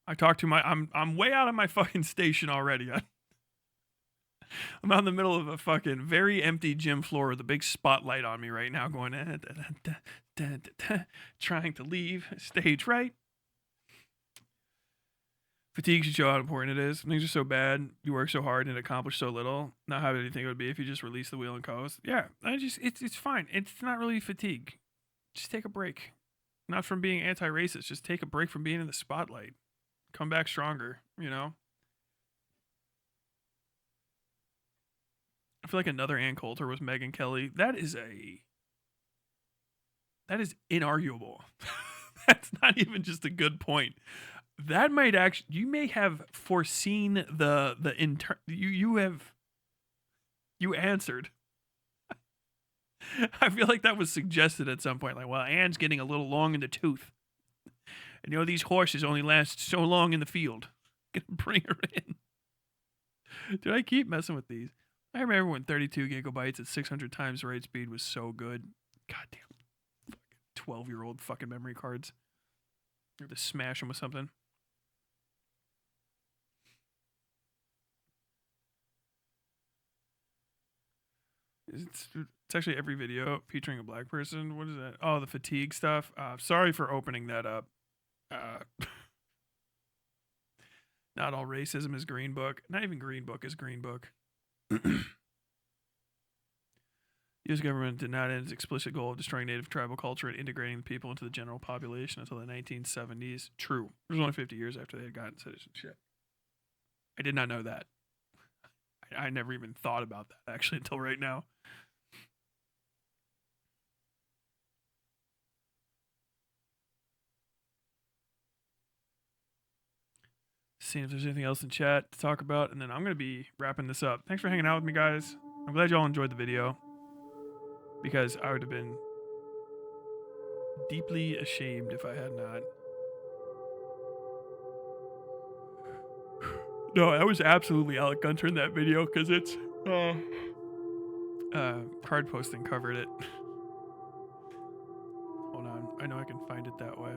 I'm way out of my fucking station already. I'm out in the middle of a fucking very empty gym floor with a big spotlight on me right now, going trying to leave stage right. Fatigue should show how important it is. Things are so bad. You work so hard and accomplish so little. Not how do you think it would be if you just release the wheel and coast? Yeah, it's fine. It's not really fatigue. Just take a break. Not from being anti-racist. Just take a break from being in the spotlight. Come back stronger, you know? I feel like another Ann Coulter was Megyn Kelly. That is inarguable. That's not even just a good point. That might actually, you may have foreseen you answered. I feel like that was suggested at some point. Like, well, Ann's getting a little long in the tooth. And you know, these horses only last so long in the field. Gonna bring her in. Did I keep messing with these? I remember when 32 gigabytes at 600 times rate speed was so good. Goddamn. 12-year-old fucking memory cards. You have to smash them with something. It's actually every video featuring a black person. What is that? Oh, the fatigue stuff. Sorry for opening that up. Not all racism is Green Book. Not even Green Book is Green Book. U.S. government did not end its explicit goal of destroying native tribal culture and integrating the people into the general population until the 1970s. True. It was only 50 years after they had gotten citizenship. I did not know that. I never even thought about that, actually, until right now. Seeing if there's anything else in chat to talk about, and then I'm going to be wrapping this up. Thanks for hanging out with me, guys. I'm glad y'all enjoyed the video, because I would have been deeply ashamed if I had not. No, I was absolutely Alec Gunter in that video, because it's card posting covered it. Hold on, I know I can find it that way.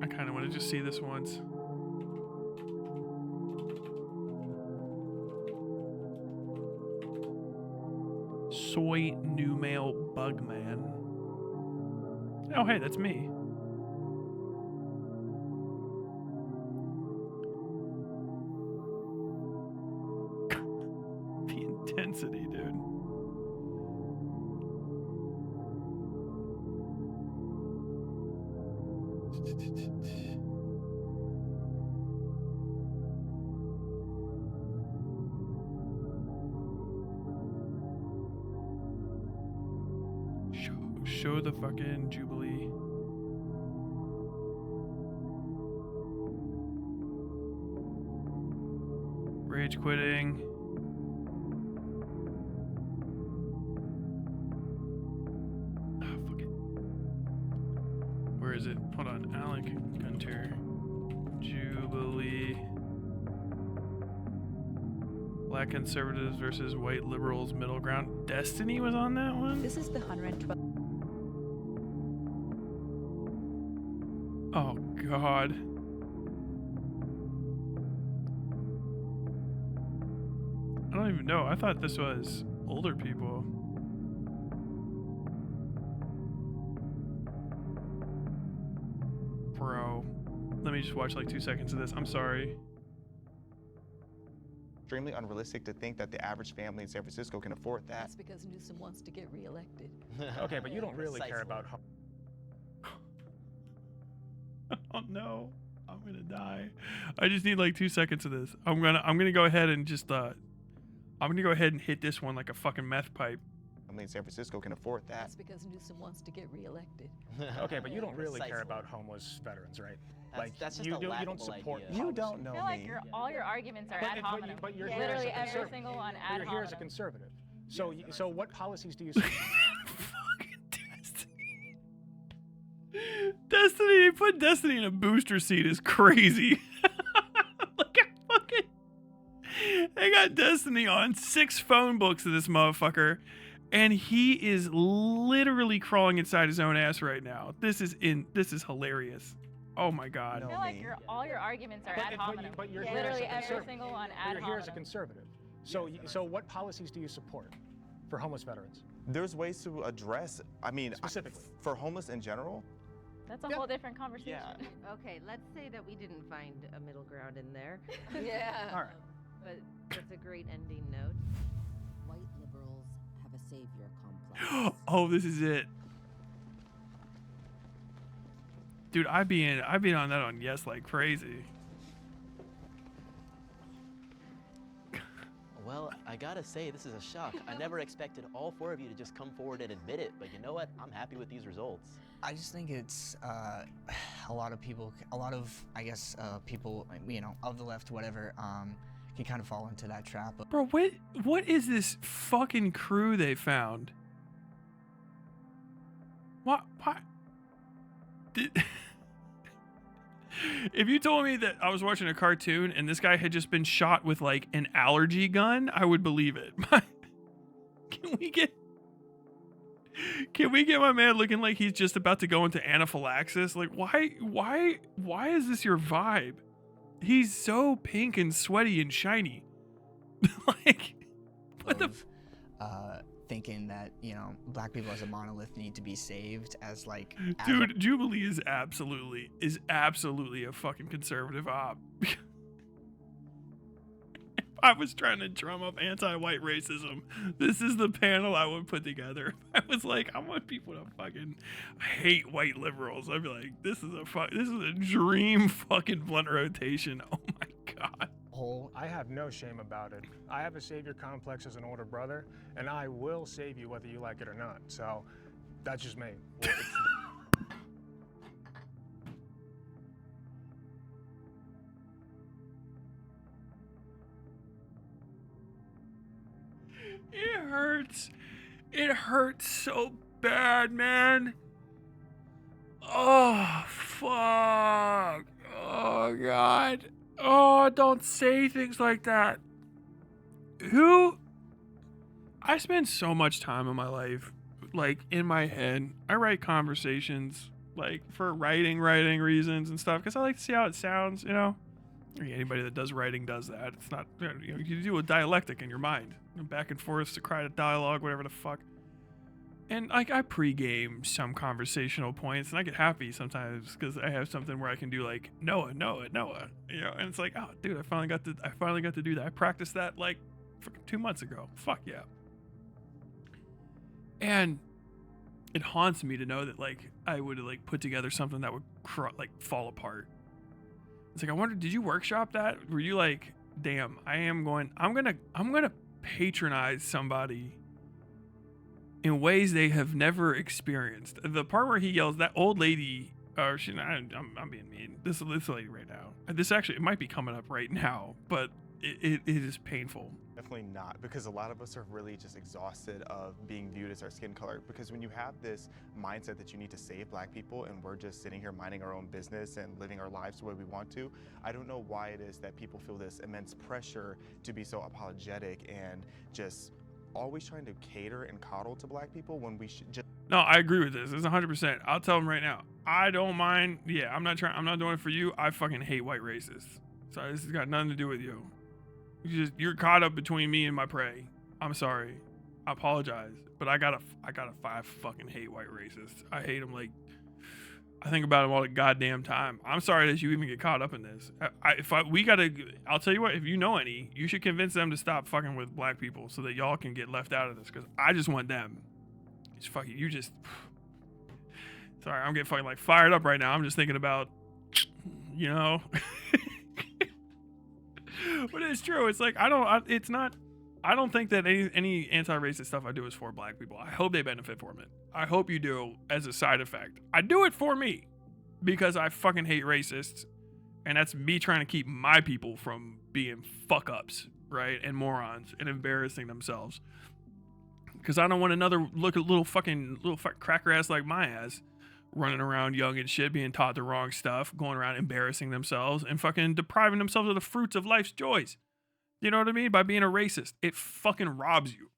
I kind of want to just see this once. Soy New Mail Bugman. Oh, hey, that's me. The intensity, dude. Show the fucking Jubilee. rage quitting. Oh, fuck it. Where is it? Hold on. Alec Gunter. Jubilee. Black conservatives versus white liberals, middle ground. Destiny was on that one? This is the 112. Oh, God. I don't even know. I thought this was older people. Bro. Let me just watch like 2 seconds of this. I'm sorry. Extremely unrealistic to think that the average family in San Francisco can afford that. That's because Newsom wants to get reelected. Okay, but you don't really care about home. Oh no, I'm gonna die. I just need like 2 seconds of this. I'm gonna go ahead and just I'm gonna go ahead and hit this one like a fucking meth pipe. Family in San Francisco can afford that. That's because Newsom wants to get reelected. Okay, but you don't really care about homeless veterans, right? That's just you a don't laughable support. idea. You don't know I feel like me. all your arguments are ad hominem. But you're here Literally as a every conservative. single one But ad you're here as a hominem. conservative. So what policies do you support? Fucking Destiny. Destiny, they put Destiny in a booster seat is crazy. Look at fucking. They got Destiny on 6 phone books of this motherfucker. And he is literally crawling inside his own ass right now. This is hilarious. Oh my God. I feel like all your arguments are ad hominem. But you're here Literally as a every conservative. single one But ad you're here as a hominem. conservative. So what policies do you support for homeless veterans? There's ways to address, I mean, Specifically. for homeless in general, That's a whole different conversation. Okay, let's say that we didn't find a middle ground in there. Yeah. All right. But that's a great ending note. White liberals have a savior complex. Oh, this is it. Dude, I'd be on that on Yes like crazy. Well, I gotta say, this is a shock. I never expected all 4 of you to just come forward and admit it, but you know what? I'm happy with these results. I just think it's a lot of people, I guess, people, you know, of the left, whatever, can kind of fall into that trap. Bro, what is this fucking crew they found? What? If you told me that I was watching a cartoon and this guy had just been shot with like an allergy gun, I would believe it. Can we get my man looking like he's just about to go into anaphylaxis? Like why is this your vibe? He's so pink and sweaty and shiny. Like what the Thinking that, you know, black people as a monolith need to be saved as like dude, Jubilee is absolutely a fucking conservative op. If I was trying to drum up anti-white racism, this is the panel I would put together. I was like, I want people to fucking hate white liberals. I'd be like, this is a dream fucking blunt rotation. Oh my God. I have no shame about it. I have a savior complex as an older brother, and I will save you whether you like it or not. So that's just me. It hurts. It hurts so bad, man. Oh, fuck. Oh, God. Oh, don't say things like that. I spend so much time in my life, like, in my head. I write conversations, like, for writing reasons and stuff, because I like to see how it sounds, you know? Anybody that does writing does that. It's not, you know, you do a dialectic in your mind. Back and forth, Socratic dialogue, whatever the fuck. And like I pregame some conversational points, and I get happy sometimes because I have something where I can do like Noah, you know, and it's like, oh, dude, I finally got to do that. I practiced that like 2 months ago. Fuck yeah. And it haunts me to know that like I would like put together something that would like fall apart. It's like, I wonder, did you workshop that? Were you like, damn, I'm gonna patronize somebody in ways they have never experienced. The part where he yells, that old lady, or I'm being mean. This lady right now. This actually, it might be coming up right now, but it is painful. Definitely not, because a lot of us are really just exhausted of being viewed as our skin color. Because when you have this mindset that you need to save black people and we're just sitting here minding our own business and living our lives the way we want to, I don't know why it is that people feel this immense pressure to be so apologetic and just always trying to cater and coddle to black people when we should just... No, I agree with this. It's 100%. I'll tell them right now. I don't mind. Yeah, I'm not doing it for you. I fucking hate white racists. So this has got nothing to do with you. You're caught up between me and my prey. I'm sorry. I apologize. But I gotta fucking hate white racists. I hate them like, I think about them all the goddamn time. I'm sorry that you even get caught up in this. I'll tell you what, if you know any, you should convince them to stop fucking with black people so that y'all can get left out of this, because I just want them. It's fucking, sorry, I'm getting fucking like fired up right now. I'm just thinking about, you know. But it's true. It's like, I don't think that any anti-racist stuff I do is for black people. I hope they benefit from it. I hope you do as a side effect. I do it for me because I fucking hate racists. And that's me trying to keep my people from being fuck ups, right? And morons and embarrassing themselves. Because I don't want another little fucking cracker ass like my ass running around young and shit, being taught the wrong stuff, going around embarrassing themselves and fucking depriving themselves of the fruits of life's joys. You know what I mean? By being a racist. It fucking robs you.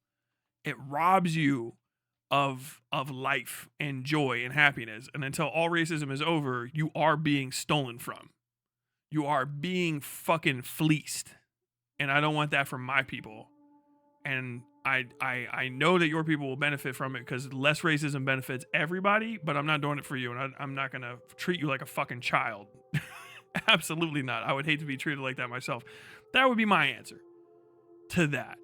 It robs you of life and joy and happiness. And until all racism is over, you are being stolen from. You are being fucking fleeced. And I don't want that for my people. And I know that your people will benefit from it because less racism benefits everybody, but I'm not doing it for you. And I'm not going to treat you like a fucking child. Absolutely not. I would hate to be treated like that myself. That would be my answer to that.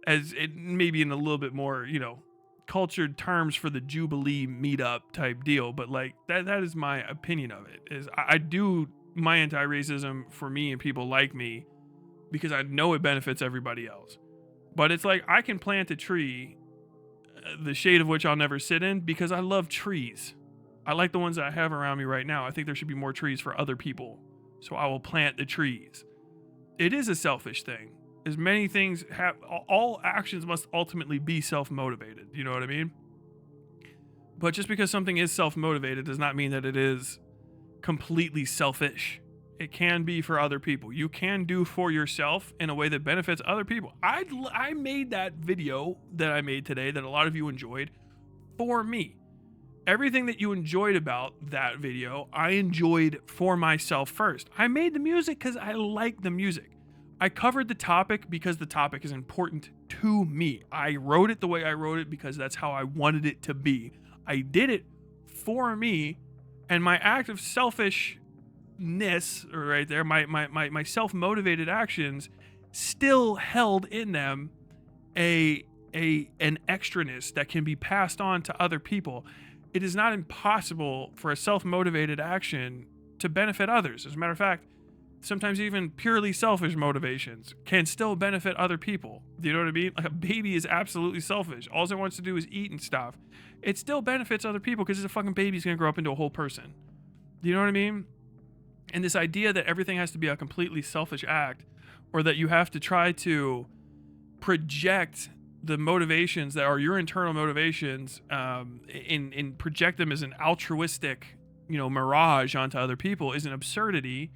As it maybe in a little bit more, you know, cultured terms for the Jubilee meetup type deal. But like that is my opinion of it. Is I do my anti-racism for me and people like me because I know it benefits everybody else. But it's like I can plant a tree, the shade of which I'll never sit in, because I love trees. I like the ones that I have around me right now. I think there should be more trees for other people. So I will plant the trees. It is a selfish thing. As many things have, all actions must ultimately be self-motivated. You know what I mean? But just because something is self-motivated does not mean that it is completely selfish. It can be for other people. You can do for yourself in a way that benefits other people. I made that video that I made today that a lot of you enjoyed for me. Everything that you enjoyed about that video, I enjoyed for myself first. I made the music because I like the music. I covered the topic because the topic is important to me. I wrote it the way I wrote it because that's how I wanted it to be. I did it for me, and my act of selfishness right there, my self-motivated actions still held in them an extraness that can be passed on to other people. It is not impossible for a self-motivated action to benefit others. As a matter of fact, sometimes even purely selfish motivations can still benefit other people. Do you know what I mean? Like a baby is absolutely selfish. All it wants to do is eat and stuff. It still benefits other people because it's a fucking baby's going to grow up into a whole person. Do you know what I mean? And this idea that everything has to be a completely selfish act, or that you have to try to project the motivations that are your internal motivations and project them as an altruistic, mirage onto other people is an absurdity.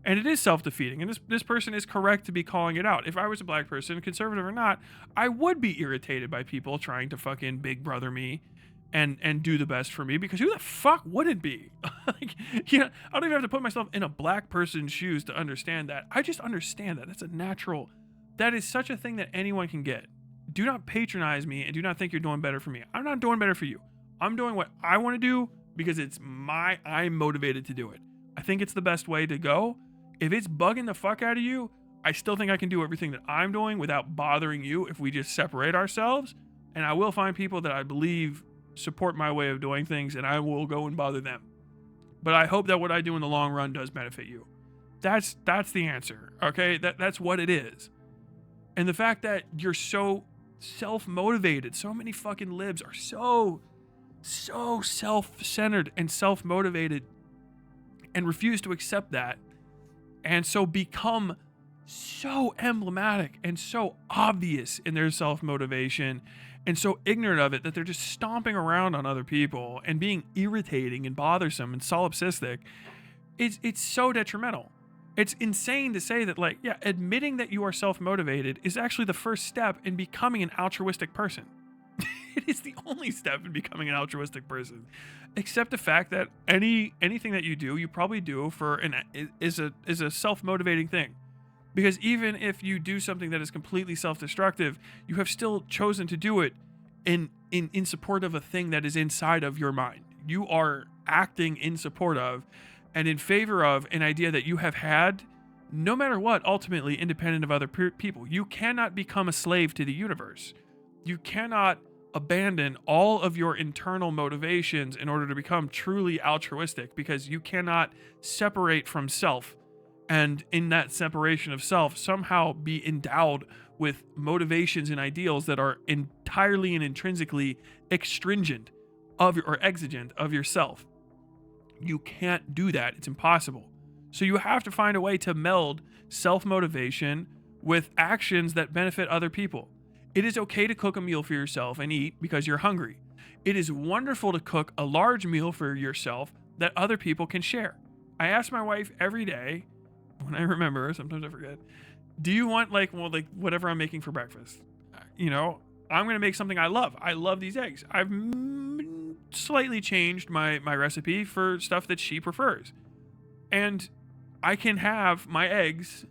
And it is self-defeating. And this person is correct to be calling it out. If I was a black person, conservative or not, I would be irritated by people trying to fucking big brother me and do the best for me, because who the fuck would it be? I don't even have to put myself in a black person's shoes to understand that. I just understand that. That's a natural, that is such a thing that anyone can get. Do not patronize me and do not think you're doing better for me. I'm not doing better for you. I'm doing what I want to do because I'm motivated to do it. I think it's the best way to go. If it's bugging the fuck out of you, I still think I can do everything that I'm doing without bothering you if we just separate ourselves. And I will find people that I believe support my way of doing things, and I will go and bother them. But I hope that what I do in the long run does benefit you. That's the answer, okay? That's what it is. And the fact that you're so self-motivated, so many fucking libs are so self-centered and self-motivated and refuse to accept that, and so become so emblematic and so obvious in their self-motivation and so ignorant of it that they're just stomping around on other people and being irritating and bothersome and solipsistic. It's so detrimental. It's insane to say that, like, yeah, admitting that you are self-motivated is actually the first step in becoming an altruistic person. It is the only step in becoming an altruistic person. Except the fact that anything that you do, you probably do for is a self-motivating thing. Because even if you do something that is completely self-destructive, you have still chosen to do it in support of a thing that is inside of your mind. You are acting in support of and in favor of an idea that you have had, no matter what, ultimately independent of other people. You cannot become a slave to the universe. You cannot abandon all of your internal motivations in order to become truly altruistic, because you cannot separate from self, and in that separation of self somehow be endowed with motivations and ideals that are entirely and intrinsically extringent of or exigent of yourself. You can't do that. It's impossible. So you have to find a way to meld self-motivation with actions that benefit other people. It is okay to cook a meal for yourself and eat because you're hungry. It is wonderful to cook a large meal for yourself that other people can share. I ask my wife every day, when I remember, sometimes I forget, do you want like whatever I'm making for breakfast? You know, I'm going to make something I love. I love these eggs. I've slightly changed my recipe for stuff that she prefers. And I can have my eggs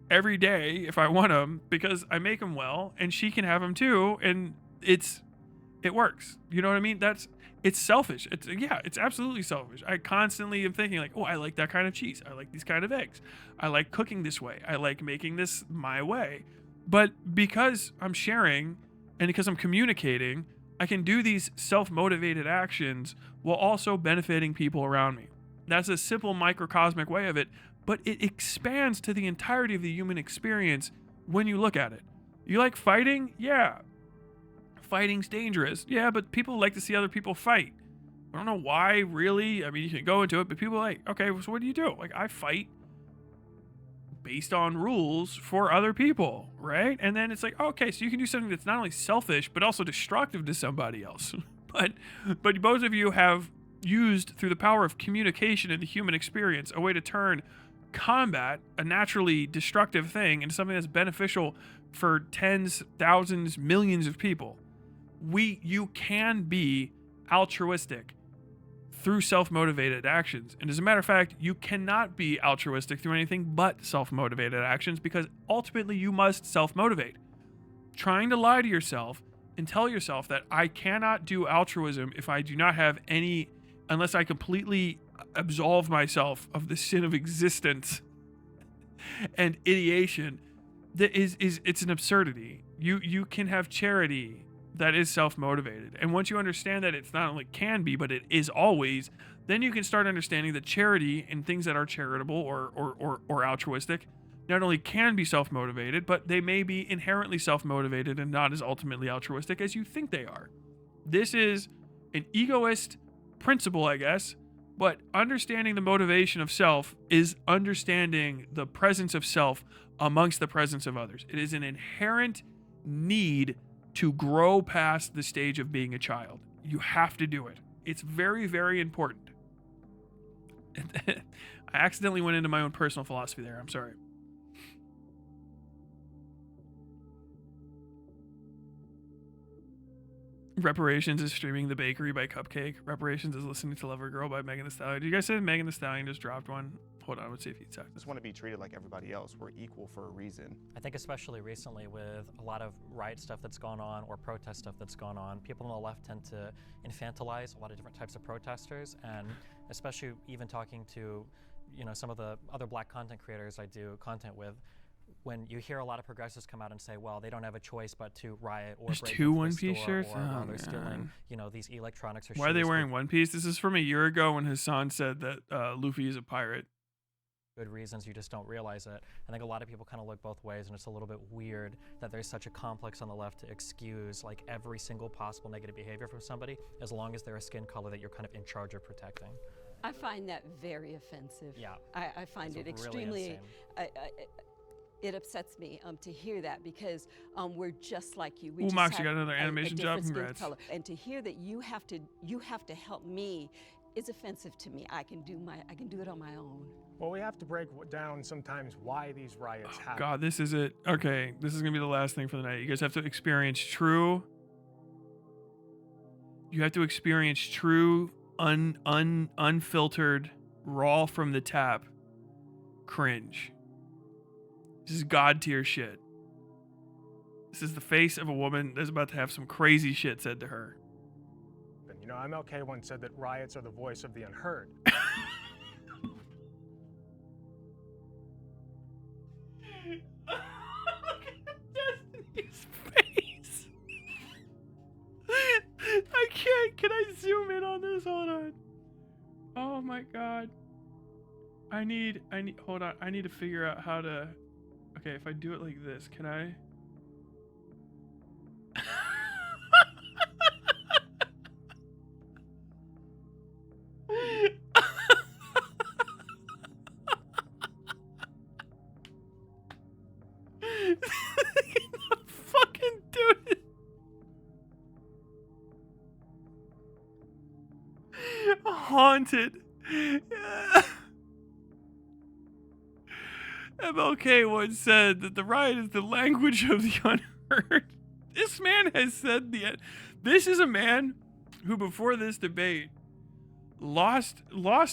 every day if I want them because I make them well, and she can have them too, and it works. You know what I mean? It's selfish. It's absolutely selfish. I constantly am thinking like, oh, I like that kind of cheese. I like these kind of eggs. I like cooking this way. I like making this my way. But because I'm sharing and because I'm communicating, I can do these self-motivated actions while also benefiting people around me. That's a simple microcosmic way of it, but it expands to the entirety of the human experience when you look at it. You like fighting? Yeah. Fighting's dangerous. Yeah, but people like to see other people fight. I don't know why, really. I mean, you can go into it, but people are like, okay, so what do you do? Like, I fight based on rules for other people, right? And then it's like, okay, so you can do something that's not only selfish, but also destructive to somebody else. but both of you have used, through the power of communication in the human experience, a way to turn combat, a naturally destructive thing, into something that's beneficial for tens, thousands, millions of people. You can be altruistic through self-motivated actions. And as a matter of fact, you cannot be altruistic through anything but self-motivated actions, because ultimately you must self-motivate. Trying to lie to yourself and tell yourself that I cannot do altruism if I do not have any, unless I completely absolve myself of the sin of existence and ideation, that it's an absurdity. You can have charity that is self-motivated. And once you understand that it's not only can be, but it is always, then you can start understanding that charity and things that are charitable or altruistic not only can be self-motivated, but they may be inherently self-motivated and not as ultimately altruistic as you think they are. This is an egoist principle, I guess, but understanding the motivation of self is understanding the presence of self amongst the presence of others. It is an inherent need to grow past the stage of being a child. You have to do it. It's very, very important. I accidentally went into my own personal philosophy there. I'm sorry. Reparations is streaming The Bakery by Cupcake. Reparations is listening to Lover Girl by Megan Thee Stallion. Do you guys say Megan Thee Stallion just dropped one? Hold on, let's see if he's talking. Just want to be treated like everybody else. We're equal for a reason. I think especially recently with a lot of riot stuff that's gone on or protest stuff that's gone on, people on the left tend to infantilize a lot of different types of protesters, and especially even talking to, some of the other black content creators I do content with, when you hear a lot of progressives come out and say, well, they don't have a choice but to riot or There's break two into the One Piece store, shirts? or Oh, they're stealing, these electronics or Why are they shoes wearing for One Piece? This is from a year ago when Hasan said that Luffy is a pirate. good reasons, you just don't realize it. I think a lot of people kind of look both ways, and it's a little bit weird that there's such a complex on the left to excuse like every single possible negative behavior from somebody, as long as they're a skin color that you're kind of in charge of protecting. I find that very offensive. Yeah. I find It's it really extremely. insane. it upsets me to hear that because we're just like you. We Ooh, just Mox, you have got another a animation job? different skin Congrats. color. And to hear that you have to help me is offensive to me. I can do it on my own. Well, we have to break down sometimes why these riots happen. God, this is it. Okay, this is gonna be the last thing for the night. You guys have to experience true. You have to experience true, unfiltered, raw from the tap cringe. This is god tier shit. This is the face of a woman that's about to have some crazy shit said to her. You know, MLK once said that riots are the voice of the unheard. Destiny's face. I can't. Can I zoom in on this? Hold on. Oh my god. I need, hold on. I need to figure out how to, okay, if I do it like this, can I? Fucking do it. Haunted. MLK once said that the riot is the language of the unheard. This man has said this is a man who before this debate lost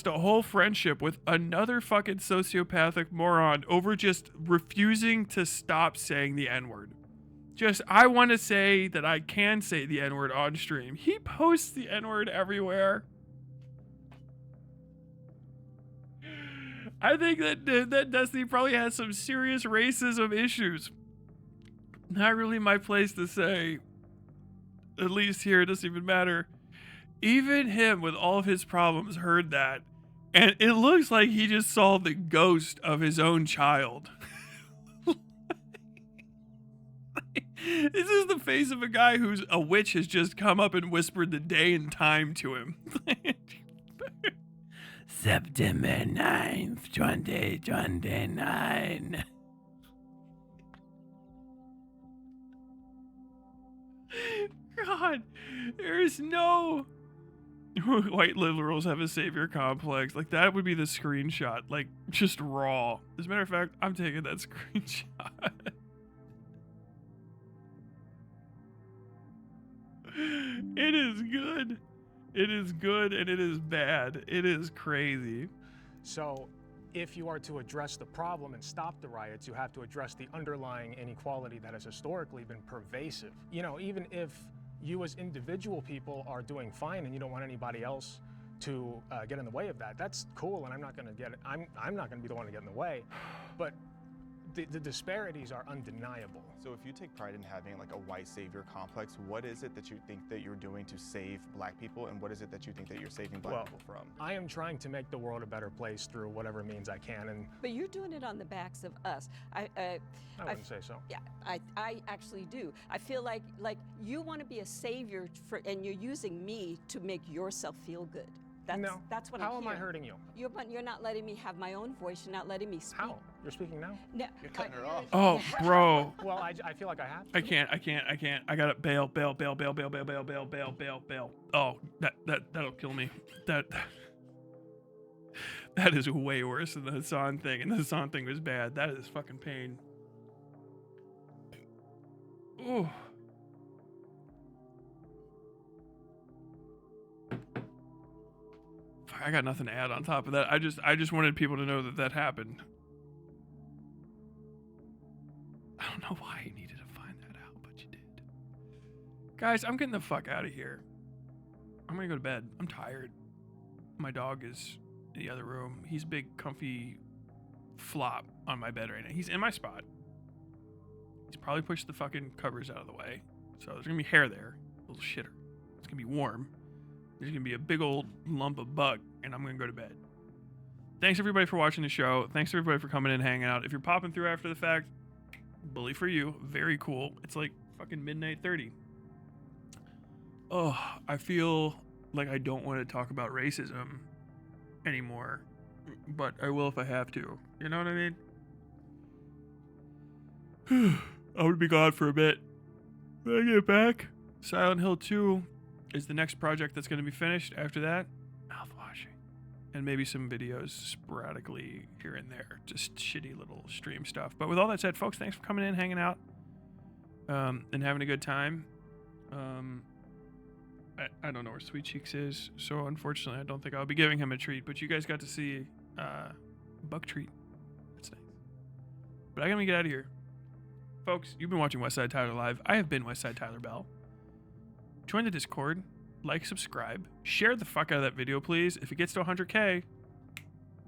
a whole friendship with another fucking sociopathic moron over just refusing to stop saying the N-word. Just, I want to say that I can say the N-word on stream. He posts the N-word everywhere. I think that Destiny probably has some serious racism issues. Not really my place to say. At least here, it doesn't even matter. Even him, with all of his problems, heard that. And it looks like he just saw the ghost of his own child. This is the face of a guy who's a witch has just come up and whispered the day and time to him. September 9th, 2029. God, there's no... White liberals have a savior complex. Like, that would be the screenshot. Like, just raw. As a matter of fact, I'm taking that screenshot. It is good. It is good and it is bad. It is crazy. So, if you are to address the problem and stop the riots, you have to address the underlying inequality that has historically been pervasive. You know, even if you as individual people are doing fine and you don't want anybody else to get in the way of that, that's cool, and I'm not going to get it. I'm not going to be the one to get in the way, but the disparities are undeniable. So if you take pride in having like a white savior complex, what is it that you think that you're doing to save black people, and what is it that you think that you're saving black people from? I am trying to make the world a better place through whatever means I can, and But you're doing it on the backs of us. I wouldn't say so. Yeah, I actually do. I feel like you want to be a savior and you're using me to make yourself feel good. That's what I'm How hearing. am I hurting you? You're not letting me have my own voice. You're not letting me speak. How? You're speaking now? No, You're cutting her off. Oh, bro. Well, I feel like I have to. I can't. I gotta bail. Oh, that'll kill me. That is way worse than the Hasan thing, and the Hasan thing was bad. That is fucking pain. Ooh. I got nothing to add on top of that. I just wanted people to know that happened. I don't know why you needed to find that out, but you did. Guys, I'm getting the fuck out of here. I'm gonna go to bed. I'm tired. My dog is in the other room. He's a big, comfy flop on my bed right now. He's in my spot. He's probably pushed the fucking covers out of the way. So there's gonna be hair there. A little shitter. It's gonna be warm. There's gonna be a big old lump of bug, and I'm gonna go to bed. Thanks everybody for watching the show. Thanks everybody for coming in and hanging out. If you're popping through after the fact, bully for you. Very cool. It's like fucking midnight 30. Oh, I feel like I don't want to talk about racism anymore, but I will if I have to. You know what I mean? I'm gonna be gone for a bit. When I get back, Silent Hill 2 is the next project that's gonna be finished. After that, mouthwashing. And maybe some videos sporadically here and there. Just shitty little stream stuff. But with all that said, folks, thanks for coming in, hanging out, and having a good time. I don't know where Sweet Cheeks is, so unfortunately I don't think I'll be giving him a treat, but you guys got to see Buck treat. That's nice. But I gotta get out of here. Folks, you've been watching Westside Tyler Live. I have been Westside Tyler Bell. Join the Discord, like, subscribe, share the fuck out of that video, please. If it gets to 100K,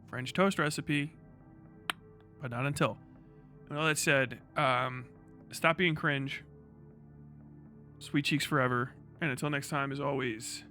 French toast recipe, but not until. And all that said, stop being cringe. Sweet Cheeks forever. And until next time, as always,